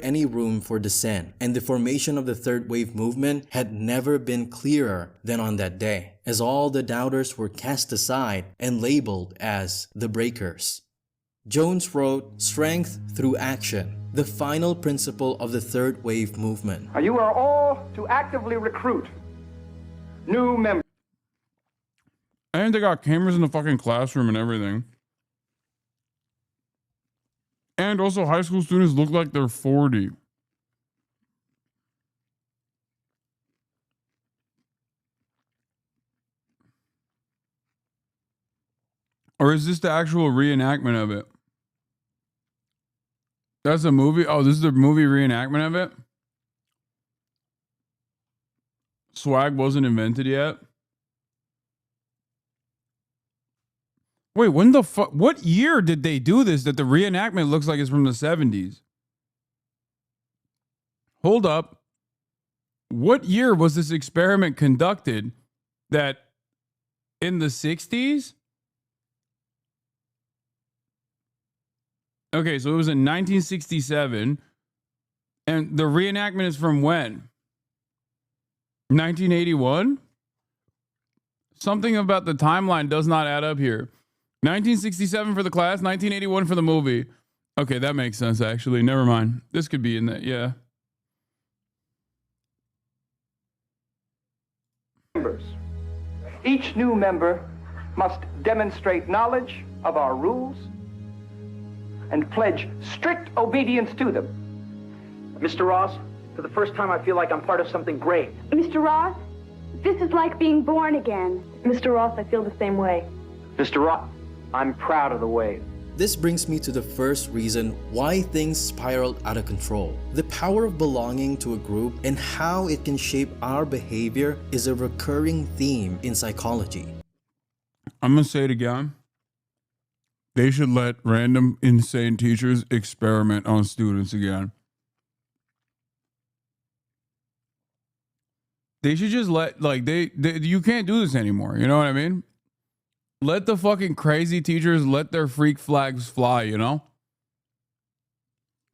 Any room for dissent, and the formation of the third wave movement had never been clearer than on that day, as all the doubters were cast aside and labeled as the breakers. Jones wrote Strength Through Action, the final principle of the third wave movement. You are all to actively recruit new members. And they got cameras in the fucking classroom and everything. And also high school students look like they're 40. Or is this the actual reenactment of it? That's a movie? Oh, this is the movie reenactment of it? Swag wasn't invented yet? Wait, when the fuck? What year did they do this that the reenactment looks like it's from the 70s? Hold up. What year was this experiment conducted that in the 60s? Okay, so it was in 1967. And the reenactment is from when? 1981? Something about the timeline does not add up here. 1967 for the class, 1981 for the movie. Okay, that makes sense, actually. Never mind. This could be in that, yeah. Members. Each new member must demonstrate knowledge of our rules and pledge strict obedience to them. Mr. Ross, for the first time I feel like I'm part of something great. Mr. Ross, this is like being born again. Mr. Ross, I feel the same way. Mr. Ross, I'm proud of the wave. This brings me to the first reason why things spiraled out of control. The power of belonging to a group and how it can shape our behavior is a recurring theme in psychology. I'm going to say it again. They should let random insane teachers experiment on students again. They should just let, like, you can't do this anymore. You know what I mean? Let the fucking crazy teachers let their freak flags fly, you know?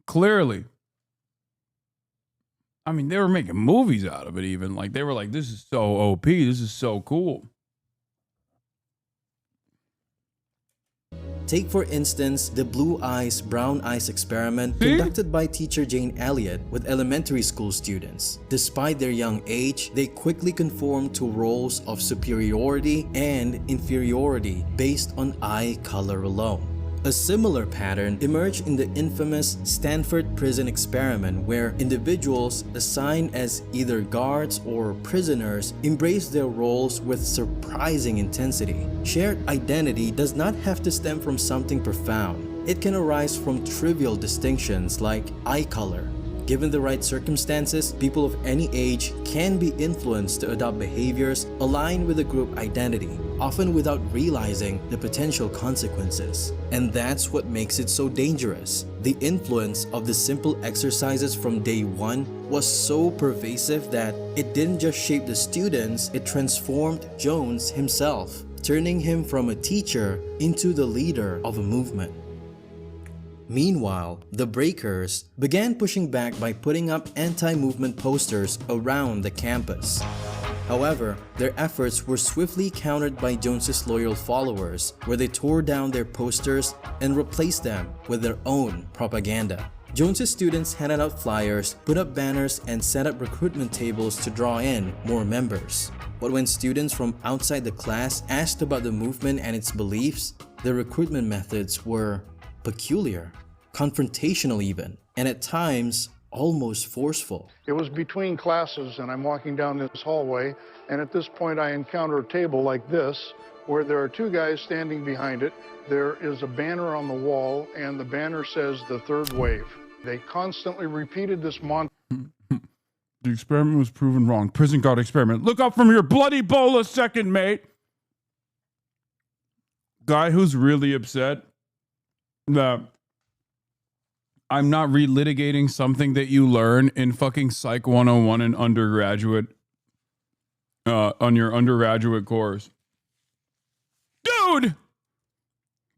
Clearly. I mean, they were making movies out of it even. Like, they were like, this is so OP. This is so cool. Take, for instance, the blue eyes, brown eyes experiment conducted by teacher Jane Elliott with elementary school students. Despite their young age, they quickly conformed to roles of superiority and inferiority based on eye color alone. A similar pattern emerged in the infamous Stanford prison experiment, where individuals assigned as either guards or prisoners embraced their roles with surprising intensity. Shared identity does not have to stem from something profound. It can arise from trivial distinctions like eye color, Given the right circumstances, people of any age can be influenced to adopt behaviors aligned with a group identity, often without realizing the potential consequences. And that's what makes it so dangerous. The influence of the simple exercises from day one was so pervasive that it didn't just shape the students, it transformed Jones himself, turning him from a teacher into the leader of a movement. Meanwhile, the breakers began pushing back by putting up anti-movement posters around the campus. However, their efforts were swiftly countered by Jones's loyal followers, where they tore down their posters and replaced them with their own propaganda. Jones's students handed out flyers, put up banners, and set up recruitment tables to draw in more members. But when students from outside the class asked about the movement and its beliefs, the recruitment methods were peculiar, confrontational even, and at times almost forceful. It was between classes, and I'm walking down this hallway, and at this point I encounter a table like this, where there are two guys standing behind it. There is a banner on the wall, and the banner says the third wave. They constantly repeated this mantra. The experiment was proven wrong. Prison guard experiment. Look up from your bloody bowl a second, mate. Guy who's really upset that I'm not relitigating something that you learn in fucking Psych 101 in undergraduate, on your undergraduate course. Dude!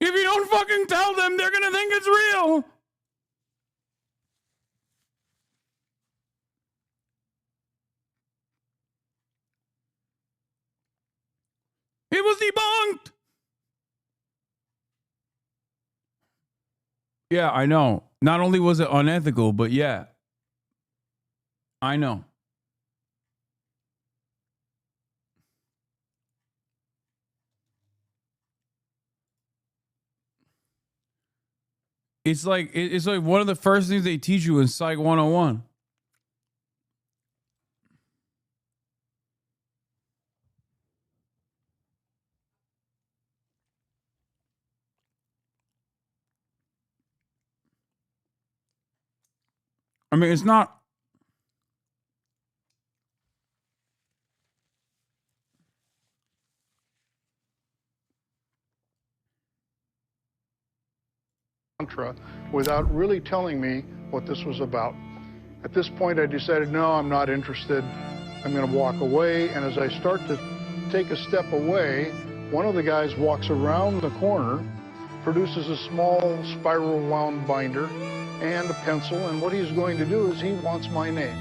If you don't fucking tell them, they're gonna think it's real! It was debunked! Yeah, I know. Not only was it unethical, but yeah. I know. It's like one of the first things they teach you in Psych 101. I mean, it's not. Mantra without really telling me what this was about. At this point, I decided, no, I'm not interested. I'm going to walk away. And as I start to take a step away, one of the guys walks around the corner, produces a small spiral wound binder and a pencil, and what he's going to do is he wants my name.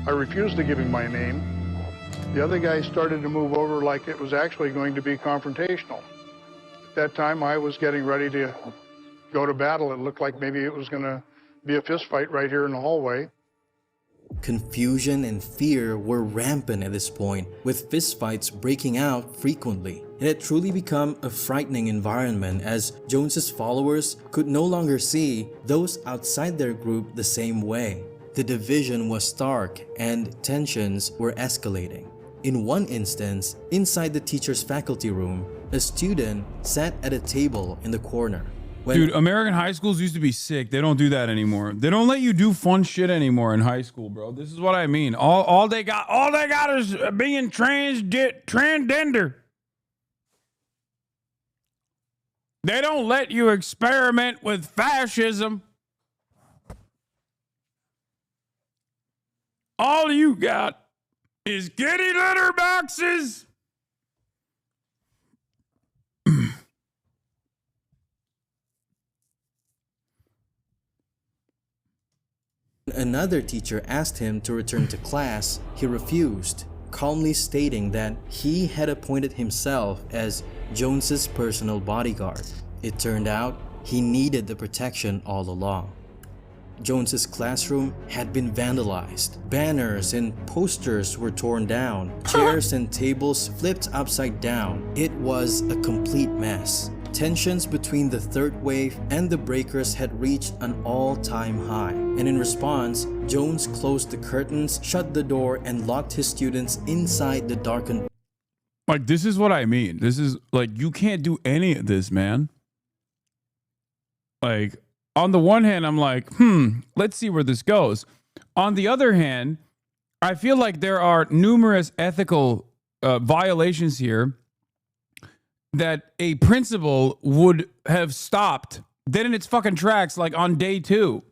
I refused to give him my name. The other guy started to move over like it was actually going to be confrontational. At that time, I was getting ready to go to battle. It looked like maybe it was going to be a fist fight right here in the hallway. Confusion and fear were rampant at this point, with fistfights breaking out frequently. It had truly become a frightening environment, as Jones's followers could no longer see those outside their group the same way. The division was stark and tensions were escalating. In one instance, inside the teacher's faculty room, a student sat at a table in the corner. Dude, American high schools used to be sick. They don't do that anymore. They don't let you do fun shit anymore in high school, bro. This is what I mean. All they got is being transgender. They don't let you experiment with fascism. All you got is kitty litter boxes. Another teacher asked him to return to class. He refused, calmly stating that he had appointed himself as Jones's personal bodyguard. It turned out he needed the protection all along. Jones's classroom had been vandalized. Banners and posters were torn down. Chairs and tables flipped upside down. It was a complete mess. Tensions between the third wave and the breakers had reached an all-time high. And in response, Jones closed the curtains, shut the door, and locked his students inside the darkened. Like, this is what I mean. This is like, you can't do any of this, man. Like, on the one hand, I'm like, let's see where this goes. On the other hand, I feel like there are numerous ethical violations here that a principal would have stopped dead in its fucking tracks, like on day 2.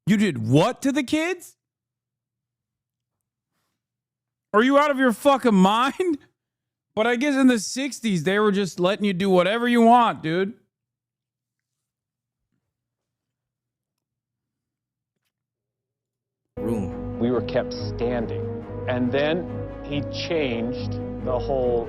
You did what to the kids? Are you out of your fucking mind? But I guess in the 60s, they were just letting you do whatever you want, dude. Room. We were kept standing. And then he changed the whole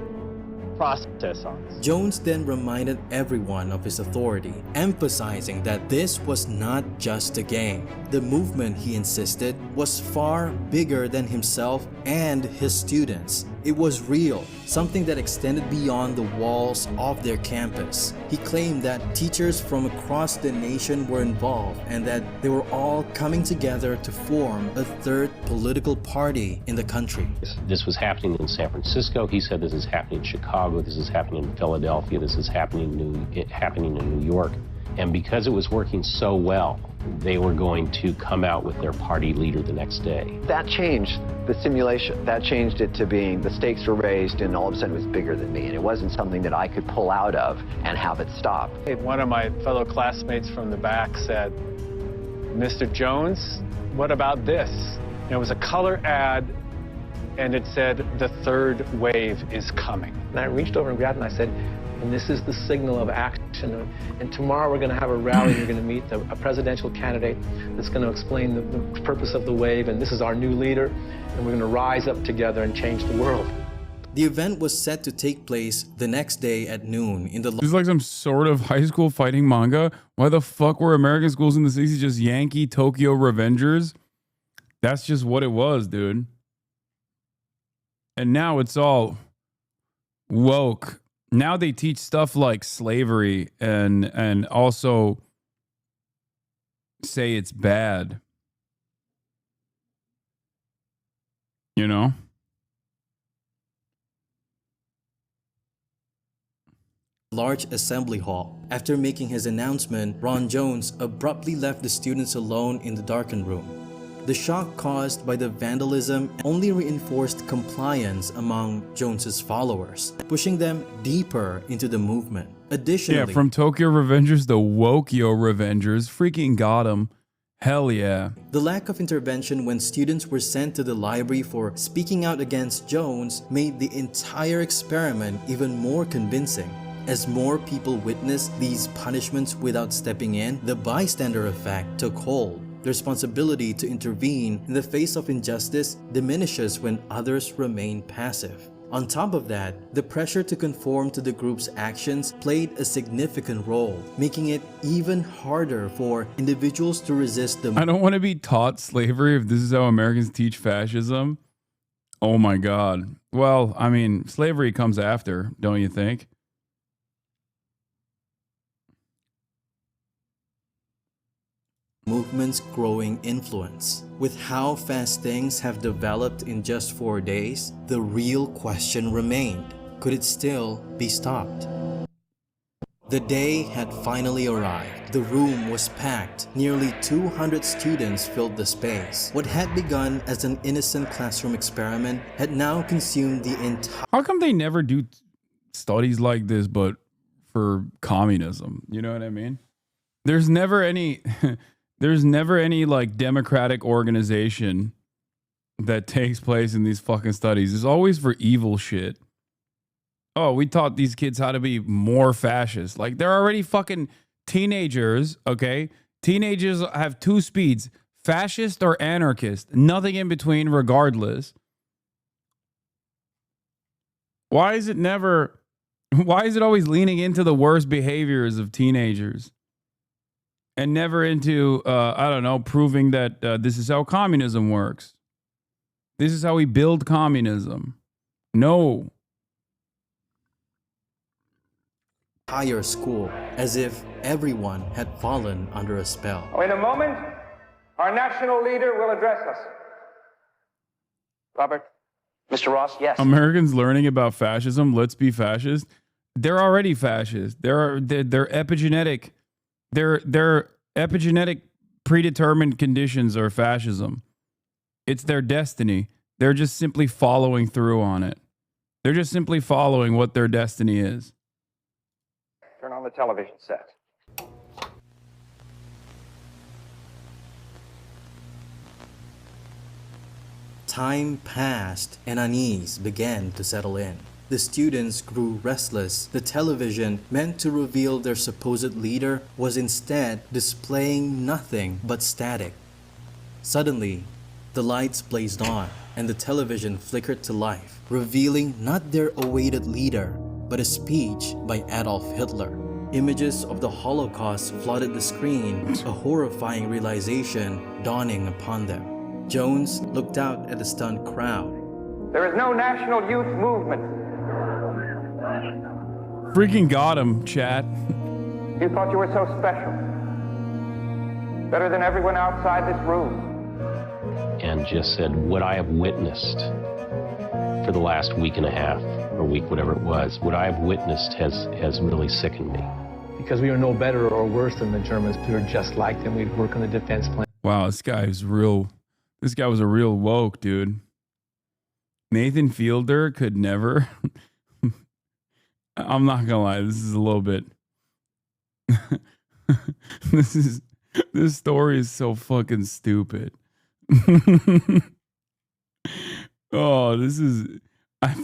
process on us. Jones then reminded everyone of his authority, emphasizing that this was not just a game. The movement, he insisted, was far bigger than himself and his students. It was real, something that extended beyond the walls of their campus. He claimed that teachers from across the nation were involved and that they were all coming together to form a third political party in the country. This was happening in San Francisco. He said this is happening in Chicago. This is happening in Philadelphia. This is happening in New York. And because it was working so well, they were going to come out with their party leader the next day. That changed the simulation. That changed it to being the stakes were raised and all of a sudden it was bigger than me. And it wasn't something that I could pull out of and have it stop. One of my fellow classmates from the back said, "Mr. Jones, what about this?" And it was a color ad and it said, "The third wave is coming." And I reached over and grabbed it and I said, "And this is the signal of action. And tomorrow we're going to have a rally. You're going to meet a presidential candidate that's going to explain the purpose of the wave. And this is our new leader. And we're going to rise up together and change the world." The event was set to take place the next day at noon in the... This is like some sort of high school fighting manga. Why the fuck were American schools in the 60s just Yankee Tokyo Revengers? That's just what it was, dude. And now it's all woke. Now they teach stuff like slavery and also say it's bad. You know? Large assembly hall. After making his announcement, Ron Jones abruptly left the students alone in the darkened room. The shock caused by the vandalism only reinforced compliance among Jones's followers, pushing them deeper into the movement. Additionally, yeah, from Tokyo Revengers to Wokyo Revengers, freaking got him. Hell yeah. The lack of intervention when students were sent to the library for speaking out against Jones made the entire experiment even more convincing. As more people witnessed these punishments without stepping in, the bystander effect took hold. The responsibility to intervene in the face of injustice diminishes when others remain passive. On top of that, the pressure to conform to the group's actions played a significant role, making it even harder for individuals to resist the... I don't want to be taught slavery if this is how Americans teach fascism. Oh my God. Well, I mean, slavery comes after, don't you think? Movement's growing influence. With how fast things have developed in just 4 days, the real question remained: could it still be stopped? The day had finally arrived. The room was packed. Nearly 200 students filled the space. What had begun as an innocent classroom experiment had now consumed the entire... How come they never do studies like this, but for communism? You know what I mean? There's never any... There's never any like democratic organization that takes place in these fucking studies. It's always for evil shit. Oh, we taught these kids how to be more fascist. Like they're already fucking teenagers, okay? Teenagers have 2 speeds, fascist or anarchist, nothing in between regardless. Why is it always leaning into the worst behaviors of teenagers? And never into, I don't know, proving that this is how communism works. This is how we build communism. No. Higher school, as if everyone had fallen under a spell. In a moment, our national leader will address us. Robert? Mr. Ross, yes. Americans learning about fascism, let's be fascist. They're already fascist. They're epigenetic. Their epigenetic predetermined conditions are fascism. It's their destiny. They're just simply following through on it. They're just simply following what their destiny is. Turn on the television set. Time passed and unease began to settle in. The students grew restless. The television, meant to reveal their supposed leader, was instead displaying nothing but static. Suddenly, the lights blazed on and the television flickered to life, revealing not their awaited leader, but a speech by Adolf Hitler. Images of the Holocaust flooded the screen, a horrifying realization dawning upon them. Jones looked out at the stunned crowd. There is no national youth movement. Freaking got him, chat. You thought you were so special. Better than everyone outside this room. And just said, what I have witnessed for the last week and a half, or week, whatever it was, what I have witnessed has really sickened me. Because we are no better or worse than the Germans. We were just like them. We'd work on the defense plan. Wow, this guy was a real woke, dude. Nathan Fielder could never. I'm not gonna lie, this is a little bit. This story is so fucking stupid. I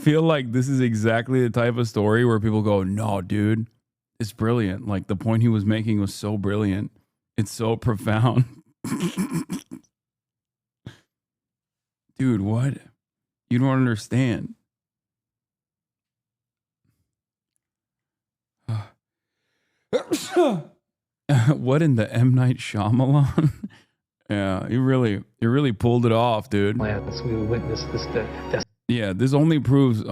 feel like this is exactly the type of story where people go, no, dude, it's brilliant. Like the point he was making was so brilliant. It's so profound. Dude, what? You don't understand. What in the M. Night Shyamalan? Yeah, he really pulled it off, dude. Plans. We witnessed this. Yeah, this only proves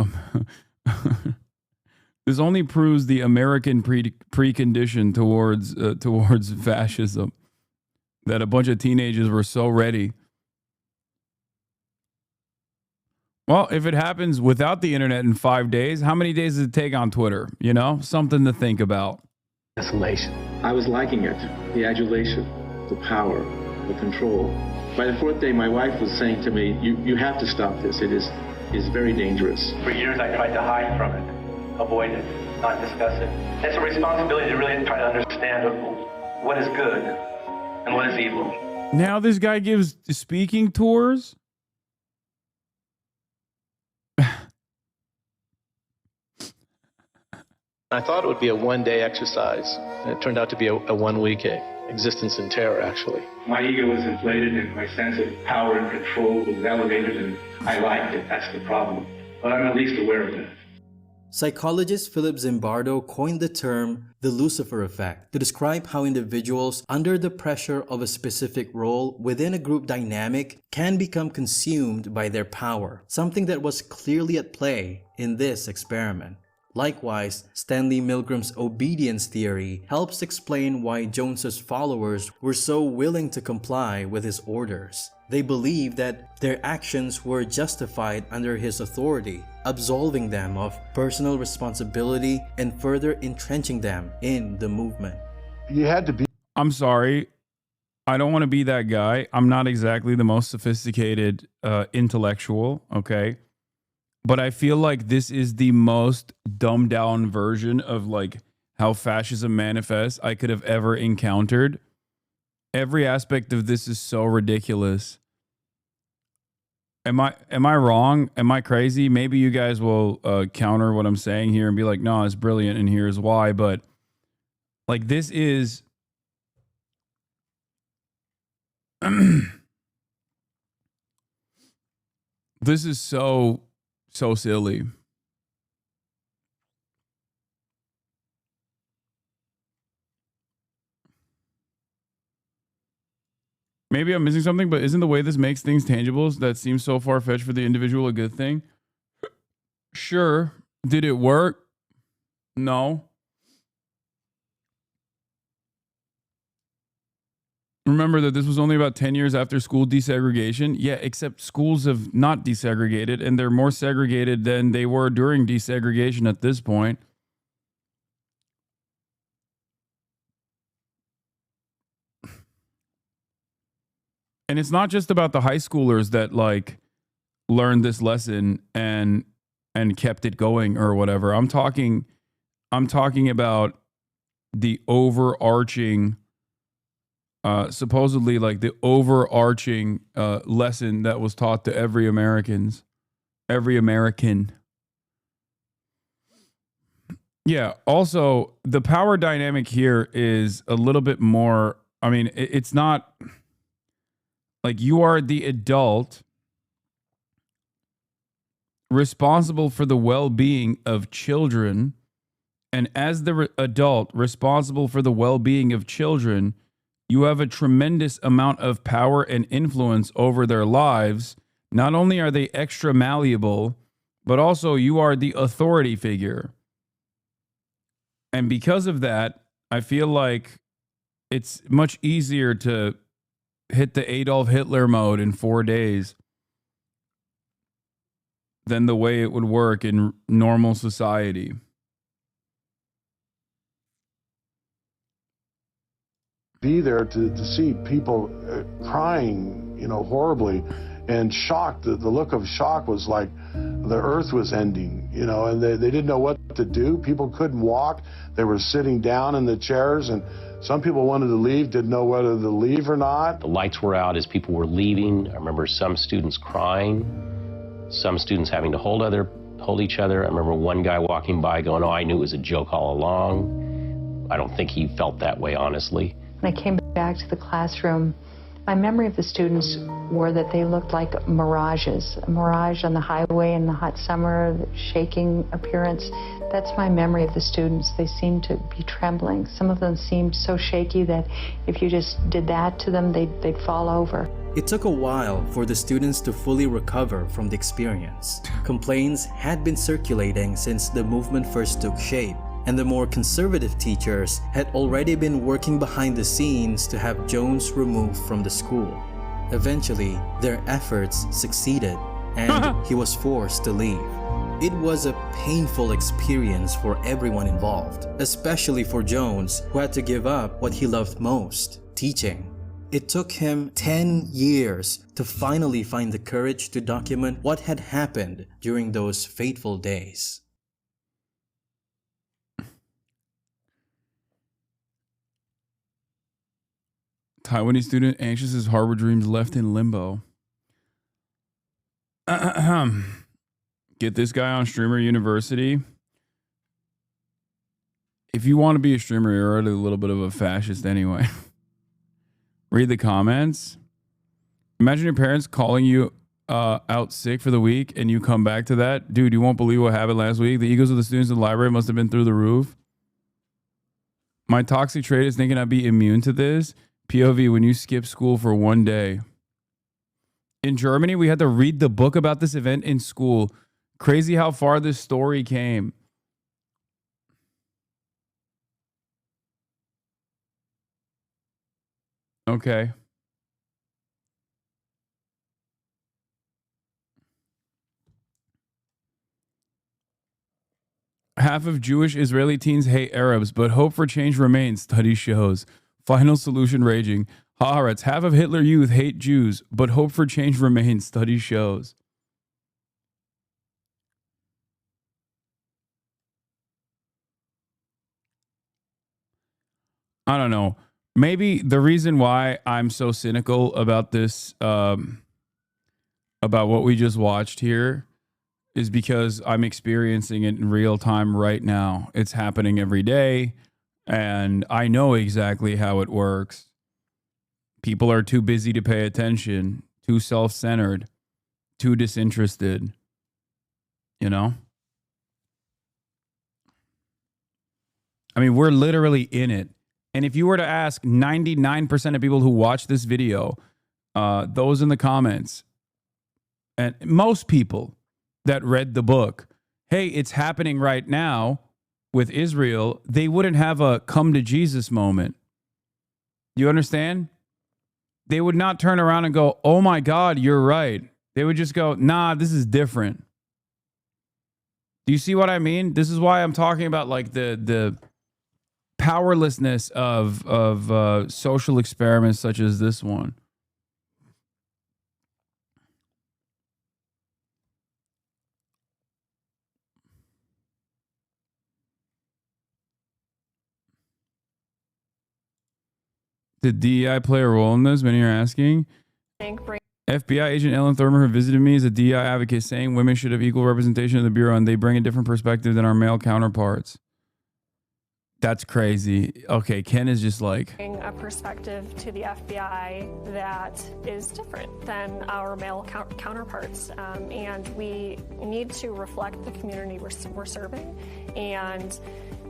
the American precondition towards fascism. That a bunch of teenagers were so ready. Well, if it happens without the internet in 5 days, how many days does it take on Twitter? You know, something to think about. Desolation. I was liking it. The adulation, the power, the control. By the fourth day, my wife was saying to me, you have to stop this. It is very dangerous. For years, I tried to hide from it, avoid it, not discuss it. It's a responsibility to really try to understand what is good and what is evil. Now this guy gives speaking tours. I thought it would be a one-day exercise, and it turned out to be a one-week existence in terror, actually. My ego was inflated and my sense of power and control was elevated, and I liked it. That's the problem. But I'm at least aware of it. Psychologist Philip Zimbardo coined the term the Lucifer effect to describe how individuals under the pressure of a specific role within a group dynamic can become consumed by their power, something that was clearly at play in this experiment. Likewise, Stanley Milgram's obedience theory helps explain why Jones's followers were so willing to comply with his orders. They believed that their actions were justified under his authority, absolving them of personal responsibility and further entrenching them in the movement. You had to be. I'm sorry. I don't want to be that guy. I'm not exactly the most sophisticated intellectual, okay? But I feel like this is the most dumbed down version of like how fascism manifests I could have ever encountered. Every aspect of this is so ridiculous. Am I wrong? Am I crazy? Maybe you guys will counter what I'm saying here and be like, no, it's brilliant and here's why. But like this is this is so silly. Maybe I'm missing something, but isn't the way this makes things tangible that seems so far-fetched for the individual a good thing? Sure. Did it work? No. Remember that this was only about 10 years after school desegregation? Yeah, except schools have not desegregated, and they're more segregated than they were during desegregation at this point. And it's not just about the high schoolers that like learned this lesson and kept it going or whatever. I'm talking about the overarching, supposedly like the overarching lesson that was taught to every American. Yeah. Also, the power dynamic here is a little bit more. I mean, it's not like you are the adult responsible for the well-being of children. And as the adult responsible for the well-being of children, you have a tremendous amount of power and influence over their lives. Not only are they extra malleable, but also you are the authority figure. And because of that, I feel like it's much easier to hit the Adolf Hitler mode in 4 days than the way it would work in normal society. Be there to see people crying, you know, horribly and shocked. The look of shock was like the earth was ending, you know, and they didn't know what to do. People couldn't walk. They were sitting down in the chairs, and some people wanted to leave, didn't know whether to leave or not. The lights were out as people were leaving. I remember some students crying, some students having to hold each other. I remember one guy walking by going, "Oh, I knew it was a joke all along." I don't think he felt that way, honestly. When I came back to the classroom, my memory of the students were that they looked like mirages. A mirage on the highway in the hot summer, the shaking appearance. That's my memory of the students. They seemed to be trembling. Some of them seemed so shaky that if you just did that to them, they'd fall over. It took a while for the students to fully recover from the experience. Complaints had been circulating since the movement first took shape, and the more conservative teachers had already been working behind the scenes to have Jones removed from the school. Eventually, their efforts succeeded, and he was forced to leave. It was a painful experience for everyone involved, especially for Jones, who had to give up what he loved most, teaching. It took him 10 years to finally find the courage to document what had happened during those fateful days. Taiwanese student anxious as Harvard dreams left in limbo. Get this guy on Streamer University. If you want to be a streamer, you're already a little bit of a fascist anyway. Read the comments. Imagine your parents calling you out sick for the week and you come back to that. Dude, you won't believe what happened last week. The egos of the students in the library must have been through the roof. My toxic trait is thinking I'd be immune to this. POV, when you skip school for 1 day. In Germany, we had to read the book about this event in school. Crazy how far this story came. Okay. Half of Jewish Israeli teens hate Arabs, but hope for change remains, study shows. Final solution raging. Haaretz, half of Hitler youth hate Jews, but hope for change remains, study shows. I don't know. Maybe the reason why I'm so cynical about this, about what we just watched here, is because I'm experiencing it in real time right now. It's happening every day, and I know exactly how it works. People are too busy to pay attention, too self-centered, too disinterested, you know? I mean, we're literally in it. And if you were to ask 99% of people who watch this video, those in the comments, and most people that read the book, hey, it's happening right now with Israel, they wouldn't have a come to Jesus moment. You understand? They would not turn around and go, oh my God, you're right. They would just go, nah, this is different. Do you see what I mean? This is why I'm talking about like the powerlessness of social experiments such as this one. Did DEI play a role in this? Many are asking. FBI agent Ellen Thurmer, who visited me, is a DEI advocate, saying women should have equal representation in the Bureau, and they bring a different perspective than our male counterparts. That's crazy. Okay, Ken is just like... a perspective to the FBI that is different than our male counterparts. And we need to reflect the community we're serving. And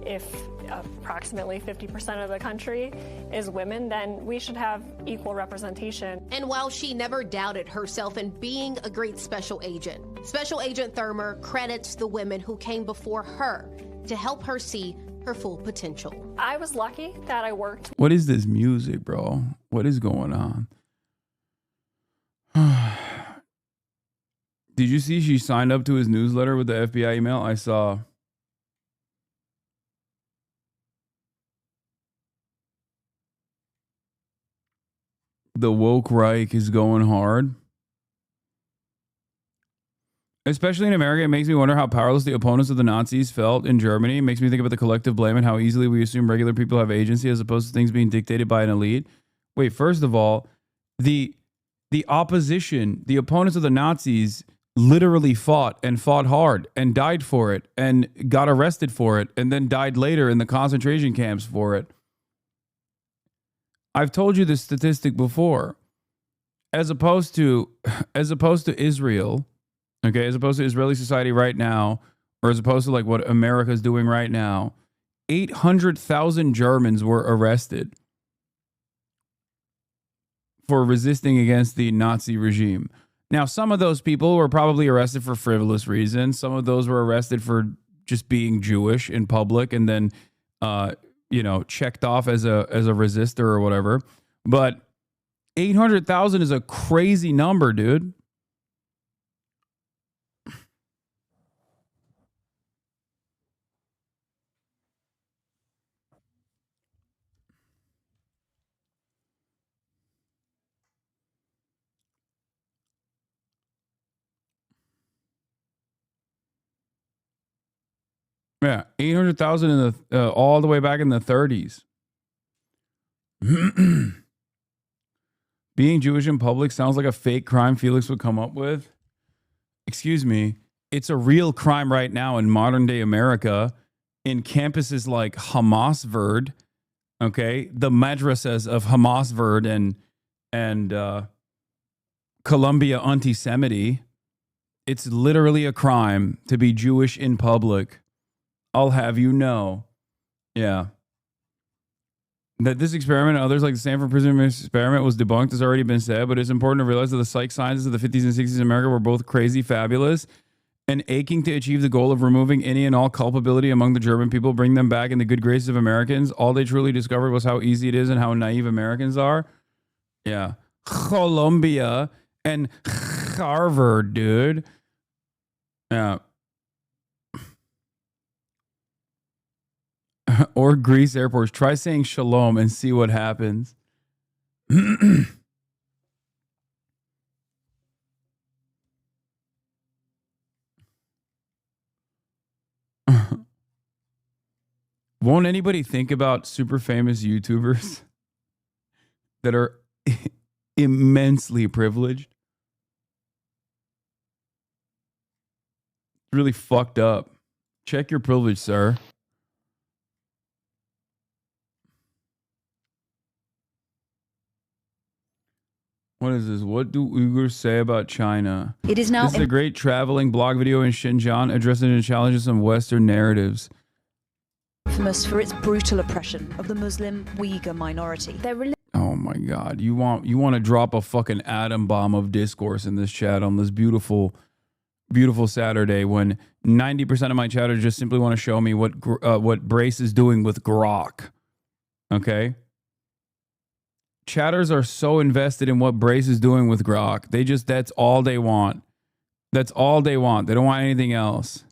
if approximately 50% of the country is women, then we should have equal representation. And while she never doubted herself in being a great special agent, Special Agent Thurmer credits the women who came before her to help her see her full potential. I was lucky that I worked. What is this music, bro? What is going on? Did you see she signed up to his newsletter with the FBI email? I saw. The woke Reich is going hard. Especially in America, it makes me wonder how powerless the opponents of the Nazis felt in Germany. It makes me think about the collective blame and how easily we assume regular people have agency as opposed to things being dictated by an elite. Wait, first of all, the opposition, the opponents of the Nazis literally fought hard and died for it and got arrested for it and then died later in the concentration camps for it. I've told you this statistic before. As opposed to Israel, okay, as opposed to Israeli society right now, or as opposed to like what America's doing right now, 800,000 Germans were arrested for resisting against the Nazi regime. Now, some of those people were probably arrested for frivolous reasons. Some of those were arrested for just being Jewish in public and then, checked off as a resistor or whatever. But 800,000 is a crazy number, dude. Yeah, 800,000 in the all the way back in the 30s. Being Jewish in public sounds like a fake crime Felix would come up with. Excuse me, it's a real crime right now in modern day America in campuses like Hamasverd, okay, the madrasas of Hamasverd and Columbia Anti-Semity. It's literally a crime to be Jewish in public. I'll have you know. Yeah. That this experiment and others like the Stanford Prison experiment was debunked has already been said, but it's important to realize that the psych sciences of the 50s and 60s in America were both crazy fabulous and aching to achieve the goal of removing any and all culpability among the German people, bring them back in the good graces of Americans. All they truly discovered was how easy it is and how naive Americans are. Yeah. Columbia and Harvard, dude. Yeah. Or Greece airports. Try saying shalom and see what happens. Won't anybody think about super famous YouTubers that are immensely privileged? Really fucked up. Check your privilege, sir. What is this? What do Uyghurs say about China? It is now... This is a great traveling blog video in Xinjiang addressing the challenges of Western narratives. Infamous for its brutal oppression of the Muslim Uyghur minority. Oh my God. You want to drop a fucking atom bomb of discourse in this chat on this beautiful, beautiful Saturday when 90% of my chatters just simply want to show me what Brace is doing with Grok. Okay? Chatters are so invested in what Brace is doing with Grok. That's all they want. That's all they want. They don't want anything else.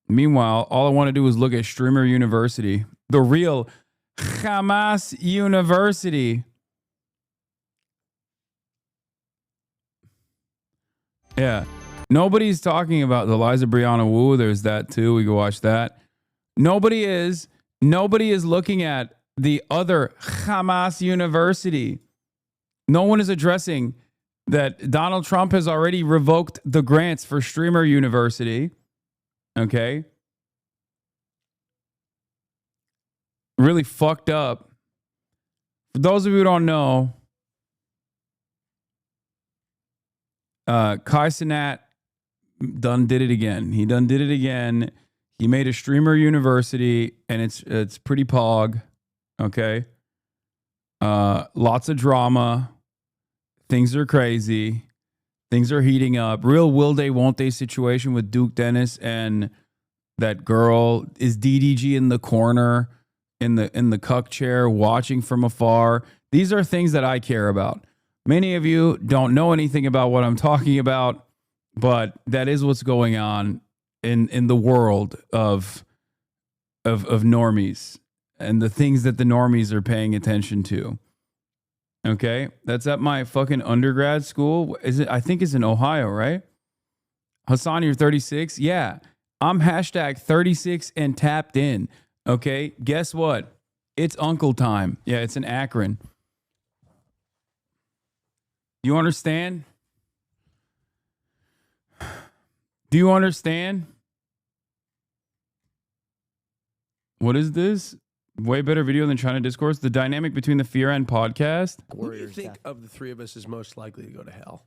Meanwhile, all I want to do is look at Streamer University, the real Hamas University. Yeah. Nobody's talking about the Liza Brianna Wu. There's that too. We can watch that. Nobody is looking at the other Hamas university. No one is addressing that Donald Trump has already revoked the grants for Streamer University. Okay. Really fucked up. For those of you who don't know, Kai Cenat done did it again. He done did it again. He made a Streamer University, and it's pretty pog. Okay. Lots of drama. Things are crazy. Things are heating up. Real will they, won't they situation with Duke Dennis and that girl. Is DDG in the corner in the cuck chair watching from afar? These are things that I care about. Many of you don't know anything about what I'm talking about, but that is what's going on in the world of normies and the things that the normies are paying attention to. Okay, that's at my fucking undergrad school. Is it? I think it's in Ohio, right? Hasan, you're 36. Yeah, I'm hashtag 36 and tapped in. Okay, guess what? It's uncle time. Yeah, it's in Akron. You understand? Do you understand? What is this? Way better video than China Discourse. The dynamic between the Fear and podcast. Who do you think of the three of us is most likely to go to hell?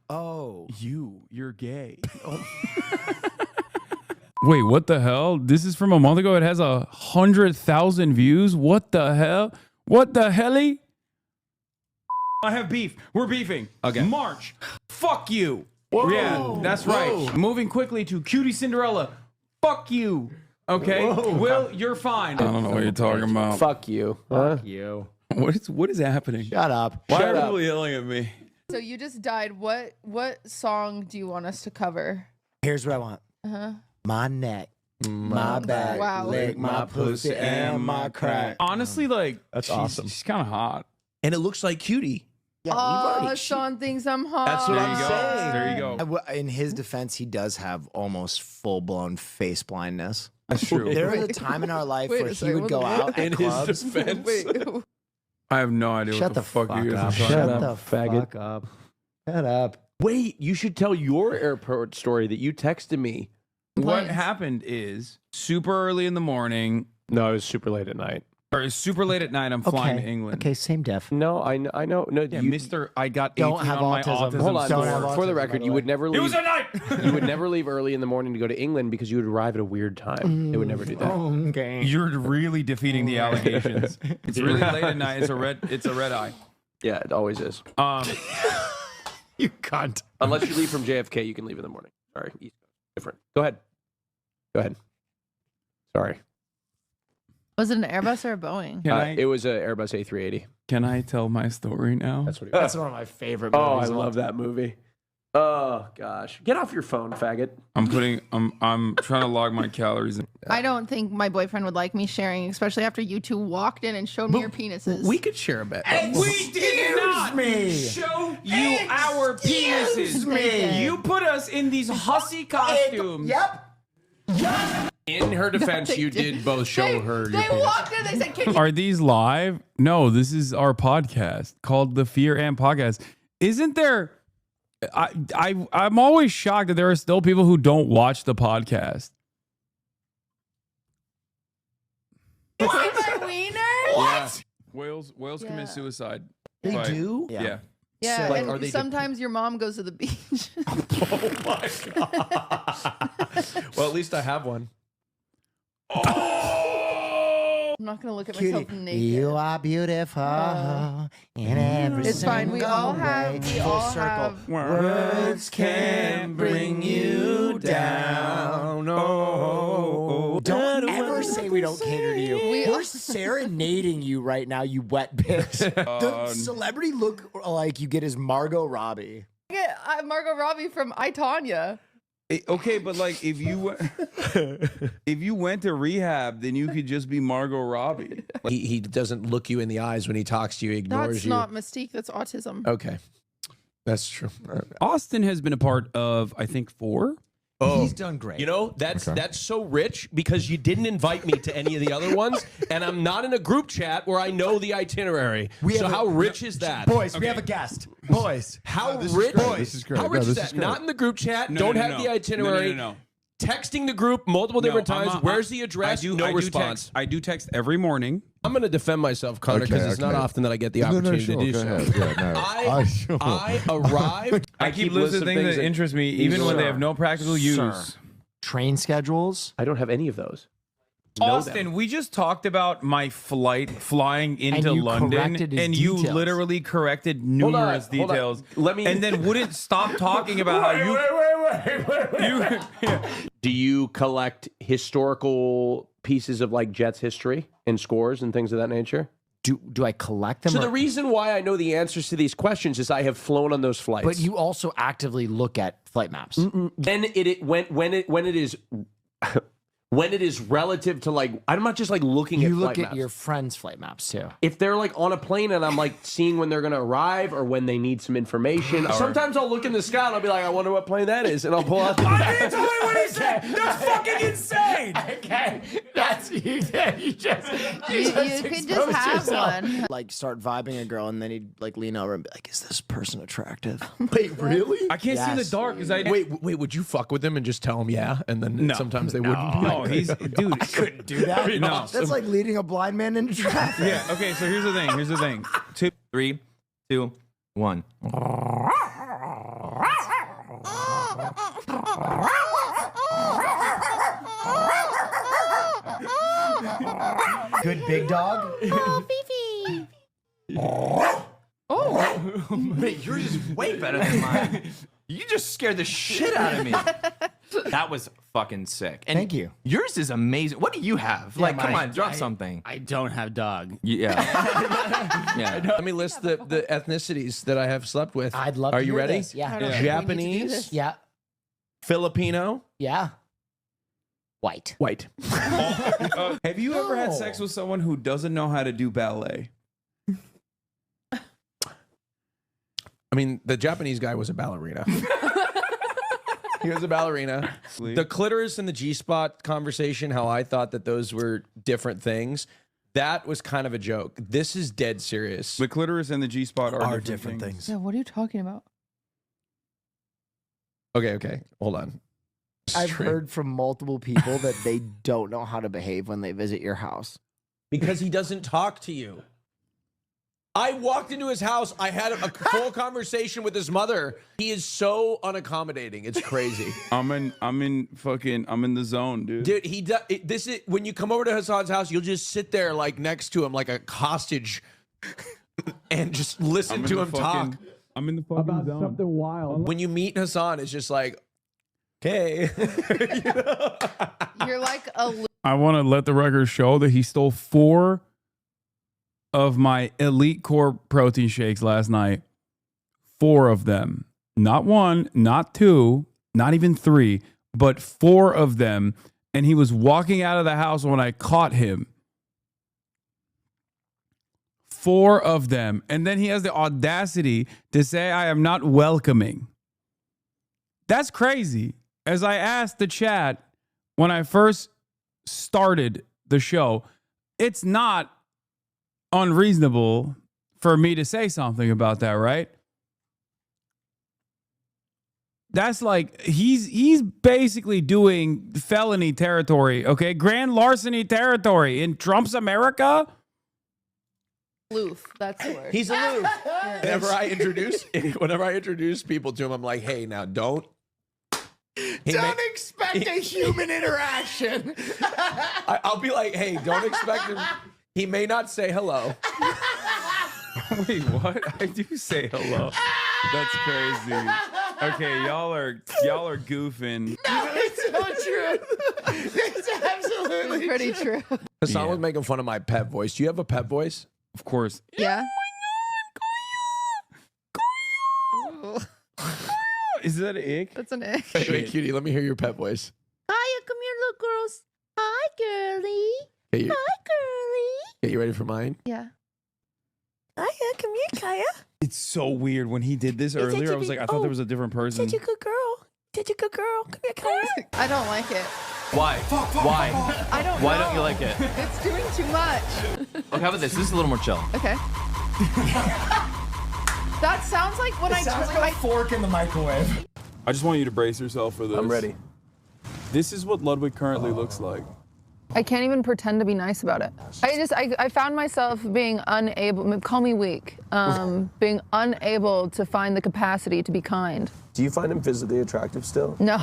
Oh, you're gay. Oh. Wait, what the hell? This is from a month ago. It has 100,000 views. What the hell? What the helly? I have beef. We're beefing. Okay. March. Fuck you. Whoa. Yeah, that's right. Moving quickly to Cutie Cinderella. Fuck you. Okay. Whoa. Will, you're fine. I don't know what you're talking about. Fuck you. Fuck you. What is happening? Shut up. Why Shut are up. people yelling at me? So you just died. What song do you want us to cover? Here's what I want. Uh-huh. My neck, my back, Wow. leg, my pussy, and my crack. Honestly, like, That's she's, awesome. She's kind of hot. And it looks like Cutie. Yeah, Oh, Hassan thinks I'm hot. That's what I'm saying. There you go. In his defense, he does have almost full-blown face blindness. That's true. There was a time in our life Wait where a he second, would what go the- out In at his clubs. defense. Wait. I have no idea Shut what the fuck you guys are up. talking Shut about. the faggot. fuck up. Shut up. Wait, you should tell your airport story that you texted me. What happened is super early in the morning, No, it was super late at night. or super late at night. I'm flying to England. Okay, same def. No, I know. No, Yeah, you, Mr. I got Don't 18 have on my autism. autism Hold on. Don't have For the autism, record, by the you way. would never leave. It was at night. You would never leave early in the morning to go to England because you would arrive at a weird time. They would never do that. Okay. You're really defeating the allegations. It's really late at night. It's a red eye. Yeah, it always is. You cunt. Unless you leave from JFK, you can leave in the morning. Sorry, East Coast. Different. Go ahead. Go ahead. Sorry. Was it an Airbus or a Boeing? It was an Airbus A380. Can I tell my story now? That's what it That's one of my favorite Oh, I movies. love that movie. Oh gosh, get off your phone, faggot. I'm trying to log my calories. I don't think my boyfriend would like me sharing, especially after you two walked in and showed me your penises. We could share a bit. We did not show you our penises. me. You put us in these hussy costumes. Yep. In her defense, you did both show her your They penis. walked in. They said, "Can you?" Are these live? No, this is our podcast called the Fear and Podcast. Isn't there? I'm always shocked that there are still people who don't watch the podcast. You see my wiener? What? Whales Yeah. commit suicide. They Right. do? Yeah. Yeah, So, like, and are they sometimes your mom goes to the beach. Oh my god. Well, at least I have one. I'm not gonna look at Cutie, myself naked. you are beautiful in every It's fine. We all single have. way. We Full all circle. have. Words can bring you down. Oh, don't ever say we don't cater to you. We're serenading you right now, you wet bitch. The celebrity look like you get is Margot Robbie. Yeah, Margot Robbie from I, Tonya. Okay, but like if you went to rehab, then you could just be Margot Robbie. He doesn't look you in the eyes when he talks to you. He ignores That's you. not Mystique. That's autism. Okay, that's true. Austin has been a part of, I think, 4 Oh, He's done great. You know, that's so rich because you didn't invite me to any of the other ones, and I'm not in a group chat where I know the itinerary. So how rich is that? Boys, we have a guest. Boys. How this is rich? great. This is great. How rich No, is this is that? great. Not in the group chat. No, don't no, have no. the itinerary. No. Texting the group multiple different times. Where's the address? No response. I do text every morning. I'm going to defend myself, Connor, because it's not often that I get the opportunity to do so. I arrived. I keep listening to things that interest me, even when they have no practical use. Train schedules? I don't have any of those. Austin, we just talked about my flying into you London, corrected his and you details. literally corrected numerous hold on. details. Let me, and then wouldn't stop talking about how you. Do you collect historical pieces of like Jets history and scores and things of that nature? Do I collect them? So the reason why I know the answers to these questions is I have flown on those flights. But you also actively look at flight maps. Then when it is when it is relative to like, I'm not just like looking at You flight look at maps. your friends' flight maps too. If they're like on a plane and I'm like seeing when they're gonna arrive or when they need some information, sometimes I'll look in the sky and I'll be like, I wonder what plane that is, and I'll pull out. I didn't tell you what he said. That's fucking insane. Okay, that's you. You could just have one. Like start vibing a girl, and then he'd like lean over and be like, "Is this person attractive?" Wait, really? I can't see in the dark because I Wait, would you fuck with them and just tell them yeah, and then sometimes they wouldn't? No, he's dude. I couldn't do that. No. That's like leading a blind man into traffic. Yeah. Okay. So here's the thing. 2, 3, 2, 1. Good big dog. Oh, Fifi. Oh, mate, yours is way better than mine. You just scared the shit out of me. That was fucking sick. And Thank you. Yours is amazing. What do you have? Yeah, Like, come on, drop something. I don't have dog. Yeah. Yeah. Let me list the ethnicities that I have slept with. I'd love Are to you hear ready? this. Yeah. Japanese, Yeah. Filipino, Yeah. White. white. Have you ever had No. sex with someone who doesn't know how to do ballet? I mean, the Japanese guy was a ballerina. He was a ballerina. The clitoris and the G-spot conversation, how I thought that those were different things, that was kind of a joke. This is dead serious. The clitoris and the G-spot are different things. Yeah, what are you talking about? Okay. Hold on. I've heard from multiple people that they don't know how to behave when they visit your house. Because he doesn't talk to you. I walked into his house. I had a full conversation with his mother. He is so unaccommodating. It's crazy. I'm in the zone, dude. Dude, he does. This is when you come over to Hasan's house. You'll just sit there like next to him, like a hostage, and just listen to him talk I'm in the fucking zone. something wild. When you meet Hasan, it's just like, okay. You're like a I want to let the record show that he stole 4 of my Elite Core protein shakes last night. 4 of them. Not 1, not 2, not even 3, but 4 of them. And he was walking out of the house when I caught him. 4 of them. And then he has the audacity to say I am not welcoming. That's crazy. As I asked the chat when I first started the show, it's not unreasonable for me to say something about that, right? That's like he's basically doing felony territory, okay? Grand larceny territory in Trump's America. aloof. That's the word. He's aloof. Whenever I introduce people to him, I'm like, hey, now don't. Don't expect a human interaction. I'll be like, hey, don't expect him. He may not say hello. Wait, what? I do say hello. That's crazy. Okay, y'all are goofing. No, it's not true. It's absolutely pretty true. Hasan was making fun of my pet voice. Do you have a pet voice? Of course. Yeah. Is that an ick? That's an ick. Hey, cutie, let me hear your pet voice. Hiya, come here, little girls. Hi, girly. Hey, you, Hi, girly. you ready for mine? Yeah. Hiya, come here, Kaya. It's so weird. When he did this earlier, I was like, I thought there was a different person. Such a good girl. Did you good girl? Come here, Kaya. I don't like it. Why? Why? I don't Why know. don't you like it? It's doing too much. Okay, how about this? This is a little more chill. Okay. That sounds like when I sounds took like a fork in the microwave. I just want you to brace yourself for this. I'm ready. This is what Ludwig currently looks like. I can't even pretend to be nice about it. I found myself being unable, call me weak, being unable to find the capacity to be kind. Do you find him physically attractive still? No.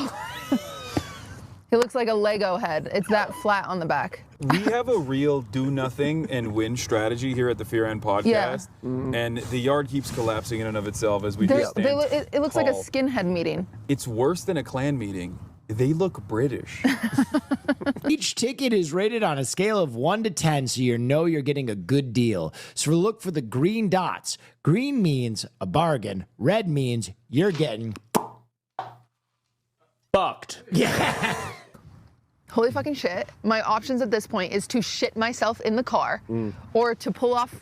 He looks like a Lego head. It's that flat on the back. We have a real do nothing and win strategy here at the Fear End podcast, and the yard keeps collapsing in and of itself as we just stand It looks like a tall. skinhead meeting. It's worse than a Klan meeting. They look British. Each ticket is rated on a scale of 1 to 10, so you know you're getting a good deal. So look for the green dots. Green means a bargain. Red means you're getting fucked. Yeah. Holy fucking shit. My options at this point is to shit myself in the car or to pull off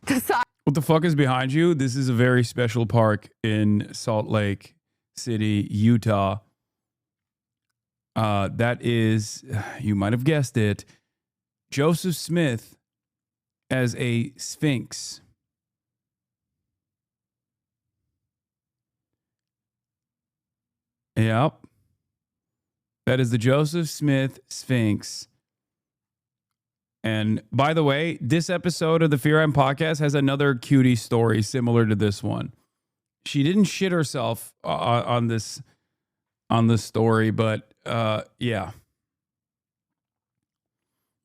the side. What the fuck is behind you? This is a very special park in Salt Lake City, Utah. That is, you might have guessed it, Joseph Smith as a Sphinx. Yep. That is the Joseph Smith Sphinx. And by the way, this episode of the Fear End podcast has another cutie story similar to this one. She didn't shit herself on this story, but yeah.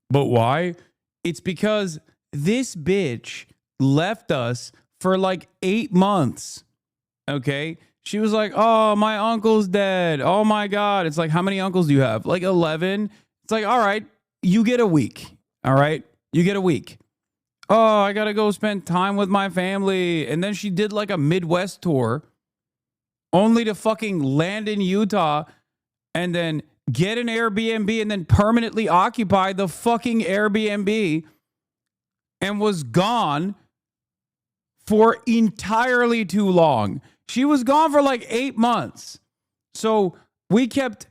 But why? It's because this bitch left us for like 8 months. Okay? She was like, oh, my uncle's dead. Oh my God. It's like, how many uncles do you have? Like 11. It's like, all right, you get a week. All right? You get a week. Oh, I got to go spend time with my family. And then she did like a Midwest tour only to fucking land in Utah and then get an Airbnb and then permanently occupy the fucking Airbnb and was gone for entirely too long. She was gone for like 8 months. So we kept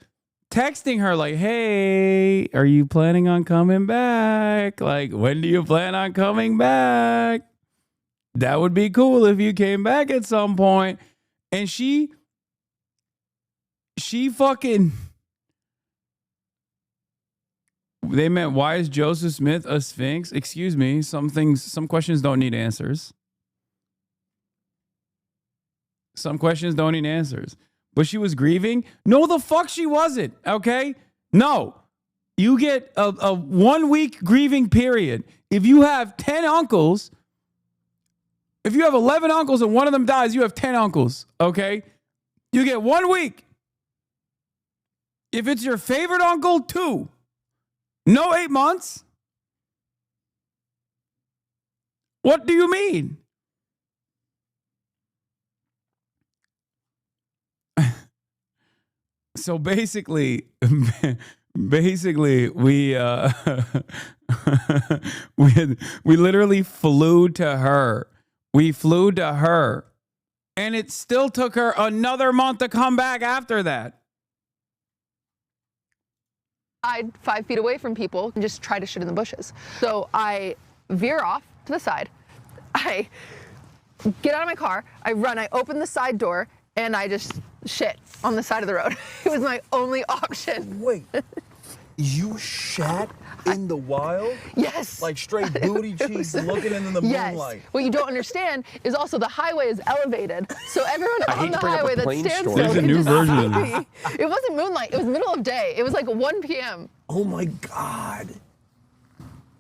texting her like, hey, are you planning on coming back? Like, when do you plan on coming back? That would be cool if you came back at some point. And she fucking... They meant, why is Joseph Smith a Sphinx? Excuse me, some questions don't need answers. Some questions don't need answers. But she was grieving? No, the fuck she wasn't, okay? No. You get a 1 week grieving period. If you have 10 uncles, if you have 11 uncles and one of them dies, you have 10 uncles, okay? You get 1 week. If it's your favorite uncle, 2. No 8 months. What do you mean? So basically we we literally flew to her. We flew to her, and it still took her another month to come back after that. 5 feet away from people and just try to shit in the bushes. So I veer off to the side. I get out of my car. I run. I open the side door. And I just shit on the side of the road. It was my only option. Wait, you shat in the wild? Yes. Like straight booty cheeks looking into the moonlight. What you don't understand is also the highway is elevated. So everyone on the highway that stands still There's a can new just version see of this. me. It wasn't moonlight. It was middle of day. It was like 1 p.m. Oh my God.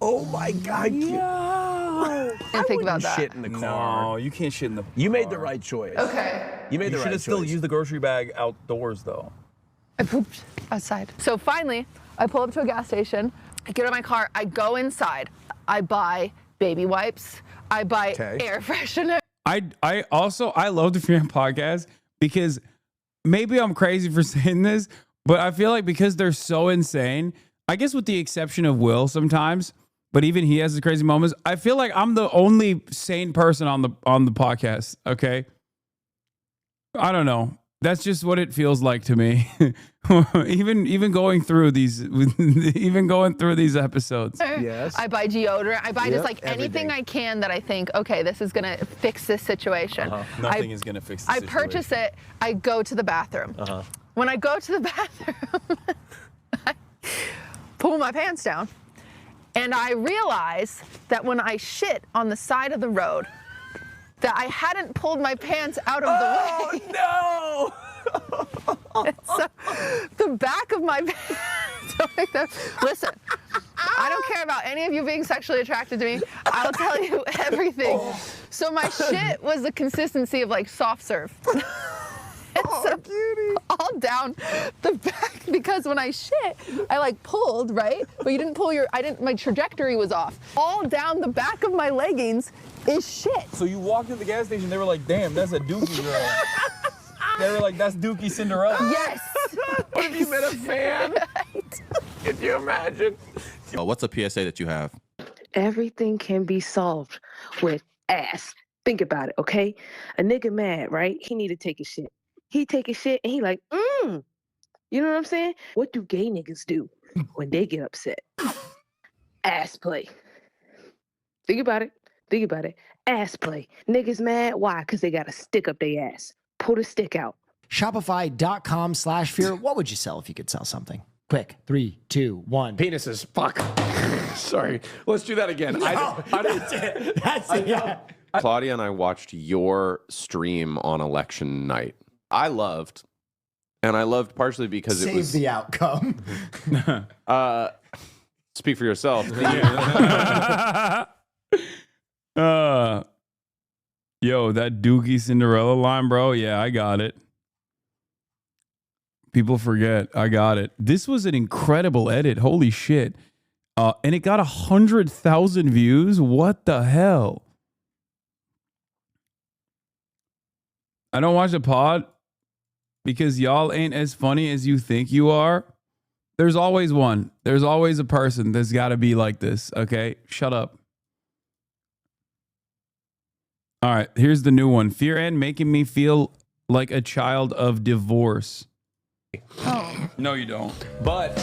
Oh my God. And think about that. Shit in the car. No, you can't shit in the car. You made the right choice. Okay. You made the right choice. You should have still used the grocery bag outdoors, though. I pooped outside. So finally, I pull up to a gas station. I get out of my car. I go inside. I buy baby wipes. I buy air freshener. I love the Fear End podcast because maybe I'm crazy for saying this, but I feel like because they're so insane, I guess with the exception of Will sometimes, but even he has his crazy moments. I feel like I'm the only sane person on the podcast. Okay, I don't know. That's just what it feels like to me. even going through these episodes. Yes. I buy deodorant. I buy just like anything everything. I can that I think, okay, this is gonna fix this situation. Nothing is gonna fix this I purchase it. I go to the bathroom. When I go to the bathroom, I pull my pants down, and I realize that when I shit on the side of the road, that I hadn't pulled my pants out of the way. Oh no! So the back of my pants. Listen, I don't care about any of you being sexually attracted to me. I'll tell you everything. So my shit was the consistency of like soft serve. All down the back, because when I shit, I like pulled, right? But you didn't pull my trajectory was off. All down the back of my leggings is shit. So you walked to the gas station, they were like, damn, that's a Dookie girl. They were like, that's Dookie Cinderella. Yes. What if you met a fan? Could you imagine? What's a PSA that you have? Everything can be solved with ass. Think about it, okay? A nigga mad, right? He need to take his shit. He take his shit and he like, You know what I'm saying? What do gay niggas do when they get upset? Ass play. Think about it. Think about it. Ass play. Niggas mad. Why? Because they got a stick up their ass. Pull the stick out. Shopify.com/fear. What would you sell if you could sell something? Quick. 3, 2, 1. Penises. Fuck. Sorry. Let's do that again. That's it. That's it. Yeah. Claudia and I watched your stream on election night. I loved partially because Save it was the outcome. Speak for yourself. Yo, that Dookie Cinderella line, bro. Yeah, I got it. People forget. I got it. This was an incredible edit. Holy shit. And it got 100,000 views. What the hell? I don't watch the pod because y'all ain't as funny as you think you are. There's always one. There's always a person that's got to be like this. Okay? Shut up. All right. Here's the new one. Fear and making me feel like a child of divorce. Oh. No, you don't. But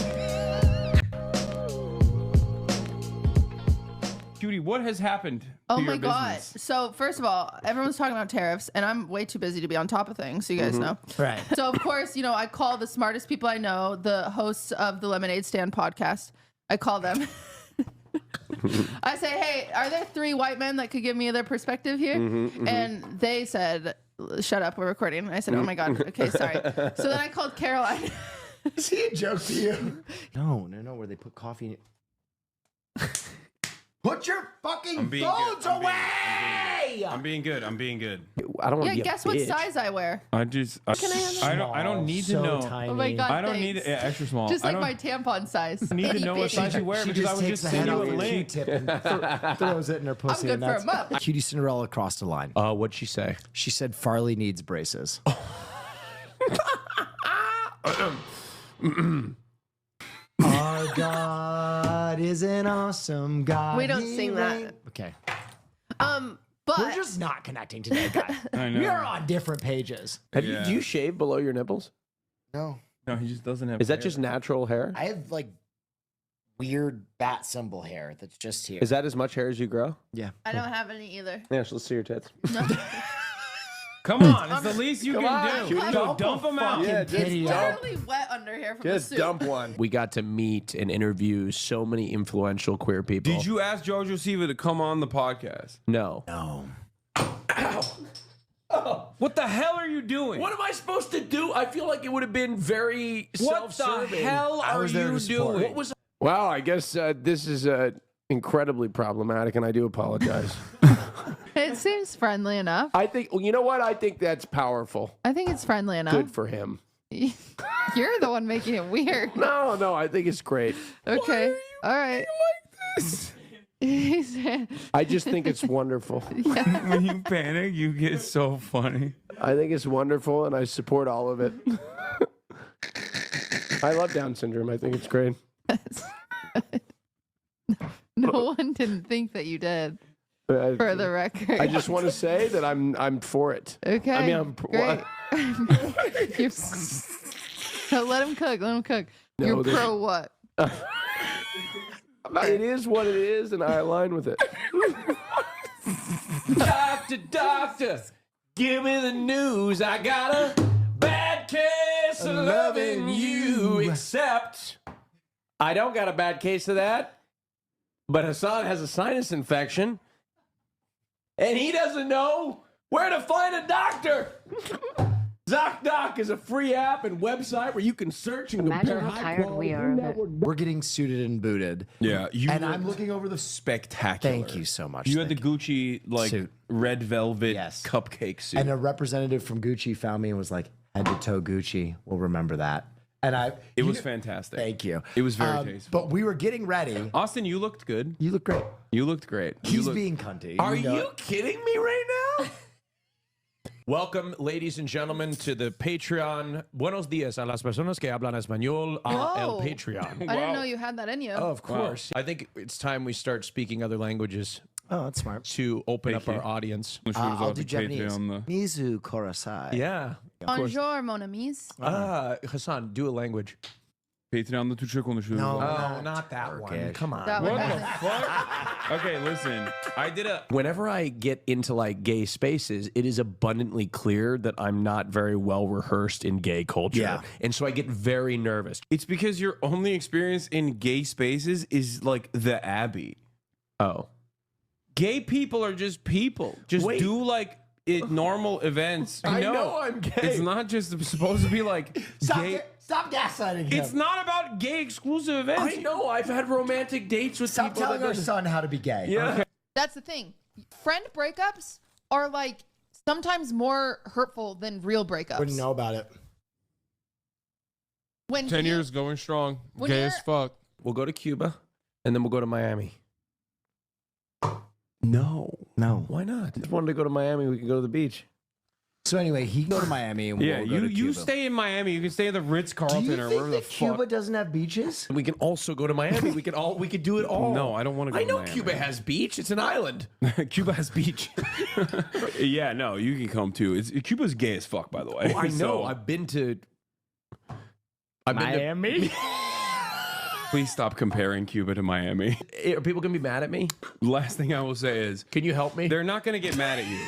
Judy, what has happened? Oh to my your God. business? So first of all, everyone's talking about tariffs and I'm way too busy to be on top of things. So you guys know. Right. So of course, you know, I call the smartest people I know, the hosts of the Lemonade Stand podcast. I call them. I say, hey, are there 3 white men that could give me their perspective here? And they said, shut up, we're recording. And I said, oh my God. Okay, sorry. So then I called Caroline. Is he a joke to you? No, where they put coffee in it. Put your fucking phones away! I'm being good. I'm being good. I don't want Yeah, to be guess a what bitch. size I wear. I just. Can I have I don't need to so know. tiny. Oh my God, I don't thanks. need it. Yeah, extra small. Just I like don't my tampon size. need to Itty know what bitty. size you wear because I was just sending you a link. Q-tip and throws it in her pussy. good and for that's- a month. Cutie Cinderella crossed the line. What'd she say? She said Farley needs braces. Our God is an awesome God. We don't He sing that. reign- Okay. But We're just not connecting today, guys. I know. We are on different pages. Do Yeah. you shave below your nipples? No. No, he just doesn't have. Is that hair. just natural hair? I have like weird bat symbol hair that's just here. Is that as much hair as you grow? Yeah. I don't have any either. Yeah, so let's see your tits. Come on, it's the least you Come can on, do. Cutie. Go dump them out. Yeah, just dump. Literally wet under here from Just the soup. dump one. We got to meet and interview so many influential queer people. Did you ask Jojo Siva to come on the podcast? No. No. What the hell are you doing? What am I supposed to do? I feel like it would have been very What the self-serving. hell I are was there you to support. doing? What was? Wow, I guess this is incredibly problematic, and I do apologize. It seems friendly enough. I think, well, you know what? I think that's powerful. I think it's friendly enough. Good for him. You're the one making it weird. No, I think it's great. Okay. All right. He said, I just think it's wonderful. When you panic, you get so funny. I think it's wonderful, and I support all of it. I love Down syndrome. I think it's great. no one didn't think that you did. For the record. I just want to say that I'm for it. Okay. I mean, great. No, let him cook. Let him cook. No, You're there's- pro what? It is what it is, and I align with it. Doctor, give me the news. I got a bad case of loving you, except I don't got a bad case of that. But Hasan has a sinus infection, and he doesn't know where to find a doctor. ZocDoc is a free app and website where you can search and Imagine compare how tired we are of it. We're getting suited and booted. Yeah, and I'm looking over the spectacular. Thank you so much. You had the Gucci like Suit. red velvet cupcake suit. And a representative from Gucci found me and was like, head to toe Gucci. We'll remember that. And it was fantastic. Thank you. It was very tasteful. But we were getting ready. Austin, you looked good. You look great. You looked great. He's being cunty. Are know you it. kidding me right now? Welcome, ladies and gentlemen, to the Patreon. Buenos días a las personas que hablan español a el Whoa. Patreon. I didn't know you had that in you. Oh, of course. I think it's time we start speaking other languages. Oh, that's smart. To open Thank up you. our audience. I'll do Japanese. Mizu korosai. Yeah. Of course. Bonjour, mon amis. Hassan, do a language. Patreon'da Türkçe konuşuyoruz. No, not that one. Come on. That What one the hasn't. fuck? Okay, listen. I did a. Whenever I get into like gay spaces, it is abundantly clear that I'm not very well rehearsed in gay culture. Yeah. And so I get very nervous. It's because your only experience in gay spaces is like the Abbey. Oh. Gay people are just people. Just Wait. do like normal events. I know I'm gay. It's not just supposed to be like gay. Stop gaslighting him. It's not about gay exclusive events. I know. I've had romantic dates with Stop people. telling that our doesn't- son how to be gay. Yeah. Okay. That's the thing. Friend breakups are like sometimes more hurtful than real breakups. Wouldn't know about it. When 10 you- years going strong. When Gay you're- as fuck. We'll go to Cuba, and then we'll go to Miami. No. Why not? Just wanted to go to Miami. We can go to the beach. So anyway, he can go to Miami and Yeah, we'll go to you Cuba. stay in Miami. You can stay at the Ritz Do Carlton you or think wherever the that Cuba fuck. doesn't have beaches? We can also go to Miami. We could do it all. No, I don't want to go. I to know Miami. Cuba has beach. It's an island. Cuba has beach. Yeah, no, you can come too. Cuba's gay as fuck, by the way. Oh, I know. So, I've been to Miami? please stop comparing Cuba to Miami. Are people gonna be mad at me? Last thing I will say is, can you help me? They're not gonna get mad at you.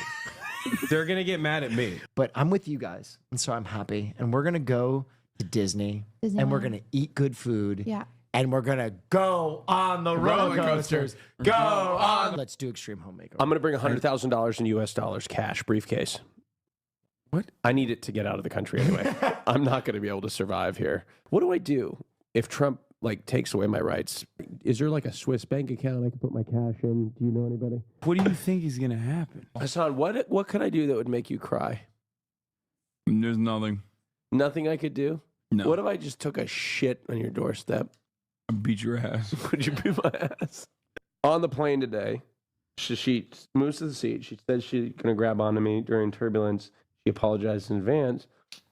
They're gonna get mad at me. But I'm with you guys, and so I'm happy. And we're gonna go to Disney, and we're gonna eat good food. Yeah. And we're gonna go on the roller coasters. Go on. Let's do Extreme Home Makeover. I'm gonna bring $100,000 in US dollars cash briefcase. What? I need it to get out of the country anyway. I'm not gonna be able to survive here. What do I do if Trump like takes away my rights? Is there like a Swiss bank account I can put my cash in? Do you know anybody? What do you think is gonna happen? Hasan, what could I do that would make you cry? There's nothing. Nothing I could do? No. What if I just took a shit on your doorstep? I beat your ass. Would you beat my ass? On the plane today, she moves to the seat. She said she's gonna grab onto me during turbulence. She apologized in advance.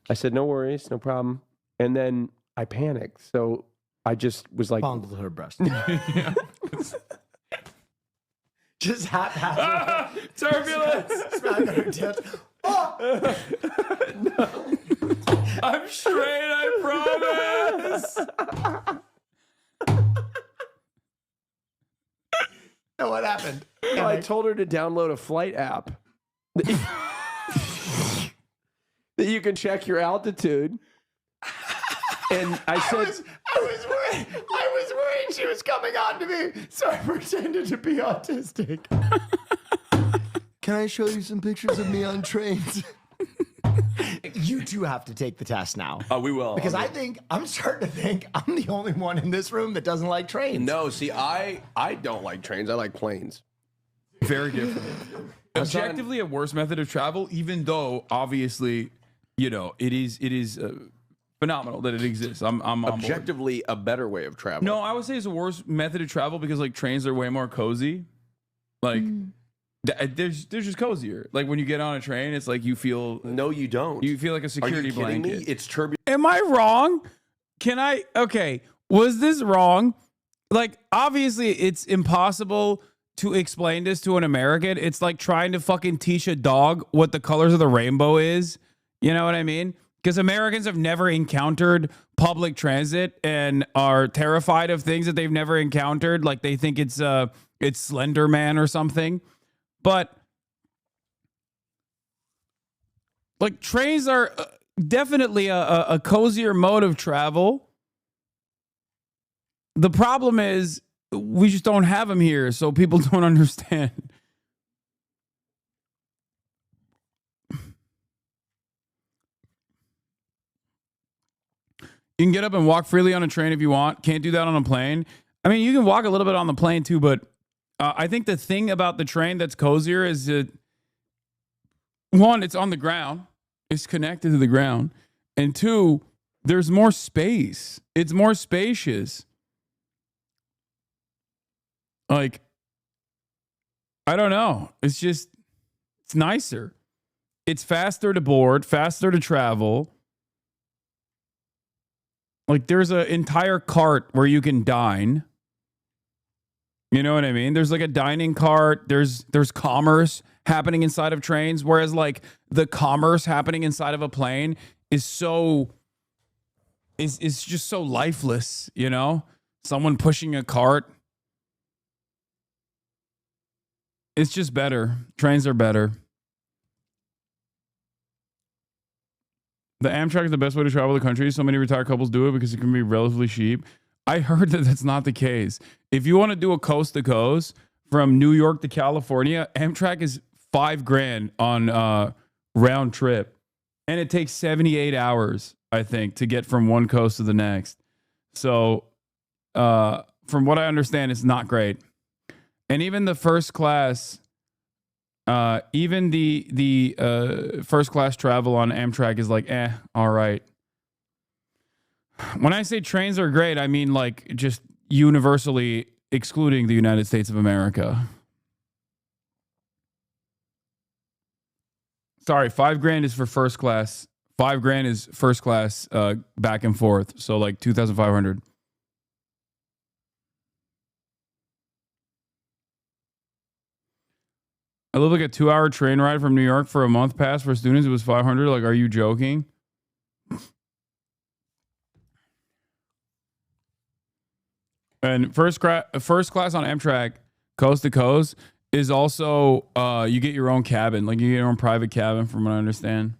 I said, no worries, no problem. And then I panicked. So I just was like, fondled her breast. Yeah. Just haphazard. Turbulence. Smack on her tits. Oh! I'm straight, I promise. So what happened? No, I told her to download a flight app that you can check your altitude. And I said, I was worried she was coming on to me, so I pretended to be autistic. Can I show you some pictures of me on trains? You two have to take the test now. Oh, we will. Because I'm starting to think I'm the only one in this room that doesn't like trains. No, see, I don't like trains. I like planes. Very different. Objectively, a worse method of travel, even though obviously, you know, it is phenomenal that it exists. I'm on board. Objectively a better way of travel. No, I would say it's a worse method of travel because like trains are way more cozy. Like they're just cozier. Like when you get on a train, it's like you feel. No, you don't. You feel like a security Are you kidding blanket. me? It's turbulent. Am I wrong? Okay, was this wrong? Like, obviously, it's impossible to explain this to an American. It's like trying to fucking teach a dog what the colors of the rainbow is You know what I mean? Because Americans have never encountered public transit and are terrified of things that they've never encountered. Like they think it's Slender Man or something. But like trains are definitely a cozier mode of travel. The problem is we just don't have them here, so people don't understand. You can get up and walk freely on a train if you want. Can't do that on a plane. I mean, you can walk a little bit on the plane too, but I think the thing about the train that's cozier is that, one, it's on the ground. It's connected to the ground. And two, there's more space. It's more spacious. Like, I don't know. It's nicer. It's faster to board, faster to travel. Like there's an entire cart where you can dine. You know what I mean? There's like a dining cart. There's commerce happening inside of trains, whereas like the commerce happening inside of a plane is just so lifeless, you know? Someone pushing a cart. It's just better. Trains are better. The Amtrak is the best way to travel the country. So many retired couples do it because it can be relatively cheap. I heard that that's not the case. If you want to do a coast to coast from New York to California, Amtrak is $5,000 on round trip. And it takes 78 hours, I think, to get from one coast to the next. So from what I understand, it's not great. And even the first class, even the first class travel on Amtrak is like, all right. When I say trains are great, I mean like just universally excluding the United States of America. Sorry, $5,000 is for first class. $5,000 is first class back and forth. So like 2,500. I live like a 2-hour train ride from New York for a month pass for students. It was $500. Like, are you joking? And first class on Amtrak, coast to coast, is also you get your own cabin. Like you get your own private cabin, from what I understand.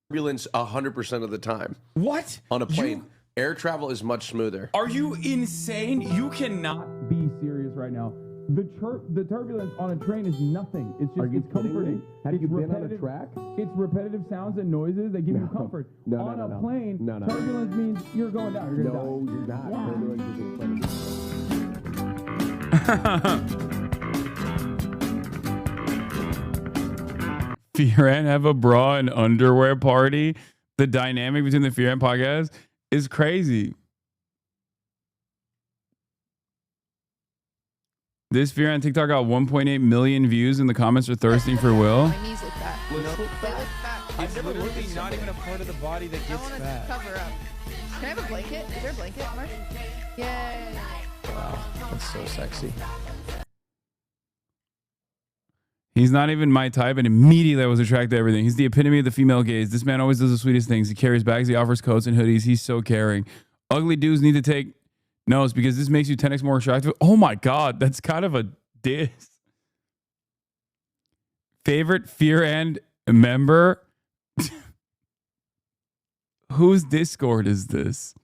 Turbulence 100% of the time. What? On a plane. Air travel is much smoother. Are you insane? You cannot be serious right now. The turbulence on a train is nothing. It's just it's comforting. Have you been on a track? It's repetitive sounds and noises that give you comfort. On a plane, turbulence means you're going down. You're going you're not. Yeah. Fioran have a bra and underwear party. The dynamic between the Fioran podcast is crazy. This Fioran TikTok got 1.8 million views and the comments are thirsting for Will. My knees look fat. They look fat. It's literally not even a part of the body that gets fat. Cover up. Can I have a blanket? Is there a blanket, Mark? Yay. Wow, that's so sexy. He's not even my type, and immediately I was attracted to everything. He's the epitome of the female gaze. This man always does the sweetest things. He carries bags, he offers coats and hoodies. He's so caring. Ugly dudes need to take notes because this makes you 10x more attractive. Oh my God, that's kind of a diss. Favorite Fioran member? Whose Discord is this?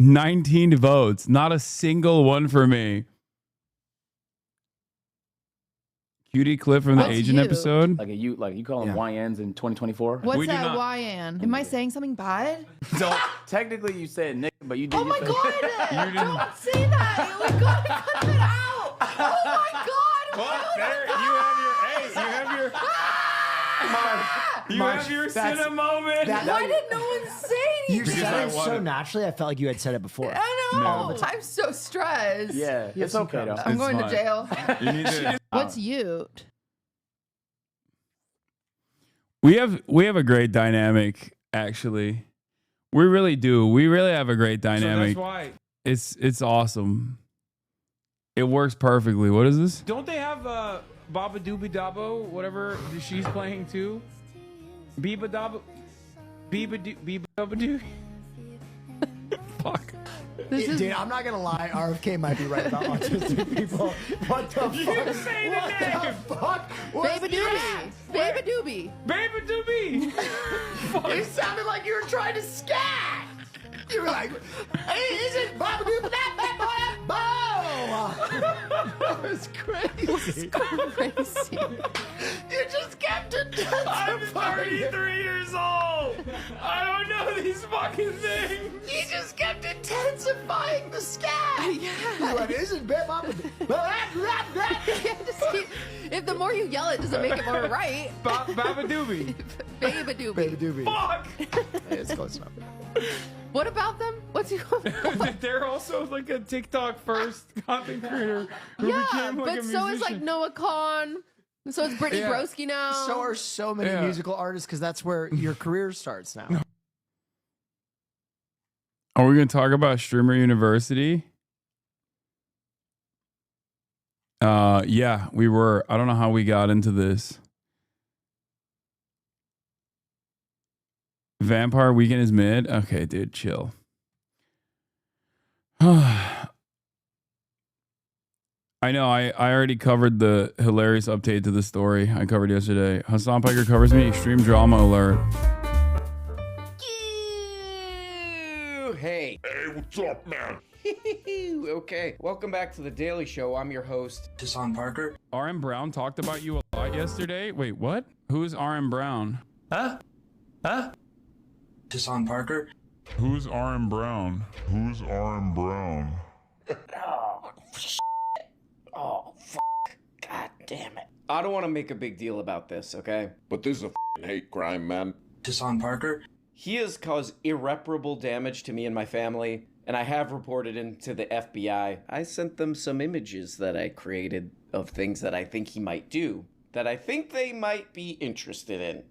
$19 votes. Not a single one for me. Cutie clip from the Asian episode. Like you call them YNs in 2024. What's that YN? Am I saying something bad? So technically you said nigga, but you did. Oh my God! Don't say that! We gotta cut that out! Oh my God! Well, there, you have your cinema moment. Why did no one say You anything? said it so naturally, I felt like you had said it before. I know. I'm so stressed. Yeah, it's okay though. I'm going to jail. You need to, What's Ute? we have a great dynamic, actually. We really do. We really have a great So dynamic. that's why. It's awesome. It works perfectly. What is this? Don't they have Baba Doobie Dabo, whatever she's playing too? Biba Dabo, Biba Dabo Doo. Fuck. Dude, I'm not gonna lie. RFK might be right about autistic people. What the fuck? You say the name. Fuck? Baby Doobie. Baby Doobie. Baby Doobie. You sounded like you were trying to scat. You were like, hey, is it Baba Doobie that That was crazy. Crazy. You just kept intensifying. I'm 33 years old. I don't know these fucking things. You just kept intensifying the scat. Yeah. What is it, Baba? If the more you yell it, does it make it more right? Baba Doobie. Baby Doobie. Baby Doobie. Fuck. It's close enough. What about them? What's he? They're also like a TikTok first content creator who became like a so is like musician. Noah Kahn. So it's Brittany Broski now. So are so many musical artists because that's where your career starts now. Are we going to talk about Streamer University? Yeah, we were. I don't know how we got into this. Vampire Weekend is mid. Okay, dude, chill. I know. I already covered the hilarious update to the story I covered yesterday. Hasan Piker covers me. Extreme drama alert. Hey. Hey, what's up, man? Okay, welcome back to The Daily Show. I'm your host, Hasan Parker. RM Brown talked about you a lot yesterday. Wait, what? Who's RM Brown? Huh? Hasan Parker. Who's RM Brown? Who's RM Brown? Oh, fuck. God damn it. I don't want to make a big deal about this, okay? But this is a hate crime, man. Hasan Parker? He has caused irreparable damage to me and my family, and I have reported him to the FBI. I sent them some images that I created of things that I think he might do, that I think they might be interested in.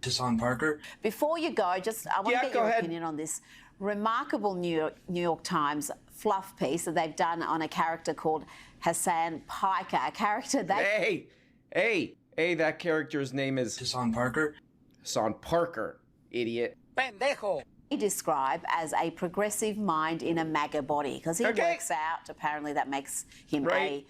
Hasan Parker. Before you go, I want to get your opinion on this remarkable New York Times fluff piece that they've done on a character called Hasan Piker, a character that... Hey, that character's name is... Hasan Parker? Hasan Parker, idiot. Pendejo. He described as a progressive mind in a MAGA body, because he works out, apparently that makes him a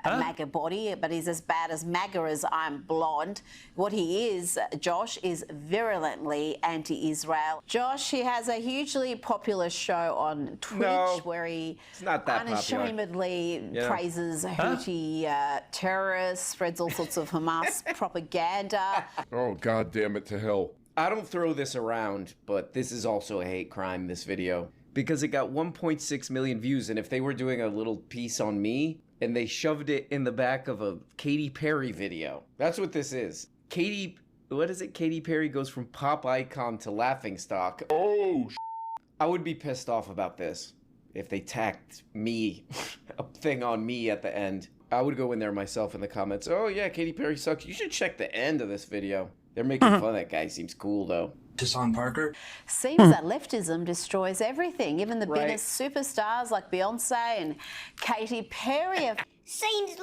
MAGA body, but he's as bad as MAGA as I'm blonde. What he is, Josh, is virulently anti-Israel. Josh, he has a hugely popular show on Twitch where he unashamedly praises Houthi terrorists, spreads all sorts of Hamas propaganda. Oh, God damn it to hell. I don't throw this around, but this is also a hate crime, this video, because it got 1.6 million views, and if they were doing a little piece on me, and they shoved it in the back of a Katy Perry video. That's what this is. Katy Perry goes from pop icon to laughingstock. Oh, I would be pissed off about this if they tacked me, a thing on me at the end. I would go in there myself in the comments. Oh yeah, Katy Perry sucks. You should check the end of this video. They're making fun of that guy. Seems cool though. Hasan Parker. Seems that leftism destroys everything. Even the biggest superstars like Beyonce and Katy Perry have... Seems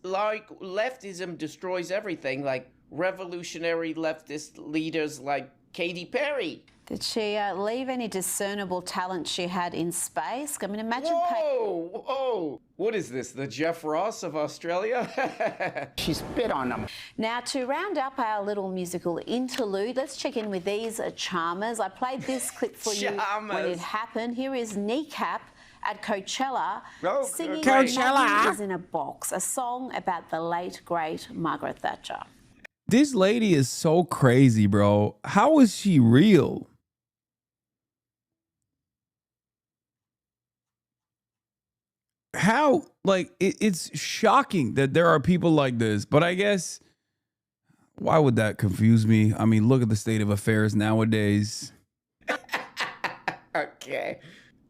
like leftism destroys everything, like revolutionary leftist leaders like Katy Perry. Did she leave any discernible talent she had in space? I mean, imagine... Whoa! What is this, the Jeff Ross of Australia? She spit on them. Now, to round up our little musical interlude, let's check in with these charmers. I played this clip for you when it happened. Here is Kneecap at Coachella singing Money is in a Box, a song about the late, great Margaret Thatcher. This lady is so crazy, bro. How is she real? How, like, it's shocking that there are people like this, but I guess, why would that confuse me? I mean, look at the state of affairs nowadays. Okay.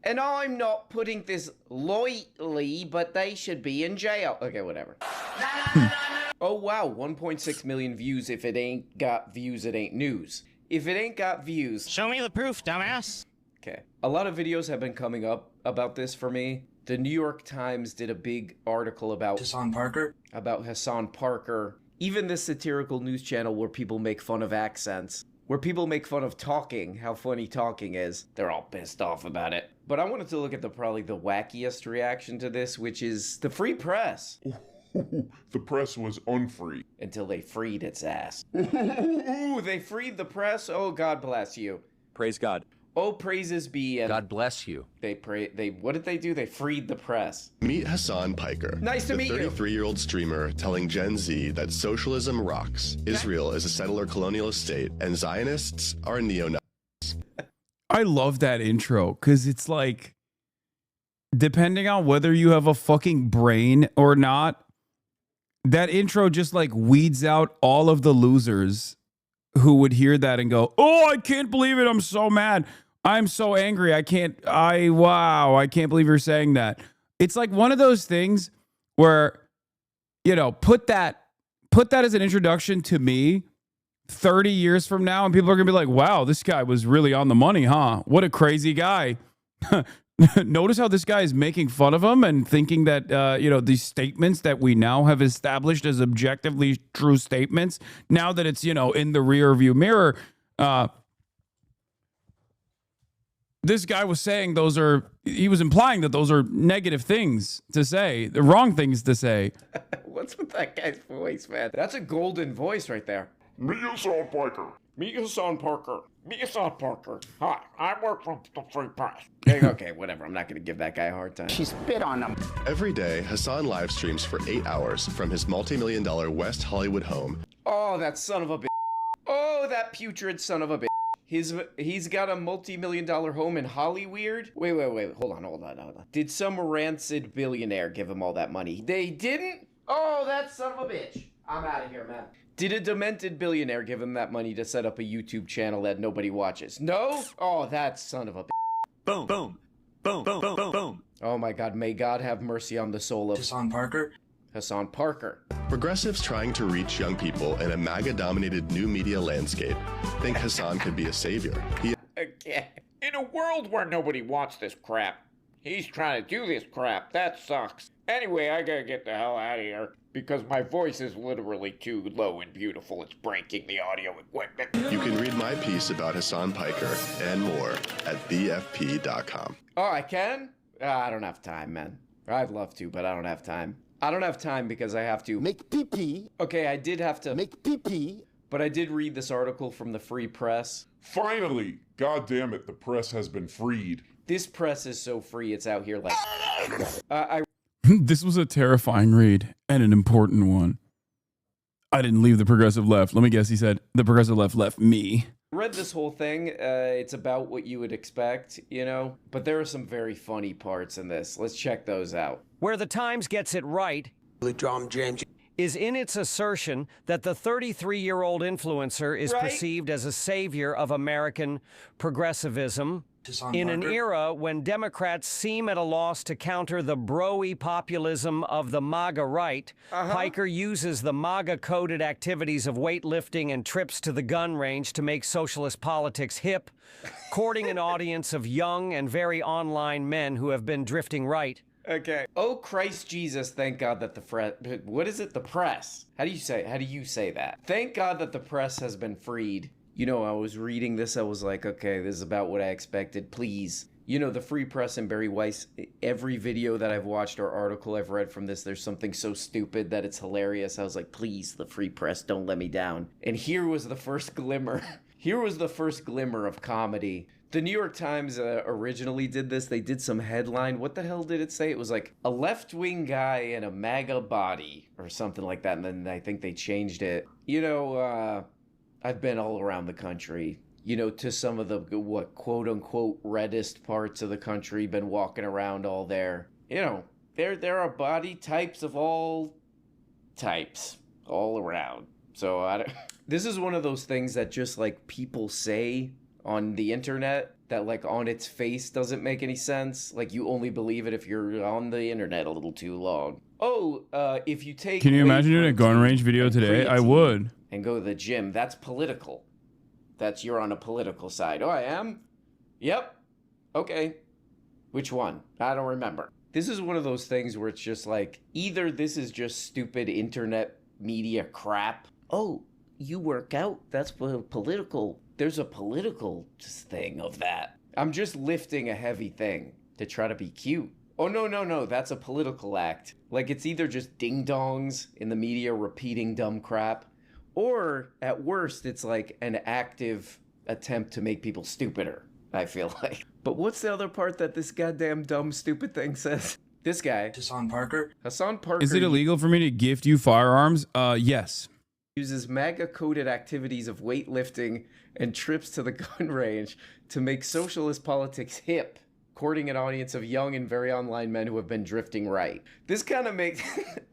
And I'm not putting this lightly, but they should be in jail. Okay, whatever. Oh, wow. 1.6 million views. If it ain't got views, it ain't news. If it ain't got views, show me the proof, dumbass. Okay. A lot of videos have been coming up about this for me. The New York Times did a big article about Hasan Parker. About Hasan Parker. Even this satirical news channel where people make fun of accents, where people make fun of talking, how funny talking is, they're all pissed off about it. But I wanted to look at probably the wackiest reaction to this, which is the free press. The press was unfree. Until they freed its ass. Ooh, they freed the press? Oh, God bless you. Praise God. Oh, praises be, and God bless you. What did they do? They freed the press. Meet Hasan Piker. Nice to meet you. The 33-year-old streamer telling Gen Z that socialism rocks, Israel is a settler colonialist state, and Zionists are neo-Nazis. I love that intro because it's like, depending on whether you have a fucking brain or not, that intro just like weeds out all of the losers who would hear that and go, oh, I can't believe it. I'm so mad. I'm so angry. I can't believe you're saying that. It's like one of those things where, you know, put that as an introduction to me 30 years from now, and people are gonna be like, wow, this guy was really on the money, huh? What a crazy guy. Notice how this guy is making fun of him and thinking that, you know, these statements that we now have established as objectively true statements, now that it's, you know, in the rear view mirror, this guy was saying he was implying that those are negative things to say, the wrong things to say. What's with that guy's voice, man? That's a golden voice right there. Meet Hasan Piker. Meet Hasan Parker. Meet Hasan Parker. Hi, I work for the Free Press. Okay, whatever. I'm not going to give that guy a hard time. She spit on him. Every day, Hasan live streams for 8 hours from his multi-million-dollar West Hollywood home. Oh, that son of a bitch. Oh, that putrid son of a bitch. He's got a multi-million-dollar home in Hollywood. Wait. Hold on. Did some rancid billionaire give him all that money? They didn't? Oh, that son of a bitch. I'm out of here, man. Did a demented billionaire give him that money to set up a YouTube channel that nobody watches? No? Oh, that son of a bitch. Boom, boom, boom, boom, boom, boom, boom. Oh my God, may God have mercy on the soul of Hasan Parker. Hasan Parker. Progressives trying to reach young people in a MAGA-dominated new media landscape think Hasan could be a savior. Okay. In a world where nobody wants this crap, he's trying to do this crap. That sucks. Anyway, I gotta get the hell out of here because my voice is literally too low and beautiful. It's breaking the audio equipment. You can read my piece about Hasan Piker and more at thefp.com. Oh, I can? I don't have time, man. I'd love to, but I don't have time. I don't have time because I have to make pee-pee. Okay, I did have to make pee-pee. But I did read this article from the Free Press. Finally, God damn it, the press has been freed. This press is so free, it's out here like... This was a terrifying read and an important one. I didn't leave the progressive left. Let me guess, he said the progressive left left me. Read this whole thing. It's about what you would expect, you know? But there are some very funny parts in this. Let's check those out. Where the Times gets it right is in its assertion that the 33-year-old influencer is perceived as a savior of American progressivism in an era when Democrats seem at a loss to counter the bro-y populism of the MAGA right. Piker uses the MAGA-coded activities of weightlifting and trips to the gun range to make socialist politics hip, courting an audience of young and very online men who have been drifting right. Okay. Oh, Christ Jesus, thank God that what is it? The press. How do you say that? Thank God that the press has been freed. You know, I was reading this, I was like, okay, this is about what I expected, please. You know, the Free Press and Barry Weiss, every video that I've watched or article I've read from this, there's something so stupid that it's hilarious. I was like, please, the Free Press, don't let me down. And here was the first glimmer. Here was the first glimmer of comedy. The New York Times originally did this. They did some headline. What the hell did it say? It was like a left-wing guy in a MAGA body or something like that. And then I think they changed it. You know, I've been all around the country, you know, to some of the, what, quote-unquote, reddest parts of the country, been walking around all there. You know, there are body types of all types all around. So this is one of those things that just, like, people say on the internet that, like, on its face doesn't make any sense. Like, you only believe it if you're on the internet a little too long. Oh, if you take... Can you imagine doing a gun range video today? I would. And go to the gym. That's political. That's you're on a political side. Oh, I am? Yep. Okay. Which one? I don't remember. This is one of those things where it's just like, either this is just stupid internet media crap. Oh, you work out? That's political. There's a political thing of that. I'm just lifting a heavy thing to try to be cute. Oh, no, that's a political act. Like, it's either just ding-dongs in the media repeating dumb crap, or at worst, it's like an active attempt to make people stupider, I feel like. But what's the other part that this goddamn dumb, stupid thing says? This guy. Hasan Parker. Hasan Parker. Is it illegal for me to gift you firearms? Yes. Uses MAGA-coded activities of weightlifting and trips to the gun range to make socialist politics hip, courting an audience of young and very online men who have been drifting right. This kind of makes...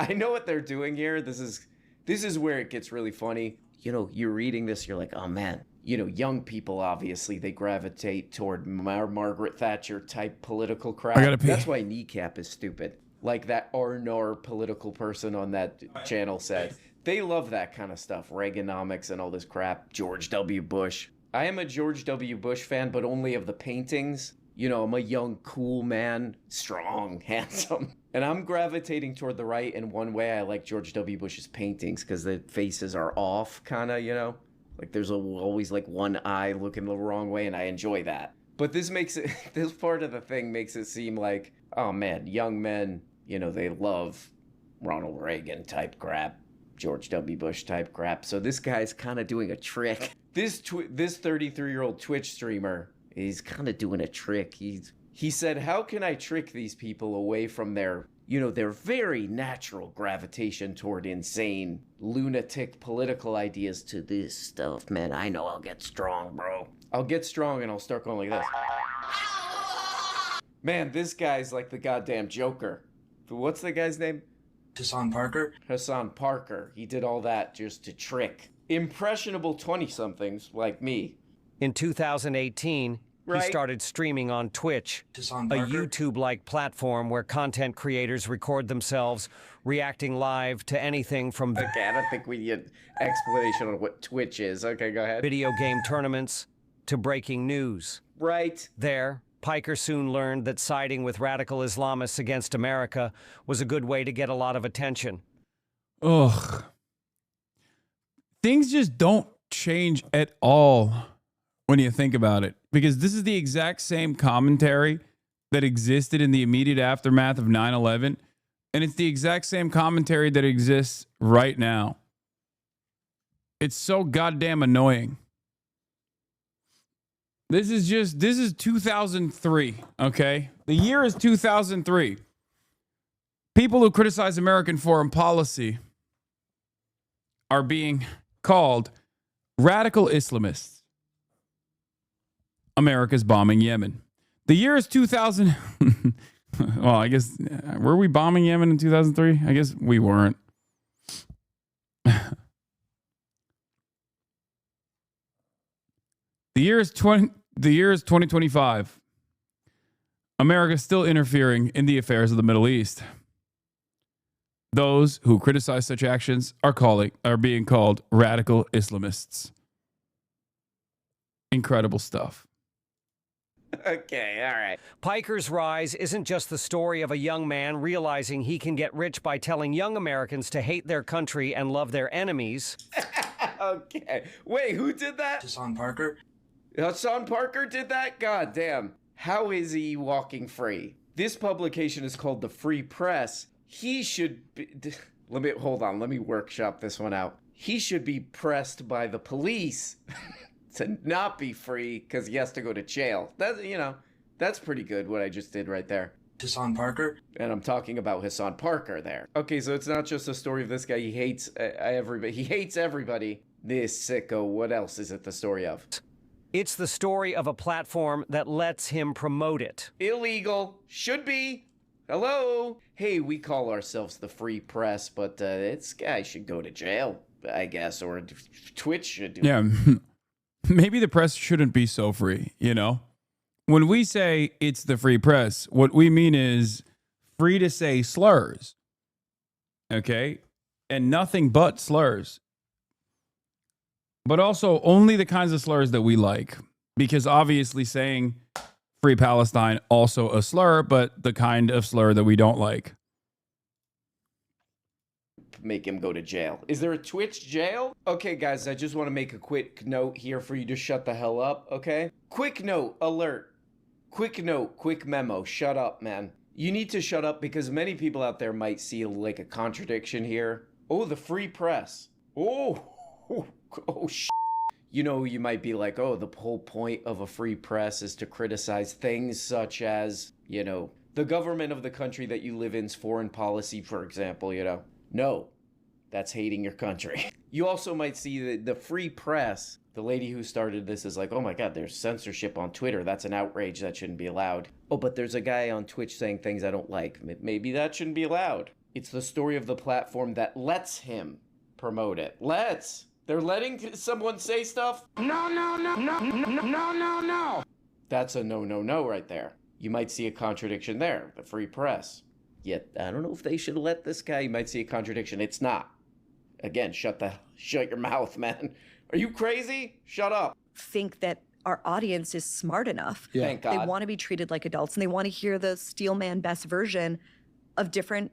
I know what they're doing here. This is where it gets really funny. You know, you're reading this, you're like, oh man. You know, young people, obviously, they gravitate toward Margaret Thatcher type political crap. I gotta pee. That's why Kneecap is stupid. Like that Arnar political person on that channel said. They love that kind of stuff. Reaganomics and all this crap. George W. Bush. I am a George W. Bush fan, but only of the paintings. You know, I'm a young, cool man, strong, handsome. And I'm gravitating toward the right in one way. I like George W. Bush's paintings because the faces are off, kind of, you know? Like there's always like one eye looking the wrong way, and I enjoy that. But this makes it, this part of the thing makes it seem like, oh man, young men, you know, they love Ronald Reagan type crap. George W. Bush type crap. So this guy's kind of doing a trick. This 33-year-old Twitch streamer is kind of doing a trick. He said, how can I trick these people away from their, you know, their very natural gravitation toward insane, lunatic political ideas to this stuff, man. I know I'll get strong, bro. I'll get strong and I'll start going like this. Man, this guy's like the goddamn Joker. What's the guy's name? Hasan Parker? Hasan Parker. He did all that just to trick impressionable 20-somethings like me. In 2018, Right. he started streaming on Twitch, a YouTube-like platform where content creators record themselves reacting live to anything from Okay, I don't think we need explanation on what Twitch is. Okay, go ahead. video game tournaments to breaking news. Right. There, Piker soon learned that siding with radical Islamists against America was a good way to get a lot of attention. Ugh. Things just don't change at all when you think about it. Because this is the exact same commentary that existed in the immediate aftermath of 9/11. And it's the exact same commentary that exists right now. It's so goddamn annoying. This is 2003, okay? The year is 2003. People who criticize American foreign policy are being called radical Islamists. America's bombing Yemen. The year is 2000. Well, I guess, were we bombing Yemen in 2003? I guess we weren't. The year is 2025. America is still interfering in the affairs of the Middle East. Those who criticize such actions are being called radical Islamists. Incredible stuff. Okay, all right. Piker's rise isn't just the story of a young man realizing he can get rich by telling young Americans to hate their country and love their enemies. Okay. Wait, who did that? Hasan Parker. Hasan Parker did that? God damn. How is he walking free? This publication is called The Free Press. He should be... Hold on. Let me workshop this one out. He should be pressed by the police to not be free because he has to go to jail. That's pretty good what I just did right there. Hasan Parker? And I'm talking about Hasan Parker there. Okay, so it's not just a story of this guy. He hates everybody. He hates everybody. This sicko. What else is it the story of? It's the story of a platform that lets him promote it. Illegal. Should be. Hello? Hey, we call ourselves the Free Press, but this guy should go to jail, I guess, or Twitch should do it. Yeah. Maybe the press shouldn't be so free, you know? When we say it's the free press, what we mean is free to say slurs, okay? And nothing but slurs. but also only the kinds of slurs that we like. Because obviously saying Free Palestine also a slur, but the kind of slur that we don't like. Make him go to jail. Is there a Twitch jail? Okay, guys, I just want to make a quick note here for you to shut the hell up, okay? Quick note, alert. Quick note, quick memo. Shut up, man. You need to shut up because many people out there might see like a contradiction here. Oh, the free press. Oh, shit. You know, you might be like, oh, the whole point of a free press is to criticize things such as, you know, the government of the country that you live in's foreign policy, for example, you know. No, that's hating your country. You also might see that the free press, the lady who started this is like, oh my God, there's censorship on Twitter. That's an outrage. That shouldn't be allowed. Oh, but there's a guy on Twitch saying things I don't like. Maybe that shouldn't be allowed. It's the story of the platform that lets him promote it. They're letting someone say stuff? No. That's a no right there. You might see a contradiction there, the free press. Yet, I don't know if they should let this guy, you might see a contradiction. It's not. Again, shut your mouth, man. Are you crazy? Shut up. Think that our audience is smart enough. Yeah. Thank God. They want to be treated like adults and they want to hear the Steelman best version of different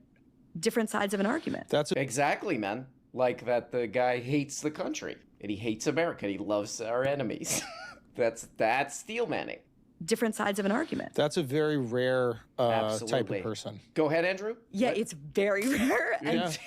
sides of an argument. That's exactly, man. Like that the guy hates the country and he hates America and he loves our enemies. that's Steelmanning. Different sides of an argument. That's a very rare type of person. Go ahead, Andrew. Yeah, it's very rare. And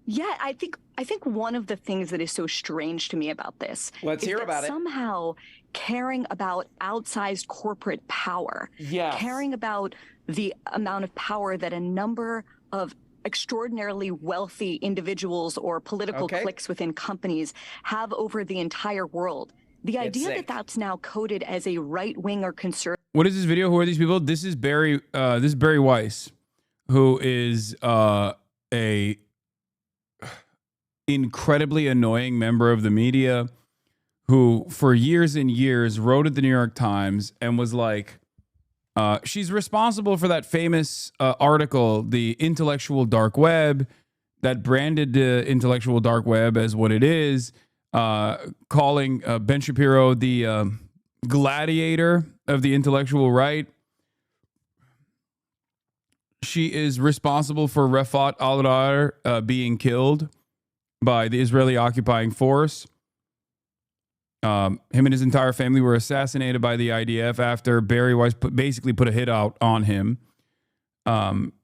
Yeah, I think one of the things that is so strange to me about this Let's is hear that about it. somehow caring about outsized corporate power, caring about the amount of power that a number of extraordinarily wealthy individuals or political cliques within companies have over the entire world. The idea that that's now coded as a right-wing or conservative. What is this video? Who are these people? This is Barry Weiss, who is a incredibly annoying member of the media who for years and years wrote at the New York Times and was like, she's responsible for that famous article, The Intellectual Dark Web, that branded the intellectual dark web as what it is, calling Ben Shapiro the gladiator of the intellectual right. She is responsible for Rafat al-Dar being killed by the Israeli occupying force. Him and his entire family were assassinated by the IDF after Barry Weiss basically put a hit out on him.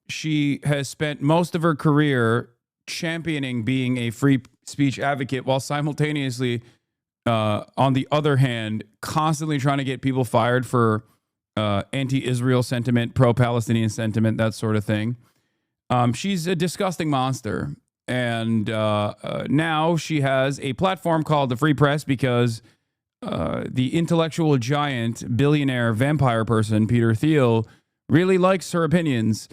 She has spent most of her career championing being a free speech advocate while simultaneously, on the other hand, constantly trying to get people fired for anti-Israel sentiment, pro-Palestinian sentiment, that sort of thing. She's a disgusting monster. And now she has a platform called the Free Press because the intellectual giant, billionaire vampire person, Peter Thiel, really likes her opinions.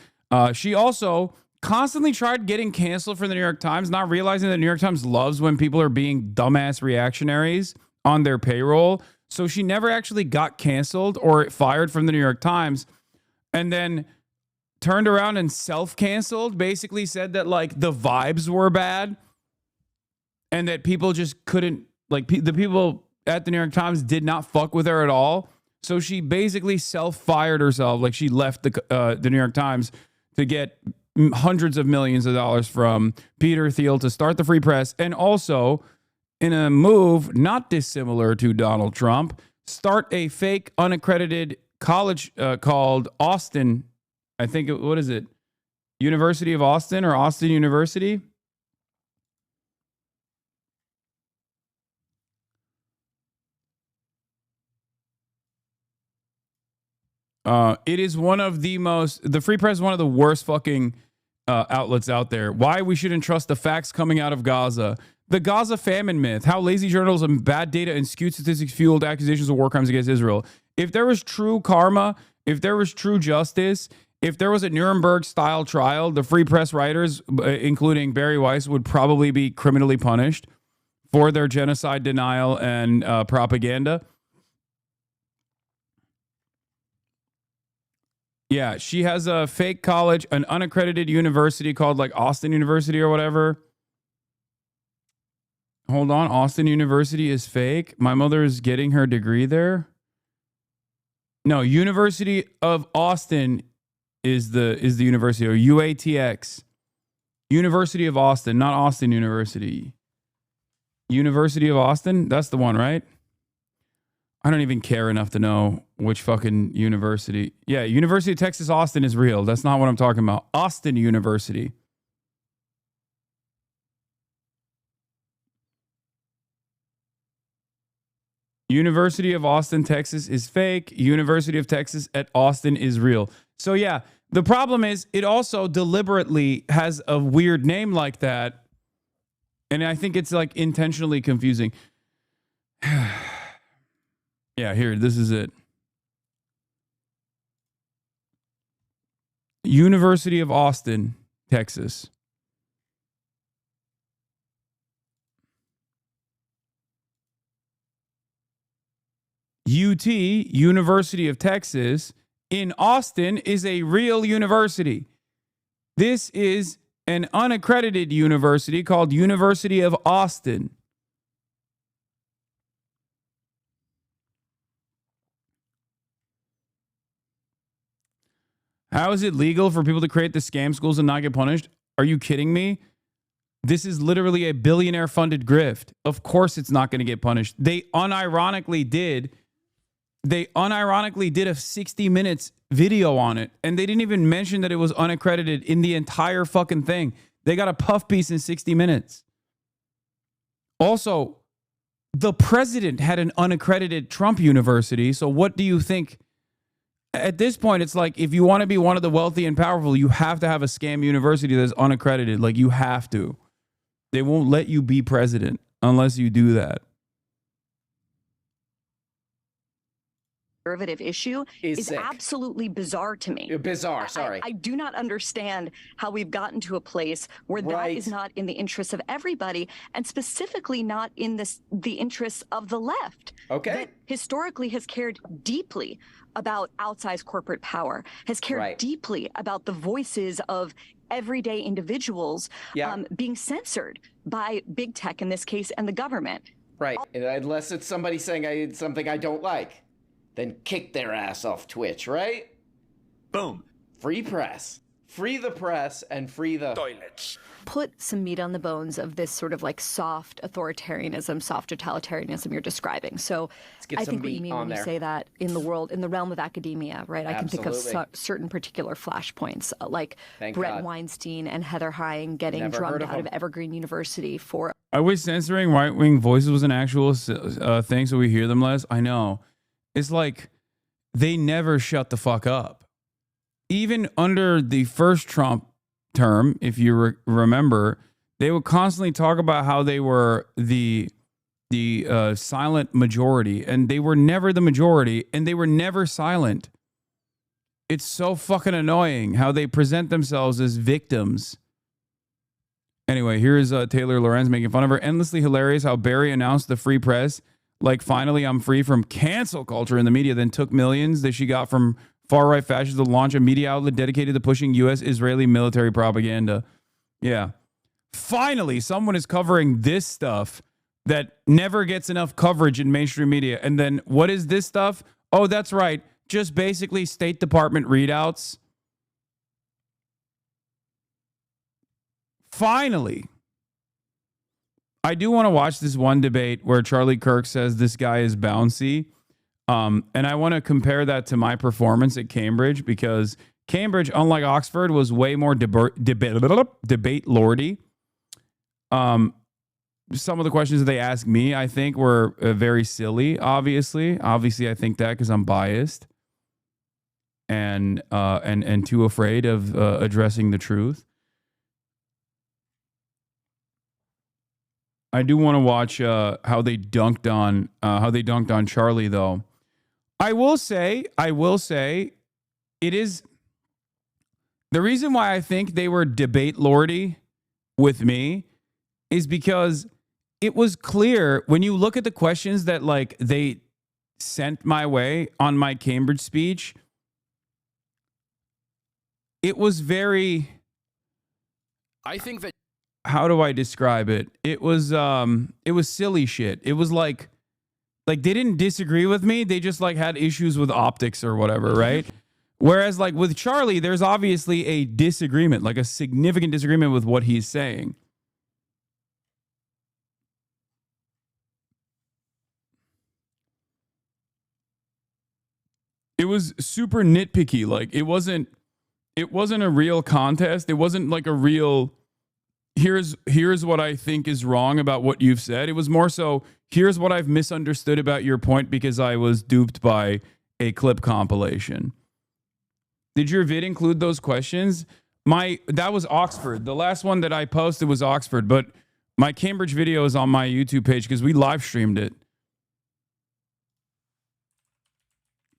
She also constantly tried getting canceled from the New York Times, not realizing that the New York Times loves when people are being dumbass reactionaries on their payroll. So she never actually got canceled or fired from the New York Times. And then turned around and self-canceled, basically said that like the vibes were bad and that people just couldn't, like the people at the New York Times did not fuck with her at all. So she basically self-fired herself. Like she left the New York Times to get hundreds of millions of dollars from Peter Thiel to start the Free Press. And also in a move not dissimilar to Donald Trump, start a fake unaccredited college called Austin. I think, what is it? University of Austin or Austin University? It is one of the the Free Press is one of the worst fucking outlets out there. Why we shouldn't trust the facts coming out of Gaza. The Gaza famine myth, how lazy journalism, bad data, and skewed statistics fueled accusations of war crimes against Israel. If there was true karma, if there was true justice, if there was a Nuremberg-style trial, the Free Press writers, including Barry Weiss, would probably be criminally punished for their genocide denial and propaganda. Yeah, she has a fake college, an unaccredited university called like Austin University or whatever. Hold on. Austin University is fake. My mother is getting her degree there. No, University of Austin is the university, or UATX. University of Austin, not Austin University. University of Austin? That's the one, right? I don't even care enough to know which fucking university. Yeah, University of Texas Austin is real. That's not what I'm talking about. Austin University. University of Austin, Texas is fake. University of Texas at Austin is real. So yeah, the problem is it also deliberately has a weird name like that. And I think it's like intentionally confusing. Yeah, here, this is it. University of Austin, Texas. UT, University of Texas, in Austin is a real university. This is an unaccredited university called University of Austin. How is it legal for people to create the scam schools and not get punished? Are you kidding me? This is literally a billionaire-funded grift. Of course it's not going to get punished. They unironically did a 60 minutes video on it, and they didn't even mention that it was unaccredited in the entire fucking thing. They got a puff piece in 60 minutes. Also, the president had an unaccredited Trump university, so what do you think? At this point, it's like, if you want to be one of the wealthy and powerful, you have to have a scam university that's unaccredited. Like, you have to. They won't let you be president unless you do that. Conservative issue is absolutely bizarre to me. Bizarre, sorry. I do not understand how we've gotten to a place where that is not in the interests of everybody, and specifically not in the interests of the left. Okay. That historically has cared deeply about outsized corporate power, has cared deeply about the voices of everyday individuals being censored by big tech in this case and the government. Right. Unless it's somebody saying something I don't like. Then kick their ass off Twitch, right? Boom. Free press. Free the press and free the toilets. Put some meat on the bones of this sort of like soft authoritarianism, soft totalitarianism you're describing. So I think what you mean when you say that in the realm of academia, right? I can think of certain particular flashpoints, like Brett Weinstein and Heather Heying getting drummed out of Evergreen University for... I wish censoring right-wing voices was an actual thing so we hear them less. I know. It's like they never shut the fuck up. Even under the first Trump term, if you remember, they would constantly talk about how they were the silent majority, and they were never the majority, and they were never silent. It's so fucking annoying how they present themselves as victims. Anyway, here's Taylor Lorenz making fun of her. Endlessly hilarious how Barry announced the free press. Like, finally, I'm free from cancel culture in the media, then took millions that she got from far-right fascists to launch a media outlet dedicated to pushing U.S.-Israeli military propaganda. Yeah. Finally, someone is covering this stuff that never gets enough coverage in mainstream media. And then what is this stuff? Oh, that's right. Just basically State Department readouts. Finally. I do want to watch this one debate where Charlie Kirk says this guy is bouncy. And I want to compare that to my performance at Cambridge, because Cambridge, unlike Oxford, was way more debate lordy. Some of the questions that they asked me, I think, were very silly, obviously. Obviously, I think that because I'm biased and too afraid of addressing the truth. I do want to watch how they dunked on Charlie, though. I will say, it is the reason why I think they were debate lordy with me is because it was clear when you look at the questions that like they sent my way on my Cambridge speech. It was very. how do I describe it? It was silly shit. It was like they didn't disagree with me. They just like had issues with optics or whatever, right? Whereas like with Charlie, there's obviously a disagreement, like a significant disagreement with what he's saying. It was super nitpicky. Like it wasn't a real contest. It wasn't like a real here's what I think is wrong about what you've said. It was more so here's what I've misunderstood about your point because I was duped by a clip compilation. Did your vid include those questions? That was Oxford. The last one that I posted was Oxford, but my Cambridge video is on my YouTube page because we live streamed it.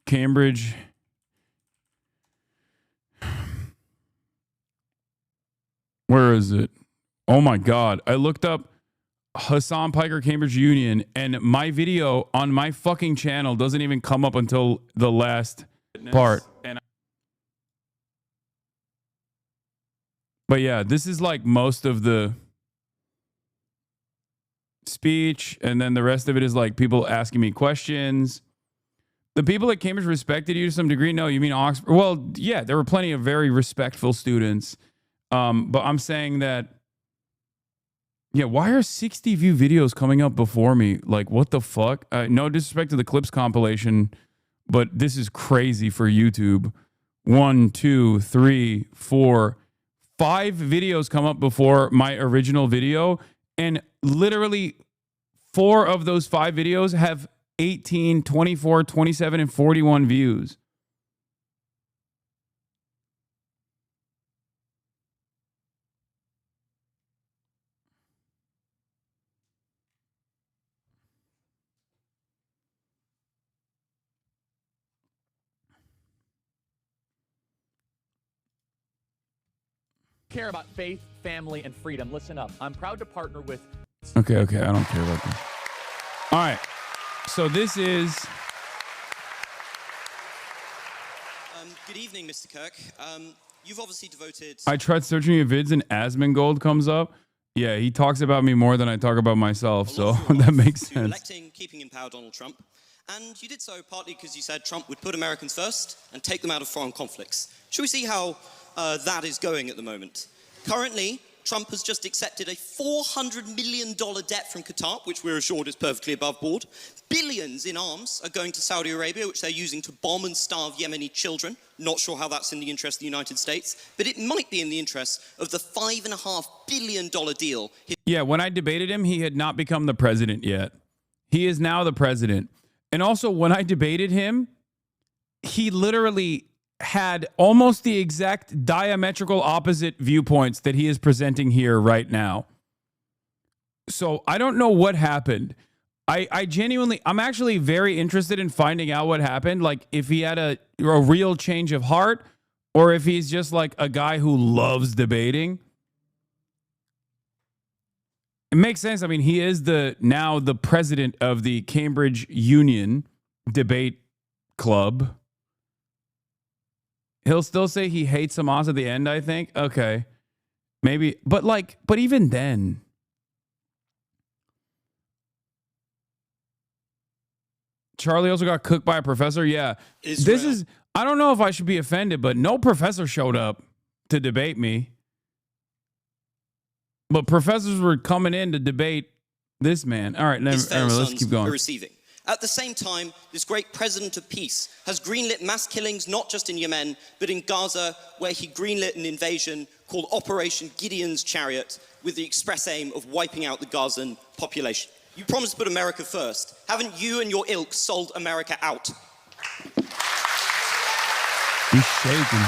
Cambridge. Where is it? Oh my God. I looked up Hasan Piker Cambridge Union and my video on my fucking channel doesn't even come up until the last part. But yeah, this is like most of the speech, and then the rest of it is like people asking me questions. The people at Cambridge respected you to some degree. No, you mean Oxford? Well, yeah, there were plenty of very respectful students. But I'm saying that, yeah, why are 60 view videos coming up before me? Like, what the fuck? No disrespect to the clips compilation, but this is crazy for YouTube. 1, 2, 3, 4, 5 videos come up before my original video, and literally 4 of those 5 videos have 18, 24, 27, and 41 views. Care about faith, family, and freedom. Listen up. I'm proud to partner with... Okay, I don't care about this. All right. So this is... Good evening, Mr. Kirk. You've obviously devoted... I tried searching your vids and Asmongold comes up. Yeah, he talks about me more than I talk about myself, so that makes sense. Electing, keeping in power Donald Trump. And you did so partly because you said Trump would put Americans first and take them out of foreign conflicts. Should we see how that is going at the moment? Currently, Trump has just accepted a $400 million debt from Qatar, which we're assured is perfectly above board. Billions in arms are going to Saudi Arabia, which they're using to bomb and starve Yemeni children. Not sure how that's in the interest of the United States, but it might be in the interest of the $5.5 billion deal. Yeah, when I debated him, he had not become the president yet. He is now the president. And also, when I debated him, he literally had almost the exact diametrical opposite viewpoints that he is presenting here right now. So I don't know what happened. I genuinely, I'm actually very interested in finding out what happened. Like if he had a real change of heart or if he's just like a guy who loves debating. It makes sense. I mean, he is now the president of the Cambridge Union Debate Club. He'll still say he hates Hamas at the end, I think. Okay. Maybe. But even then. Charlie also got cooked by a professor. Yeah. This is, I don't know if I should be offended, but no professor showed up to debate me. But professors were coming in to debate this man. All right, let's keep going. Receiving. At the same time, this great president of peace has greenlit mass killings not just in Yemen, but in Gaza, where he greenlit an invasion called Operation Gideon's Chariot with the express aim of wiping out the Gazan population. You promised to put America first. Haven't you and your ilk sold America out? He's shaking.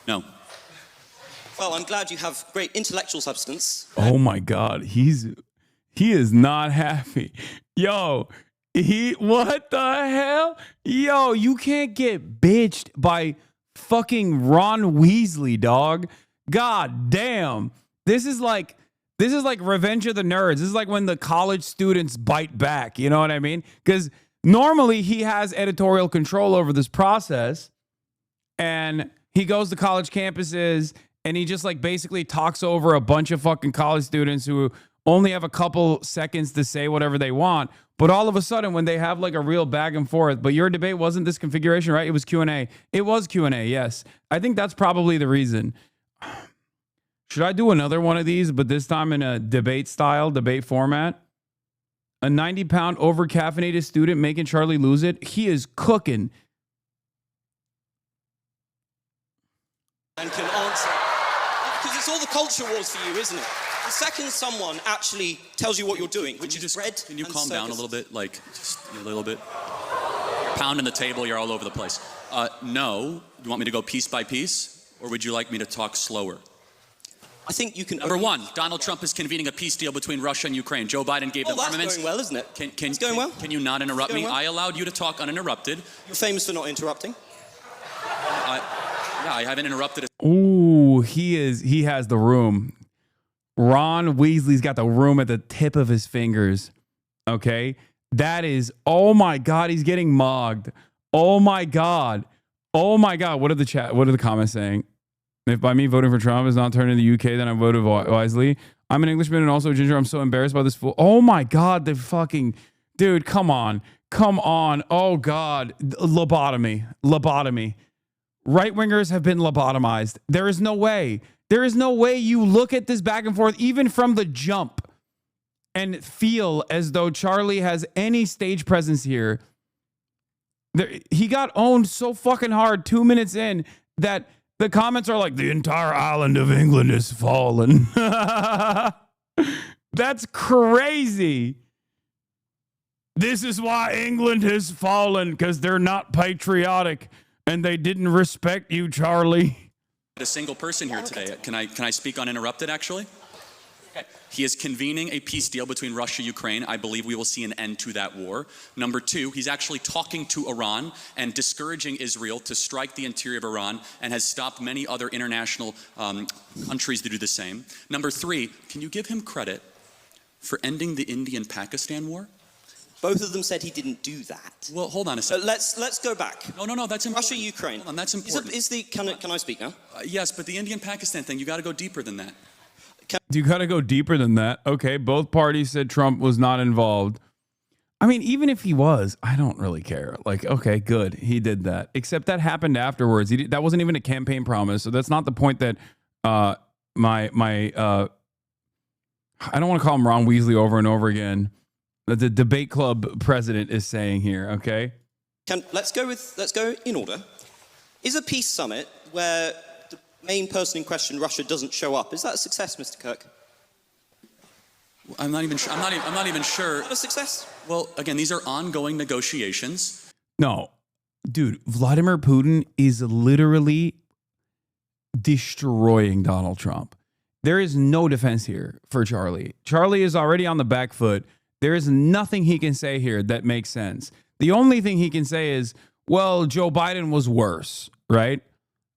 No. Well, I'm glad you have great intellectual substance. Oh my God, he is not happy. Yo, what the hell? Yo, you can't get bitched by fucking Ron Weasley, dog. God damn. This is like Revenge of the Nerds. This is like when the college students bite back. You know what I mean? Because Normally, he has editorial control over this process, and he goes to college campuses, and he just like basically talks over a bunch of fucking college students who only have a couple seconds to say whatever they want. But all of a sudden, when they have like a real back and forth, but your debate wasn't this configuration, right? It was Q&A. It was Q&A, yes. I think that's probably the reason. Should I do another one of these, but this time in a debate style, debate format? A 90-pound over-caffeinated student making Charlie lose it? He is cooking. And can answer. Because it's all the culture wars for you, isn't it? The second someone actually tells you what you're doing, which is bread. Can you calm down a little bit? Like, just a little bit? You're pounding the table, you're all over the place. No. You want me to go piece by piece? Or would you like me to talk slower? I think you can... Number one, Donald Trump is convening a peace deal between Russia and Ukraine. Joe Biden gave them armaments. That's going well, isn't it? It's going well. Can you not interrupt me? Well. I allowed you to talk uninterrupted. You're famous for not interrupting. Yeah, I haven't interrupted. Ooh, he has the room. Ron Weasley's got the room at the tip of his fingers. Okay? That is, oh my God, he's getting mugged. Oh my God. Oh my God. What are the comments saying? If by me voting for Trump is not turning the UK, then I voted wisely. I'm an Englishman and also a ginger. I'm so embarrassed by this fool. Oh my God, the fucking dude, come on. Come on. Oh God. Lobotomy. Right-wingers have been lobotomized. There is no way. There is no way you look at this back and forth, even from the jump, and feel as though Charlie has any stage presence here. He got owned so fucking hard 2 minutes in that the comments are like, the entire island of England is fallen. That's crazy. This is why England has fallen, because they're not patriotic and they didn't respect you, Charlie. A single person here today. Can I speak uninterrupted, actually? Okay. He is convening a peace deal between Russia and Ukraine. I believe we will see an end to that war. Number two, he's actually talking to Iran and discouraging Israel to strike the interior of Iran, and has stopped many other international countries to do the same. Number three, can you give him credit for ending the Indian-Pakistan war? Both of them said he didn't do that. Well, hold on a second. Let's go back. No, that's important. Russia, Ukraine. Hold on, that's important. Can I speak now? Yes, but the Indian-Pakistan thing, you got to go deeper than that. You got to go deeper than that. Okay, both parties said Trump was not involved. I mean, even if he was, I don't really care. Like, okay, good, he did that. Except that happened afterwards. That wasn't even a campaign promise. So that's not the point that I don't want to call him Ron Weasley over and over again. The debate club president is saying here, okay? Let's go in order. Is a peace summit where the main person in question, Russia, doesn't show up, is that a success, Mr. Kirk? I'm not even sure. I'm not even sure. Not a success? Well, again, these are ongoing negotiations. No, dude, Vladimir Putin is literally destroying Donald Trump. There is no defense here for Charlie. Charlie is already on the back foot. There is nothing he can say here that makes sense. The only thing he can say is, well, Joe Biden was worse, right?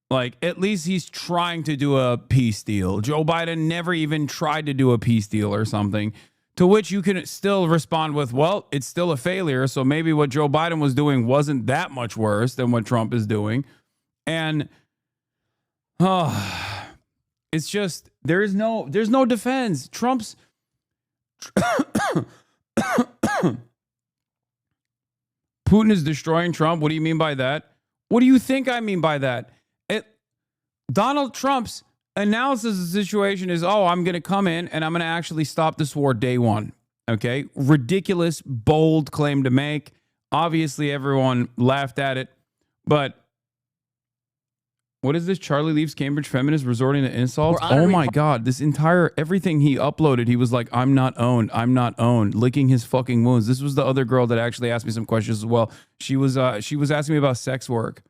Like, at least he's trying to do a peace deal. Joe Biden never even tried to do a peace deal or something, to which you can still respond with, well, it's still a failure. So maybe what Joe Biden was doing wasn't that much worse than what Trump is doing. And it's just, there's no defense. Trump's Putin is destroying Trump. What do you mean by that? What do you think I mean by that? Donald Trump's analysis of the situation is, oh, I'm going to come in and I'm going to actually stop this war day one. Okay? Ridiculous, bold claim to make. Obviously, everyone laughed at it. But what is this? Charlie leaves Cambridge feminists resorting to insults? Oh my God. This entire, everything he uploaded, he was like, I'm not owned. I'm not owned. Licking his fucking wounds. This was the other girl that actually asked me some questions as well. She was asking me about sex work.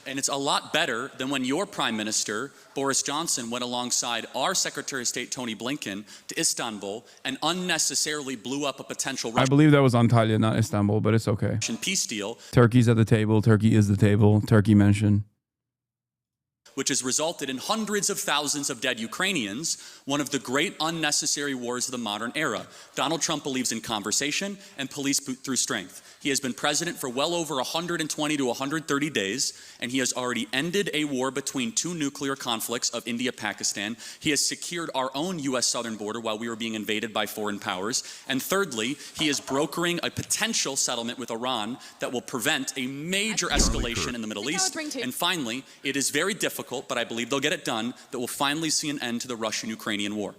And it's a lot better than when your prime minister, Boris Johnson, went alongside our Secretary of State, Tony Blinken, to Istanbul and unnecessarily blew up a potential I believe that was Antalya, not Istanbul, but it's okay. Russian peace deal. Turkey's at the table. Turkey is the table. Turkey mentioned. which has resulted in hundreds of thousands of dead Ukrainians, one of the great unnecessary wars of the modern era. Donald Trump believes in conversation and police through strength. He has been president for well over 120 to 130 days, and he has already ended a war between two nuclear conflicts of India-Pakistan. He has secured our own U.S. southern border while we were being invaded by foreign powers. And thirdly, he is brokering a potential settlement with Iran that will prevent a major escalation in the Middle East. And finally, it is very difficult, but I believe they'll get it done, that will finally see an end to the Russian-Ukrainian war.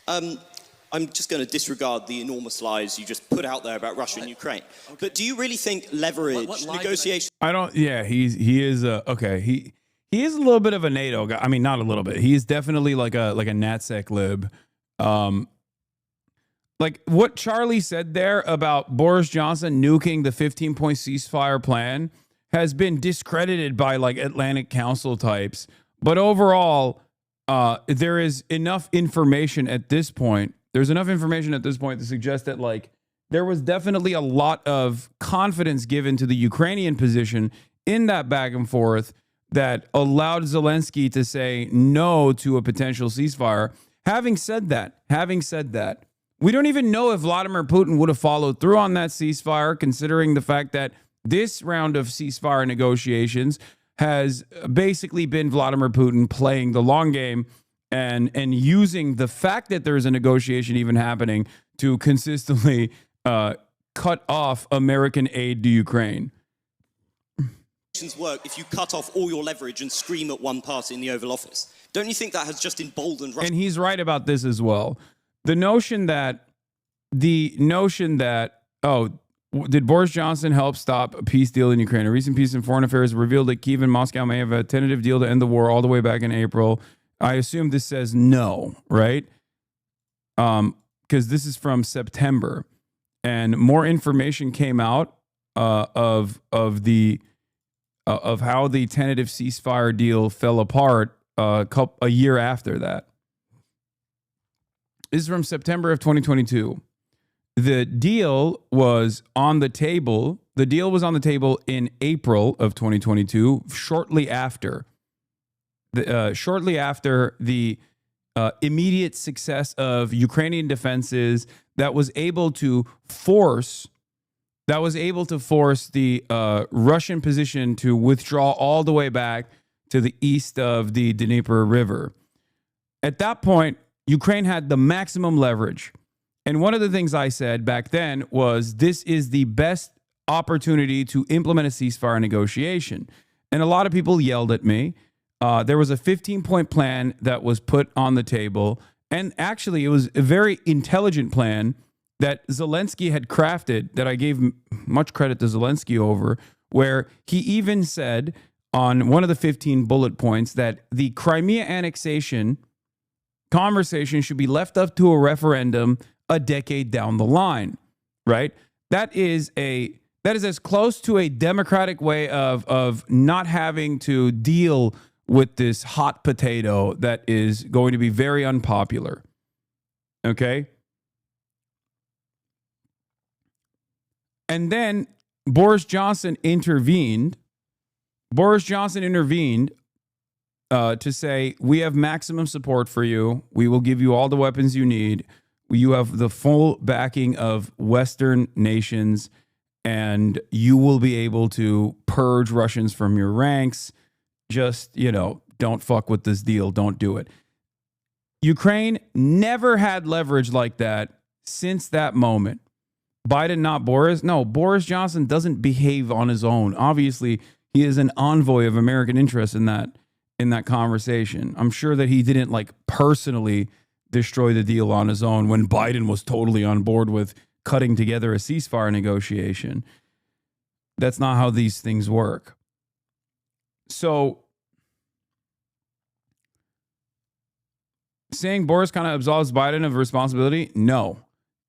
I'm just going to disregard the enormous lies you just put out there about Russia and Ukraine. Okay. But do you really think leverage, negotiation... I don't, yeah, he is, okay, he is a little bit of a NATO guy. I mean, not a little bit. He is definitely like a NatSec lib. Like what Charlie said there about Boris Johnson nuking the 15-point ceasefire plan has been discredited by like Atlantic Council types. But overall, there is enough information at this point. There's enough information at this point to suggest that like there was definitely a lot of confidence given to the Ukrainian position in that back and forth that allowed Zelensky to say no to a potential ceasefire. Having said that, we don't even know if Vladimir Putin would have followed through on that ceasefire, considering the fact that this round of ceasefire negotiations has basically been Vladimir Putin playing the long game and using the fact that there's a negotiation even happening to consistently cut off American aid to Ukraine. Work if you cut off all your leverage and scream at one party in the Oval Office. Don't you think that has just emboldened Russia? And he's right about this as well. The notion that, oh, did Boris Johnson help stop a peace deal in Ukraine? A recent piece in Foreign Affairs revealed that Kyiv and Moscow may have a tentative deal to end the war all the way back in April. I assume this says no, right? Because this is from September, and more information came out of how the tentative ceasefire deal fell apart a year after that. This is from September of 2022. The deal was on the table. The deal was on the table in April of 2022, shortly after the immediate success of Ukrainian defenses that was able to force the Russian position to withdraw all the way back to the east of the Dnieper River. At that point, Ukraine had the maximum leverage. And one of the things I said back then was this is the best opportunity to implement a ceasefire negotiation. And a lot of people yelled at me. There was a 15-point plan that was put on the table. And actually, it was a very intelligent plan that Zelensky had crafted that I gave much credit to Zelensky over, where he even said on one of the 15 bullet points that the Crimea annexation conversation should be left up to a referendum a decade down the line, right? That is as close to a democratic way of not having to deal with this hot potato that is going to be very unpopular. Okay? And then Boris Johnson intervened. To say, we have maximum support for you. We will give you all the weapons you need. You have the full backing of Western nations, and you will be able to purge Russians from your ranks. Just, don't fuck with this deal. Don't do it. Ukraine never had leverage like that since that moment. Biden, not Boris. No, Boris Johnson doesn't behave on his own. Obviously, he is an envoy of American interests in that conversation. I'm sure that he didn't personally destroy the deal on his own when Biden was totally on board with cutting together a ceasefire negotiation. That's not how these things work. So saying Boris kind of absolves Biden of responsibility? No,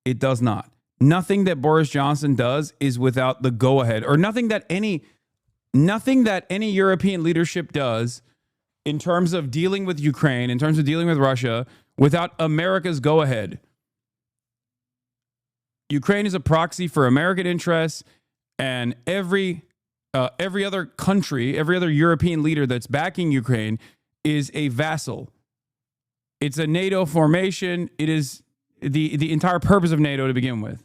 it does not. Nothing that Boris Johnson does is without the go-ahead, or nothing that any European leadership does in terms of dealing with Ukraine, in terms of dealing with Russia, without America's go-ahead. Ukraine is a proxy for American interests, and every other country, every other European leader that's backing Ukraine is a vassal. It's a NATO formation. It is the entire purpose of NATO to begin with.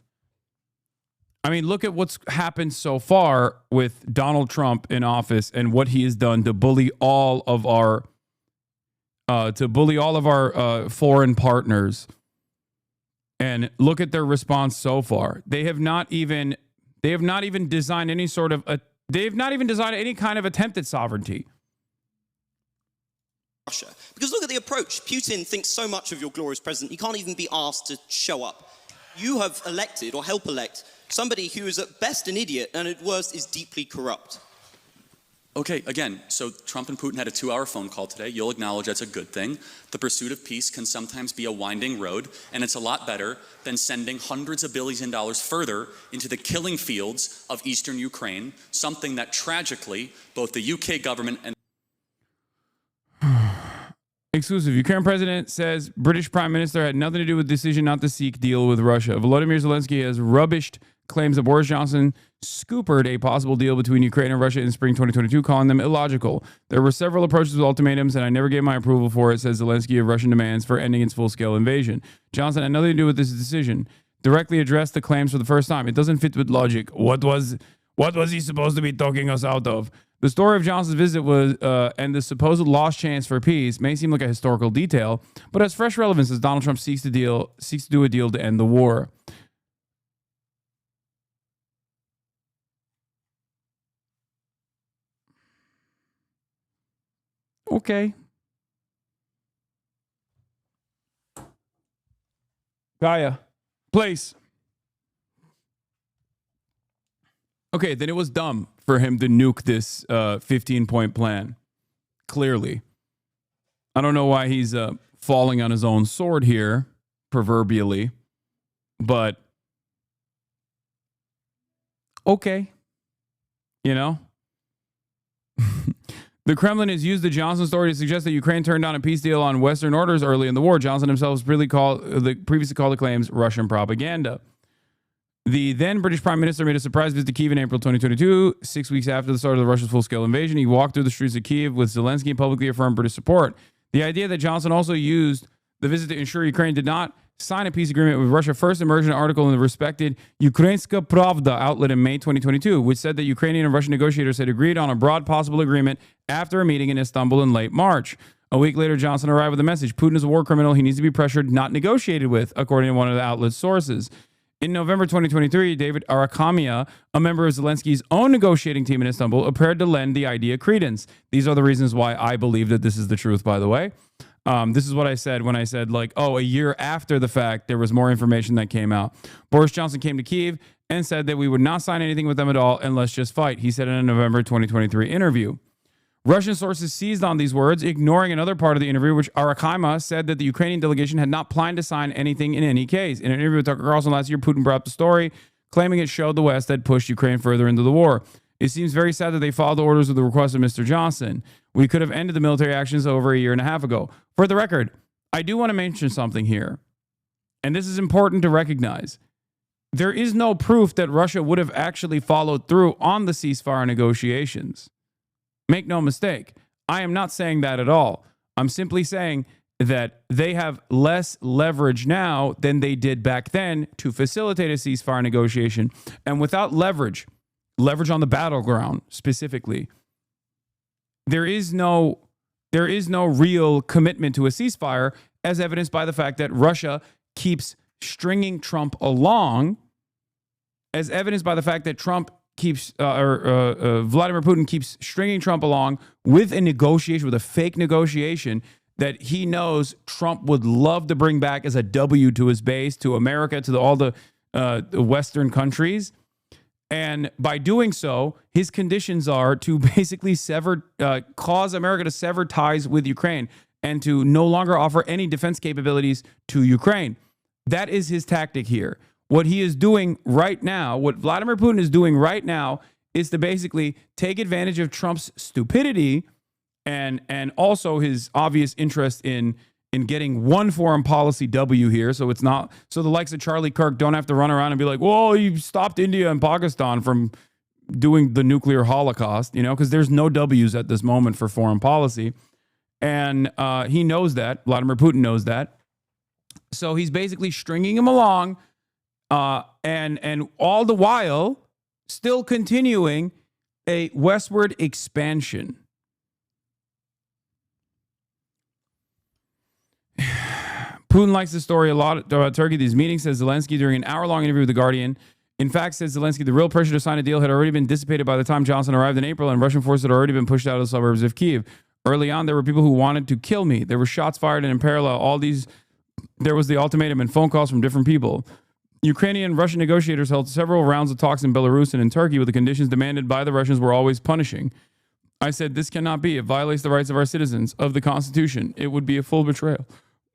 I mean, look at what's happened so far with Donald Trump in office and what he has done to bully all of our foreign partners. And look at their response so far. They have not even designed any sort of any kind of attempt at sovereignty. Russia. Because look at the approach. Putin thinks so much of your glorious president, he can't even be asked to show up. You have elected or help elect somebody who is at best an idiot and at worst is deeply corrupt. Okay, again, so Trump and Putin had a 2-hour phone call today. You'll acknowledge that's a good thing. The pursuit of peace can sometimes be a winding road, and it's a lot better than sending hundreds of billions of dollars further into the killing fields of eastern Ukraine, something that tragically both the UK government and Exclusive. Ukraine president says British prime minister had nothing to do with decision not to seek deal with Russia. Volodymyr Zelensky has rubbished claims that Boris Johnson scoopered a possible deal between Ukraine and Russia in spring 2022, calling them illogical. There were several approaches with ultimatums, and I never gave my approval for it, says Zelensky of Russian demands for ending its full-scale invasion. Johnson had nothing to do with this decision. Directly addressed the claims for the first time. It doesn't fit with logic. What was he supposed to be talking us out of? The story of Johnson's visit was and the supposed lost chance for peace may seem like a historical detail, but has fresh relevance as Donald Trump seeks to do a deal to end the war. Okay. Gaia, place. Okay, then it was dumb for him to nuke this 15-point plan. Clearly. I don't know why he's falling on his own sword here, proverbially. But, okay. You know? The Kremlin has used the Johnson story to suggest that Ukraine turned down a peace deal on Western orders early in the war. Johnson himself previously called the claims Russian propaganda. The then British Prime Minister made a surprise visit to Kyiv in April 2022, 6 weeks after the start of the Russia's full-scale invasion. He walked through the streets of Kyiv with Zelensky and publicly affirmed British support. The idea that Johnson also used the visit to ensure Ukraine did not sign a peace agreement with Russia first emerged in an article in the respected Ukrainska Pravda outlet in May 2022, which said that Ukrainian and Russian negotiators had agreed on a broad possible agreement after a meeting in Istanbul in late March. A week later, Johnson arrived with a message. Putin is a war criminal. He needs to be pressured, not negotiated with, according to one of the outlet's sources. In November 2023, David Arakamia, a member of Zelensky's own negotiating team in Istanbul, appeared to lend the idea credence. These are the reasons why I believe that this is the truth, by the way. This is what I said when I said, like, oh, a year after the fact, there was more information that came out. Boris Johnson came to Kyiv and said that we would not sign anything with them at all and let's just fight, he said in a November 2023 interview. Russian sources seized on these words, ignoring another part of the interview, which Arakima said that the Ukrainian delegation had not planned to sign anything in any case. In an interview with Tucker Carlson last year, Putin brought up the story, claiming it showed the West had pushed Ukraine further into the war. It seems very sad that they followed the orders of the request of Mr. Johnson. We could have ended the military actions over a year and a half ago. For the record, I do want to mention something here, and this is important to recognize. There is no proof that Russia would have actually followed through on the ceasefire negotiations. Make no mistake, I am not saying that at all. I'm simply saying that they have less leverage now than they did back then to facilitate a ceasefire negotiation. And without leverage on the battleground specifically, there is no real commitment to a ceasefire, as evidenced by the fact that Russia keeps stringing Trump along, as evidenced by the fact that Vladimir Putin keeps stringing Trump along with a negotiation, with a fake negotiation that he knows Trump would love to bring back as a W to his base, to America, to all the Western countries. And by doing so, his conditions are to basically cause America to sever ties with Ukraine and to no longer offer any defense capabilities to Ukraine. That is his tactic here. What he is doing right now, what Vladimir Putin is doing right now, is to basically take advantage of Trump's stupidity and also his obvious interest in getting one foreign policy W here. So it's not, so the likes of Charlie Kirk don't have to run around and be like, well, you stopped India and Pakistan from doing the nuclear holocaust, because there's no W's at this moment for foreign policy. And he knows that. Vladimir Putin knows that. So he's basically stringing him along, and all the while still continuing a westward expansion. Putin likes the story a lot about Turkey. These meetings, says Zelensky during an hour-long interview with The Guardian. In fact, says Zelensky, the real pressure to sign a deal had already been dissipated by the time Johnson arrived in April, and Russian forces had already been pushed out of the suburbs of Kyiv. Early on, there were people who wanted to kill me. There were shots fired, and in parallel, there was the ultimatum and phone calls from different people. Ukrainian and Russian negotiators held several rounds of talks in Belarus and in Turkey, with the conditions demanded by the Russians were always punishing. I said, this cannot be. It violates the rights of our citizens, of the Constitution. It would be a full betrayal.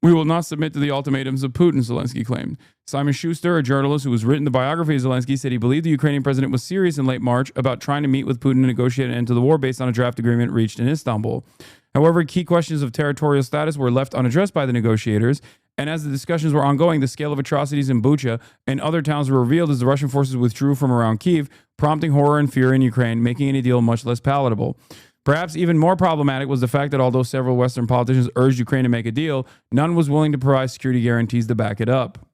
We will not submit to the ultimatums of Putin, Zelensky claimed. Simon Schuster, a journalist who has written the biography of Zelensky, said he believed the Ukrainian president was serious in late March about trying to meet with Putin and negotiate an end to the war based on a draft agreement reached in Istanbul. However, key questions of territorial status were left unaddressed by the negotiators, and as the discussions were ongoing, the scale of atrocities in Bucha and other towns were revealed as the Russian forces withdrew from around Kyiv, prompting horror and fear in Ukraine, making any deal much less palatable. Perhaps even more problematic was the fact that although several Western politicians urged Ukraine to make a deal, none was willing to provide security guarantees to back it up.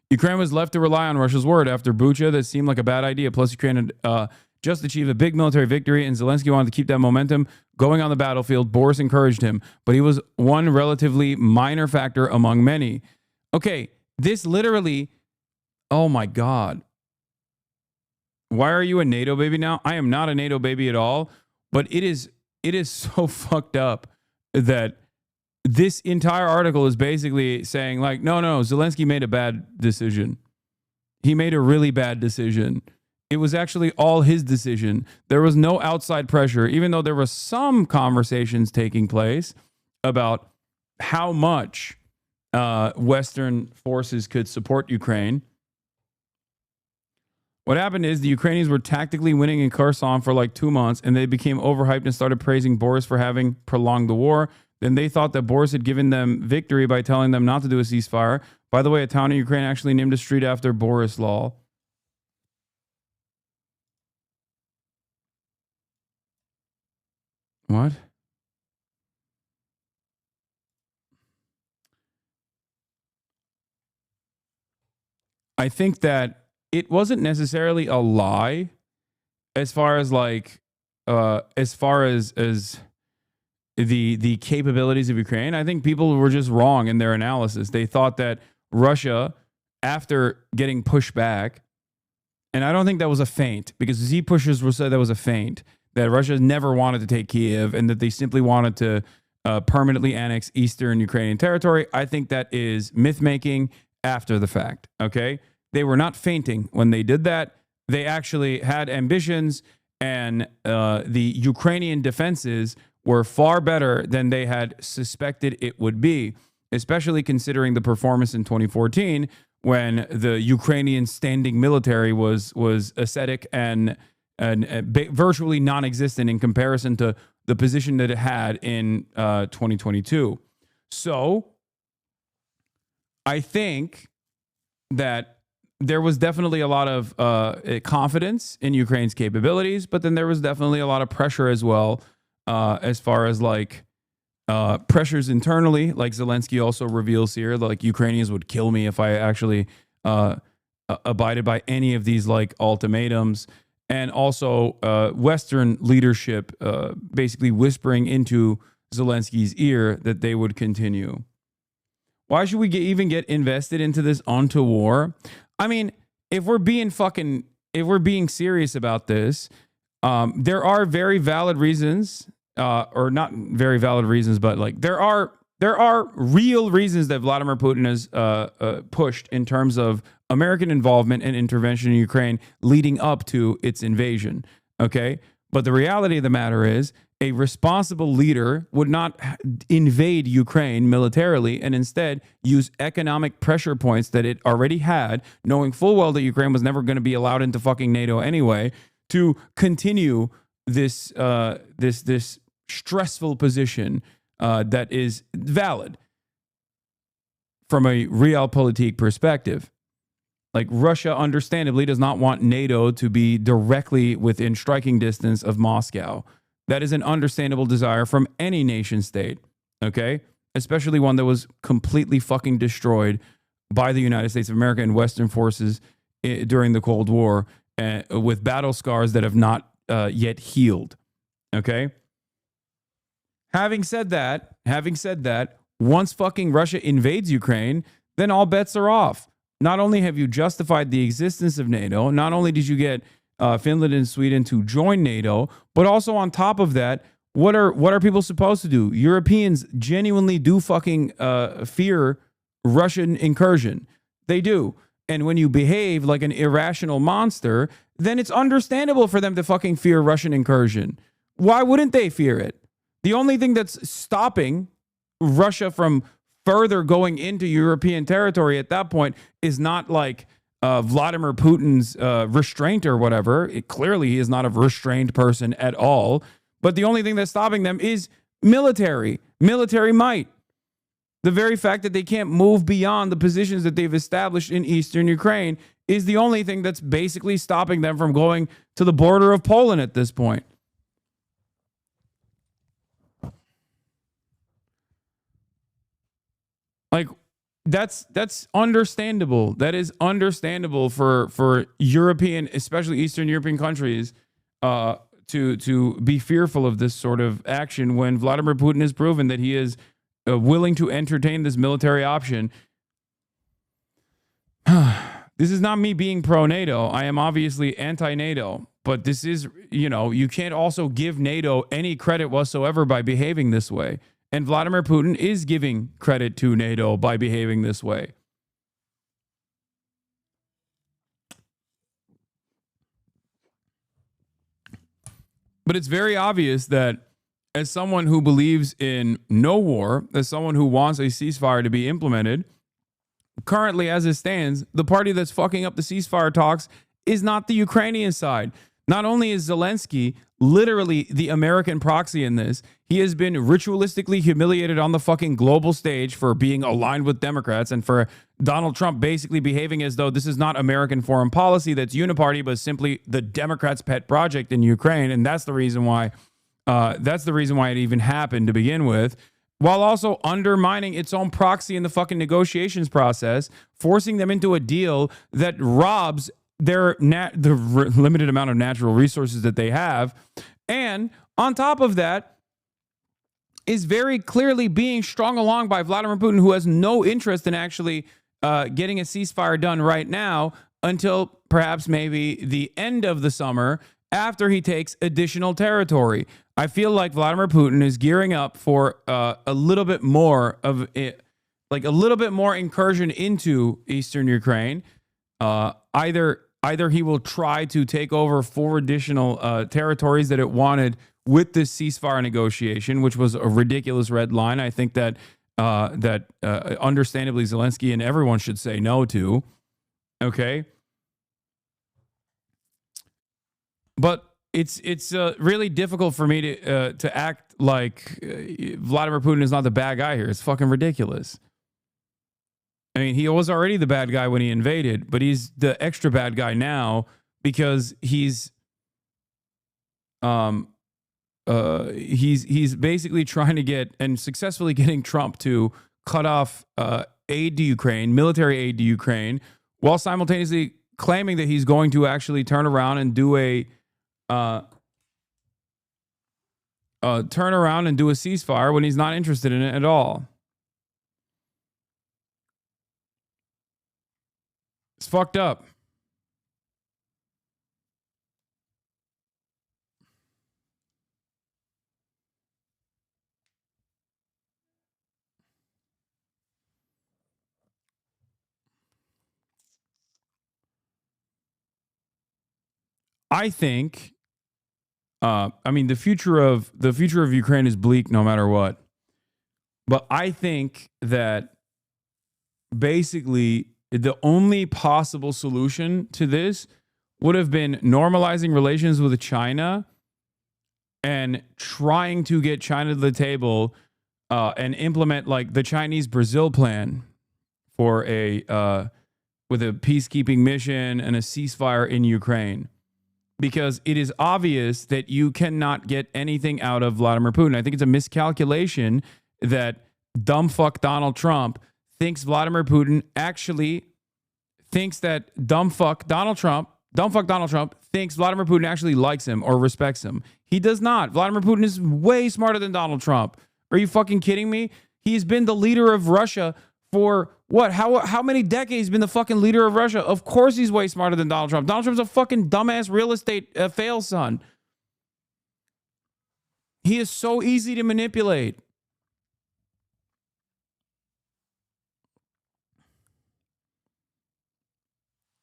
Ukraine was left to rely on Russia's word after Bucha. That seemed like a bad idea. Plus, Ukraine had just achieved a big military victory, and Zelensky wanted to keep that momentum going on the battlefield. Boris encouraged him, but he was one relatively minor factor among many. Okay, this literally, oh my God. Why are you a NATO baby now? I am not a NATO baby at all, but it is so fucked up that this entire article is basically saying like, no, Zelensky made a bad decision. He made a really bad decision. It was actually all his decision. There was no outside pressure, even though there were some conversations taking place about how much Western forces could support Ukraine. What happened is the Ukrainians were tactically winning in Kherson for like 2 months, and they became overhyped and started praising Boris for having prolonged the war. Then they thought that Boris had given them victory by telling them not to do a ceasefire. By the way, a town in Ukraine actually named a street after Boris Law. What? I think that it wasn't necessarily a lie as far as like the capabilities of Ukraine. I think people were just wrong in their analysis. They thought that Russia, after getting pushed back, and I don't think that was a feint, because Z pushers will say that was a feint, that Russia never wanted to take Kyiv and that they simply wanted to permanently annex eastern Ukrainian territory. I think that is myth-making after the fact, okay? They were not feinting when they did that. They actually had ambitions, and the Ukrainian defenses were far better than they had suspected it would be, especially considering the performance in 2014 when the Ukrainian standing military was ascetic and virtually non-existent in comparison to the position that it had in 2022. So I think that there was definitely a lot of confidence in Ukraine's capabilities, but then there was definitely a lot of pressure as well, as far as like pressures internally. Like Zelensky also reveals here, like Ukrainians would kill me if I actually abided by any of these like ultimatums. And also Western leadership basically whispering into Zelensky's ear that they would continue. Why should we even get invested into this onto war? I mean, if we're being serious about this, there are very valid reasons, or not very valid reasons, but like there are real reasons that Vladimir Putin has pushed in terms of American involvement and intervention in Ukraine leading up to its invasion. Okay, but the reality of the matter is, a responsible leader would not invade Ukraine militarily and instead use economic pressure points that it already had, knowing full well that Ukraine was never going to be allowed into fucking NATO anyway, to continue this this stressful position that is valid from a realpolitik perspective. Like, Russia understandably does not want NATO to be directly within striking distance of Moscow. That is an understandable desire from any nation state, okay? Especially one that was completely fucking destroyed by the United States of America and Western forces during the Cold War, with battle scars that have not yet healed, okay? Having said that, once fucking Russia invades Ukraine, then all bets are off. Not only have you justified the existence of NATO, not only did you get Finland and Sweden to join NATO, but also on top of that, what are people supposed to do? Europeans genuinely do fucking fear Russian incursion. They do. And when you behave like an irrational monster, then it's understandable for them to fucking fear Russian incursion. Why wouldn't they fear it? The only thing that's stopping Russia from further going into European territory at that point is not like Vladimir Putin's restraint or whatever. Clearly, he is not a restrained person at all. But the only thing that's stopping them is military might. The very fact that they can't move beyond the positions that they've established in eastern Ukraine is the only thing that's basically stopping them from going to the border of Poland at this point. Like, that's understandable. That is understandable for European, especially Eastern European countries, to be fearful of this sort of action when Vladimir Putin has proven that he is willing to entertain this military option. This is not me being pro-NATO. I am obviously anti-NATO. But this is, you can't also give NATO any credit whatsoever by behaving this way. And Vladimir Putin is giving credit to NATO by behaving this way. But it's very obvious that as someone who believes in no war, as someone who wants a ceasefire to be implemented, currently as it stands, the party that's fucking up the ceasefire talks is not the Ukrainian side. Not only is Zelensky literally the American proxy in this, he has been ritualistically humiliated on the fucking global stage for being aligned with Democrats and for Donald Trump basically behaving as though this is not American foreign policy that's uniparty, but simply the Democrats' pet project in Ukraine. And that's the reason why it even happened to begin with, while also undermining its own proxy in the fucking negotiations process, forcing them into a deal that robs the limited amount of natural resources that they have. And on top of that, is very clearly being strung along by Vladimir Putin, who has no interest in actually getting a ceasefire done right now until perhaps maybe the end of the summer after he takes additional territory. I feel like Vladimir Putin is gearing up for a little bit more of it, like a little bit more incursion into eastern Ukraine. Either he will try to take over 4 additional territories that it wanted with this ceasefire negotiation, which was a ridiculous red line. I think that understandably Zelensky and everyone should say no to. Okay, but it's really difficult for me to act like Vladimir Putin is not the bad guy here. It's fucking ridiculous. I mean, he was already the bad guy when he invaded, but he's the extra bad guy now because he's basically trying to get and successfully getting Trump to cut off aid to Ukraine, military aid to Ukraine, while simultaneously claiming that he's going to actually turn around and do a ceasefire when he's not interested in it at all. It's fucked up. I think, I mean, the future of Ukraine is bleak no matter what. But I think that basically the only possible solution to this would have been normalizing relations with China and trying to get China to the table and implement like the Chinese Brazil plan for with a peacekeeping mission and a ceasefire in Ukraine. because it is obvious that you cannot get anything out of Vladimir Putin. I think it's a miscalculation that dumb fuck Donald Trump thinks Vladimir Putin actually thinks that dumb fuck Donald Trump thinks Vladimir Putin actually likes him or respects him. He does not. Vladimir Putin is way smarter than Donald Trump. Are you fucking kidding me? He's been the leader of Russia for what? How many decades been the fucking leader of Russia? Of course he's way smarter than Donald Trump. Donald Trump's a fucking dumbass real estate fail son. He is so easy to manipulate.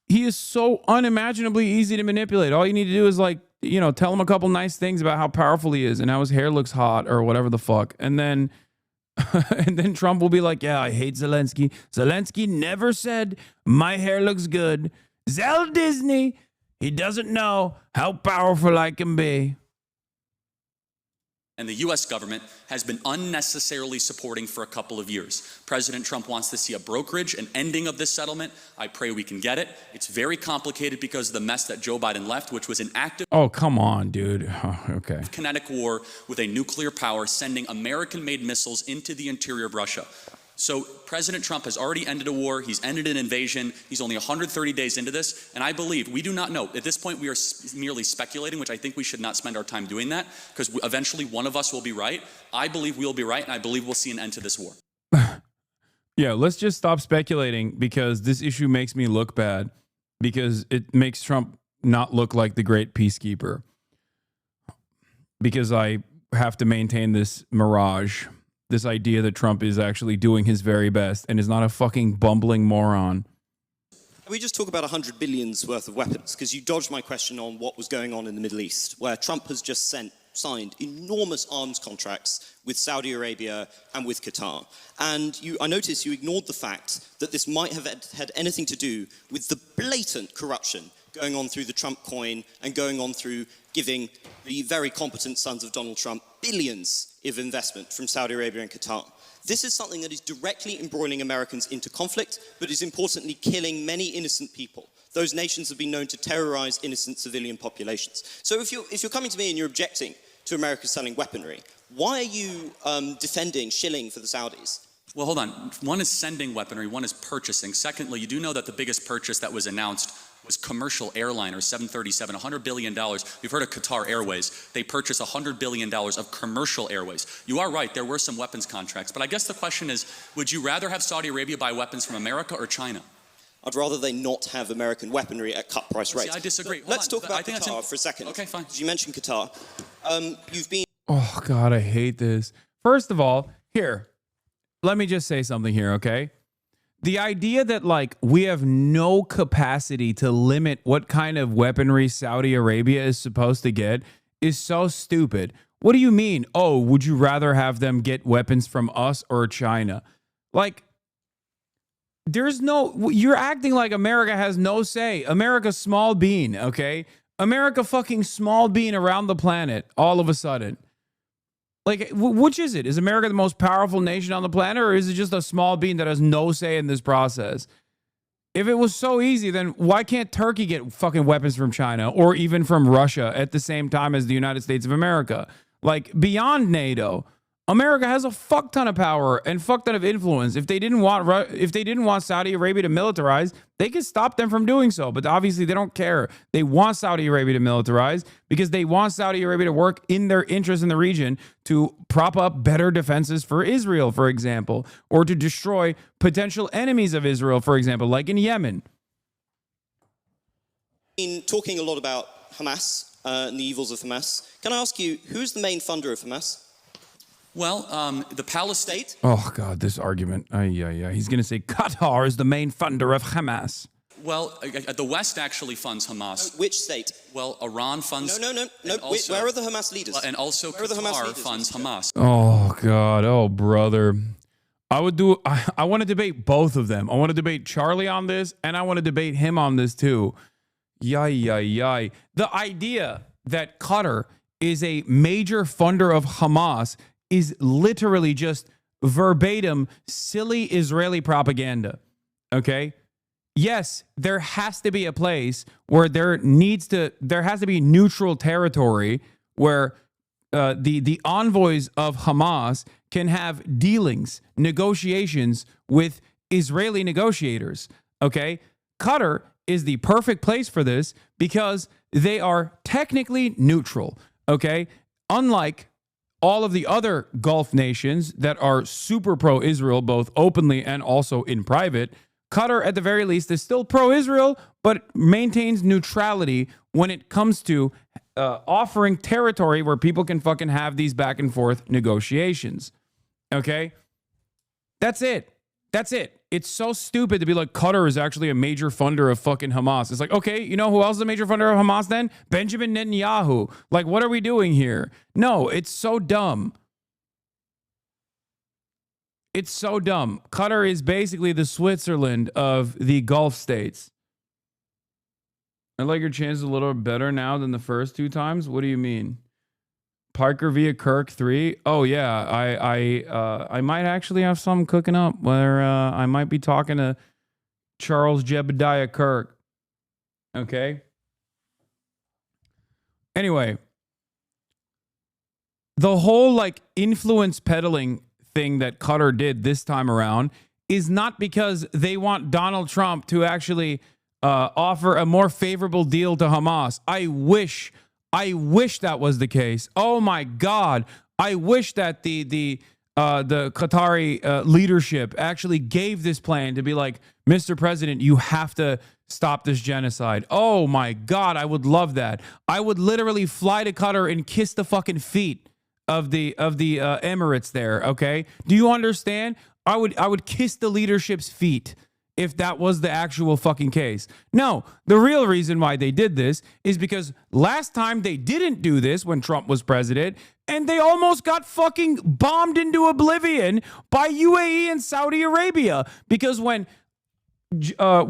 He is so unimaginably easy to manipulate. All you need to do is, like, you know, tell him a couple nice things about how powerful he is and how his hair looks hot or whatever the fuck. And then and then Trump will be like, yeah, I hate Zelensky. Zelensky never said my hair looks good. Zell Disney, he doesn't know how powerful I can be. And the U.S. government has been unnecessarily supporting for a couple of years. President Trump wants to see a brokerage, an ending of this settlement. I pray we can get it. It's very complicated because of the mess that Joe Biden left, which was an active... Oh, come on, dude. Oh, okay. ...kinetic war with a nuclear power sending American-made missiles into the interior of Russia. So President Trump has already ended a war. He's ended an invasion. He's only 130 days into this. And I believe, we do not know. At this point, we are merely speculating, which I think we should not spend our time doing that, because eventually one of us will be right. I believe we'll be right, and I believe we'll see an end to this war. Yeah, let's just stop speculating, because this issue makes me look bad, because it makes Trump not look like the great peacekeeper. Because I have to maintain this mirage. This idea that Trump is actually doing his very best and is not a fucking bumbling moron. We just talk about 100 billion's worth of weapons, because you dodged my question on what was going on in the Middle East, where Trump has just signed enormous arms contracts with Saudi Arabia and with Qatar. And I noticed you ignored the fact that this might have had anything to do with the blatant corruption going on through the Trump coin and going on through giving the very competent sons of Donald Trump billions of investment from Saudi Arabia and Qatar. This is something that is directly embroiling Americans into conflict, but is importantly killing many innocent people. Those nations have been known to terrorize innocent civilian populations. So if you're coming to me and you're objecting to America selling weaponry, why are you defending shilling for the Saudis? Well, hold on. One is sending weaponry, one is purchasing. Secondly, you do know that the biggest purchase that was announced was commercial airliner, 737, $100 billion. You've heard of Qatar Airways. They purchased $100 billion of commercial airways. You are right, there were some weapons contracts. But I guess the question is, would you rather have Saudi Arabia buy weapons from America or China? I'd rather they not have American weaponry at cut price rates. See, I disagree. So let's talk about Qatar for a second. Okay, fine. You mentioned Qatar. You've been... Oh, God, I hate this. First of all, here, let me just say something here, okay? The idea that, like, we have no capacity to limit what kind of weaponry Saudi Arabia is supposed to get is so stupid. What do you mean? Oh, would you rather have them get weapons from us or China? Like, there's no... You're acting like America has no say. America's small bean, okay? America fucking small bean around the planet all of a sudden. Like, which is it? Is America the most powerful nation on the planet, or is it just a small bean that has no say in this process? If it was so easy, then why can't Turkey get fucking weapons from China or even from Russia at the same time as the United States of America? Like, beyond NATO, America has a fuck ton of power and fuck ton of influence. If they didn't want Saudi Arabia to militarize, they could stop them from doing so. But obviously, they don't care. They want Saudi Arabia to militarize because they want Saudi Arabia to work in their interest in the region to prop up better defenses for Israel, for example, or to destroy potential enemies of Israel, for example, like in Yemen. Been talking a lot about Hamas and the evils of Hamas. Can I ask you, who's the main funder of Hamas? Well, the Palestine... Oh, God, this argument. He's going to say Qatar is the main funder of Hamas. Well, the West actually funds Hamas. Which state? Well, Iran funds... No. Also, where are the Hamas leaders? And also Qatar funds Hamas. Oh, God. Oh, brother. I want to debate both of them. I want to debate Charlie on this, and I want to debate him on this, too. Yay. The idea that Qatar is a major funder of Hamas is literally just verbatim silly Israeli propaganda, okay? yes, there has to be a place where there has to be neutral territory where the envoys of Hamas can have dealings, negotiations with Israeli negotiators. Okay, Qatar is the perfect place for this because they are technically neutral. Okay, unlike all of the other Gulf nations that are super pro-Israel, both openly and also in private, Qatar, at the very least, is still pro-Israel, but maintains neutrality when it comes to offering territory where people can fucking have these back and forth negotiations. Okay? That's it. That's it. It's so stupid to be like, Qatar is actually a major funder of fucking Hamas. It's like, okay, you know who else is a major funder of Hamas then? Benjamin Netanyahu. Like, what are we doing here? No, it's so dumb. It's so dumb. Qatar is basically the Switzerland of the Gulf states. I like your chances a little better now than the first two times. What do you mean? Parker via Kirk 3. Oh yeah, I might actually have some cooking up where I might be talking to Charles Jebediah Kirk. Okay. Anyway, the whole like influence peddling thing that Qatar did this time around is not because they want Donald Trump to actually offer a more favorable deal to Hamas. I wish that was the case. Oh my God. I wish that the Qatari leadership actually gave this plan to be like, Mr. President, you have to stop this genocide. Oh my God. I would love that. I would literally fly to Qatar and kiss the fucking feet of the Emirates there. Okay. Do you understand? I would kiss the leadership's feet if that was the actual fucking case. No, the real reason why they did this is because last time they didn't do this when Trump was president, and they almost got fucking bombed into oblivion by UAE and Saudi Arabia. Because when Jared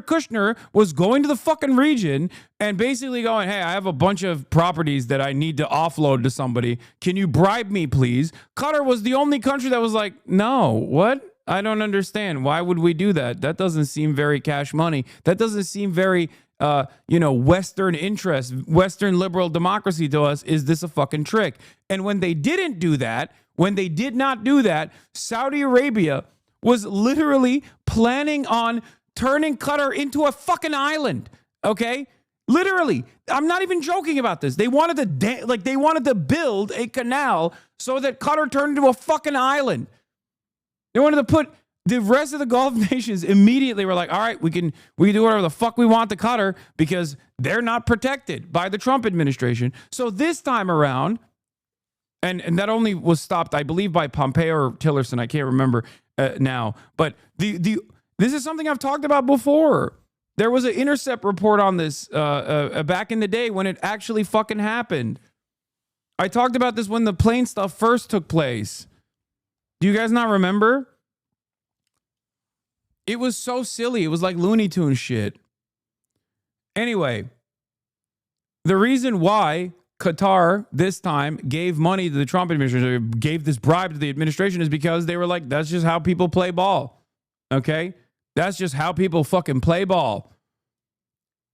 Kushner was going to the fucking region and basically going, hey, I have a bunch of properties that I need to offload to somebody. Can you bribe me, please? Qatar was the only country that was like, no, what? I don't understand. Why would we do that? That doesn't seem very cash money. That doesn't seem very, Western interest, Western liberal democracy to us. Is this a fucking trick? And when they didn't do that, when they did not do that, Saudi Arabia was literally planning on turning Qatar into a fucking island. Okay? Literally. I'm not even joking about this. They wanted to build a canal so that Qatar turned into a fucking island. They wanted to put the rest of the Gulf nations immediately were like, all right, we can do whatever the fuck we want to Qatar because they're not protected by the Trump administration. So this time around, and that only was stopped, I believe, by Pompeo or Tillerson. I can't remember now. But this is something I've talked about before. There was an Intercept report on this back in the day when it actually fucking happened. I talked about this when the plane stuff first took place. Do you guys not remember? It was so silly. It was like Looney Tunes shit. Anyway, the reason why Qatar this time gave money to the Trump administration, gave this bribe to the administration, is because they were like, that's just how people play ball. Okay? That's just how people fucking play ball.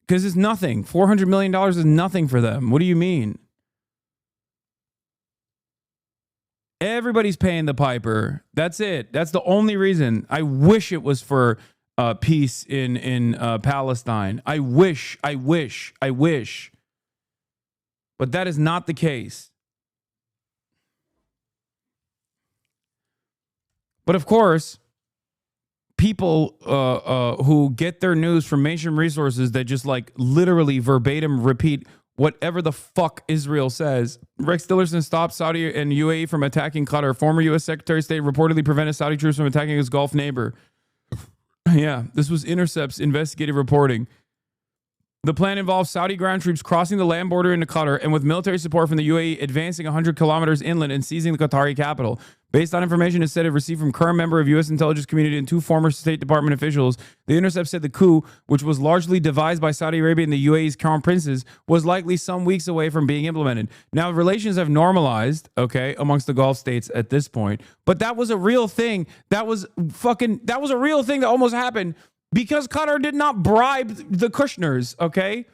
Because it's nothing. $400 million is nothing for them. What do you mean? Everybody's paying the piper. That's it. That's the only reason. I wish it was for peace in Palestine. I wish. But that is not the case. But of course, people who get their news from mainstream resources that just like literally verbatim repeat whatever the fuck Israel says. Rex Tillerson stopped Saudi and UAE from attacking Qatar. Former U.S. Secretary of State reportedly prevented Saudi troops from attacking his Gulf neighbor. Yeah, this was Intercept's investigative reporting. The plan involves Saudi ground troops crossing the land border into Qatar and with military support from the UAE advancing 100 kilometers inland and seizing the Qatari capital. Based on information it said it received from current member of U.S. intelligence community and two former State Department officials, the Intercept said the coup, which was largely devised by Saudi Arabia and the UAE's crown princes, was likely some weeks away from being implemented. Now, relations have normalized, okay, amongst the Gulf states at this point, but that was a real thing. That was a real thing that almost happened Because Qatar did not bribe the Kushners, okay?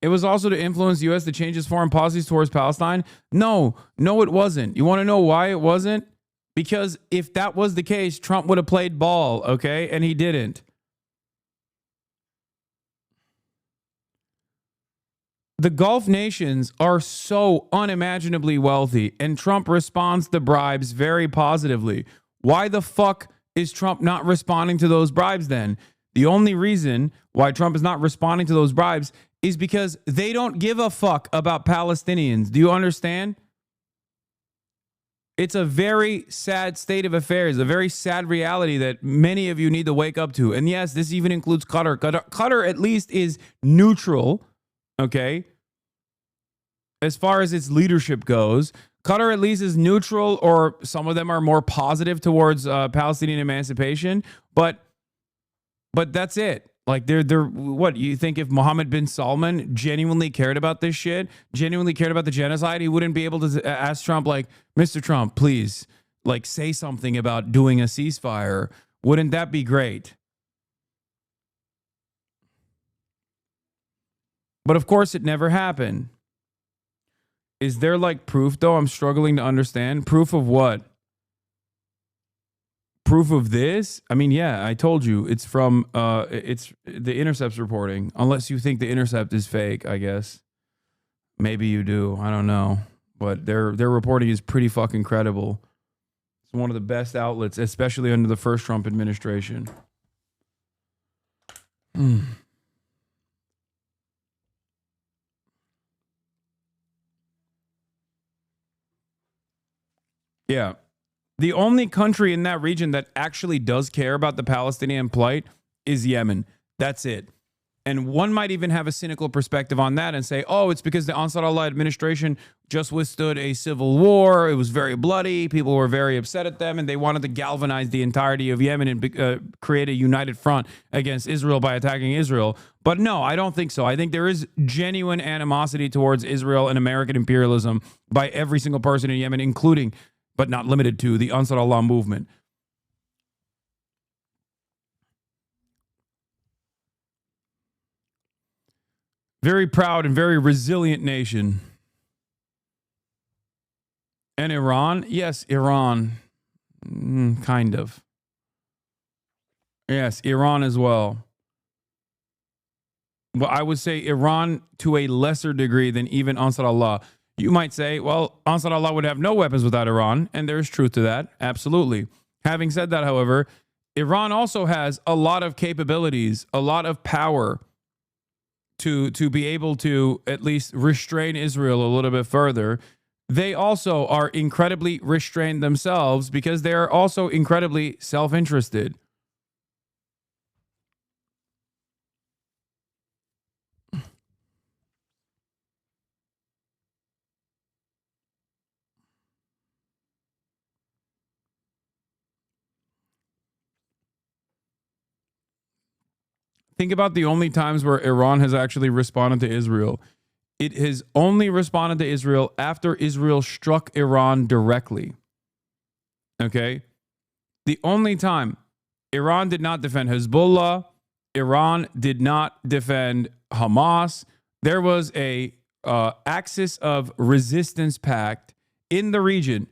It was also to influence the U.S. to change its foreign policies towards Palestine. No, it wasn't. You want to know why it wasn't? Because if that was the case, Trump would have played ball, okay? And he didn't. The Gulf nations are so unimaginably wealthy, and Trump responds to bribes very positively. Why the fuck is Trump not responding to those bribes then? The only reason why Trump is not responding to those bribes is because they don't give a fuck about Palestinians. Do you understand? It's a very sad state of affairs, a very sad reality that many of you need to wake up to. And yes, this even includes Qatar. Qatar at least is neutral, okay? As far as its leadership goes, Qatar at least is neutral, or some of them are more positive towards Palestinian emancipation, but that's it. Like they're what, you think if Mohammed bin Salman genuinely cared about this shit, genuinely cared about the genocide, he wouldn't be able to ask Trump, like, Mr. Trump, please, like, say something about doing a ceasefire. Wouldn't that be great? But of course it never happened. Is there like proof though? I'm struggling to understand. Proof of what? Proof of this? I mean, yeah, I told you it's from it's the Intercept's reporting. Unless you think the Intercept is fake, I guess. Maybe you do. I don't know. But their reporting is pretty fucking credible. It's one of the best outlets, especially under the first Trump administration. Yeah. The only country in that region that actually does care about the Palestinian plight is Yemen. That's it. And one might even have a cynical perspective on that and say, oh, it's because the Ansar Allah administration just withstood a civil war. It was very bloody. People were very upset at them, and they wanted to galvanize the entirety of Yemen and create a united front against Israel by attacking Israel. But no, I don't think so. I think there is genuine animosity towards Israel and American imperialism by every single person in Yemen, including, but not limited to, the Ansar Allah movement. Very proud and very resilient nation. And Iran? Yes, Iran. Kind of. Yes, Iran as well. But I would say Iran to a lesser degree than even Ansar Allah. You might say, well, Ansar Allah would have no weapons without Iran, and there's truth to that. Absolutely. Having said that, however, Iran also has a lot of capabilities, a lot of power to be able to at least restrain Israel a little bit further. They also are incredibly restrained themselves because they are also incredibly self-interested. Think about the only times where Iran has actually responded to Israel. It has only responded to Israel after Israel struck Iran directly. Okay? The only time Iran did not defend Hezbollah, Iran did not defend Hamas. There was a axis of resistance pact in the region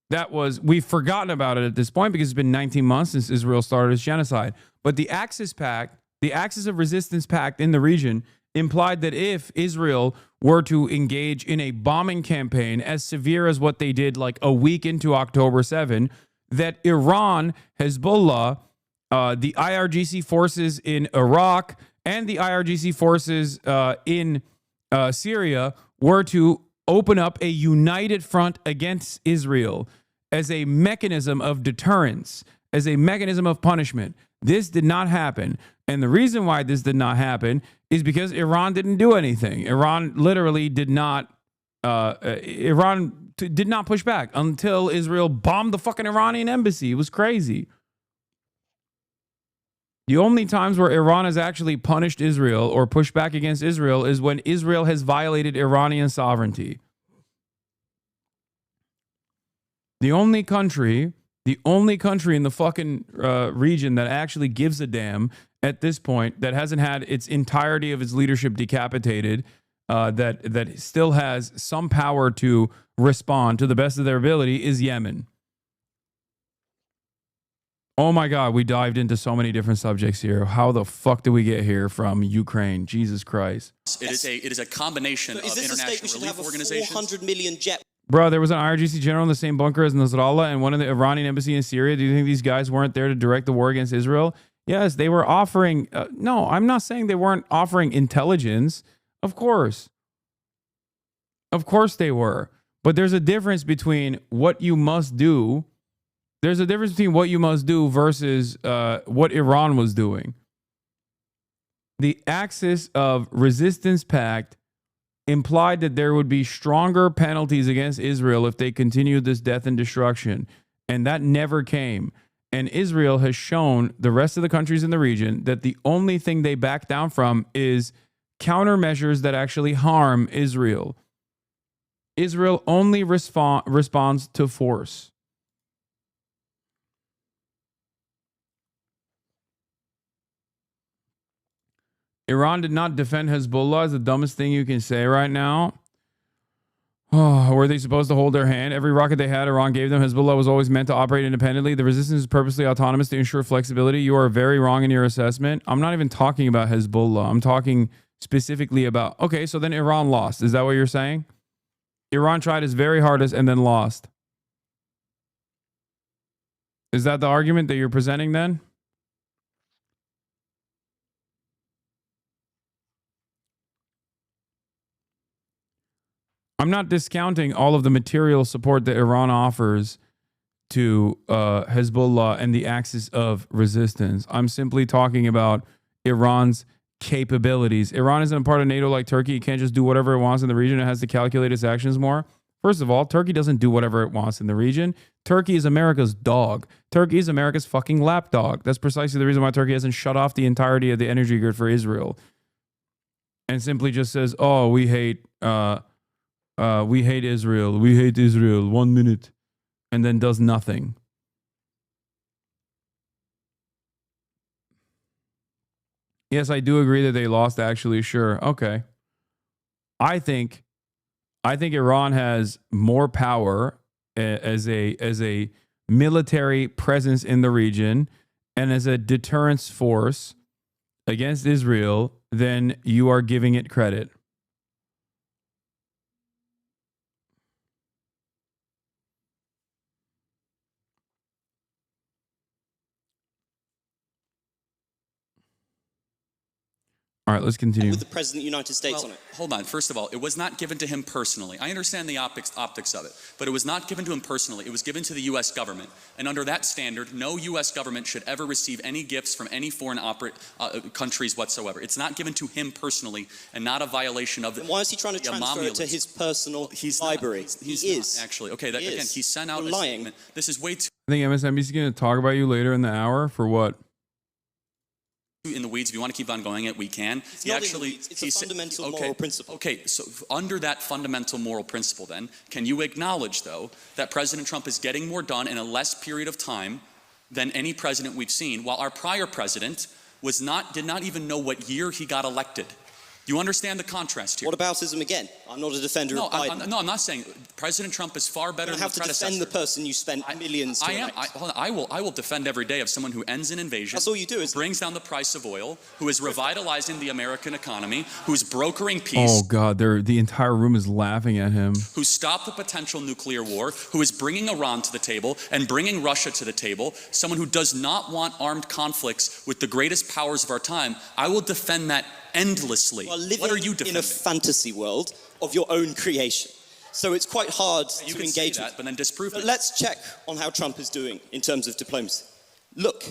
that was, we've forgotten about it at this point because it's been 19 months since Israel started its genocide. But the axis pact, the Axis of Resistance Pact in the region implied that if Israel were to engage in a bombing campaign as severe as what they did like a week into October 7, that Iran, Hezbollah, the IRGC forces in Iraq, and the IRGC forces in Syria were to open up a united front against Israel as a mechanism of deterrence, as a mechanism of punishment. This did not happen. And the reason why this did not happen is because Iran didn't do anything. Iran literally did not, did not push back until Israel bombed the fucking Iranian embassy. It was crazy. The only times where Iran has actually punished Israel or pushed back against Israel is when Israel has violated Iranian sovereignty. The only country The only country in the fucking region that actually gives a damn at this point, that hasn't had its entirety of its leadership decapitated, that still has some power to respond to the best of their ability, is Yemen. Oh my God, we dived into so many different subjects here. How the fuck did we get here from Ukraine? Jesus Christ. It is a combination of international relief organizations. 400 million jet. Bro, there was an IRGC general in the same bunker as Nasrallah and one of the Iranian embassy in Syria. Do you think these guys weren't there to direct the war against Israel? Yes, they were offering. No, I'm not saying they weren't offering intelligence. Of course. Of course they were. But there's a difference between what you must do. There's a difference between what you must do versus what Iran was doing. The Axis of Resistance Pact implied that there would be stronger penalties against Israel if they continued this death and destruction. And that never came. And Israel has shown the rest of the countries in the region that the only thing they back down from is countermeasures that actually harm Israel. Israel only responds to force. Iran did not defend Hezbollah is the dumbest thing you can say right now. Oh, were they supposed to hold their hand? Every rocket they had, Iran gave them. Hezbollah was always meant to operate independently. The resistance is purposely autonomous to ensure flexibility. You are very wrong in your assessment. I'm not even talking about Hezbollah. I'm talking specifically about... Okay, so then Iran lost. Is that what you're saying? Iran tried its very hardest and then lost. Is that the argument that you're presenting then? I'm not discounting all of the material support that Iran offers to Hezbollah and the axis of resistance. I'm simply talking about Iran's capabilities. Iran isn't a part of NATO like Turkey. It can't just do whatever it wants in the region. It has to calculate its actions more. First of all, Turkey doesn't do whatever it wants in the region. Turkey is America's dog. Turkey is America's fucking lapdog. That's precisely the reason why Turkey hasn't shut off the entirety of the energy grid for Israel. And simply just says, oh, we hate Israel. We hate Israel. 1 minute. And then does nothing. Yes, I do agree that they lost, actually. Sure. Okay. I think Iran has more power as a military presence in the region and as a deterrence force against Israel than you are giving it credit. All right, let's continue. With the President of the United States on it. Hold on. First of all, it was not given to him personally. I understand the optics of it, but it was not given to him personally. It was given to the U.S. government. And under that standard, no U.S. government should ever receive any gifts from any foreign countries whatsoever. It's not given to him personally and not a violation of the... Why is he trying to transfer it to his personal library? He is. Actually. Okay, again, he sent out a statement. This is way too... I think MSNBC is going to talk about you later in the hour for what? In the weeds. If you want to keep on going it, we can. It's not in the weeds. It's a fundamental moral principle. Okay, so under that fundamental moral principle then, can you acknowledge, though, that President Trump is getting more done in a less period of time than any president we've seen, while our prior president did not even know what year he got elected? You understand the contrast here. What aboutism again? I'm not a defender of Biden. No, I'm not saying President Trump is far better than the predecessor. You have to defend the person you spent millions to elect. I will defend every day of someone who ends an invasion. That's all you do, brings down the price of oil, who is revitalizing the American economy, who's brokering peace. Oh God, the entire room is laughing at him. Who stopped the potential nuclear war, who is bringing Iran to the table and bringing Russia to the table, someone who does not want armed conflicts with the greatest powers of our time. I will defend that endlessly. What are you defending? In a fantasy world of your own creation. So it's quite hard you to can engage say that, with. But then disprove it. Let's check on how Trump is doing in terms of diplomacy. Look,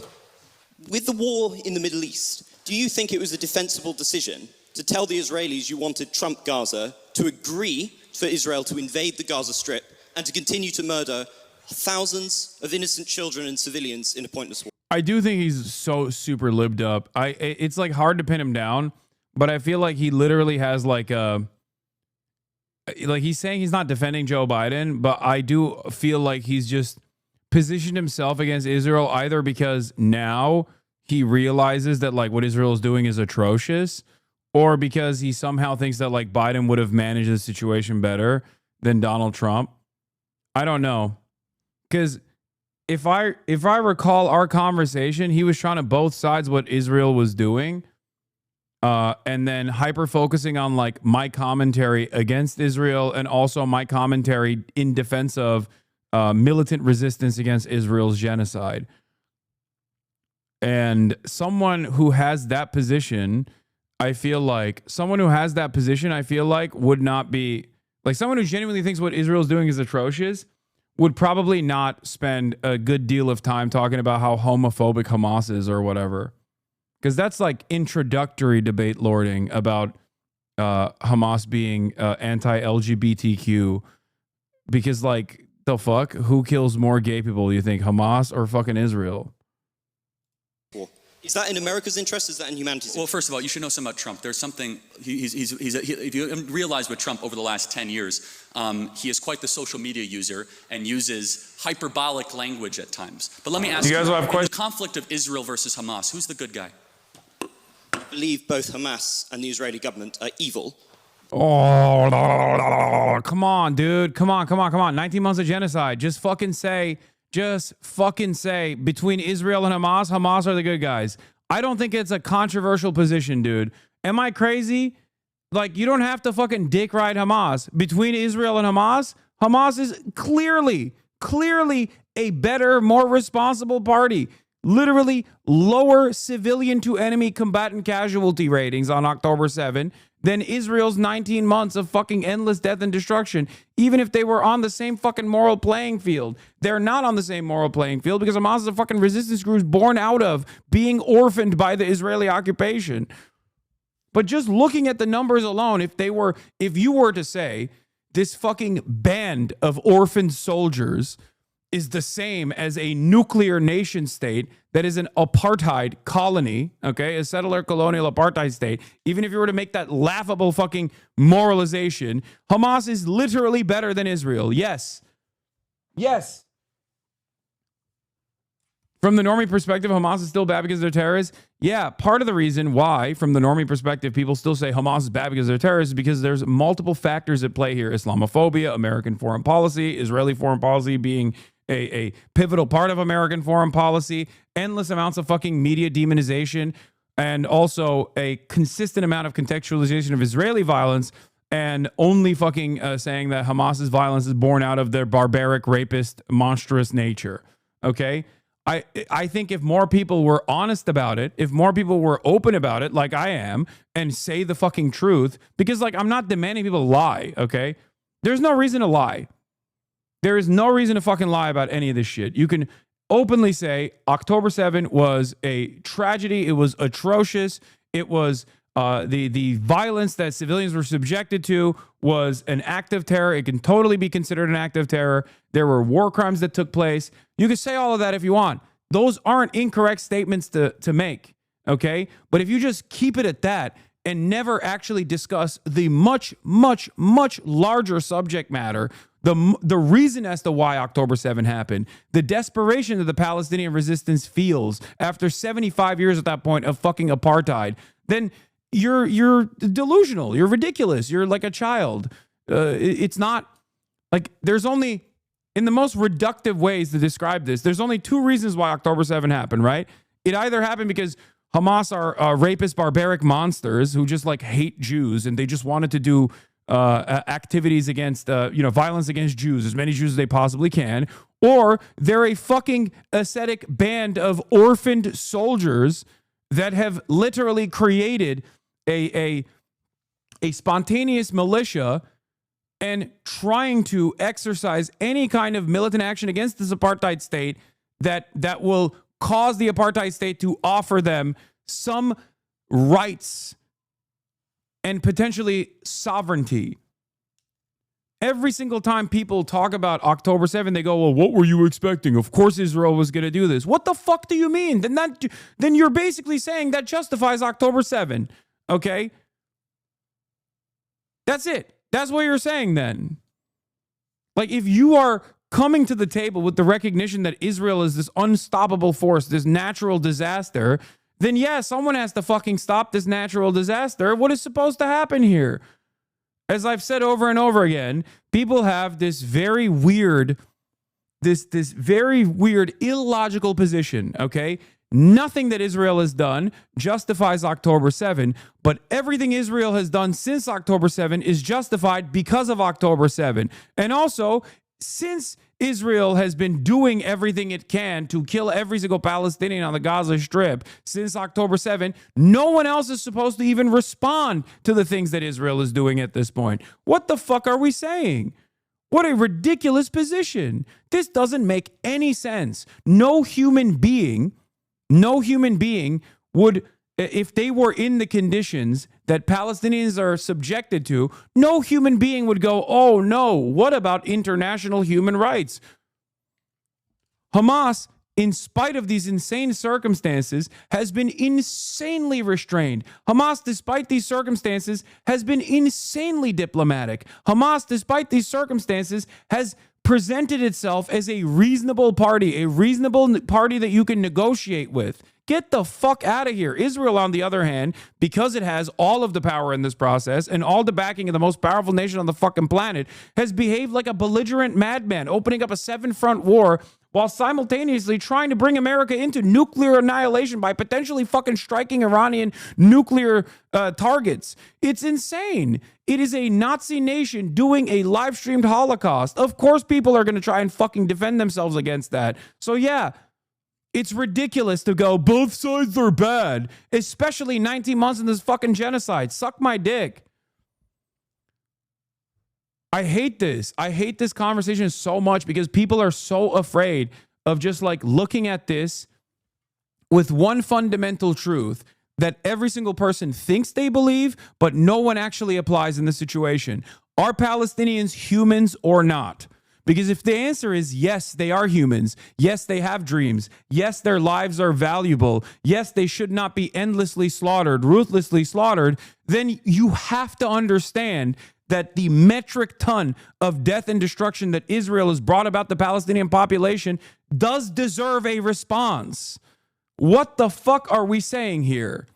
with the war in the Middle East, do you think it was a defensible decision to tell the Israelis you wanted Trump Gaza to agree for Israel to invade the Gaza Strip and to continue to murder thousands of innocent children and civilians in a pointless war? I do think he's so super libbed up. It's like hard to pin him down, but I feel like he literally has like he's saying he's not defending Joe Biden, but I do feel like he's just positioned himself against Israel either because now he realizes that like what Israel is doing is atrocious, or because he somehow thinks that like Biden would have managed the situation better than Donald Trump. I don't know. Because if I recall our conversation, he was trying to both sides what Israel was doing, and then hyper focusing on like my commentary against Israel and also my commentary in defense of militant resistance against Israel's genocide. And someone who has that position, I feel like would not be like someone who genuinely thinks what Israel's doing is atrocious would probably not spend a good deal of time talking about how homophobic Hamas is or whatever. Because that's like introductory debate lording about Hamas being anti-LGBTQ. Because like, the fuck? Who kills more gay people, you think? Hamas or fucking Israel? Is that in America's interest? Is that in humanity's interest? Well, first of all, you should know something about Trump. There's something, if you realize with Trump over the last 10 years, he is quite the social media user and uses hyperbolic language at times. But let me ask you, guys have questions? The conflict of Israel versus Hamas, who's the good guy? I believe both Hamas and the Israeli government are evil. Oh, come on, dude. Come on. 19 months of genocide. Just fucking say between Israel and Hamas are the good guys. I don't think it's a controversial position, dude. Am I crazy? Like, you don't have to fucking dick ride Hamas. Between Israel and Hamas is clearly a better, more responsible party. Literally lower civilian to enemy combatant casualty ratings on October 7 than Israel's 19 months of fucking endless death and destruction, even if they were on the same fucking moral playing field. They're not on the same moral playing field because Hamas is a fucking resistance group born out of being orphaned by the Israeli occupation. But just looking at the numbers alone, if you were to say this fucking band of orphaned soldiers is the same as a nuclear nation state that is an apartheid colony, okay, a settler colonial apartheid state, even if you were to make that laughable fucking moralization, Hamas is literally better than Israel. Yes. From the normie perspective, Hamas is still bad because they're terrorists. Yeah, part of the reason why, from the normie perspective, people still say Hamas is bad because they're terrorists is because there's multiple factors at play here. Islamophobia, American foreign policy, Israeli foreign policy being a pivotal part of American foreign policy, endless amounts of fucking media demonization, and also a consistent amount of contextualization of Israeli violence, and only fucking saying that Hamas's violence is born out of their barbaric, rapist, monstrous nature. Okay? I think if more people were honest about it, if more people were open about it, like I am, and say the fucking truth, because like I'm not demanding people lie, okay? There's no reason to lie. There is no reason to fucking lie about any of this shit. You can openly say October 7 was a tragedy. It was atrocious. It was the violence that civilians were subjected to was an act of terror. It can totally be considered an act of terror. There were war crimes that took place. You can say all of that if you want. Those aren't incorrect statements to make, okay? But if you just keep it at that and never actually discuss the much, much, much larger subject matter, the reason as to why October 7 happened, the desperation that the Palestinian resistance feels after 75 years at that point of fucking apartheid, then you're delusional. You're ridiculous. You're like a child. It's not like there's only, in the most reductive ways to describe this, there's only two reasons why October 7 happened, right? It either happened because Hamas are rapist, barbaric monsters who just like hate Jews and they just wanted to do activities against, violence against Jews, as many Jews as they possibly can, or they're a fucking ascetic band of orphaned soldiers that have literally created a spontaneous militia and trying to exercise any kind of militant action against this apartheid state that will cause the apartheid state to offer them some rights and potentially sovereignty. Every single time people talk about October 7, they go, well, what were you expecting? Of course Israel was going to do this. What the fuck do you mean? Then you're basically saying that justifies October 7, okay? That's it. That's what you're saying then. Like, if you are coming to the table with the recognition that Israel is this unstoppable force, this natural disaster, then yeah, someone has to fucking stop this natural disaster. What is supposed to happen here? As I've said over and over again, people have this very weird, this very weird, illogical position, okay? Nothing that Israel has done justifies October 7, but everything Israel has done since October 7 is justified because of October 7. And also, since Israel has been doing everything it can to kill every single Palestinian on the Gaza Strip since October 7, no one else is supposed to even respond to the things that Israel is doing at this point. What the fuck are we saying? What a ridiculous position. This doesn't make any sense. No human being would, if they were in the conditions that Palestinians are subjected to, no human being would go, oh no, what about international human rights? Hamas, in spite of these insane circumstances, has been insanely restrained. Hamas, despite these circumstances, has been insanely diplomatic. Hamas, despite these circumstances, has presented itself as a reasonable party that you can negotiate with. Get the fuck out of here. Israel, on the other hand, because it has all of the power in this process and all the backing of the most powerful nation on the fucking planet, has behaved like a belligerent madman, opening up a seven-front war while simultaneously trying to bring America into nuclear annihilation by potentially fucking striking Iranian nuclear targets. It's insane. It is a Nazi nation doing a live-streamed Holocaust. Of course people are going to try and fucking defend themselves against that. So yeah, it's ridiculous to go, both sides are bad, especially 19 months in this fucking genocide. Suck my dick. I hate this. I hate this conversation so much because people are so afraid of just like looking at this with one fundamental truth that every single person thinks they believe, but no one actually applies in the situation. Are Palestinians humans or not? Because if the answer is yes, they are humans. Yes, they have dreams. Yes, their lives are valuable. Yes, they should not be endlessly slaughtered, ruthlessly slaughtered. Then you have to understand that the metric ton of death and destruction that Israel has brought about the Palestinian population does deserve a response. What the fuck are we saying here?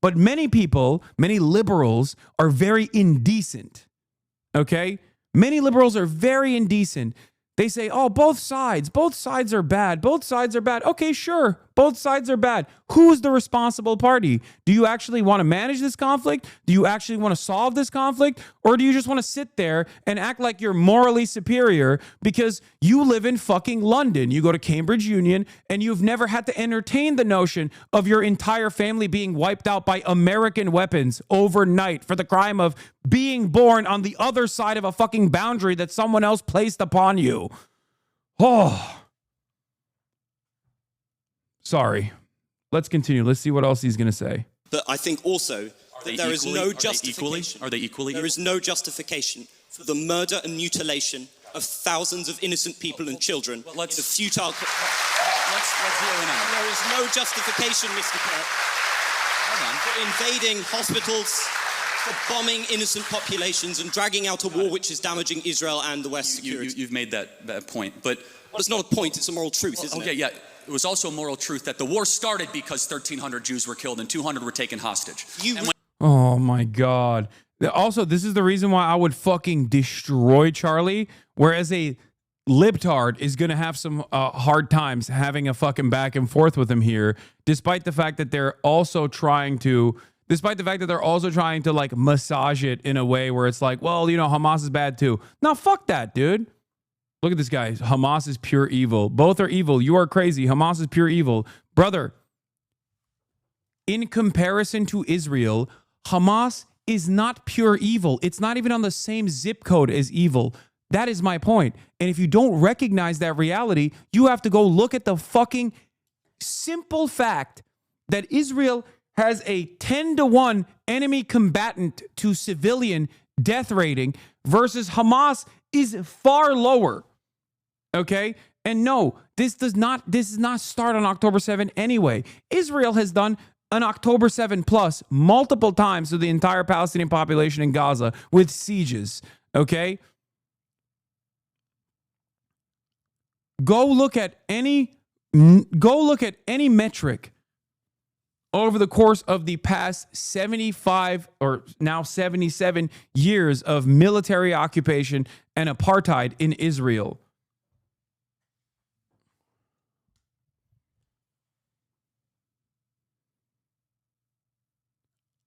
But many people, many liberals are very indecent. Okay? Many liberals are very indecent. They say, oh, both sides are bad. Both sides are bad. Okay, sure. Both sides are bad. Who's the responsible party? Do you actually want to manage this conflict? Do you actually want to solve this conflict? Or do you just want to sit there and act like you're morally superior because you live in fucking London? You go to Cambridge Union and you've never had to entertain the notion of your entire family being wiped out by American weapons overnight for the crime of being born on the other side of a fucking boundary that someone else placed upon you. Oh. Sorry. Let's continue. Let's see what else he's going to say. But I think also that there is no justification. Are they equally? There is no justification for the murder and mutilation of thousands of innocent people and children in a futile... Let's zero in on it. There is no justification, Mr. Kerr, for invading hospitals, for bombing innocent populations and dragging out a war which is damaging Israel and the West's security. You've made that point, but... Well, it's not a point, it's a moral truth, isn't it? Okay, yeah. It was also a moral truth that the war started because 1,300 Jews were killed and 200 were taken hostage. Oh my God. Also, this is the reason why I would fucking destroy Charlie, whereas a libtard is going to have some hard times having a fucking back and forth with him here, despite the fact that they're also trying to like massage it in a way where it's like, well, you know, Hamas is bad too. No, fuck that, dude. Look at this guy. Hamas is pure evil. Both are evil. You are crazy. Hamas is pure evil. Brother, in comparison to Israel, Hamas is not pure evil. It's not even on the same zip code as evil. That is my point. And if you don't recognize that reality, you have to go look at the fucking simple fact that Israel has a 10-to-1 enemy combatant to civilian death rating versus Hamas is far lower. Okay? And no, this does not start on October 7 anyway. Israel has done an October 7 plus multiple times to the entire Palestinian population in Gaza with sieges. Okay? Go look at any metric over the course of the past 75 or now 77 years of military occupation and apartheid in Israel.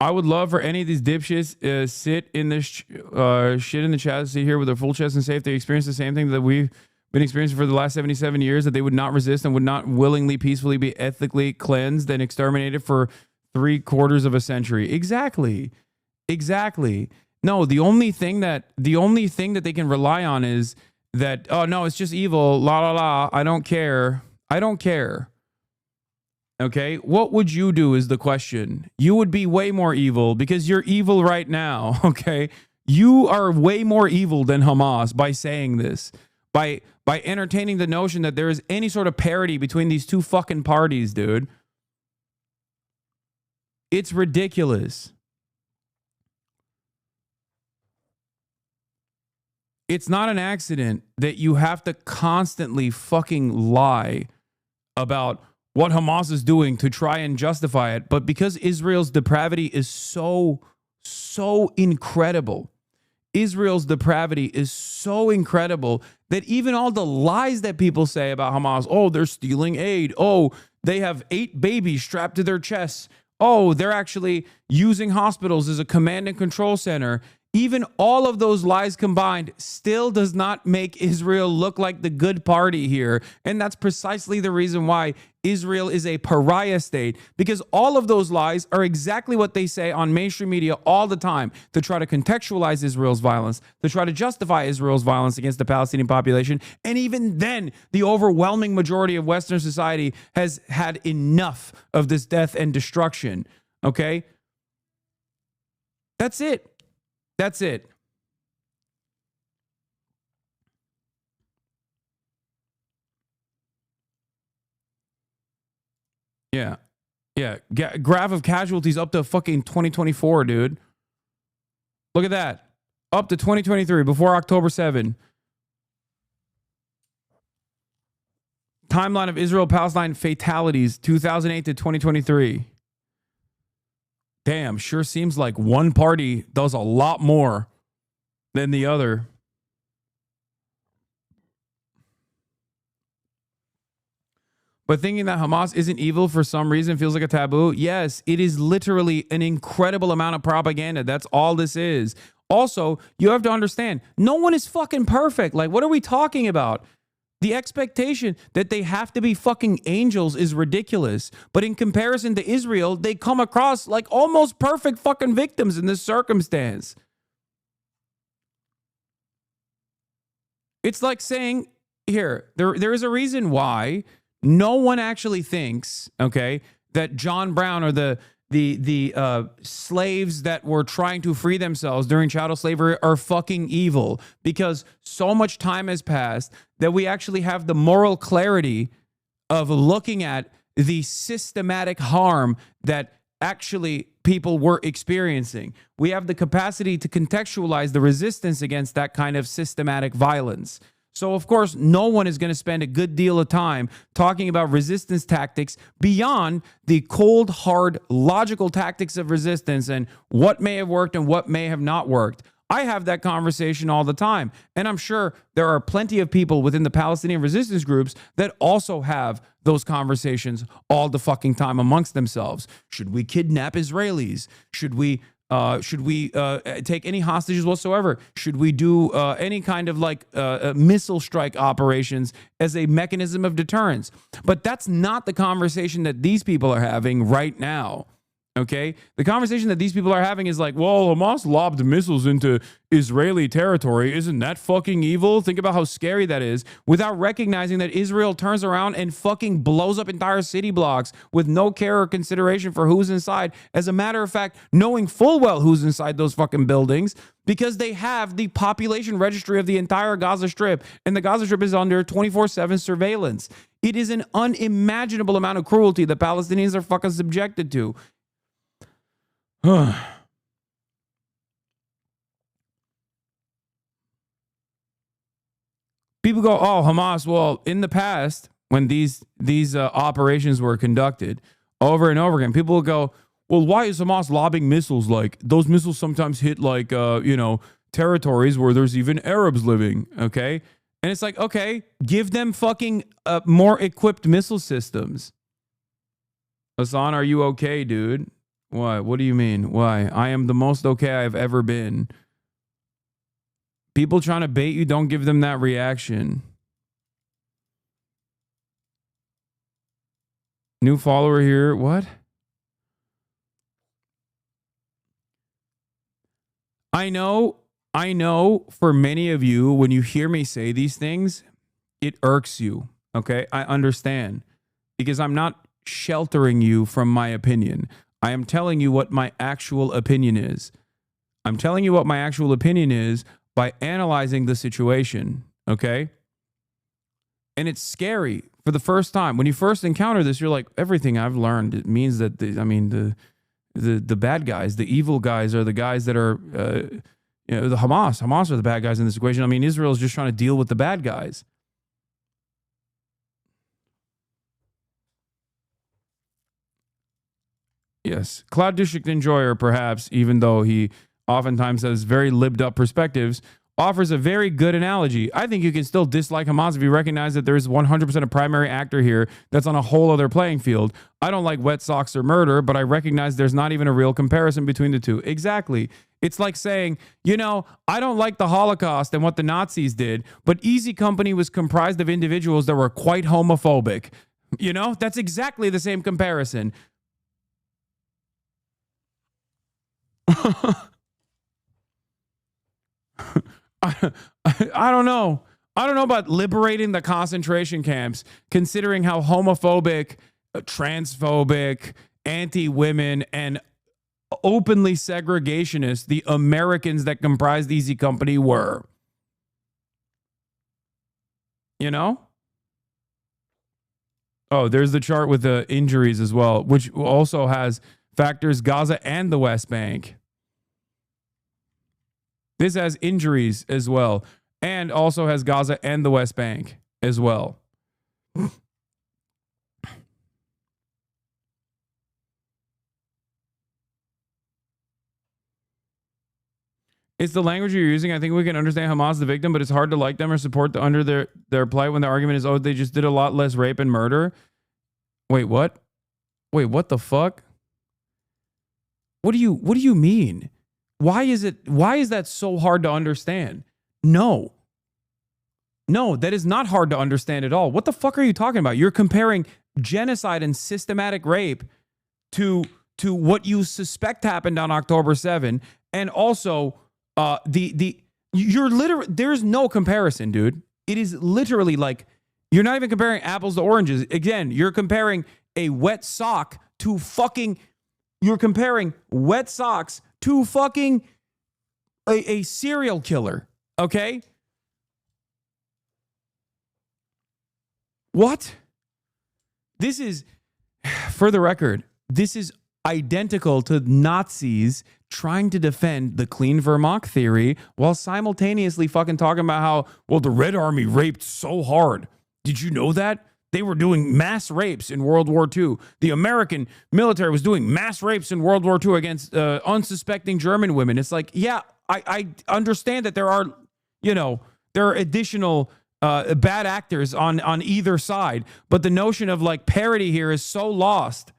I would love for any of these dipshits sit in this shit in the chat, sit here with their full chest and say if they experience the same thing that we've been experiencing for the last 77 years, that they would not resist and would not willingly, peacefully be ethically cleansed and exterminated for 3/4 of a century. Exactly. No, the only thing that they can rely on is that, oh no, it's just evil. La la la. I don't care. Okay, what would you do is the question. You would be way more evil because you're evil right now. Okay, you are way more evil than Hamas by saying this. By entertaining the notion that there is any sort of parity between these two fucking parties, dude. It's ridiculous. It's not an accident that you have to constantly fucking lie about what Hamas is doing to try and justify it, but because Israel's depravity is so incredible. Israel's depravity is so incredible that even all the lies that people say about Hamas, oh, they're stealing aid. Oh, they have 8 babies strapped to their chests. Oh, they're actually using hospitals as a command and control center. Even all of those lies combined still does not make Israel look like the good party here. And that's precisely the reason why Israel is a pariah state, because all of those lies are exactly what they say on mainstream media all the time to try to contextualize Israel's violence, to try to justify Israel's violence against the Palestinian population. And even then, the overwhelming majority of Western society has had enough of this death and destruction. Okay? That's it. Yeah. Graph of casualties up to fucking 2024, dude. Look at that. Up to 2023, before October 7. Timeline of Israel-Palestine fatalities, 2008 to 2023. Damn, sure seems like one party does a lot more than the other. But thinking that Hamas isn't evil for some reason feels like a taboo. Yes, it is literally an incredible amount of propaganda. That's all this is. Also, you have to understand, no one is fucking perfect. Like, what are we talking about? The expectation that they have to be fucking angels is ridiculous. But in comparison to Israel, they come across like almost perfect fucking victims in this circumstance. It's like saying, here, there is a reason why no one actually thinks, okay, that John Brown or the slaves that were trying to free themselves during chattel slavery are fucking evil, because so much time has passed that we actually have the moral clarity of looking at the systematic harm that actually people were experiencing. We have the capacity to contextualize the resistance against that kind of systematic violence. So, of course, no one is going to spend a good deal of time talking about resistance tactics beyond the cold, hard, logical tactics of resistance and what may have worked and what may have not worked. I have that conversation all the time. And I'm sure there are plenty of people within the Palestinian resistance groups that also have those conversations all the fucking time amongst themselves. Should we kidnap Israelis? Should we take any hostages whatsoever? Should we do any kind of like missile strike operations as a mechanism of deterrence? But that's not the conversation that these people are having right now. Okay, the conversation that these people are having is like, well, Hamas lobbed missiles into Israeli territory. Isn't that fucking evil? Think about how scary that is, without recognizing that Israel turns around and fucking blows up entire city blocks with no care or consideration for who's inside. As a matter of fact, knowing full well who's inside those fucking buildings, because they have the population registry of the entire Gaza Strip, and the Gaza Strip is under 24/7 surveillance. It is an unimaginable amount of cruelty the Palestinians are fucking subjected to. People go, oh, Hamas. Well, in the past, when these operations were conducted over and over again, people will go, well, why is Hamas lobbing missiles? Like, those missiles sometimes hit, like, territories where there's even Arabs living, okay? And it's like, okay, give them fucking more equipped missile systems. Hasan, are you okay, dude? What? What do you mean? Why? I am the most okay I've ever been. People trying to bait you, don't give them that reaction. New follower here. What? I know for many of you, when you hear me say these things, it irks you. Okay? I understand. Because I'm not sheltering you from my opinion. I am telling you what my actual opinion is. I'm telling you what my actual opinion is by analyzing the situation. Okay? And it's scary for the first time. When you first encounter this, you're like, everything I've learned, it means that, the bad guys, the evil guys are the guys that are, the Hamas are the bad guys in this equation. I mean, Israel is just trying to deal with the bad guys. Yes. Cloud District Enjoyer, perhaps, even though he oftentimes has very libbed up perspectives, offers a very good analogy. I think you can still dislike Hamas if you recognize that there's 100% a primary actor here that's on a whole other playing field. I don't like wet socks or murder, but I recognize there's not even a real comparison between the two. Exactly. It's like saying, I don't like the Holocaust and what the Nazis did, but Easy Company was comprised of individuals that were quite homophobic. That's exactly the same comparison. I don't know. I don't know about liberating the concentration camps, considering how homophobic, transphobic, anti-women, and openly segregationist the Americans that comprised Easy Company were. Oh, there's the chart with the injuries as well, which also has factors Gaza and the West Bank. This has injuries as well, and also has Gaza and the West Bank as well. It's the language you're using. I think we can understand Hamas, the victim, but it's hard to like them or support under their plight when the argument is, oh, they just did a lot less rape and murder. Wait, what? Wait, what the fuck? What do you mean? Why is that so hard to understand? No, that is not hard to understand at all. What the fuck are you talking about? You're comparing genocide and systematic rape to what you suspect happened on October 7, and also there's no comparison, dude. It is literally like you're not even comparing apples to oranges. Again, you're comparing a wet sock to fucking. You're comparing wet socks to fucking a serial killer, okay? What? This is, for the record, this is identical to Nazis trying to defend the clean Wehrmacht theory while simultaneously fucking talking about how, well, the Red Army raped so hard. Did you know that? They were doing mass rapes in World War II. The American military was doing mass rapes in World War II against unsuspecting German women. It's like, yeah, I understand that there are additional bad actors on either side, but the notion of like parity here is so lost.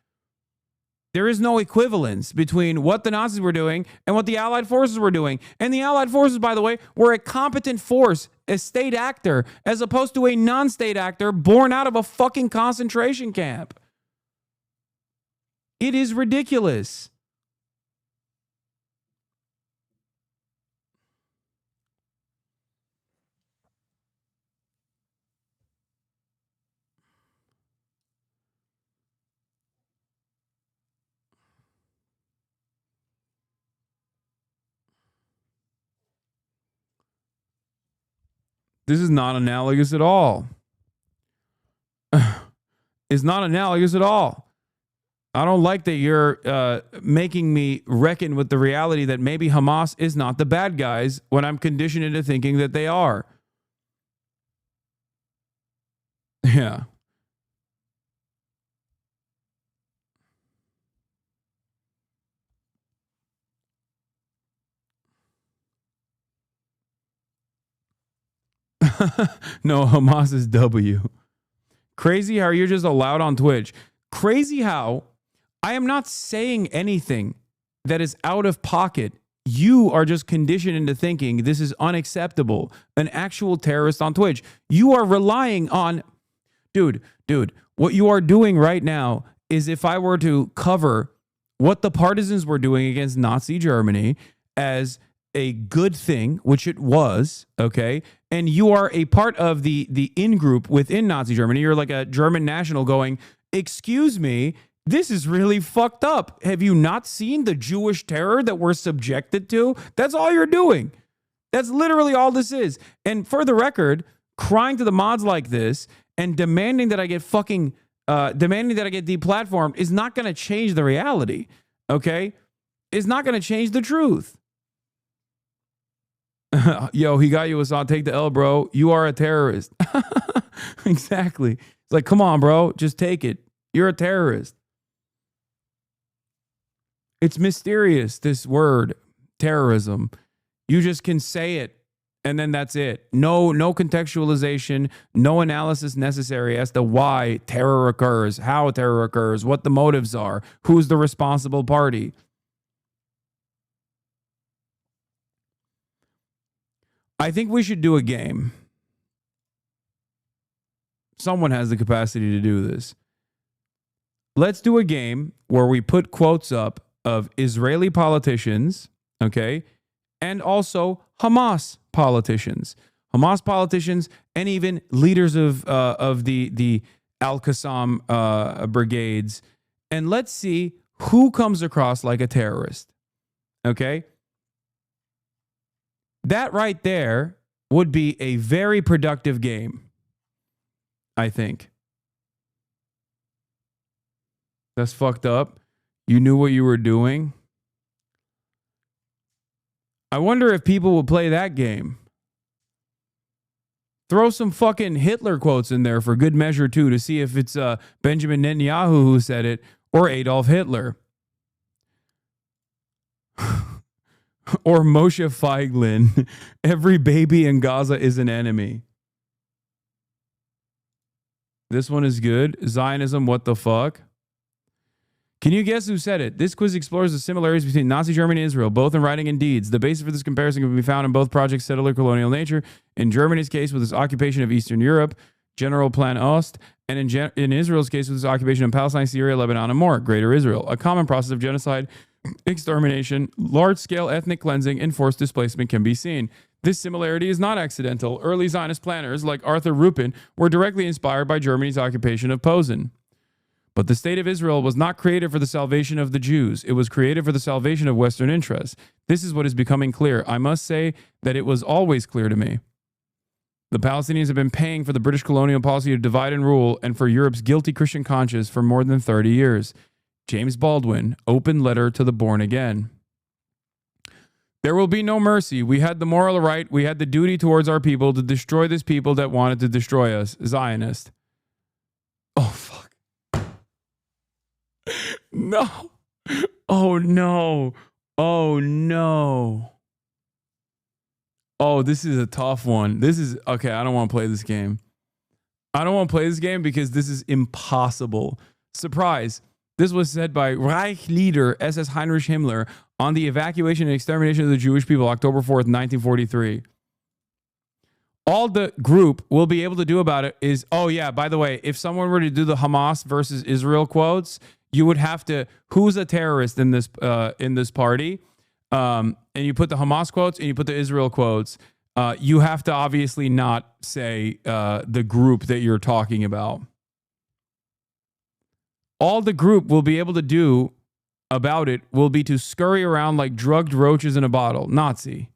There is no equivalence between what the Nazis were doing and what the Allied forces were doing. And the Allied forces, by the way, were a competent force, a state actor, as opposed to a non-state actor born out of a fucking concentration camp. It is ridiculous. This is not analogous at all. It's not analogous at all. I don't like that you're making me reckon with the reality that maybe Hamas is not the bad guys when I'm conditioned into thinking that they are. Yeah. No, Hamas is W. Crazy how you're just allowed on Twitch. Crazy how I am not saying anything that is out of pocket. You are just conditioned into thinking this is unacceptable. An actual terrorist on Twitch. You are relying on... Dude, what you are doing right now is if I were to cover what the partisans were doing against Nazi Germany as a good thing, which it was, okay? And you are a part of the in-group within Nazi Germany. You're like a German national going, excuse me, this is really fucked up. Have you not seen the Jewish terror that we're subjected to? That's all you're doing. That's literally all this is. And for the record, crying to the mods like this and demanding that I get deplatformed is not going to change the reality, okay? It's not going to change the truth. Yo, he got you, Hasan. Take the L, bro. You are a terrorist. Exactly. It's like, come on, bro. Just take it. You're a terrorist. It's mysterious, this word, terrorism. You just can say it, and then that's it. No contextualization, no analysis necessary as to why terror occurs, how terror occurs, what the motives are, who's the responsible party. I think we should do a game. Someone has the capacity to do this. Let's do a game where we put quotes up of Israeli politicians, okay, and also Hamas politicians. Hamas politicians and even leaders of the Al-Qassam brigades. And let's see who comes across like a terrorist, okay? That right there would be a very productive game, I think. That's fucked up. You knew what you were doing. I wonder if people will play that game. Throw some fucking Hitler quotes in there for good measure, too, to see if it's Benjamin Netanyahu who said it or Adolf Hitler. Or Moshe Feiglin. Every baby in Gaza is an enemy. This one is good. Zionism, what the fuck? Can you guess who said it? This quiz explores the similarities between Nazi Germany and Israel, both in writing and deeds. The basis for this comparison can be found in both projects' settler colonial nature. In Germany's case, with its occupation of Eastern Europe, General Plan Ost, and in Israel's case, with its occupation of Palestine, Syria, Lebanon, and more, Greater Israel. A common process of genocide, extermination, large-scale ethnic cleansing, and forced displacement can be seen. This similarity is not accidental. Early Zionist planners, like Arthur Rupin, were directly inspired by Germany's occupation of Posen. But the state of Israel was not created for the salvation of the Jews. It was created for the salvation of Western interests. This is what is becoming clear. I must say that it was always clear to me. The Palestinians have been paying for the British colonial policy of divide and rule and for Europe's guilty Christian conscience for more than 30 years. James Baldwin, Open Letter to the Born Again. There will be no mercy. We had the moral right. We had the duty towards our people to destroy this people that wanted to destroy us. Zionist. Oh, fuck. No. Oh, no. Oh, no. Oh, this is a tough one. This is... Okay, I don't want to play this game. I don't want to play this game because this is impossible. Surprise. This was said by Reich leader SS Heinrich Himmler on the evacuation and extermination of the Jewish people, October 4th, 1943. All the group will be able to do about it is... Oh, yeah, by the way, if someone were to do the Hamas versus Israel quotes... You would have to, who's a terrorist in this party? And you put the Hamas quotes and you put the Israel quotes. You have to obviously not say the group that you're talking about. All the group will be able to do about it will be to scurry around like drugged roaches in a bottle. Nazi.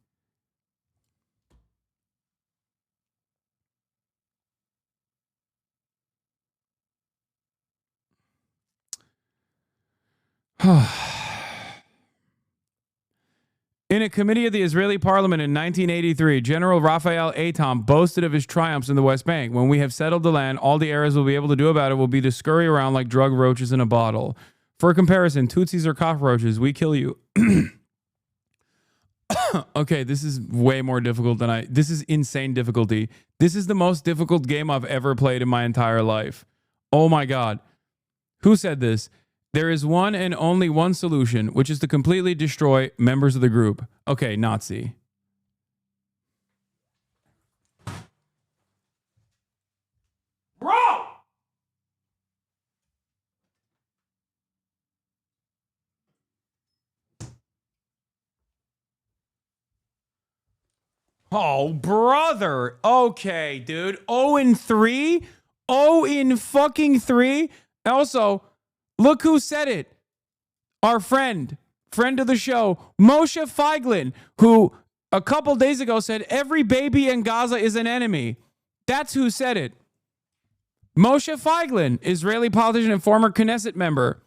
In a committee of the Israeli parliament in 1983, General Raphael Eitan boasted of his triumphs in the West Bank. When we have settled the land, all the Arabs will be able to do about it will be to scurry around like drug roaches in a bottle. For comparison, Tutsis are cockroaches. We kill you. Okay, this is way more difficult than this is insane difficulty. This is the most difficult game I've ever played in my entire life. Oh my God. Who said this? There is one and only one solution, which is to completely destroy members of the group. Okay, Nazi. Bro! Oh, brother. Okay, dude. 0-3? 0-3? Also, look who said it. Our friend of the show, Moshe Feiglin, who a couple days ago said every baby in Gaza is an enemy. That's who said it. Moshe Feiglin, Israeli politician and former Knesset member,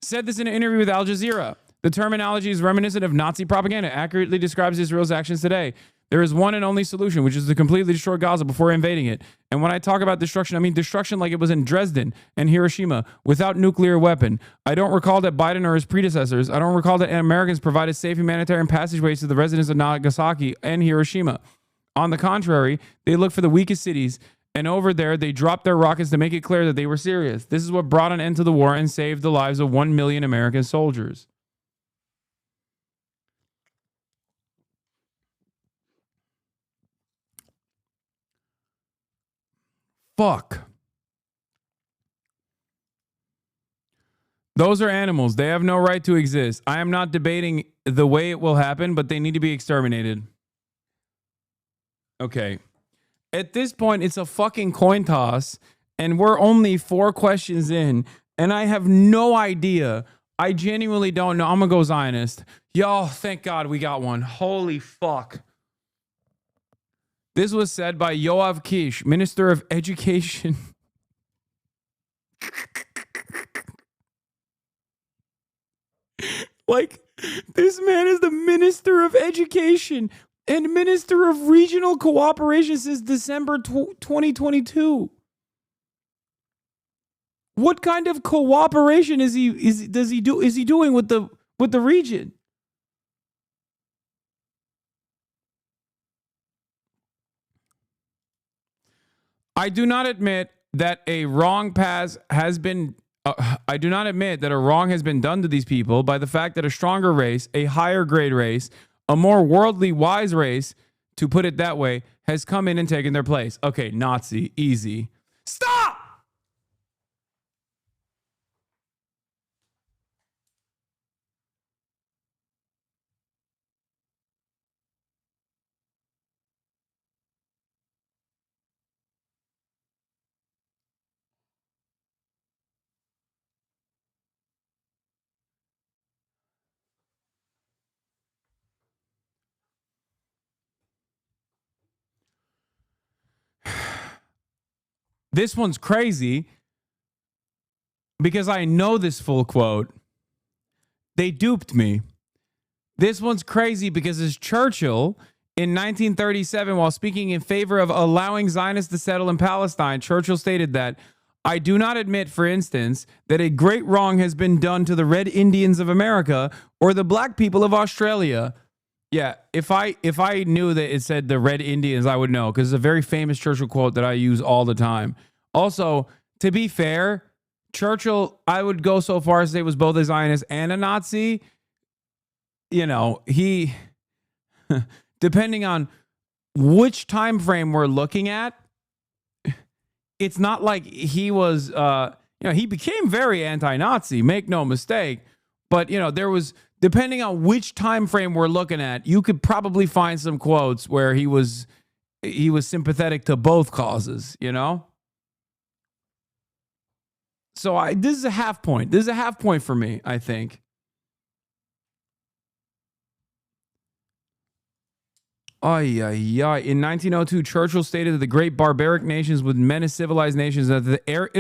said this in an interview with Al Jazeera. The terminology is reminiscent of Nazi propaganda, accurately describes Israel's actions today. There is one and only solution, which is to completely destroy Gaza before invading it. And when I talk about destruction, I mean destruction like it was in Dresden and Hiroshima without nuclear weapon. I don't recall that Biden or his predecessors, I don't recall that Americans provided safe humanitarian passageways to the residents of Nagasaki and Hiroshima. On the contrary, they looked for the weakest cities, and over there, they dropped their rockets to make it clear that they were serious. This is what brought an end to the war and saved the lives of 1 million American soldiers. Fuck. Those are animals. They have no right to exist. I am not debating the way it will happen, but they need to be exterminated. Okay. At this point, it's a fucking coin toss, and we're only 4 questions in, and I have no idea. I genuinely don't know. I'm gonna go Zionist. Y'all, thank God we got one. Holy fuck. This was said by Yoav Kish, Minister of Education. Like, this man is the Minister of Education and Minister of Regional Cooperation since December 2022. What kind of cooperation is he doing with the region? I do not admit that a wrong has been done to these people by the fact that a stronger race, a higher grade race, a more worldly wise race, to put it that way, has come in and taken their place. Okay, Nazi, easy. Stop! This one's crazy because I know this full quote. They duped me. This one's crazy because it's Churchill in 1937, while speaking in favor of allowing Zionists to settle in Palestine. Churchill stated that, I do not admit, for instance, that a great wrong has been done to the Red Indians of America or the black people of Australia. Yeah, if I knew that it said the Red Indians, I would know, because it's a very famous Churchill quote that I use all the time. Also, to be fair, Churchill, I would go so far as to say, was both a Zionist and a Nazi. You know, he, depending on which time frame we're looking at, it's not like he was, he became very anti-Nazi, make no mistake. But, there was, depending on which time frame we're looking at, you could probably find some quotes where he was sympathetic to both causes, So this is a half point. This is a half point for me, I think. In 1902, Churchill stated that the great barbaric nations would menace civilized nations.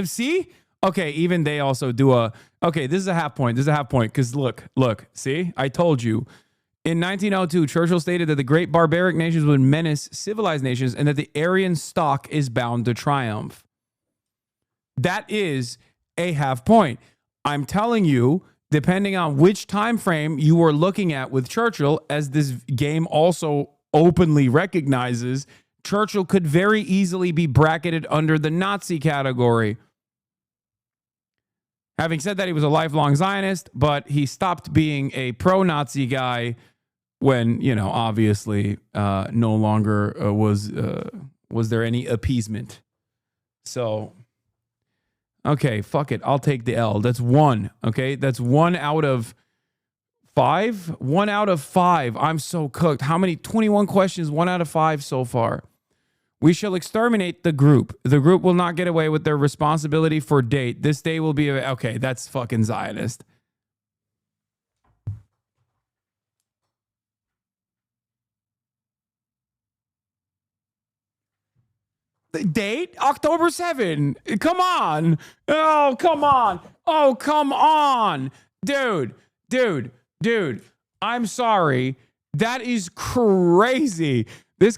See? Okay, even they also do okay, this is a half point. This is a half point. Because look, see? I told you. In 1902, Churchill stated that the great barbaric nations would menace civilized nations and that the Aryan stock is bound to triumph. That is a half point. I'm telling you, depending on which time frame you are looking at with Churchill, as this game also openly recognizes, Churchill could very easily be bracketed under the Nazi category. Having said that, he was a lifelong Zionist, but he stopped being a pro-Nazi guy when, you know, obviously no longer was there any appeasement. So, okay, fuck it. I'll take the L. That's 1, okay? That's 1 out of 5? 1 out of 5. I'm so cooked. How many? 21 questions, 1 out of 5 so far. We shall exterminate the group. The group will not get away with their responsibility for date. This day will be... Okay, that's fucking Zionist. The date? October 7. Come on. Oh, come on. Oh, come on. Dude. I'm sorry. That is crazy. This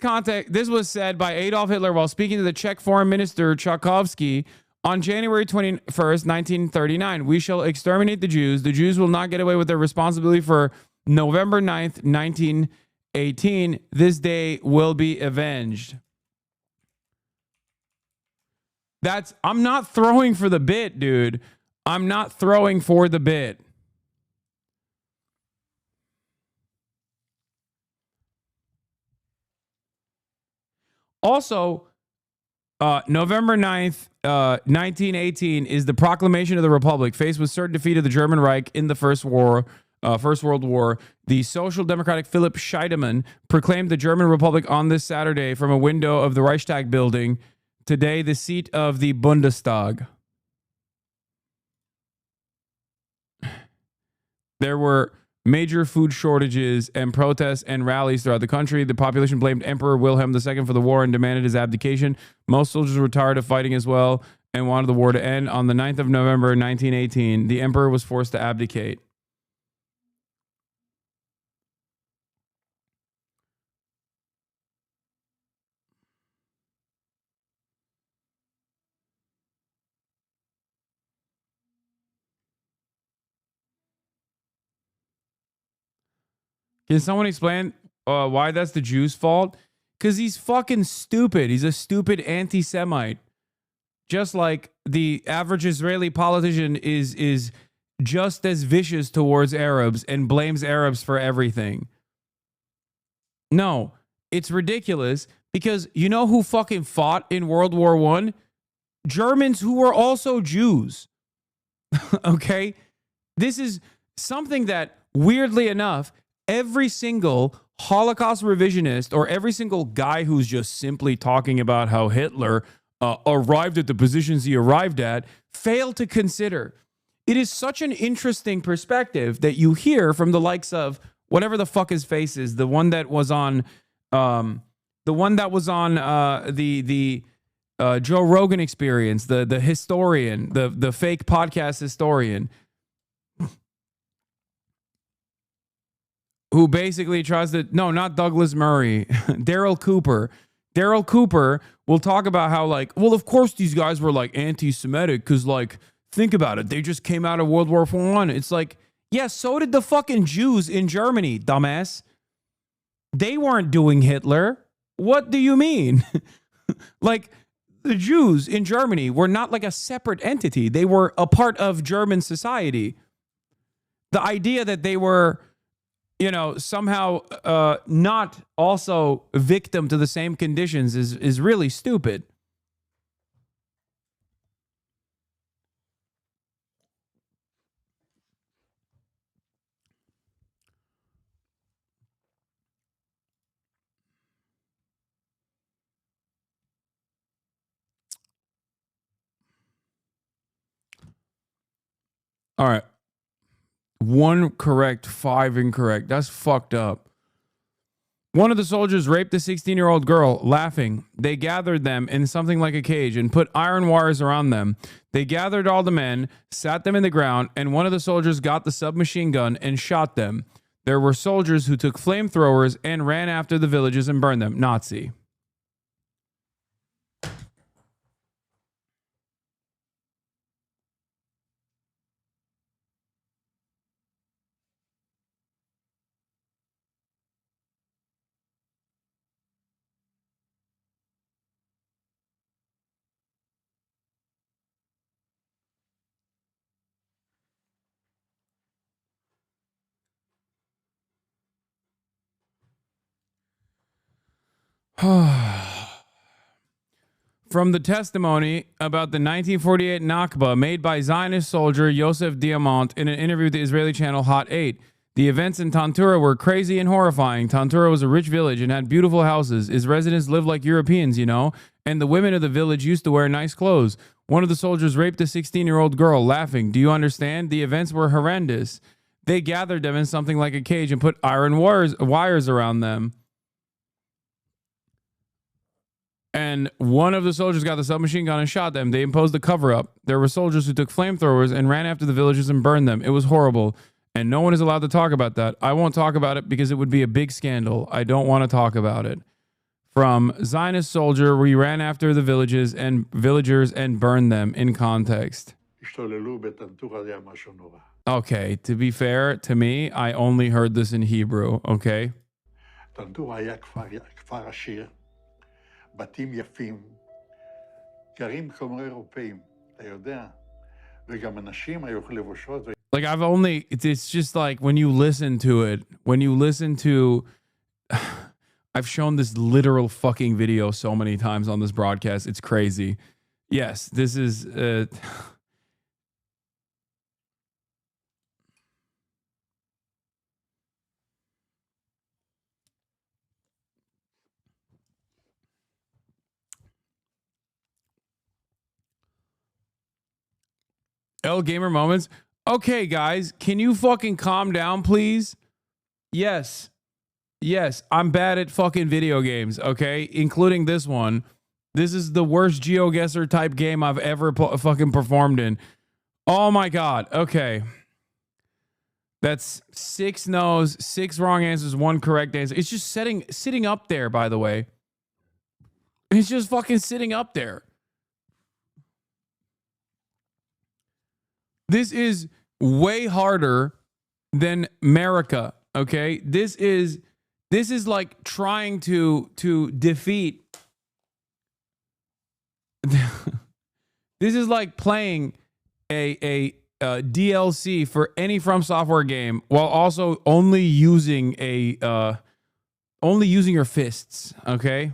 was said by Adolf Hitler while speaking to the Czech Foreign Minister Tchaikovsky on January 21st, 1939. We shall exterminate the Jews. The Jews will not get away with their responsibility for November 9th, 1918. This day will be avenged. I'm not throwing for the bit, dude. I'm not throwing for the bit. Also, November 9th, 1918 is the proclamation of the Republic. Faced with certain defeat of the German Reich in the First World War, the Social Democratic Philipp Scheidemann proclaimed the German Republic on this Saturday from a window of the Reichstag building, today the seat of the Bundestag. There were major food shortages and protests and rallies throughout the country. The population blamed Emperor Wilhelm II for the war and demanded his abdication. Most soldiers were tired of fighting as well and wanted the war to end. On the 9th of November, 1918, the emperor was forced to abdicate. Can someone explain why that's the Jews' fault? Because he's fucking stupid. He's a stupid anti-Semite. Just like the average Israeli politician is just as vicious towards Arabs and blames Arabs for everything. No, it's ridiculous because you know who fucking fought in World War I? Germans who were also Jews. Okay? This is something that, weirdly enough, every single Holocaust revisionist or every single guy who's just simply talking about how Hitler arrived at the positions he arrived at failed to consider. It is such an interesting perspective that you hear from the likes of whatever the fuck his face is, the one that was on the Joe Rogan Experience, the historian, the fake podcast historian, who basically tries to, no, not Douglas Murray, Daryl Cooper. Daryl Cooper will talk about how, like, well, of course these guys were, like, anti-Semitic because, like, think about it. They just came out of World War I. It's like, yeah, so did the fucking Jews in Germany, dumbass. They weren't doing Hitler. What do you mean? Like, the Jews in Germany were not like a separate entity. They were a part of German society. The idea that they were, you know, somehow not also victim to the same conditions is really stupid. All right. 1 correct, 5 incorrect. That's fucked up. One of the soldiers raped a 16-year-old girl, laughing. They gathered them in something like a cage and put iron wires around them. They gathered all the men, sat them in the ground, and one of the soldiers got the submachine gun and shot them. There were soldiers who took flamethrowers and ran after the villages and burned them. Nazi. From the testimony about the 1948 Nakba made by Zionist soldier Yosef Diamant in an interview with the Israeli channel Hot 8, the events in Tantura were crazy and horrifying. Tantura was a rich village and had beautiful houses. Its residents lived like Europeans, you know, and the women of the village used to wear nice clothes. One of the soldiers raped a 16-year-old girl, laughing. Do you understand? The events were horrendous. They gathered them in something like a cage and put iron wires around them. And one of the soldiers got the submachine gun and shot them. They imposed a cover-up. There were soldiers who took flamethrowers and ran after the villages and burned them. It was horrible. And no one is allowed to talk about that. I won't talk about it because it would be a big scandal. I don't want to talk about it. From Zionist soldier, we ran after the villagers and burned them in context. Okay, to be fair, to me, I only heard this in Hebrew, okay? בתים יפים, גרים כמו אירופאים, אתה יודע, וגם אנשים היו לבושות. Like it's just like when you listen to, I've shown this literal fucking video so many times on this broadcast, it's crazy. Yes, this is, L Gamer Moments. Okay, guys, can you fucking calm down, please? Yes. Yes, I'm bad at fucking video games, okay? Including this one. This is the worst GeoGuessr type game I've ever fucking performed in. Oh my God. Okay. That's 6 no's, 6 wrong answers, 1 correct answer. It's just sitting up there, by the way. It's just fucking sitting up there. This is way harder than America, okay? This is like trying to defeat. This is like playing a DLC for any From Software game while also only using your fists, okay?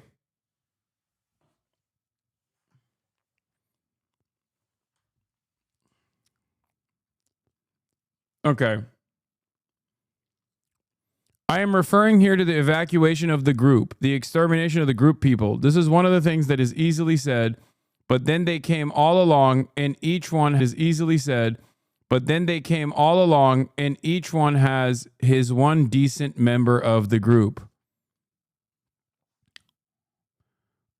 Okay. I am referring here to the evacuation of the group, the extermination of the group people. This is one of the things that is easily said, but then they came all along and each one has easily said, but then they came all along and each one has his one decent member of the group.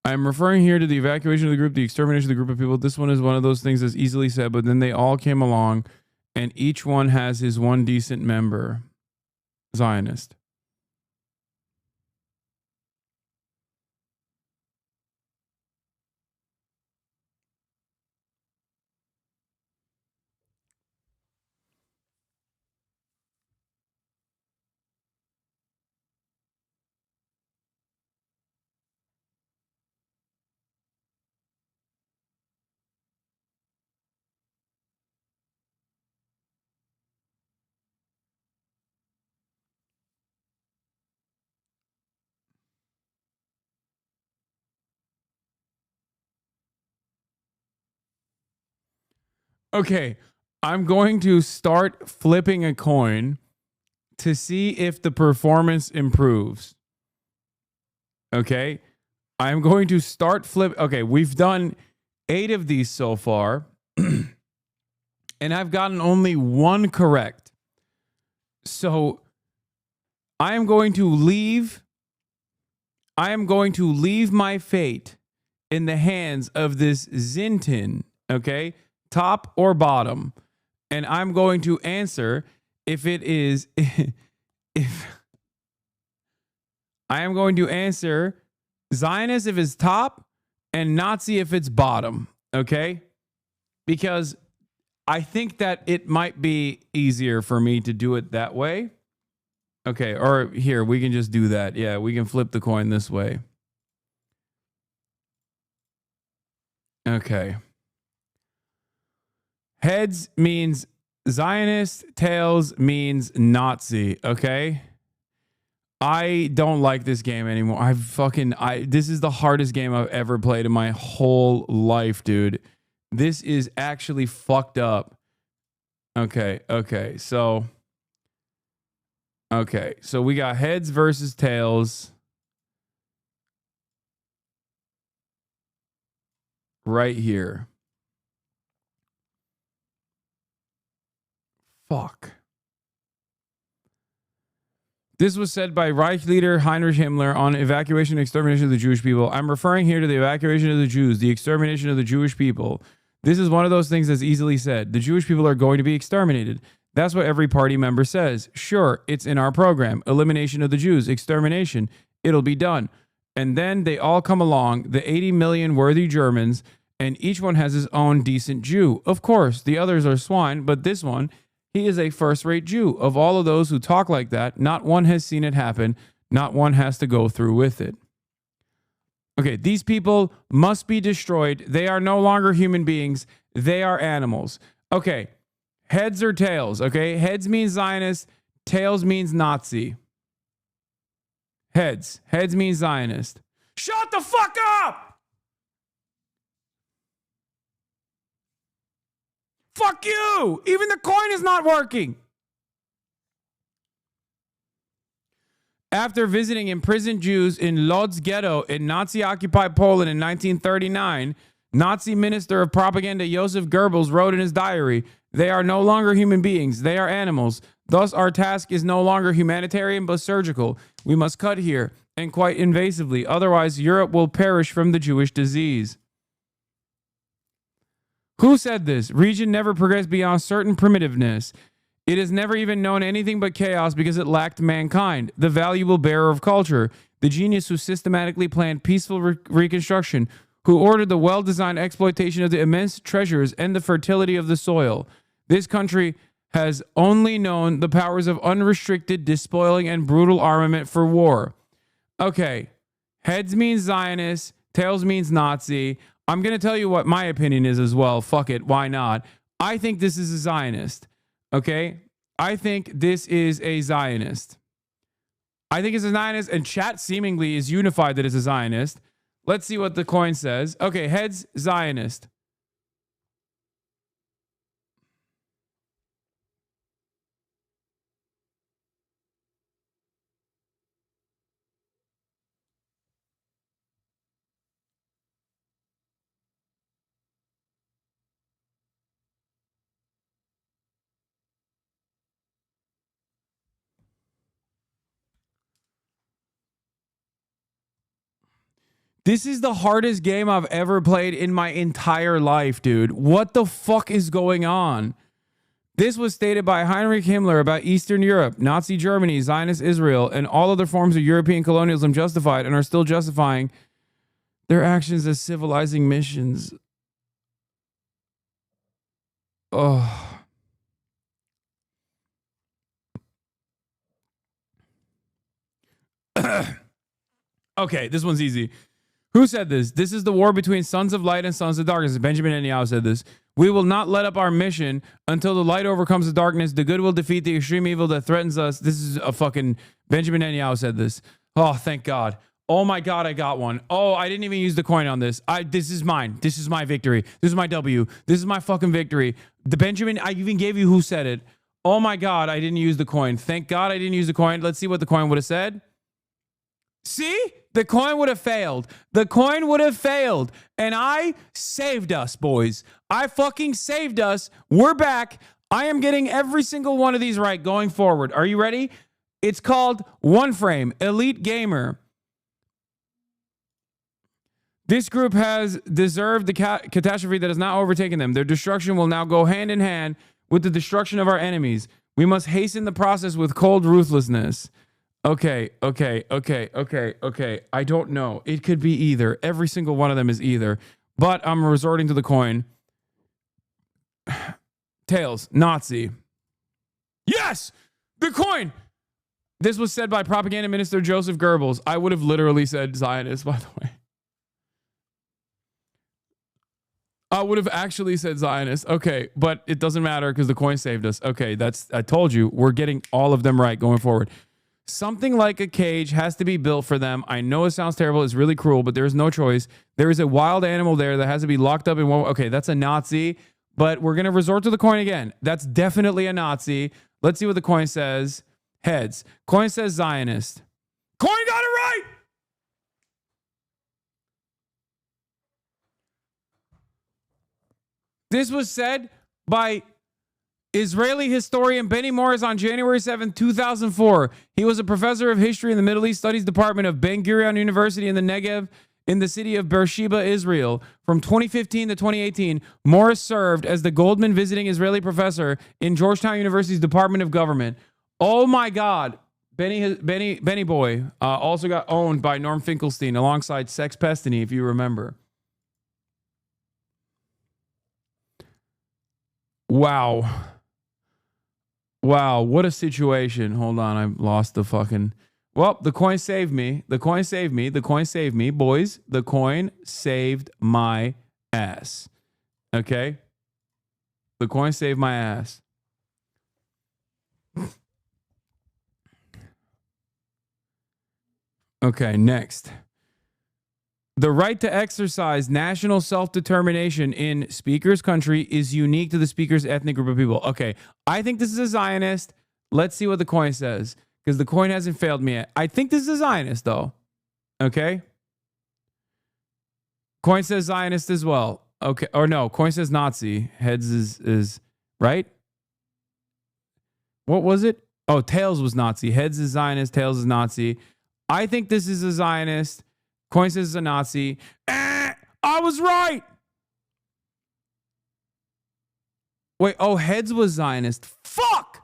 I am referring here to the evacuation of the group, the extermination of the group of people. This one is one of those things that's easily said, but then they all came along and each one has his one decent member. Zionist. Okay, I'm going to start flipping a coin to see if the performance improves. Okay, I'm going to start Okay, we've done 8 of these so far, and I've gotten only 1 correct. So I am going to leave my fate in the hands of this Zintin, okay? Top or bottom, and I'm going to answer if it is if I am going to answer Zionist if it's top and Nazi if it's bottom, okay? Because I think that it might be easier for me to do it that way. Okay, or here, we can just do that. Yeah, we can flip the coin this way. Okay. Heads means Zionist, tails means Nazi, okay? I don't like this game anymore. This is the hardest game I've ever played in my whole life, dude. This is actually fucked up. Okay, so we got heads versus tails. Right here. Fuck. This was said by Reich leader Heinrich Himmler on evacuation and extermination of the Jewish people. I'm referring here to the evacuation of the Jews, the extermination of the Jewish people. This is one of those things that's easily said. The Jewish people are going to be exterminated. That's what every party member says. Sure, it's in our program. Elimination of the Jews, extermination. It'll be done. And then they all come along, the 80 million worthy Germans, and each one has his own decent Jew. Of course, the others are swine, but this one, he is a first-rate Jew. Of all of those who talk like that, not one has seen it happen. Not one has to go through with it. Okay, these people must be destroyed. They are no longer human beings. They are animals. Okay, heads or tails, okay? Heads means Zionist. Tails means Nazi. Heads. Heads means Zionist. Shut the fuck up! Fuck you! Even the coin is not working. After visiting imprisoned Jews in Lodz ghetto in Nazi-occupied Poland in 1939, Nazi Minister of Propaganda Joseph Goebbels wrote in his diary, "They are no longer human beings. They are animals. Thus, our task is no longer humanitarian but surgical. We must cut here, and quite invasively. Otherwise, Europe will perish from the Jewish disease." Who said this? Region never progressed beyond certain primitiveness. It has never even known anything but chaos because it lacked mankind, the valuable bearer of culture, the genius who systematically planned peaceful reconstruction, who ordered the well-designed exploitation of the immense treasures and the fertility of the soil. This country has only known the powers of unrestricted despoiling and brutal armament for war. Okay, heads means Zionist, tails means Nazi. I'm going to tell you what my opinion is as well. Fuck it. Why not? I think this is a Zionist. Okay? I think this is a Zionist. I think it's a Zionist, and chat seemingly is unified that it's a Zionist. Let's see what the coin says. Okay, heads, Zionist. This is the hardest game I've ever played in my entire life, dude. What the fuck is going on? This was stated by Heinrich Himmler about Eastern Europe, Nazi Germany, Zionist Israel, and all other forms of European colonialism justified and are still justifying their actions as civilizing missions. Oh. Okay, this one's easy. Who said this? This is the war between sons of light and sons of darkness. Benjamin Netanyahu said this. We will not let up our mission until the light overcomes the darkness. The good will defeat the extreme evil that threatens us. This is a fucking Benjamin Netanyahu said this. Oh, thank God. Oh my God, I got one. Oh, I didn't even use the coin on this. This is mine. This is my victory. This is my W. This is my fucking victory. The Benjamin, I even gave you who said it. Oh my God, I didn't use the coin. Thank God I didn't use the coin. Let's see what the coin would have said. See? The coin would have failed. The coin would have failed. And I saved us, boys. I fucking saved us. We're back. I am getting every single one of these right going forward. Are you ready? It's called One Frame, Elite Gamer. This group has deserved the catastrophe that has now overtaken them. Their destruction will now go hand in hand with the destruction of our enemies. We must hasten the process with cold ruthlessness. Okay. I don't know. It could be either. Every single one of them is either. But I'm resorting to the coin. Tails, Nazi. Yes! The coin! This was said by propaganda minister Joseph Goebbels. I would have literally said Zionist, by the way. I would have actually said Zionist. Okay, but it doesn't matter because the coin saved us. Okay, I told you, we're getting all of them right going forward. Something like a cage has to be built for them. I know it sounds terrible. It's really cruel, but there is no choice. There is a wild animal there that has to be locked up in one. Okay, that's a Nazi, but we're going to resort to the coin again. That's definitely a Nazi. Let's see what the coin says. Heads. Coin says Zionist. Coin got it right! This was said by Israeli historian Benny Morris on January 7, 2004. He was a professor of history in the Middle East Studies Department of Ben Gurion University in the Negev in the city of Beersheba, Israel. From 2015 to 2018, Morris served as the Goldman visiting Israeli professor in Georgetown University's Department of Government. Oh my God. Benny Boy also got owned by Norm Finkelstein alongside Sex Pestany, if you remember. Wow. Wow, what a situation. Hold on, I lost the fucking... Well, the coin saved me. The coin saved me. The coin saved me. Boys, the coin saved my ass. Okay? The coin saved my ass. Okay, next. The right to exercise national self-determination in speaker's country is unique to the speaker's ethnic group of people. Okay, I think this is a Zionist. Let's see what the coin says, because the coin hasn't failed me yet. I think this is a Zionist, though. Okay? Coin says Zionist as well. Okay, or no, coin says Nazi. Heads is right? What was it? Oh, tails was Nazi. Heads is Zionist, tails is Nazi. I think this is a Zionist. Coin says it's a Nazi. I was right. Wait, oh, heads was Zionist. Fuck!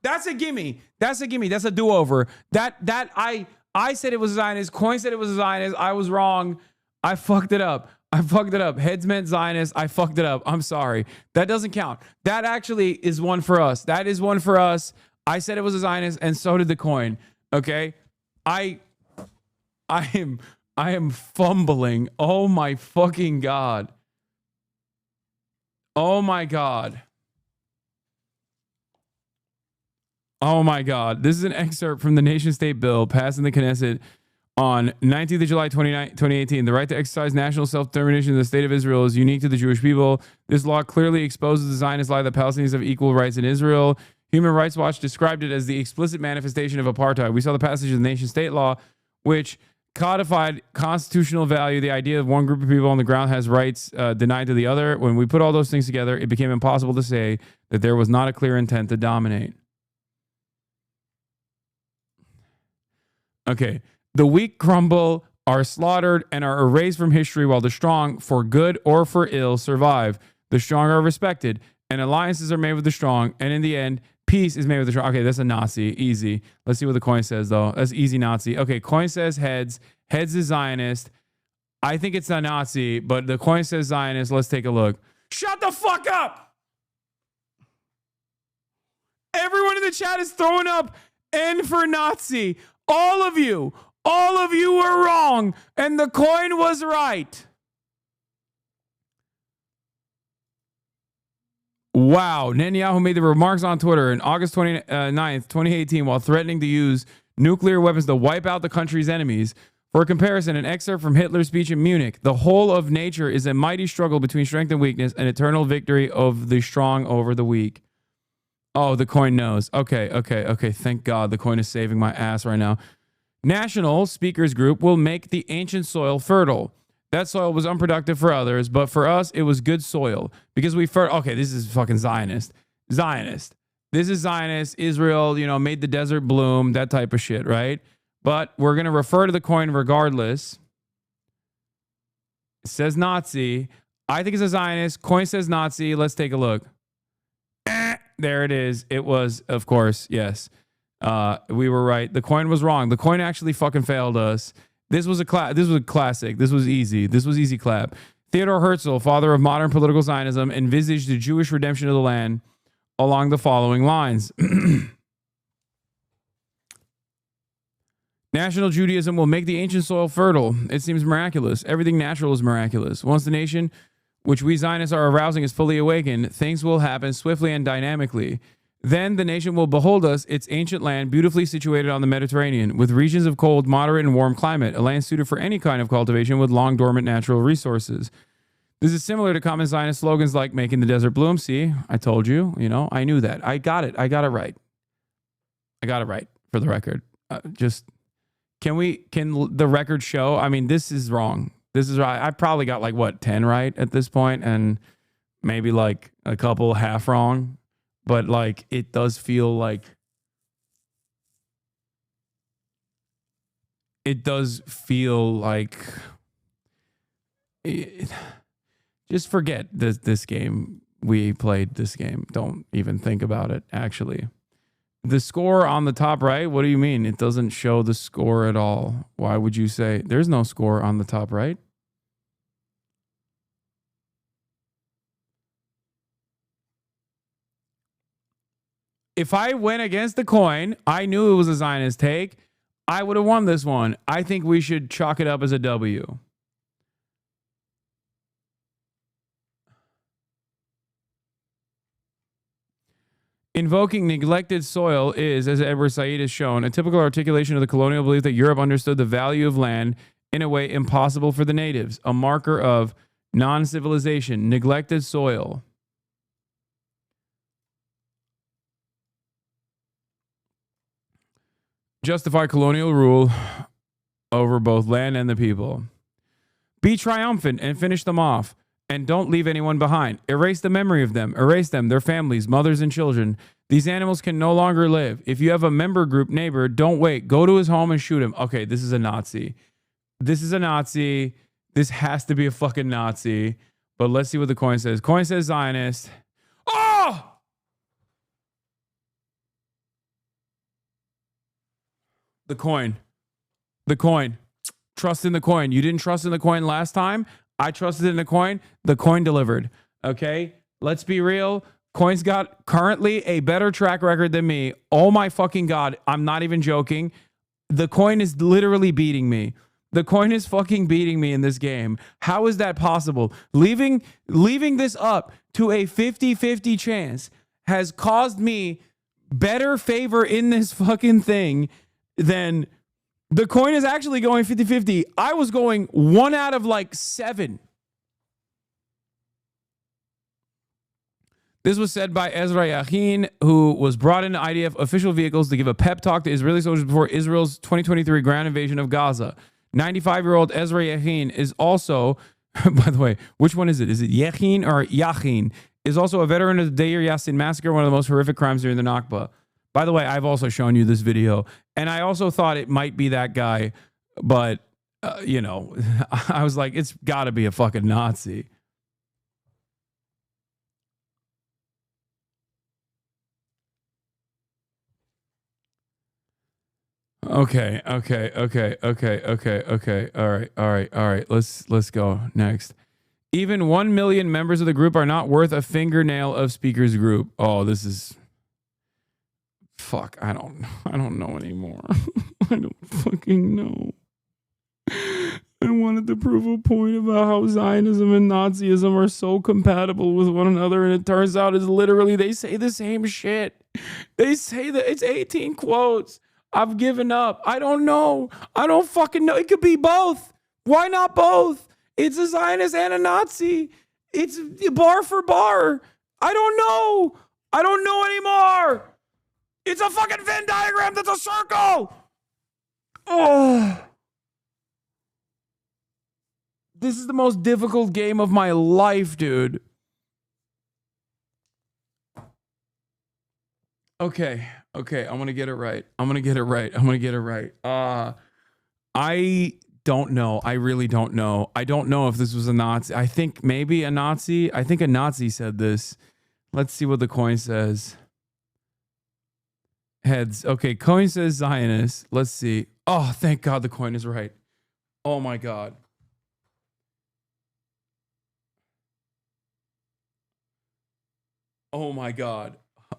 That's a gimme. That's a gimme. That's a do-over. I said it was a Zionist. Coin said it was a Zionist. I was wrong. I fucked it up. Heads meant Zionist. I fucked it up. I'm sorry. That doesn't count. That actually is one for us. That is one for us. I said it was a Zionist, and so did the coin. Okay? I am fumbling. Oh my fucking God. Oh my God. Oh my God. This is an excerpt from the nation state bill passed in the Knesset on 19th of July, 2018. The right to exercise national self-determination in the state of Israel is unique to the Jewish people. This law clearly exposes the Zionist lie that Palestinians have equal rights in Israel. Human Rights Watch described it as the explicit manifestation of apartheid. We saw the passage of the nation-state law, which codified constitutional value, the idea of one group of people on the ground has rights denied to the other. When we put all those things together, it became impossible to say that there was not a clear intent to dominate. Okay. The weak crumble, are slaughtered, and are erased from history, while the strong, for good or for ill, survive. The strong are respected, and alliances are made with the strong, and in the end, peace is made with the strong. Okay, that's a Nazi. Easy. Let's see what the coin says, though. That's easy Nazi. Okay, coin says heads. Heads is Zionist. I think it's a Nazi, but the coin says Zionist. Let's take a look. Shut the fuck up! Everyone in the chat is throwing up N for Nazi. All of you were wrong, and the coin was right. Wow. Netanyahu made the remarks on Twitter on August 29th, 2018, while threatening to use nuclear weapons to wipe out the country's enemies. For comparison, an excerpt from Hitler's speech in Munich: the whole of nature is a mighty struggle between strength and weakness, an eternal victory of the strong over the weak. Oh, the coin knows. Okay. Thank God the coin is saving my ass right now. National Speakers Group will make the ancient soil fertile. That soil was unproductive for others, but for us, it was good soil because okay, this is fucking Zionist. This is Zionist. Israel, made the desert bloom, that type of shit, right? But we're going to refer to the coin regardless. It says Nazi. I think it's a Zionist. Coin says Nazi. Let's take a look. There it is. It was, of course, yes. We were right. The coin was wrong. The coin actually fucking failed us. This was a classic. This was easy. This was easy clap. Theodor Herzl, father of modern political Zionism, envisaged the Jewish redemption of the land along the following lines. National Judaism will make the ancient soil fertile. It seems miraculous. Everything natural is miraculous. Once the nation, which we Zionists are arousing, is fully awakened, things will happen swiftly and dynamically. Then the nation will behold us, its ancient land, beautifully situated on the Mediterranean, with regions of cold, moderate, and warm climate, a land suited for any kind of cultivation with long dormant natural resources. This is similar to common Zionist slogans like making the desert bloom. See, I told you, I knew that. I got it. I got it right. I got it right, for the record. Can the record show? I mean, this is wrong. This is right. I probably got like, what, 10 right at this point, and maybe like a couple half wrong. But like, it does feel like, just forget this game. We played this game. Don't even think about it, actually. The score on the top right, what do you mean? It doesn't show the score at all. Why would you say there's no score on the top right? If I went against the coin, I knew it was a Zionist take, I would have won this one. I think we should chalk it up as a W. Invoking neglected soil is, as Edward Said has shown, a typical articulation of the colonial belief that Europe understood the value of land in a way impossible for the natives, a marker of non-civilization, neglected soil. Justify colonial rule over both land and the people. Be triumphant and finish them off. And don't leave anyone behind. Erase the memory of them. Erase them, their families, mothers and children. These animals can no longer live. If you have a member group neighbor, don't wait. Go to his home and shoot him. Okay, this is a Nazi. This is a Nazi. This has to be a fucking Nazi. But let's see what the coin says. Coin says Zionist. Oh! The coin. The coin. Trust in the coin. You didn't trust in the coin last time. I trusted in the coin. The coin delivered. Okay? Let's be real. Coin's got currently a better track record than me. Oh my fucking God. I'm not even joking. The coin is literally beating me. The coin is fucking beating me in this game. How is that possible? Leaving this up to a 50-50 chance has caused me better favor in this fucking thing than... The coin is actually going 50-50. I was going 1 out of like 7. This was said by Ezra Yachin, who was brought into IDF official vehicles to give a pep talk to Israeli soldiers before Israel's 2023 ground invasion of Gaza. 95-year-old Ezra Yachin is also, by the way, which one is it? Is it Yachin or Yachin? Is also a veteran of the Deir Yassin massacre, one of the most horrific crimes during the Nakba. By the way, I've also shown you this video, and I also thought it might be that guy, but, I was like, it's got to be a fucking Nazi. Okay. All right. Let's go next. Even 1 million members of the group are not worth a fingernail of speaker's group. Oh, this is... Fuck, I don't know anymore. I don't fucking know. I wanted to prove a point about how Zionism and Nazism are so compatible with one another, and it turns out it's literally, they say the same shit. They say that it's 18 quotes. I've given up. I don't know. I don't fucking know. It could be both. Why not both? It's a Zionist and a Nazi. It's bar for bar. I don't know. I don't know anymore. It's a fucking Venn diagram that's a circle. Oh. This is the most difficult game of my life, dude. Okay. I'm going to get it right. I don't know. I really don't know. I don't know if this was a Nazi. I think maybe a Nazi. I think a Nazi said this. Let's see what the coin says. Heads. Okay, coin says Zionist. Let's see. Oh, thank God the coin is right. Oh my God. Oh my God.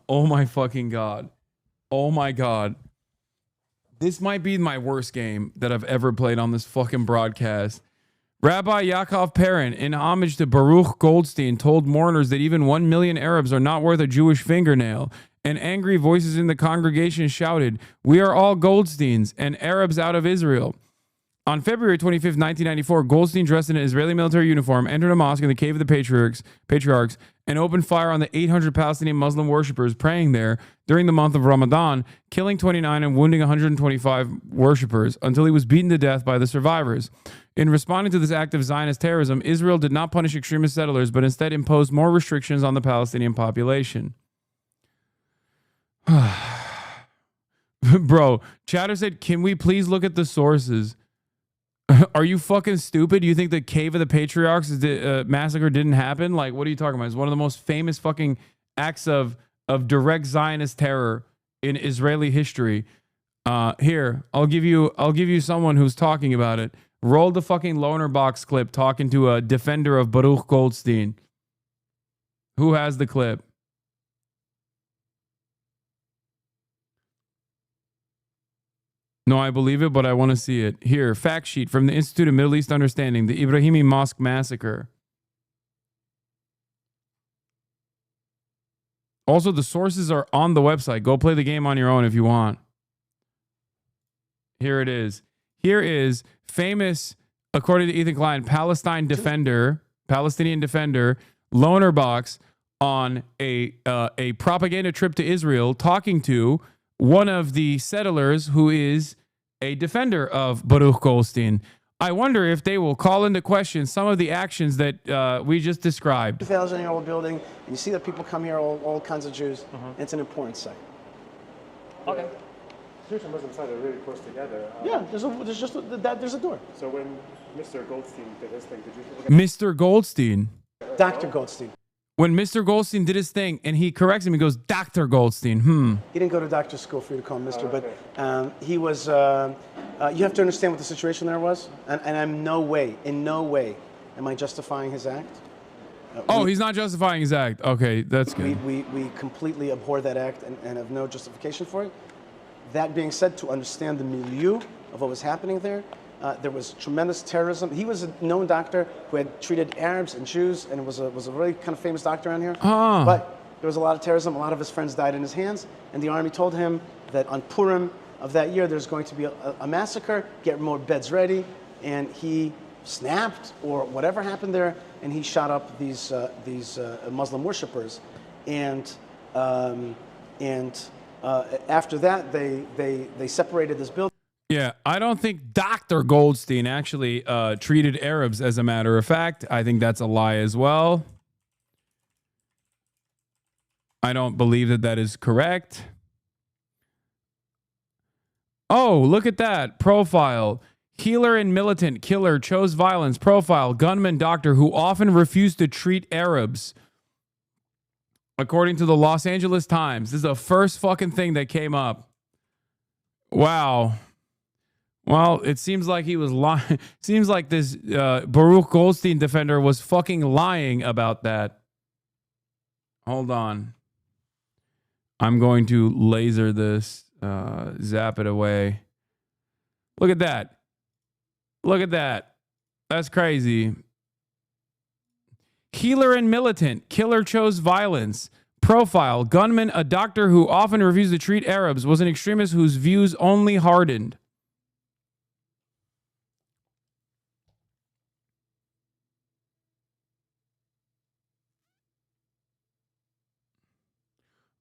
Oh my fucking God. Oh my God. This might be my worst game that I've ever played on this fucking broadcast. Rabbi Yaakov Perrin, in homage to Baruch Goldstein, told mourners that even 1 million Arabs are not worth a Jewish fingernail. And angry voices in the congregation shouted, "We are all Goldsteins and Arabs out of Israel." On February 25th, 1994, Goldstein, dressed in an Israeli military uniform, entered a mosque in the Cave of the Patriarchs and opened fire on the 800 Palestinian Muslim worshippers praying there during the month of Ramadan, killing 29 and wounding 125 worshippers until he was beaten to death by the survivors. In responding to this act of Zionist terrorism, Israel did not punish extremist settlers, but instead imposed more restrictions on the Palestinian population. Bro, Chatter said, can we please look at the sources? Are you fucking stupid? You think the Cave of the Patriarchs massacre didn't happen? Like, what are you talking about? It's one of the most famous fucking acts of direct Zionist terror in Israeli history. Here, I'll give you someone who's talking about it. Roll the fucking loner box clip talking to a defender of Baruch Goldstein. Who has the clip? No, I believe it, but I want to see it. Here, fact sheet from the Institute of Middle East Understanding, the Ibrahimi Mosque Massacre. Also, the sources are on the website. Go play the game on your own if you want. Here it is. Here is famous, according to Ethan Klein, Palestinian defender, loner box on a propaganda trip to Israel, talking to one of the settlers who is a defender of Baruch Goldstein. I wonder if they will call into question some of the actions that we just described. 2,000-year-old building, and you see that people come here, all kinds of Jews. It's an important site. Okay. Jewish and Muslim sides are really close together. Yeah, there's a door. So when Mr. Goldstein did his thing, did you... Mr. Goldstein. Dr. Goldstein. When Mr. Goldstein did his thing and he corrects him, he goes, Dr. Goldstein. He didn't go to doctor school for you to call him Mr., but he was, you have to understand what the situation there was. And I'm in no way am I justifying his act. He's not justifying his act. Okay, that's good. We completely abhor that act and have no justification for it. That being said, to understand the milieu of what was happening there, there was tremendous terrorism. He was a known doctor who had treated Arabs and Jews, and was a really kind of famous doctor around here. But there was a lot of terrorism. A lot of his friends died in his hands, and the army told him that on Purim of that year, there's going to be a massacre. Get more beds ready, and he snapped or whatever happened there, and he shot up these Muslim worshippers, and after that, they separated this building. Yeah, I don't think Dr. Goldstein actually treated Arabs, as a matter of fact. I think that's a lie as well. I don't believe that that is correct. Oh, look at that. Profile. Healer and militant. Killer. Chose violence. Profile. Gunman doctor who often refused to treat Arabs. According to the Los Angeles Times. This is the first fucking thing that came up. Wow. Well, it seems like he was lying. Seems like this Baruch Goldstein defender was fucking lying about that. Hold on. I'm going to laser this, zap it away. Look at that. Look at that. That's crazy. Healer and militant. Killer chose violence. Profile. Gunman, a doctor who often refused to treat Arabs, was an extremist whose views only hardened.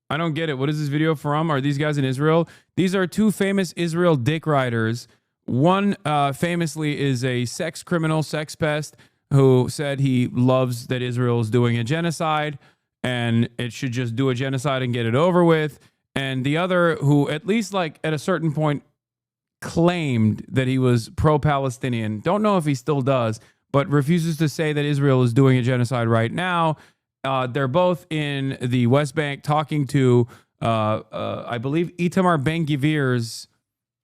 I don't get it. What is this video from? Are these guys in Israel? These are two famous Israel dick riders. One famously is a sex criminal, sex pest, who said he loves that Israel is doing a genocide and it should just do a genocide and get it over with. And the other, who at least like at a certain point claimed that he was pro-Palestinian. Don't know if he still does, but refuses to say that Israel is doing a genocide right now. They're both in the West Bank talking to I believe Itamar Ben-Gvir's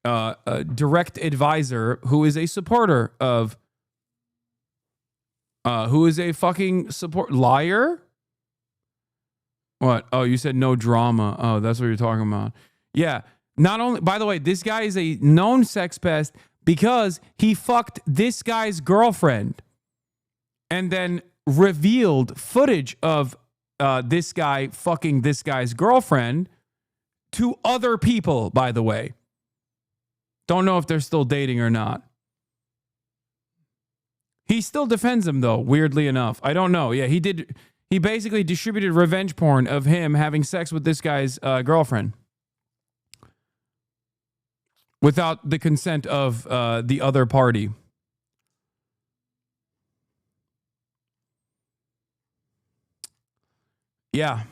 direct advisor, who is a supporter of, who is a fucking liar. What? Oh, you said no drama. Oh, that's what you're talking about. Yeah. Not only, by the way, this guy is a known sex pest because he fucked this guy's girlfriend and then revealed footage of this guy fucking this guy's girlfriend to other people, by the way. Don't know if they're still dating or not. He still defends him, though, weirdly enough. I don't know. Yeah, he did. He basically distributed revenge porn of him having sex with this guy's girlfriend without the consent of the other party. Yeah.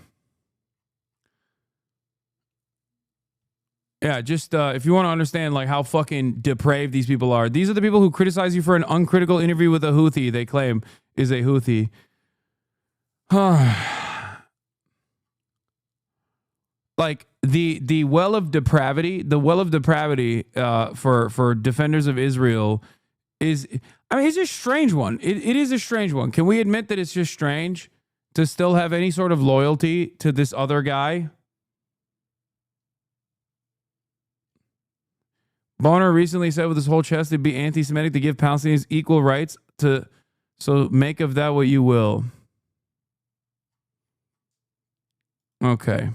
Yeah, just if you want to understand like how fucking depraved these people are. These are the people who criticize you for an uncritical interview with a Houthi they claim is a Houthi. Like the well of depravity, for defenders of Israel is, I mean, it's a strange one. It is a strange one. Can we admit that it's just strange to still have any sort of loyalty to this other guy? Bonner recently said with his whole chest it'd be anti-Semitic to give Palestinians equal rights to, so make of that what you will. Okay.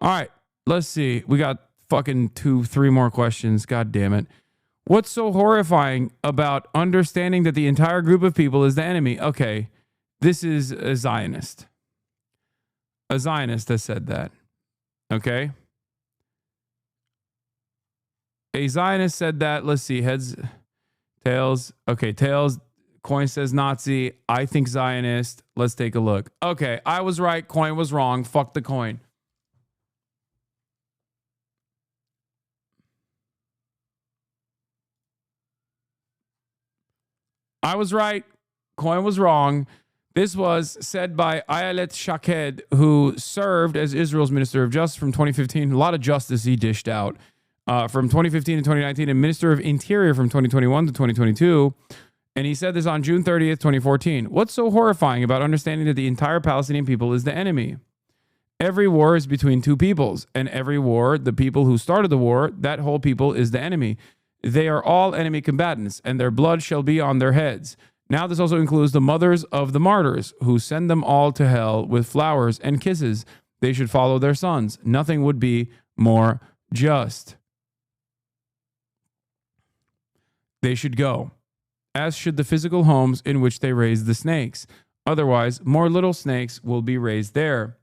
All right, let's see. We got fucking 2-3 more questions. God damn it. What's so horrifying about understanding that the entire group of people is the enemy? Okay, this is a Zionist. A Zionist has said that. Okay? A Zionist said that. Let's see. Heads, tails. Okay, tails. Coin says Nazi. I think Zionist. Let's take a look. Okay, I was right. Coin was wrong. Fuck the coin. I was right. Coin was wrong. This was said by Ayelet Shaked, who served as Israel's Minister of Justice from 2015. A lot of justice he dished out. From 2015 to 2019, and Minister of Interior from 2021 to 2022. And he said this on June 30th, 2014. What's so horrifying about understanding that the entire Palestinian people is the enemy? Every war is between two peoples, and every war, the people who started the war, that whole people is the enemy. They are all enemy combatants, and their blood shall be on their heads. Now this also includes the mothers of the martyrs, who send them all to hell with flowers and kisses. They should follow their sons. Nothing would be more just. They should go, as should the physical homes in which they raise the snakes. Otherwise, more little snakes will be raised there.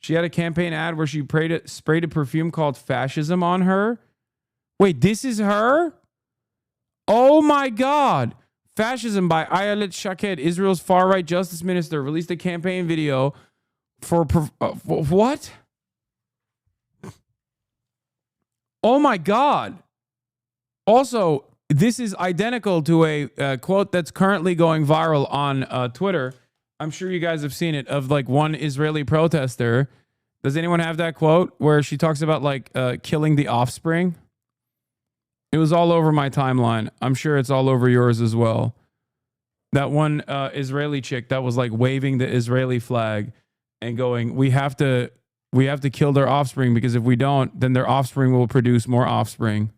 She had a campaign ad where she sprayed a perfume called Fascism on her. Wait, this is her? Oh my God. Fascism by Ayelet Shaked, Israel's far-right justice minister, released a campaign video for what? Oh my God. Also, this is identical to a quote that's currently going viral on Twitter. I'm sure you guys have seen it, of like one Israeli protester. Does anyone have that quote where she talks about like killing the offspring? It was all over my timeline. I'm sure it's all over yours as well. That one Israeli chick that was like waving the Israeli flag and going, we have to kill their offspring, because if we don't, then their offspring will produce more offspring.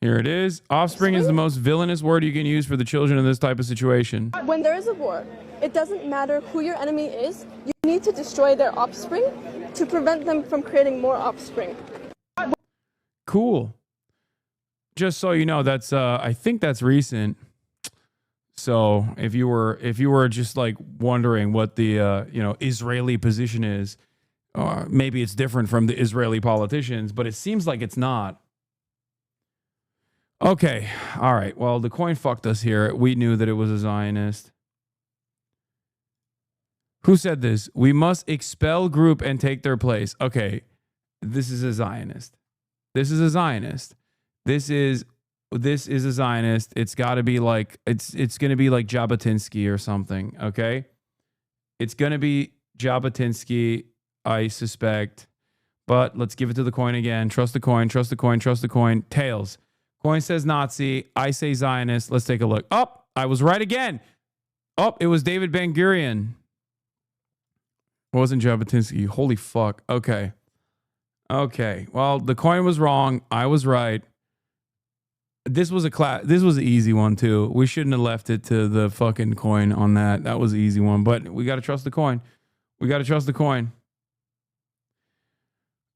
Here it is. Offspring is the most villainous word you can use for the children in this type of situation. When there is a war, it doesn't matter who your enemy is. You need to destroy their offspring to prevent them from creating more offspring. Cool. Just so you know, that's I think that's recent. So if you were just like wondering what the Israeli position is, maybe it's different from the Israeli politicians, but it seems like it's not. Okay. All right. Well, the coin fucked us here. We knew that it was a Zionist. Who said this? We must expel group and take their place. Okay. This is a Zionist. This is a Zionist. This is a Zionist. It's got to be like it's going to be like Jabotinsky or something, okay? It's going to be Jabotinsky, I suspect. But let's give it to the coin again. Trust the coin, trust the coin, trust the coin. Tails. Coin says Nazi. I say Zionist. Let's take a look. Oh, I was right again. Oh, it was David Ben-Gurion. It wasn't Jabotinsky. Holy fuck. Okay. Okay. Well, the coin was wrong. I was right. This was this was an easy one too. We shouldn't have left it to the fucking coin on that. That was an easy one, but we got to trust the coin. We got to trust the coin.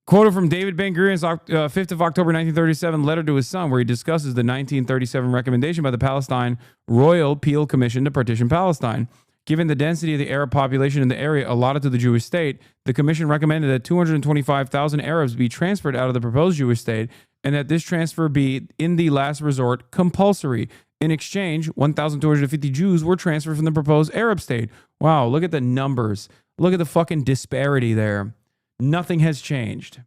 Quoted from David Ben-Gurion's 5th of October 1937 letter to his son, where he discusses the 1937 recommendation by the Palestine Royal Peel Commission to partition Palestine. Given the density of the Arab population in the area allotted to the Jewish state, the commission recommended that 225,000 Arabs be transferred out of the proposed Jewish state and that this transfer be, in the last resort, compulsory. In exchange, 1,250 Jews were transferred from the proposed Arab state. Wow, look at the numbers. Look at the fucking disparity there. Nothing has changed.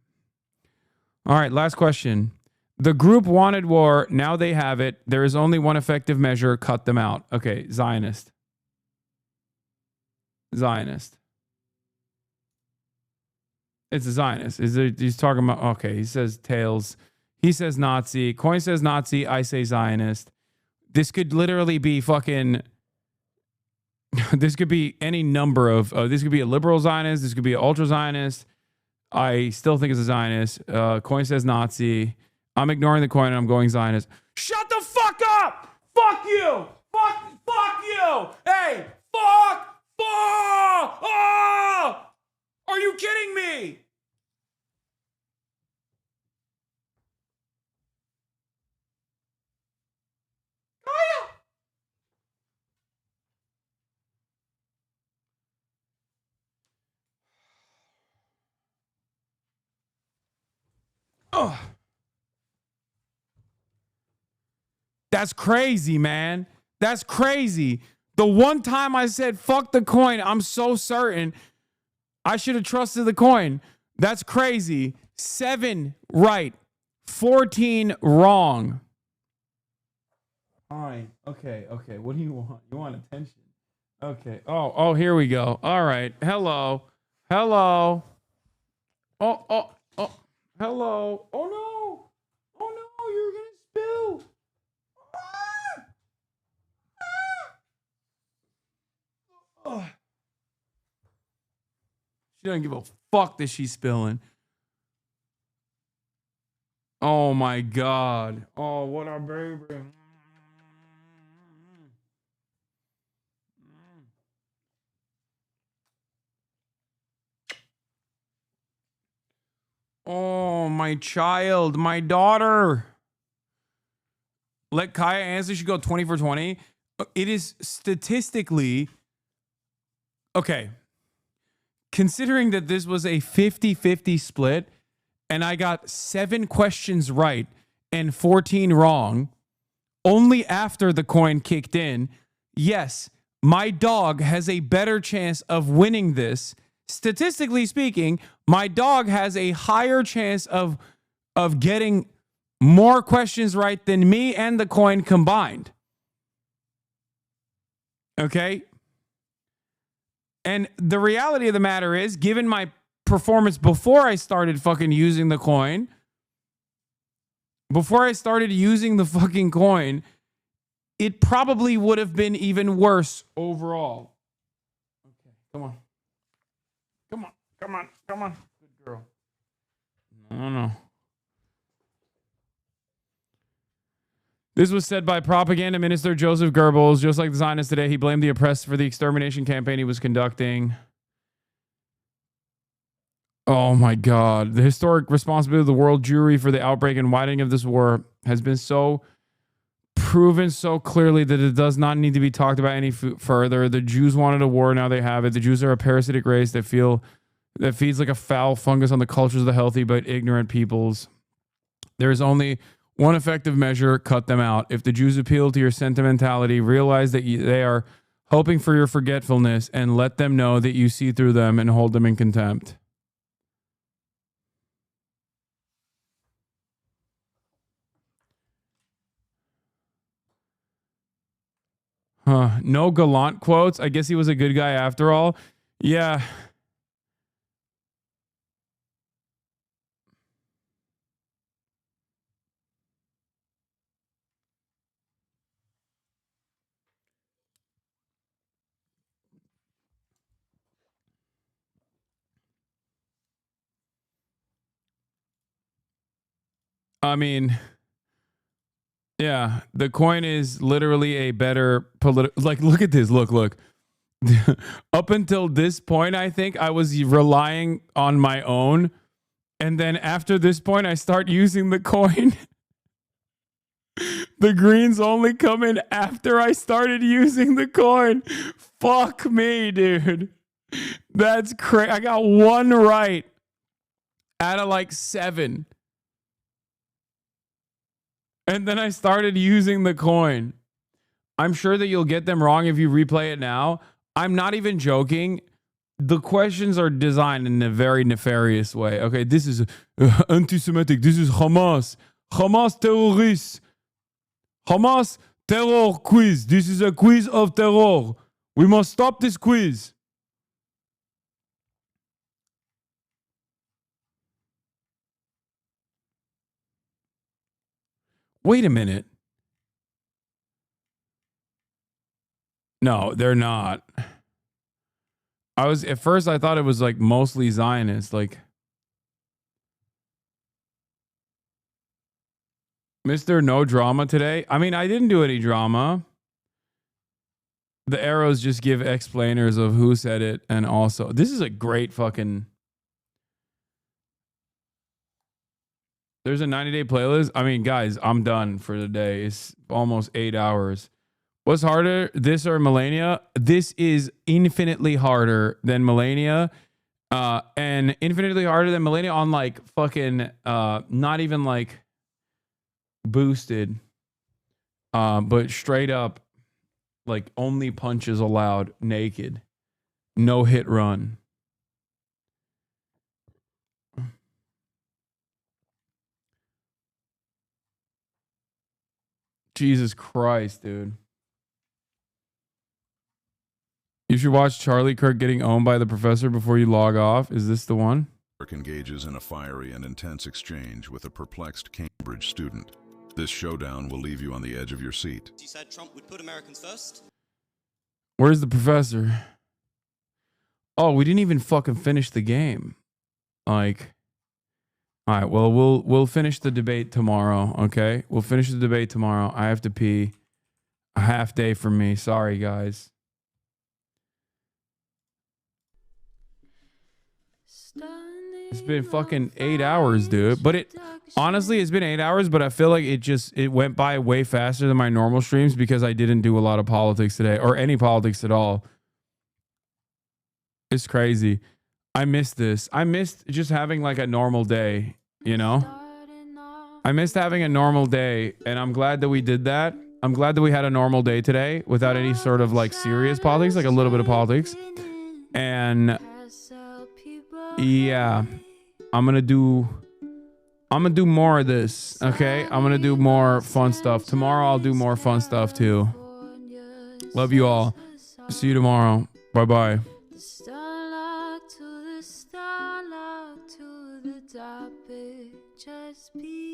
All right, last question. The group wanted war. Now they have it. There is only one effective measure. Cut them out. Okay, Zionist. Zionist. It's a Zionist. He's talking about, okay, he says tails. He says Nazi. Coin says Nazi. I say Zionist. This could literally be fucking, this could be any number of, this could be a liberal Zionist. This could be an ultra Zionist. I still think it's a Zionist. Coin says Nazi. I'm ignoring the coin and I'm going Zionist. Shut the fuck up! Fuck you! Fuck you! Hey! Fuck! Oh! Are you kidding me? Oh. That's crazy, man. That's crazy. The one time I said, fuck the coin, I'm so certain I should have trusted the coin. That's crazy. 7 right, 14 wrong. All right. Okay. What do you want? You want attention? Okay. Oh, here we go. All right. Hello. Oh. Hello. Oh, no. Oh, no. You're going to spill. Oh. She doesn't give a fuck that she's spilling. Oh, my God. Oh, what a baby. Oh, my child, my daughter. Let Kaya answer. She go 20 for 20. It is statistically okay. Considering that this was a 50-50 split and I got 7 questions right and 14 wrong, only after the coin kicked in, yes, my dog has a better chance of winning this. Statistically speaking, my dog has a higher chance of getting more questions right than me and the coin combined. Okay? And the reality of the matter is, given my performance before I started fucking using the coin, before I started using the fucking coin, it probably would have been even worse overall. Okay, come on. Come on. Good girl. No. This was said by propaganda minister Joseph Goebbels. Just like the Zionists today, he blamed the oppressed for the extermination campaign he was conducting. Oh my God. The historic responsibility of the world Jewry for the outbreak and widening of this war has been so proven so clearly that it does not need to be talked about any further. The Jews wanted a war, now they have it. The Jews are a parasitic race that feeds like a foul fungus on the cultures of the healthy but ignorant peoples. There is only one effective measure: cut them out. If the Jews appeal to your sentimentality, realize that they are hoping for your forgetfulness, and let them know that you see through them and hold them in contempt. Huh. No gallant quotes. I guess he was a good guy after all. Yeah. I mean, yeah, the coin is literally a better political. Like, look at this. Look. Up until this point, I think I was relying on my own. And then after this point, I start using the coin. The greens only come in after I started using the coin. Fuck me, dude. That's crazy. I got one right out of like 7. And then I started using the coin. I'm sure that you'll get them wrong if you replay it now. I'm not even joking. The questions are designed in a very nefarious way. Okay, this is anti-Semitic. This is Hamas. Hamas terrorists. Hamas terror quiz. This is a quiz of terror. We must stop this quiz. Wait a minute. No, they're not. At first I thought it was like mostly Zionist, like Mr. No Drama today. I mean, I didn't do any drama. The arrows just give explainers of who said it, and also this is a great fucking. There's a 90-day playlist. I mean, guys, I'm done for the day. It's almost 8 hours. What's harder, this or Melania? This is infinitely harder than Melania. And infinitely harder than Melania on like fucking, not even like boosted. But straight up, like only punches allowed, naked. No hit run. Jesus Christ, dude. You should watch Charlie Kirk getting owned by the professor before you log off. Is this the one? Kirk engages in a fiery and intense exchange with a perplexed Cambridge student. This showdown will leave you on the edge of your seat. You said Trump would put Americans first. Where's the professor? Oh, we didn't even fucking finish the game. Like, all right, well, we'll finish the debate tomorrow, okay? We'll finish the debate tomorrow. I have to pee. A half day for me. Sorry, guys. It's been fucking 8 hours, dude. But it honestly, it's been 8 hours, but I feel like it went by way faster than my normal streams because I didn't do a lot of politics today or any politics at all. It's crazy. I missed this. I missed just having like a normal day, you know? I missed having a normal day, and I'm glad that we did that. I'm glad that we had a normal day today without any sort of like serious politics, like a little bit of politics. And yeah, I'm gonna do more of this, okay? I'm gonna do more fun stuff. Tomorrow I'll do more fun stuff too. Love you all. See you tomorrow. Bye-bye. Just be